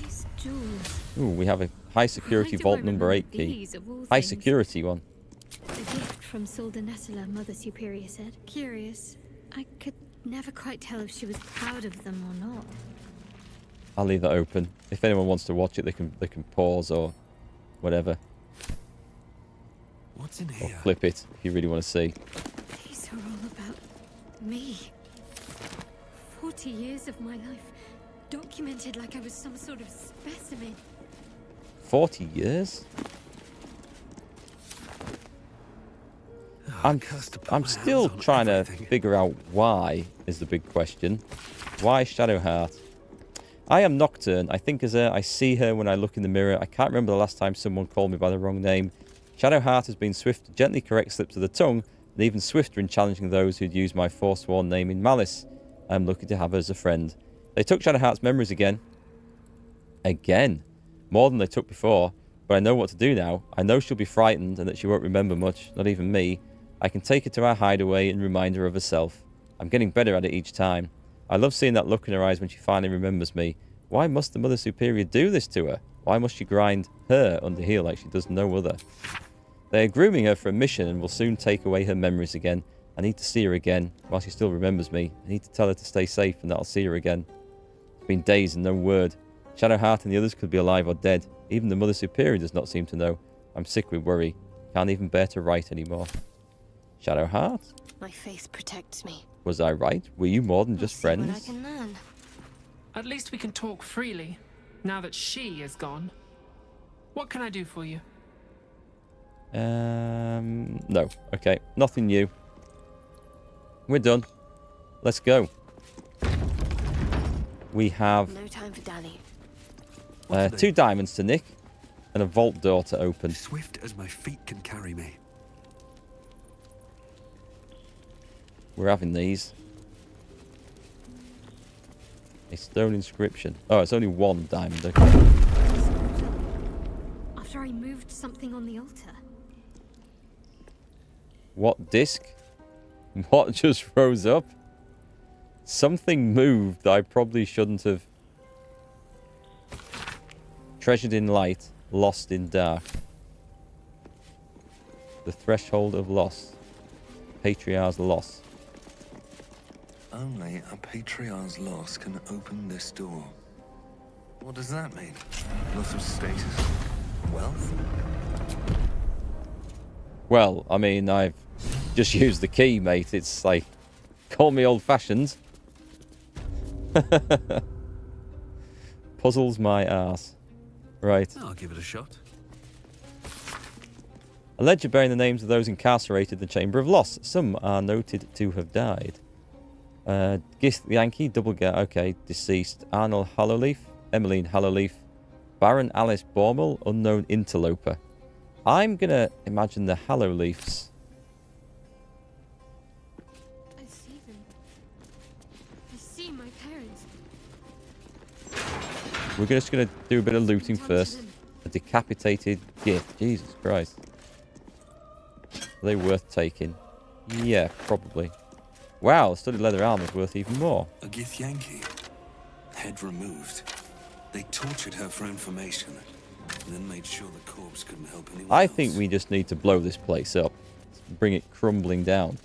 These jewels. Ooh, we have a high security vault number 8 key. High security one. A gift from Soldanessala, Mother Superior said. Curious. I could never quite tell if she was proud of them or not. I'll leave that open. If anyone wants to watch it, they can pause or whatever. What's in Or here? flip it if you really want to see. These are all about me. 40 years of my life, documented like I was some sort of specimen. 40 years? I'm still trying to figure out why is the big question. Why Shadowheart? I am Nocturne. I think as I see her when I look in the mirror. I can't remember the last time someone called me by the wrong name. Shadowheart has been swift to gently correct slips of the tongue, and even swifter in challenging those who'd used my forsworn name in malice. I am lucky to have her as a friend. They took Shadowheart's memories again. Again. More than they took before, but I know what to do now. I know she'll be frightened and that she won't remember much, not even me. I can take her to our hideaway and remind her of herself. I'm getting better at it each time. I love seeing that look in her eyes when she finally remembers me. Why must the Mother Superior do this to her? Why must she grind her under heel like she does no other? They are grooming her for a mission and will soon take away her memories again. I need to see her again, while she still remembers me. I need to tell her to stay safe and that I'll see her again. It's been days and no word. Shadowheart and the others could be alive or dead. Even the Mother Superior does not seem to know. I'm sick with worry. Can't even bear to write anymore. Shadowheart? My faith protects me. Was I right? Were you more than just friends? What I can learn. At least we can talk freely, now that she is gone. What can I do for you? No. Okay. Nothing new. We're done. Let's go. We have No time for Danny. 2 diamonds to nick and a vault door to open. Swift as my feet can carry me. We're having these. A stone inscription. Oh, it's only 1 diamond. Okay. After I moved something on the altar. What disc? What just rose up? Something moved that I probably shouldn't have. Treasured in light, lost in dark. The threshold of loss. Patriarch's loss. Only a Patriarch's loss can open this door. What does that mean? Loss of status? Wealth? Well, I mean, I've just used the key, mate. It's like, call me old-fashioned. Puzzles my ass. Right. I'll give it a shot. A ledger bearing the names of those incarcerated in the Chamber of Loss. Some are noted to have died. Gist Yankee, double get, okay, deceased. Arnold Hollowleaf, Emmeline Hollowleaf, Baron Alice Bormel, unknown interloper. I'm gonna imagine the Hollowleafs. I see them. I see my parents. We're just gonna do a bit of looting first. A decapitated gift. Jesus Christ. Are they worth taking? Yeah, probably. Wow, studded leather armor's worth even more. A Githyanki. Head removed. They tortured her for information, and then made sure the corpse couldn't help anyone I else. think we just need to blow this place up. Bring it crumbling down.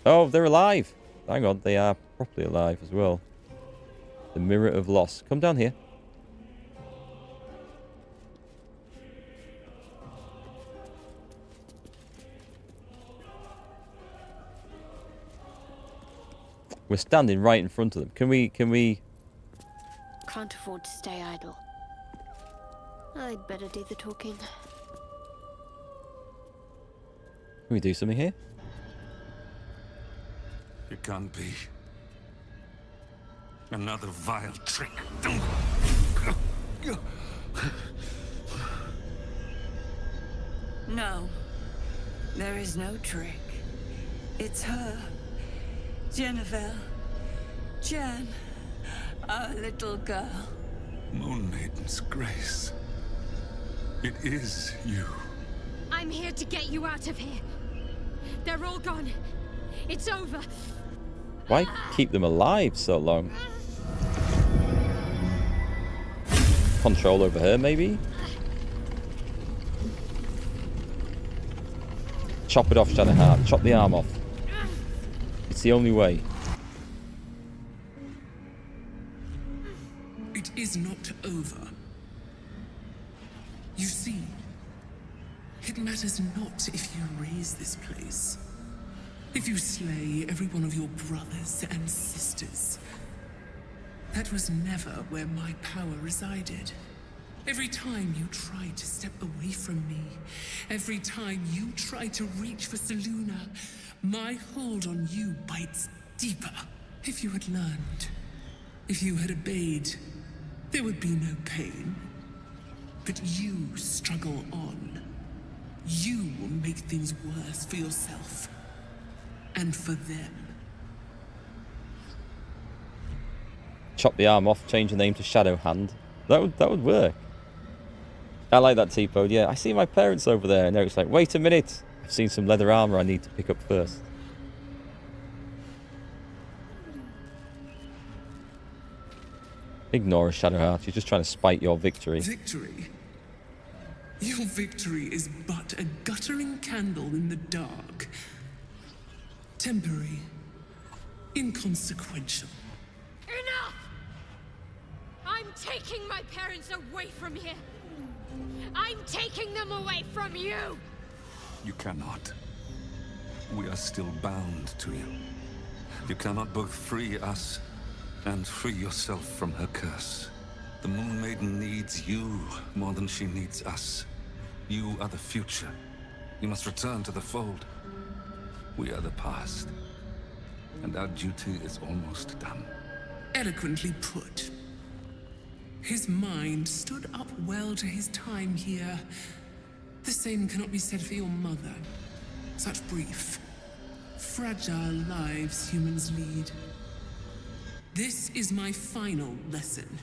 Oh, they're alive. Hang on, they are properly alive as well. The Mirror of Loss. Come down here. We're standing right in front of them. Can we... Can't afford to stay idle. I'd better do the talking. Can we do something here? It can't be. Another vile trick. No. There is no trick. It's her. Jennifer. Jan. Our little girl. Moon Maiden's grace. It is you. I'm here to get you out of here. They're all gone. It's over. Why keep them alive so long? Control over her, maybe? Chop it off, Shadowheart. Chop the arm off. It's the only way. It is not over. You see, it matters not if you raise this place. If you slay every one of your brothers and sisters. That was never where my power resided. Every time you tried to step away from me, every time you tried to reach for Selûne, my hold on you bites deeper. If you had learned, if you had obeyed, there would be no pain. But you struggle on. You will make things worse for yourself. And for them. Chop the arm off, change the name to Shadow Hand. That would work. I like that T-pose. Yeah, I see my parents over there. And Erik's like, wait a minute. I've seen some leather armor I need to pick up first. Ignore her, Shadowheart. She's just trying to spite your victory. Victory? Your victory is but a guttering candle in the dark. Temporary. Inconsequential. Enough! I'm taking my parents away from here. I'm taking them away from you. You cannot. We are still bound to you. You cannot both free us and free yourself from her curse. The Moon Maiden needs you more than she needs us. You are the future. You must return to the fold. We are the past, and our duty is almost done. Eloquently put. His mind stood up well to his time here. The same cannot be said for your mother. Such brief, fragile lives humans lead. This is my final lesson.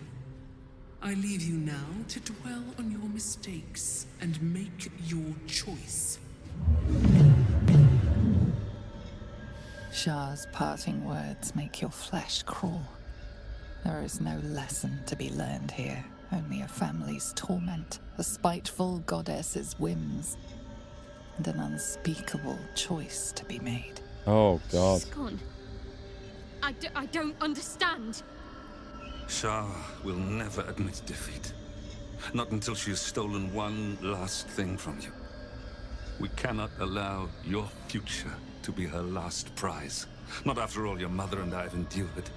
I leave you now to dwell on your mistakes and make your choice. Shah's parting words make your flesh crawl. There is no lesson to be learned here, only a family's torment, a spiteful goddess's whims, and an unspeakable choice to be made. Oh, God. She's gone. I don't understand. Shah will never admit defeat. Not until she has stolen one last thing from you. We cannot allow your future to be her last prize. Not after all your mother and I have endured.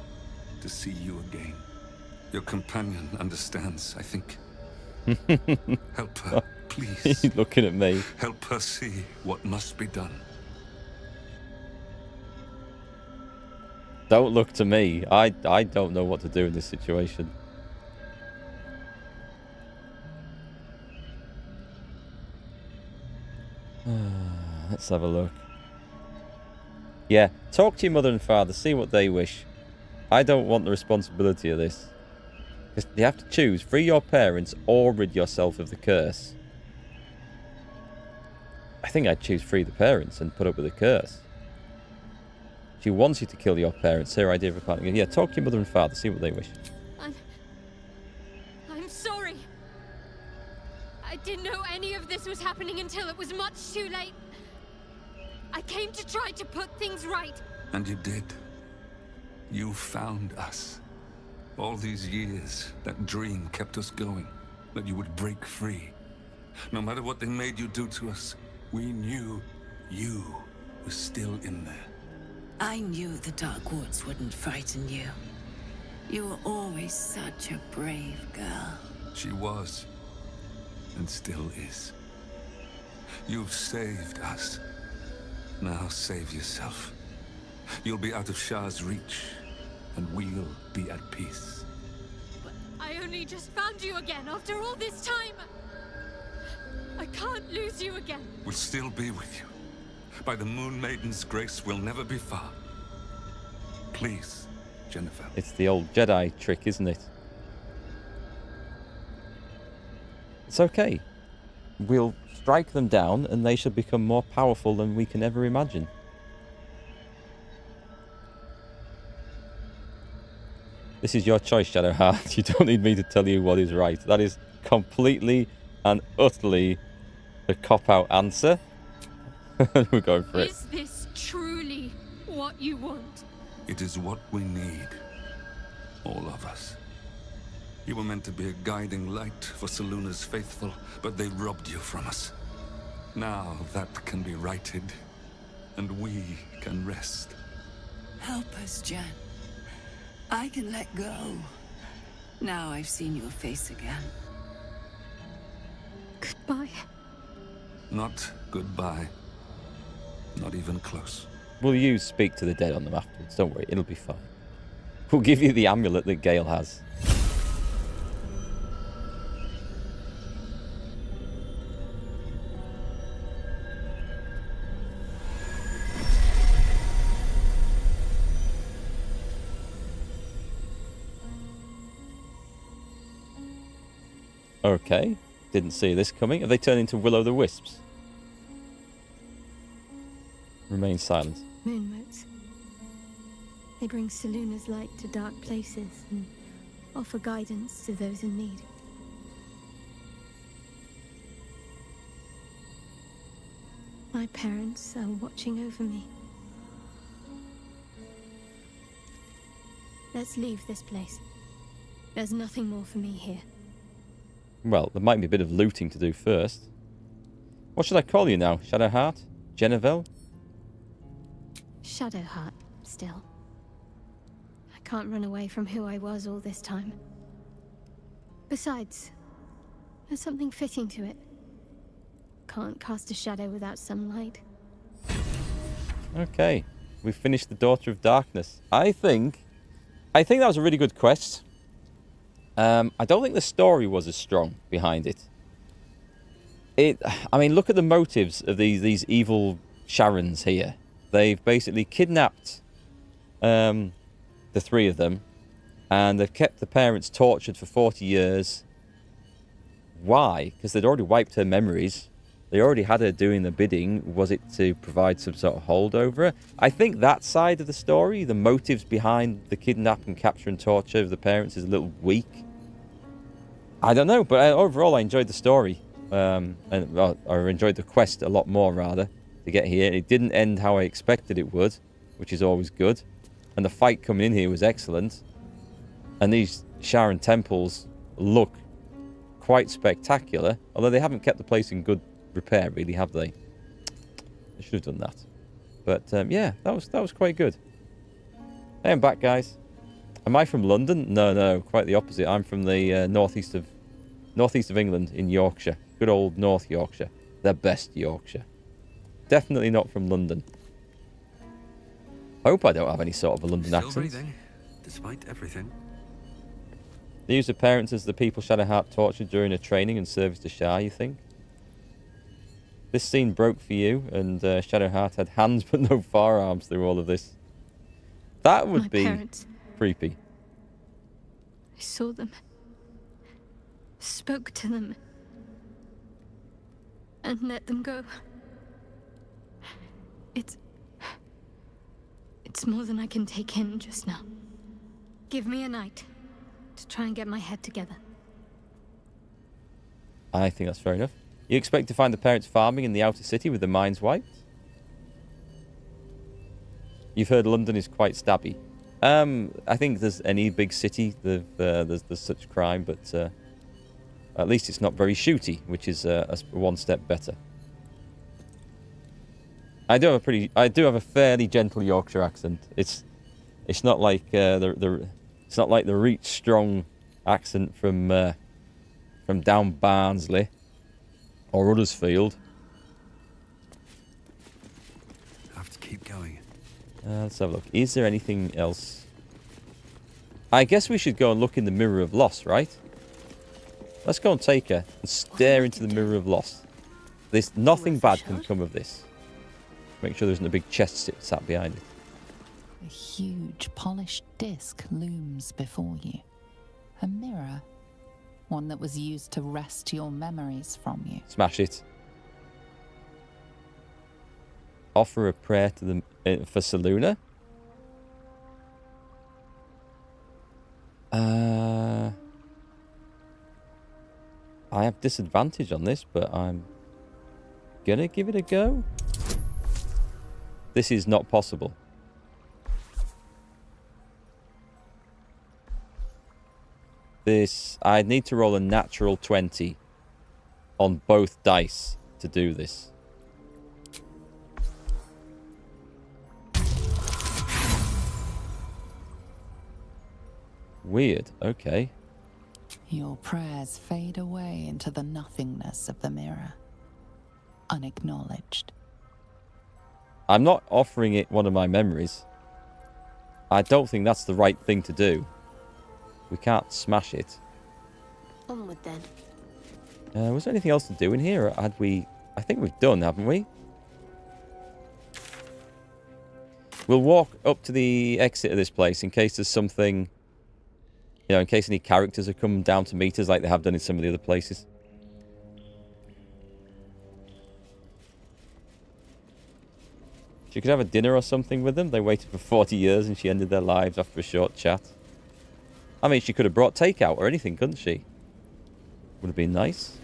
To see you again. Your companion understands, I think. Help her, please. He's looking at me. Help her see what must be done. Don't look to me. I don't know what to do in this situation. Let's have a look. Yeah, talk to your mother and father, see what they wish. I don't want the responsibility of this. Because you have to choose, free your parents or rid yourself of the curse. I think I'd choose free the parents and put up with the curse. She wants you to kill your parents. Her idea of a partner. Yeah, talk to your mother and father, see what they wish. I'm sorry. I didn't know any of this was happening until it was much too late. I came to try to put things right. And you did. You found us. All these years, that dream kept us going. That you would break free. No matter what they made you do to us, we knew you were still in there. I knew the Dark Woods wouldn't frighten you. You were always such a brave girl. She was. And still is. You've saved us. Now save yourself. You'll be out of Shah's reach. And we'll be at peace. But I only just found you again after all this time. I can't lose you again. We'll still be with you. By the Moon Maiden's grace, we'll never be far. Please, Jennifer. It's the old Jedi trick, isn't it? It's okay. We'll strike them down and they shall become more powerful than we can ever imagine. This is your choice, Shadowheart. You don't need me to tell you what is right. That is completely and utterly a cop-out answer. We're going for it. Is this truly what you want? It is what we need. All of us. You were meant to be a guiding light for Seluna's faithful, but they robbed you from us. Now that can be righted, and we can rest. Help us, Jen. I can let go. Now I've seen your face again. Goodbye. Not goodbye. Not even close. Will you speak to the dead on them afterwards? Don't worry, it'll be fine. We'll give you the amulet that Gale has. Okay, didn't see this coming. Have they turned into will-o'-the-wisps? Remain silent. Moonmotes. They bring Seluna's light to dark places and offer guidance to those in need. My parents are watching over me. Let's leave this place. There's nothing more for me here. Well, there might be a bit of looting to do first. What should I call you now? Shadowheart? Jennifer? Shadowheart, still. I can't run away from who I was all this time. Besides, there's something fitting to it. can't cast a shadow without sunlight. Okay, we've finished the Daughter of Darkness. I think that was a really good quest. I don't think the story was as strong behind it. I mean, look at the motives of these evil Sharons here. They've basically kidnapped the three of them, and they've kept the parents tortured for 40 years. Why? Because they'd already wiped her memories. They already had her doing the bidding. Was it to provide some sort of hold over her? I think that side of the story, the motives behind the kidnap and capture and torture of the parents, is a little weak. I don't know, but overall I enjoyed the story. I enjoyed the quest a lot more, rather, to get here. It didn't end how I expected it would, which is always good. And the fight coming in here was excellent. And these Sharon temples look quite spectacular, although they haven't kept the place in good repair, really, have they? They should have done that. But yeah, that was quite good. Hey, I'm back, guys. Am I from London? No, quite the opposite. I'm from the northeast of England, in Yorkshire. Good old North Yorkshire, the best Yorkshire. Definitely not from London. Hope I don't have any sort of a London accent. Breathing, despite everything. The use of parents as the people Shadowheart tortured during her training and service to Shah, you think? This scene broke for you, and Shadowheart had hands but no firearms through all of this. That would be parents. Creepy. I saw them, spoke to them, and let them go. It's more than I can take in just now. Give me a night to try and get my head together. I think that's fair enough. You expect to find the parents farming in the outer city with the mines wiped? You've heard London is quite stabby. I think there's any big city, there's such crime, but at least it's not very shooty, which is one step better. I do have a fairly gentle Yorkshire accent. It's not like it's not like the reach strong accent from down Barnsley or Huddersfield. I have to keep going. Let's have a look. Is there anything else? I guess we should go and look in the Mirror of Loss, right? Let's go and take her and stare into the Mirror of Loss. Nothing bad can come of this. Make sure there isn't a big chest sat behind it. A huge polished disc looms before you. A mirror. One that was used to wrest your memories from you. Smash it. Offer a prayer to them for Selûne. I have disadvantage on this, but I'm gonna give it a go. This is not possible. I need to roll a natural 20 on both dice to do this. Weird, okay. Your prayers fade away into the nothingness of the mirror, unacknowledged. I'm not offering it one of my memories. I don't think that's the right thing to do. We can't smash it. Onward then. Was there anything else to do in here? Or had we... I think we've done, haven't we? We'll walk up to the exit of this place in case there's something... You know, in case any characters have come down to meet us like they have done in some of the other places. She could have a dinner or something with them. They waited for 40 years and she ended their lives after a short chat. I mean, she could have brought takeout or anything, couldn't she? Would have been nice.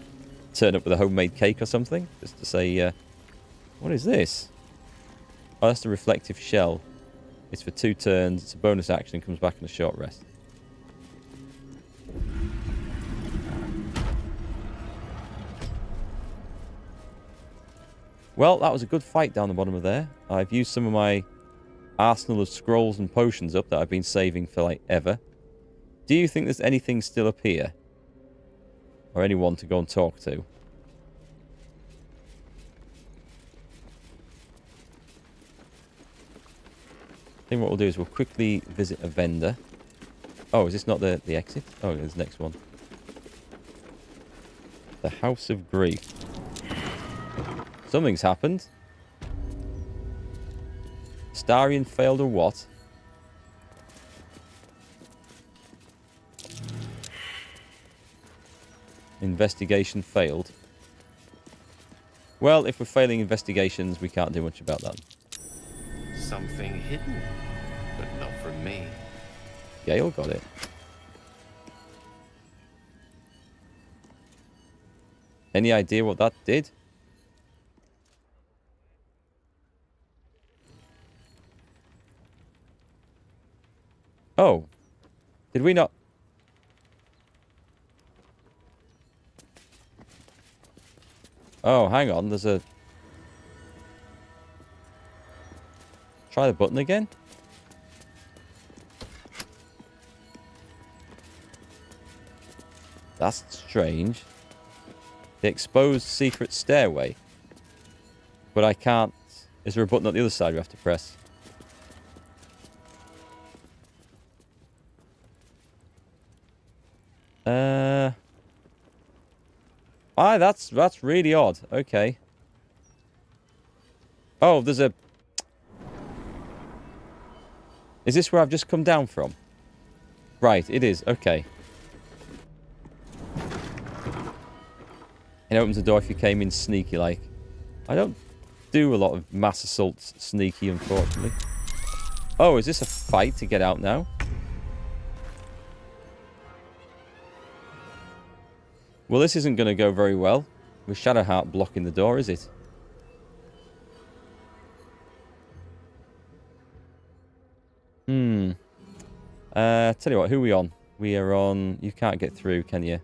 Turn up with a homemade cake or something. Just to say, what is this? Oh, that's the reflective shell. It's for 2 turns. It's a bonus action and comes back in a short rest. Well, that was a good fight down the bottom of there. I've used some of my arsenal of scrolls and potions up that I've been saving for, like, ever. Do you think there's anything still up here? Or anyone to go and talk to? I think what we'll do is we'll quickly visit a vendor. Oh, is this not the exit? Oh, there's the next one. The House of Grief. Something's happened. Starion failed or what? Investigation failed. Well, if we're failing investigations, we can't do much about that. Something hidden, but not from me. Gale got it. Any idea what that did? Oh. Did we not... Oh, hang on. There's a... Try the button again. That's strange. The exposed secret stairway. But I can't... Is there a button on the other side we have to press? That's really odd. Okay. Oh, there's a... Is this where I've just come down from? Right, it is. Okay. It opens the door if you came in sneaky like. I don't do a lot of mass assaults sneaky, unfortunately. Oh, is this a fight to get out now? Well, this isn't going to go very well with Shadowheart blocking the door, is it? Tell you what, who are we on? We are on... You can't get through, can you?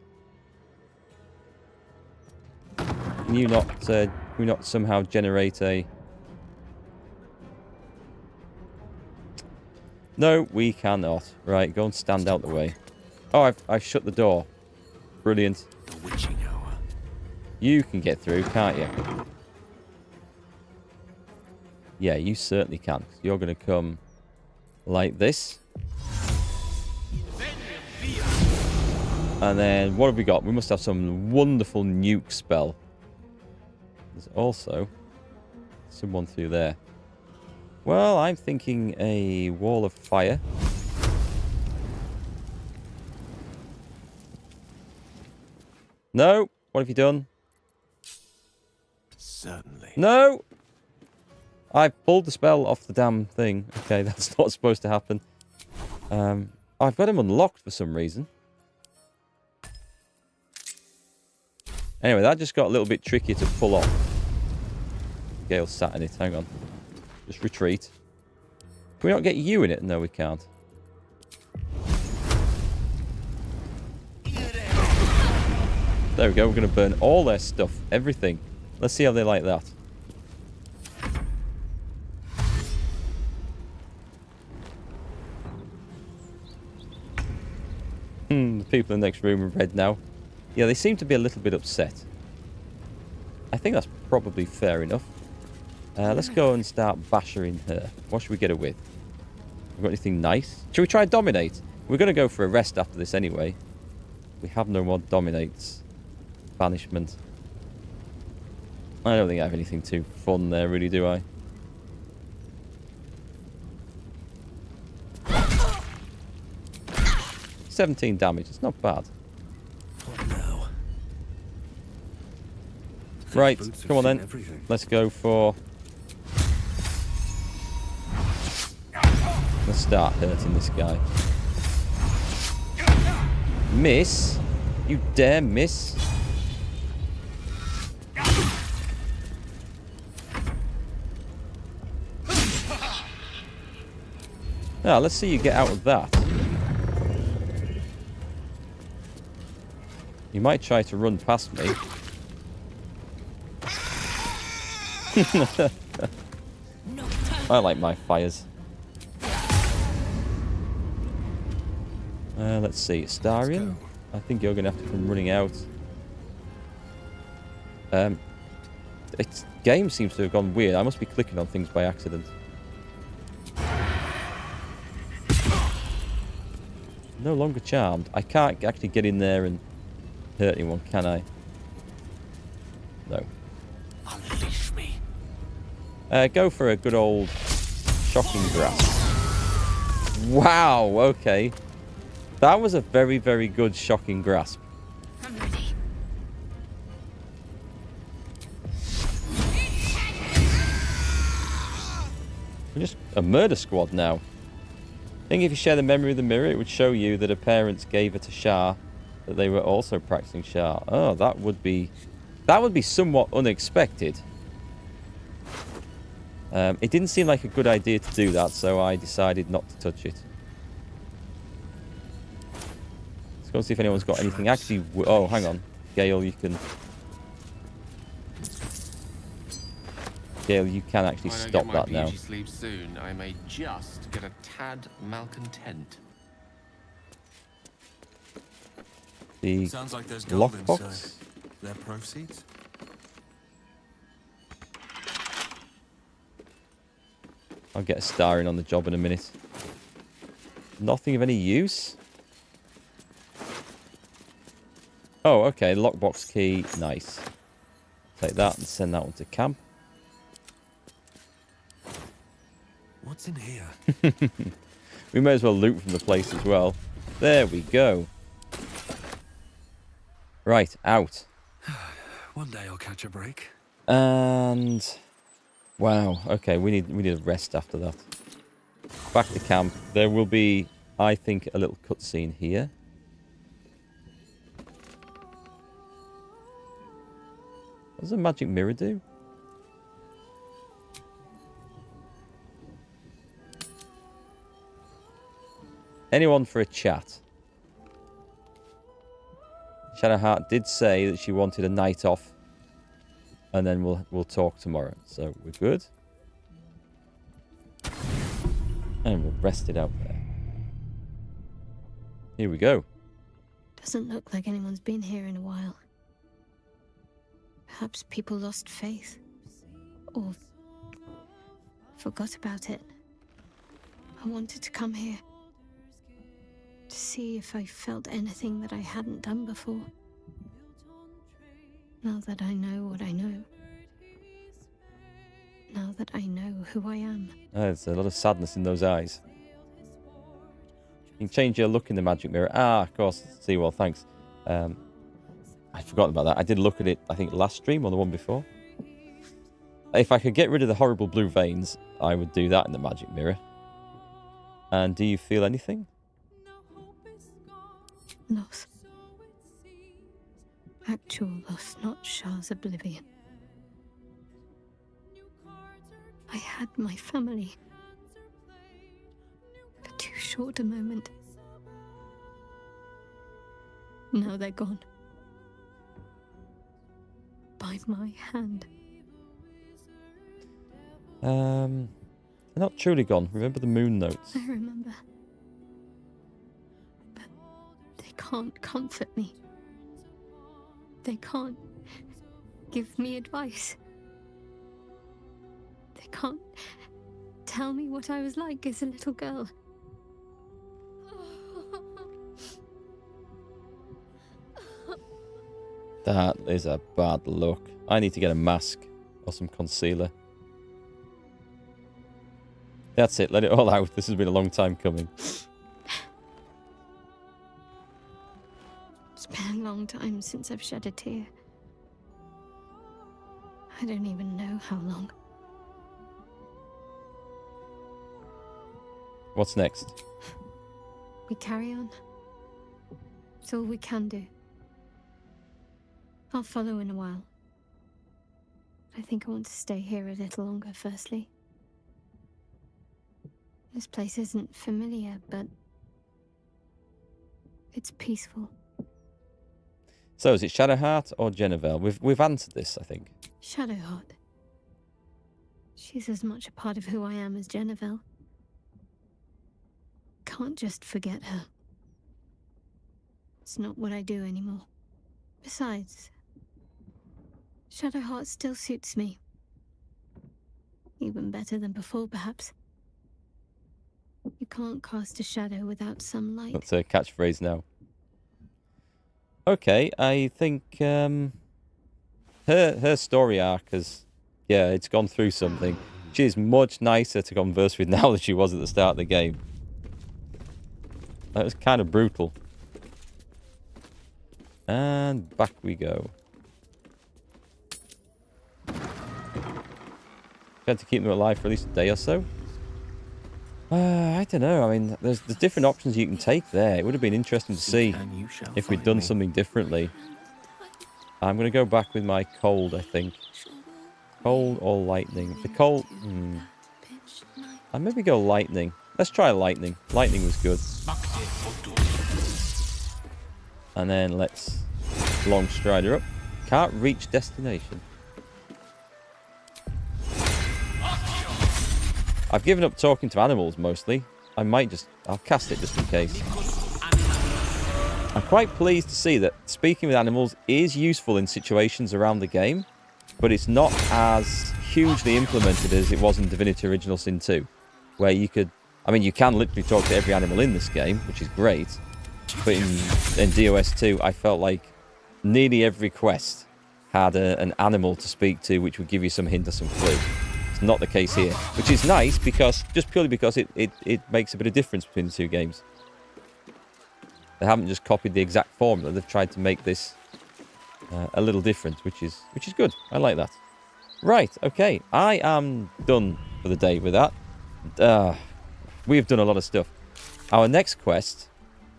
Can you not somehow generate a... No, we cannot. Right, go and stand out the way. Oh, I've shut the door. Brilliant. The witching hour. You can get through, can't you? Yeah, you certainly can. You're going to come like this. And then, what have we got? We must have some wonderful nuke spell. There's also someone through there. Well, I'm thinking a wall of fire. No. What have you done? Certainly. No. I pulled the spell off the damn thing. Okay, that's not supposed to happen. I've got him unlocked for some reason. Anyway, that just got a little bit trickier to pull off. Gale sat in it. Hang on. Just retreat. Can we not get you in it? No, we can't. There we go. We're going to burn all their stuff. Everything. Let's see how they like that. The people in the next room are red now. Yeah, they seem to be a little bit upset. I think that's probably fair enough. Let's go and start bashing her. What should we get her with? Have we got anything nice? Should we try dominate? We're going to go for a rest after this anyway. We have no more dominates. Banishment. I don't think I have anything too fun there, really, do I? $17 damage. It's not bad. Right, come on then. Let's go for... Let's start hurting this guy. Miss? You dare miss? Now, let's see you get out of that. You might try to run past me. I like my fires. Let's see. Starion? I think you're going to have to come running out. Its game seems to have gone weird. I must be clicking on things by accident. no longer charmed. I can't actually get in there and hurt anyone, can I? No. Unleash me. Go for a good old shocking grasp. Wow, okay. That was a very, very good shocking grasp. I'm ready. We're just a murder squad now. I think if you share the memory of the mirror, it would show you that her parents gave her to Shah, that they were also practicing Shah. Oh, that would be somewhat unexpected. It didn't seem like a good idea to do that, so I decided not to touch it. Let's go see if anyone's got anything. Actually, oh, hang on. Gale, you can... Gale, you can actually stop that now. If I sleep soon, I may just get a tad malcontent. The Sounds like there's gold lockbox. inside. Their proceeds? I'll get a star in on the job in a minute. Nothing of any use. Oh, okay. Lockbox key. Nice. Take that and send that one to camp. What's in here? We may as well loot from the place as well. There we go. Right, out. One day I'll catch a break. And wow, okay, we need a rest after that. Back to camp. There will be, I think, a little cutscene here. What does a magic mirror do? Anyone for a chat? Shadowheart did say that she wanted a night off, and then we'll talk tomorrow. So we're good, and we'll rest it out there. Here we go. Doesn't look like anyone's been here in a while. Perhaps people lost faith, or forgot about it. I wanted to come here to see if I felt anything that I hadn't done before. Now that I know what I know. Now that I know who I am. There's a lot of sadness in those eyes. You can change your look in the magic mirror. Ah, of course. See, well, thanks. I'd forgotten about that. I did look at it, I think, last stream or the one before. If I could get rid of the horrible blue veins, I would do that in the magic mirror. And do you feel anything? Loss. Actual loss, not Shah's oblivion. I had my family. For too short a moment. Now they're gone. By my hand. They're not truly gone. Remember the moon notes. I remember. But they can't comfort me. They can't give me advice. They can't tell me what I was like as a little girl. That is a bad look. I need to get a mask or some concealer. That's it. Let it all out. This has been a long time coming. It's been a long time since I've shed a tear. I don't even know how long. What's next? We carry on. It's all we can do. I'll follow in a while. I think I want to stay here a little longer, firstly. This place isn't familiar, but it's peaceful. So, is it Shadowheart or Jennifer? We've answered this, I think. Shadowheart. She's as much a part of who I am as Jennifer. Can't just forget her. It's not what I do anymore. Besides, Shadowheart still suits me. Even better than before, perhaps. You can't cast a shadow without some light. That's a catchphrase now. Okay, I think her story arc has, yeah, it's gone through something. She's much nicer to converse with now than she was at the start of the game. That was kind of brutal. And back we go. Going to keep them alive for at least a day or so. I don't know. I mean, there's different options you can take there. It would have been interesting to see if we'd done something differently. I'm going to go back with my cold, I think. Cold or lightning? The cold... I'll maybe go lightning. Let's try lightning. Lightning was good. And then let's long strider up. Can't reach destination. I've given up talking to animals mostly. I'll cast it just in case. I'm quite pleased to see that speaking with animals is useful in situations around the game, but it's not as hugely implemented as it was in Divinity Original Sin 2, where you could... I mean, you can literally talk to every animal in this game, which is great, but in DOS 2, I felt like nearly every quest had an animal to speak to, which would give you some hint or some clue. It's not the case here, which is nice because just purely because it makes a bit of difference between the two games. They haven't just copied the exact formula; they've tried to make this a little different, which is good. I like that. Right, okay, I am done for the day with that. We've done a lot of stuff. Our next quest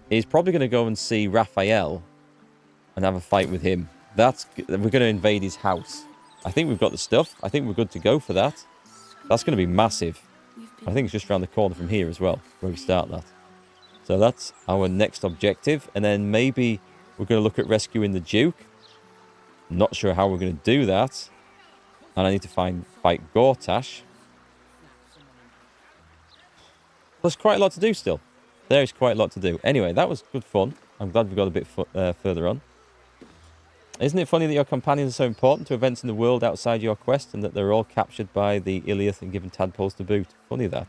is probably going to go and see Raphael and have a fight with him. We're going to invade his house. I think we've got the stuff. I think we're good to go for that. That's going to be massive. I think it's just around the corner from here as well, where we start that. So that's our next objective. And then maybe we're going to look at rescuing the Duke. Not sure how we're going to do that. And I need to fight Gortash. There's quite a lot to do still. There is quite a lot to do. Anyway, that was good fun. I'm glad we got a bit further on. Isn't it funny that your companions are so important to events in the world outside your quest and that they're all captured by the Iliath and given tadpoles to boot? Funny that.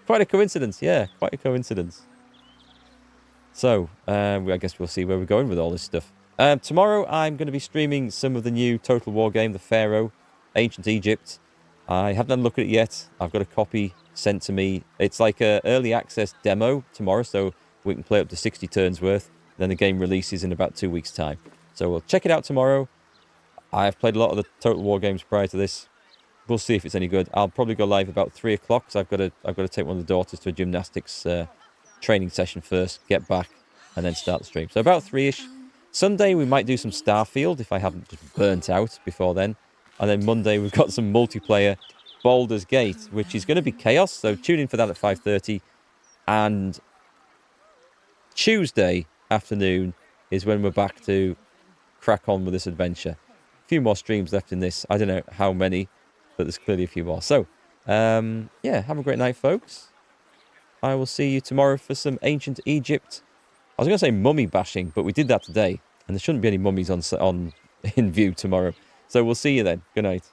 Quite a coincidence, yeah. Quite a coincidence. So, I guess we'll see where we're going with all this stuff. Tomorrow, I'm going to be streaming some of the new Total War game, the Pharaoh, Ancient Egypt. I haven't had a look at it yet. I've got a copy sent to me. It's like an early access demo tomorrow, so we can play up to 60 turns worth. Then the game releases in about 2 weeks' time. So we'll check it out tomorrow. I've played a lot of the Total War games prior to this. We'll see if it's any good. I'll probably go live about 3 o'clock because I've got to take one of the daughters to a gymnastics training session first, get back, and then start the stream. So about 3-ish. Sunday we might do some Starfield if I haven't just burnt out before then. And then Monday we've got some multiplayer Baldurs Gate, which is going to be chaos. So tune in for that at 5:30. And Tuesday afternoon is when we're back to crack on with this adventure. A few more streams left in this. I don't know how many, but there's clearly a few more. So, yeah, have a great night, folks. I will see you tomorrow for some Ancient Egypt. I was going to say mummy bashing, but we did that today, and there shouldn't be any mummies in view tomorrow. So we'll see you then. Good night.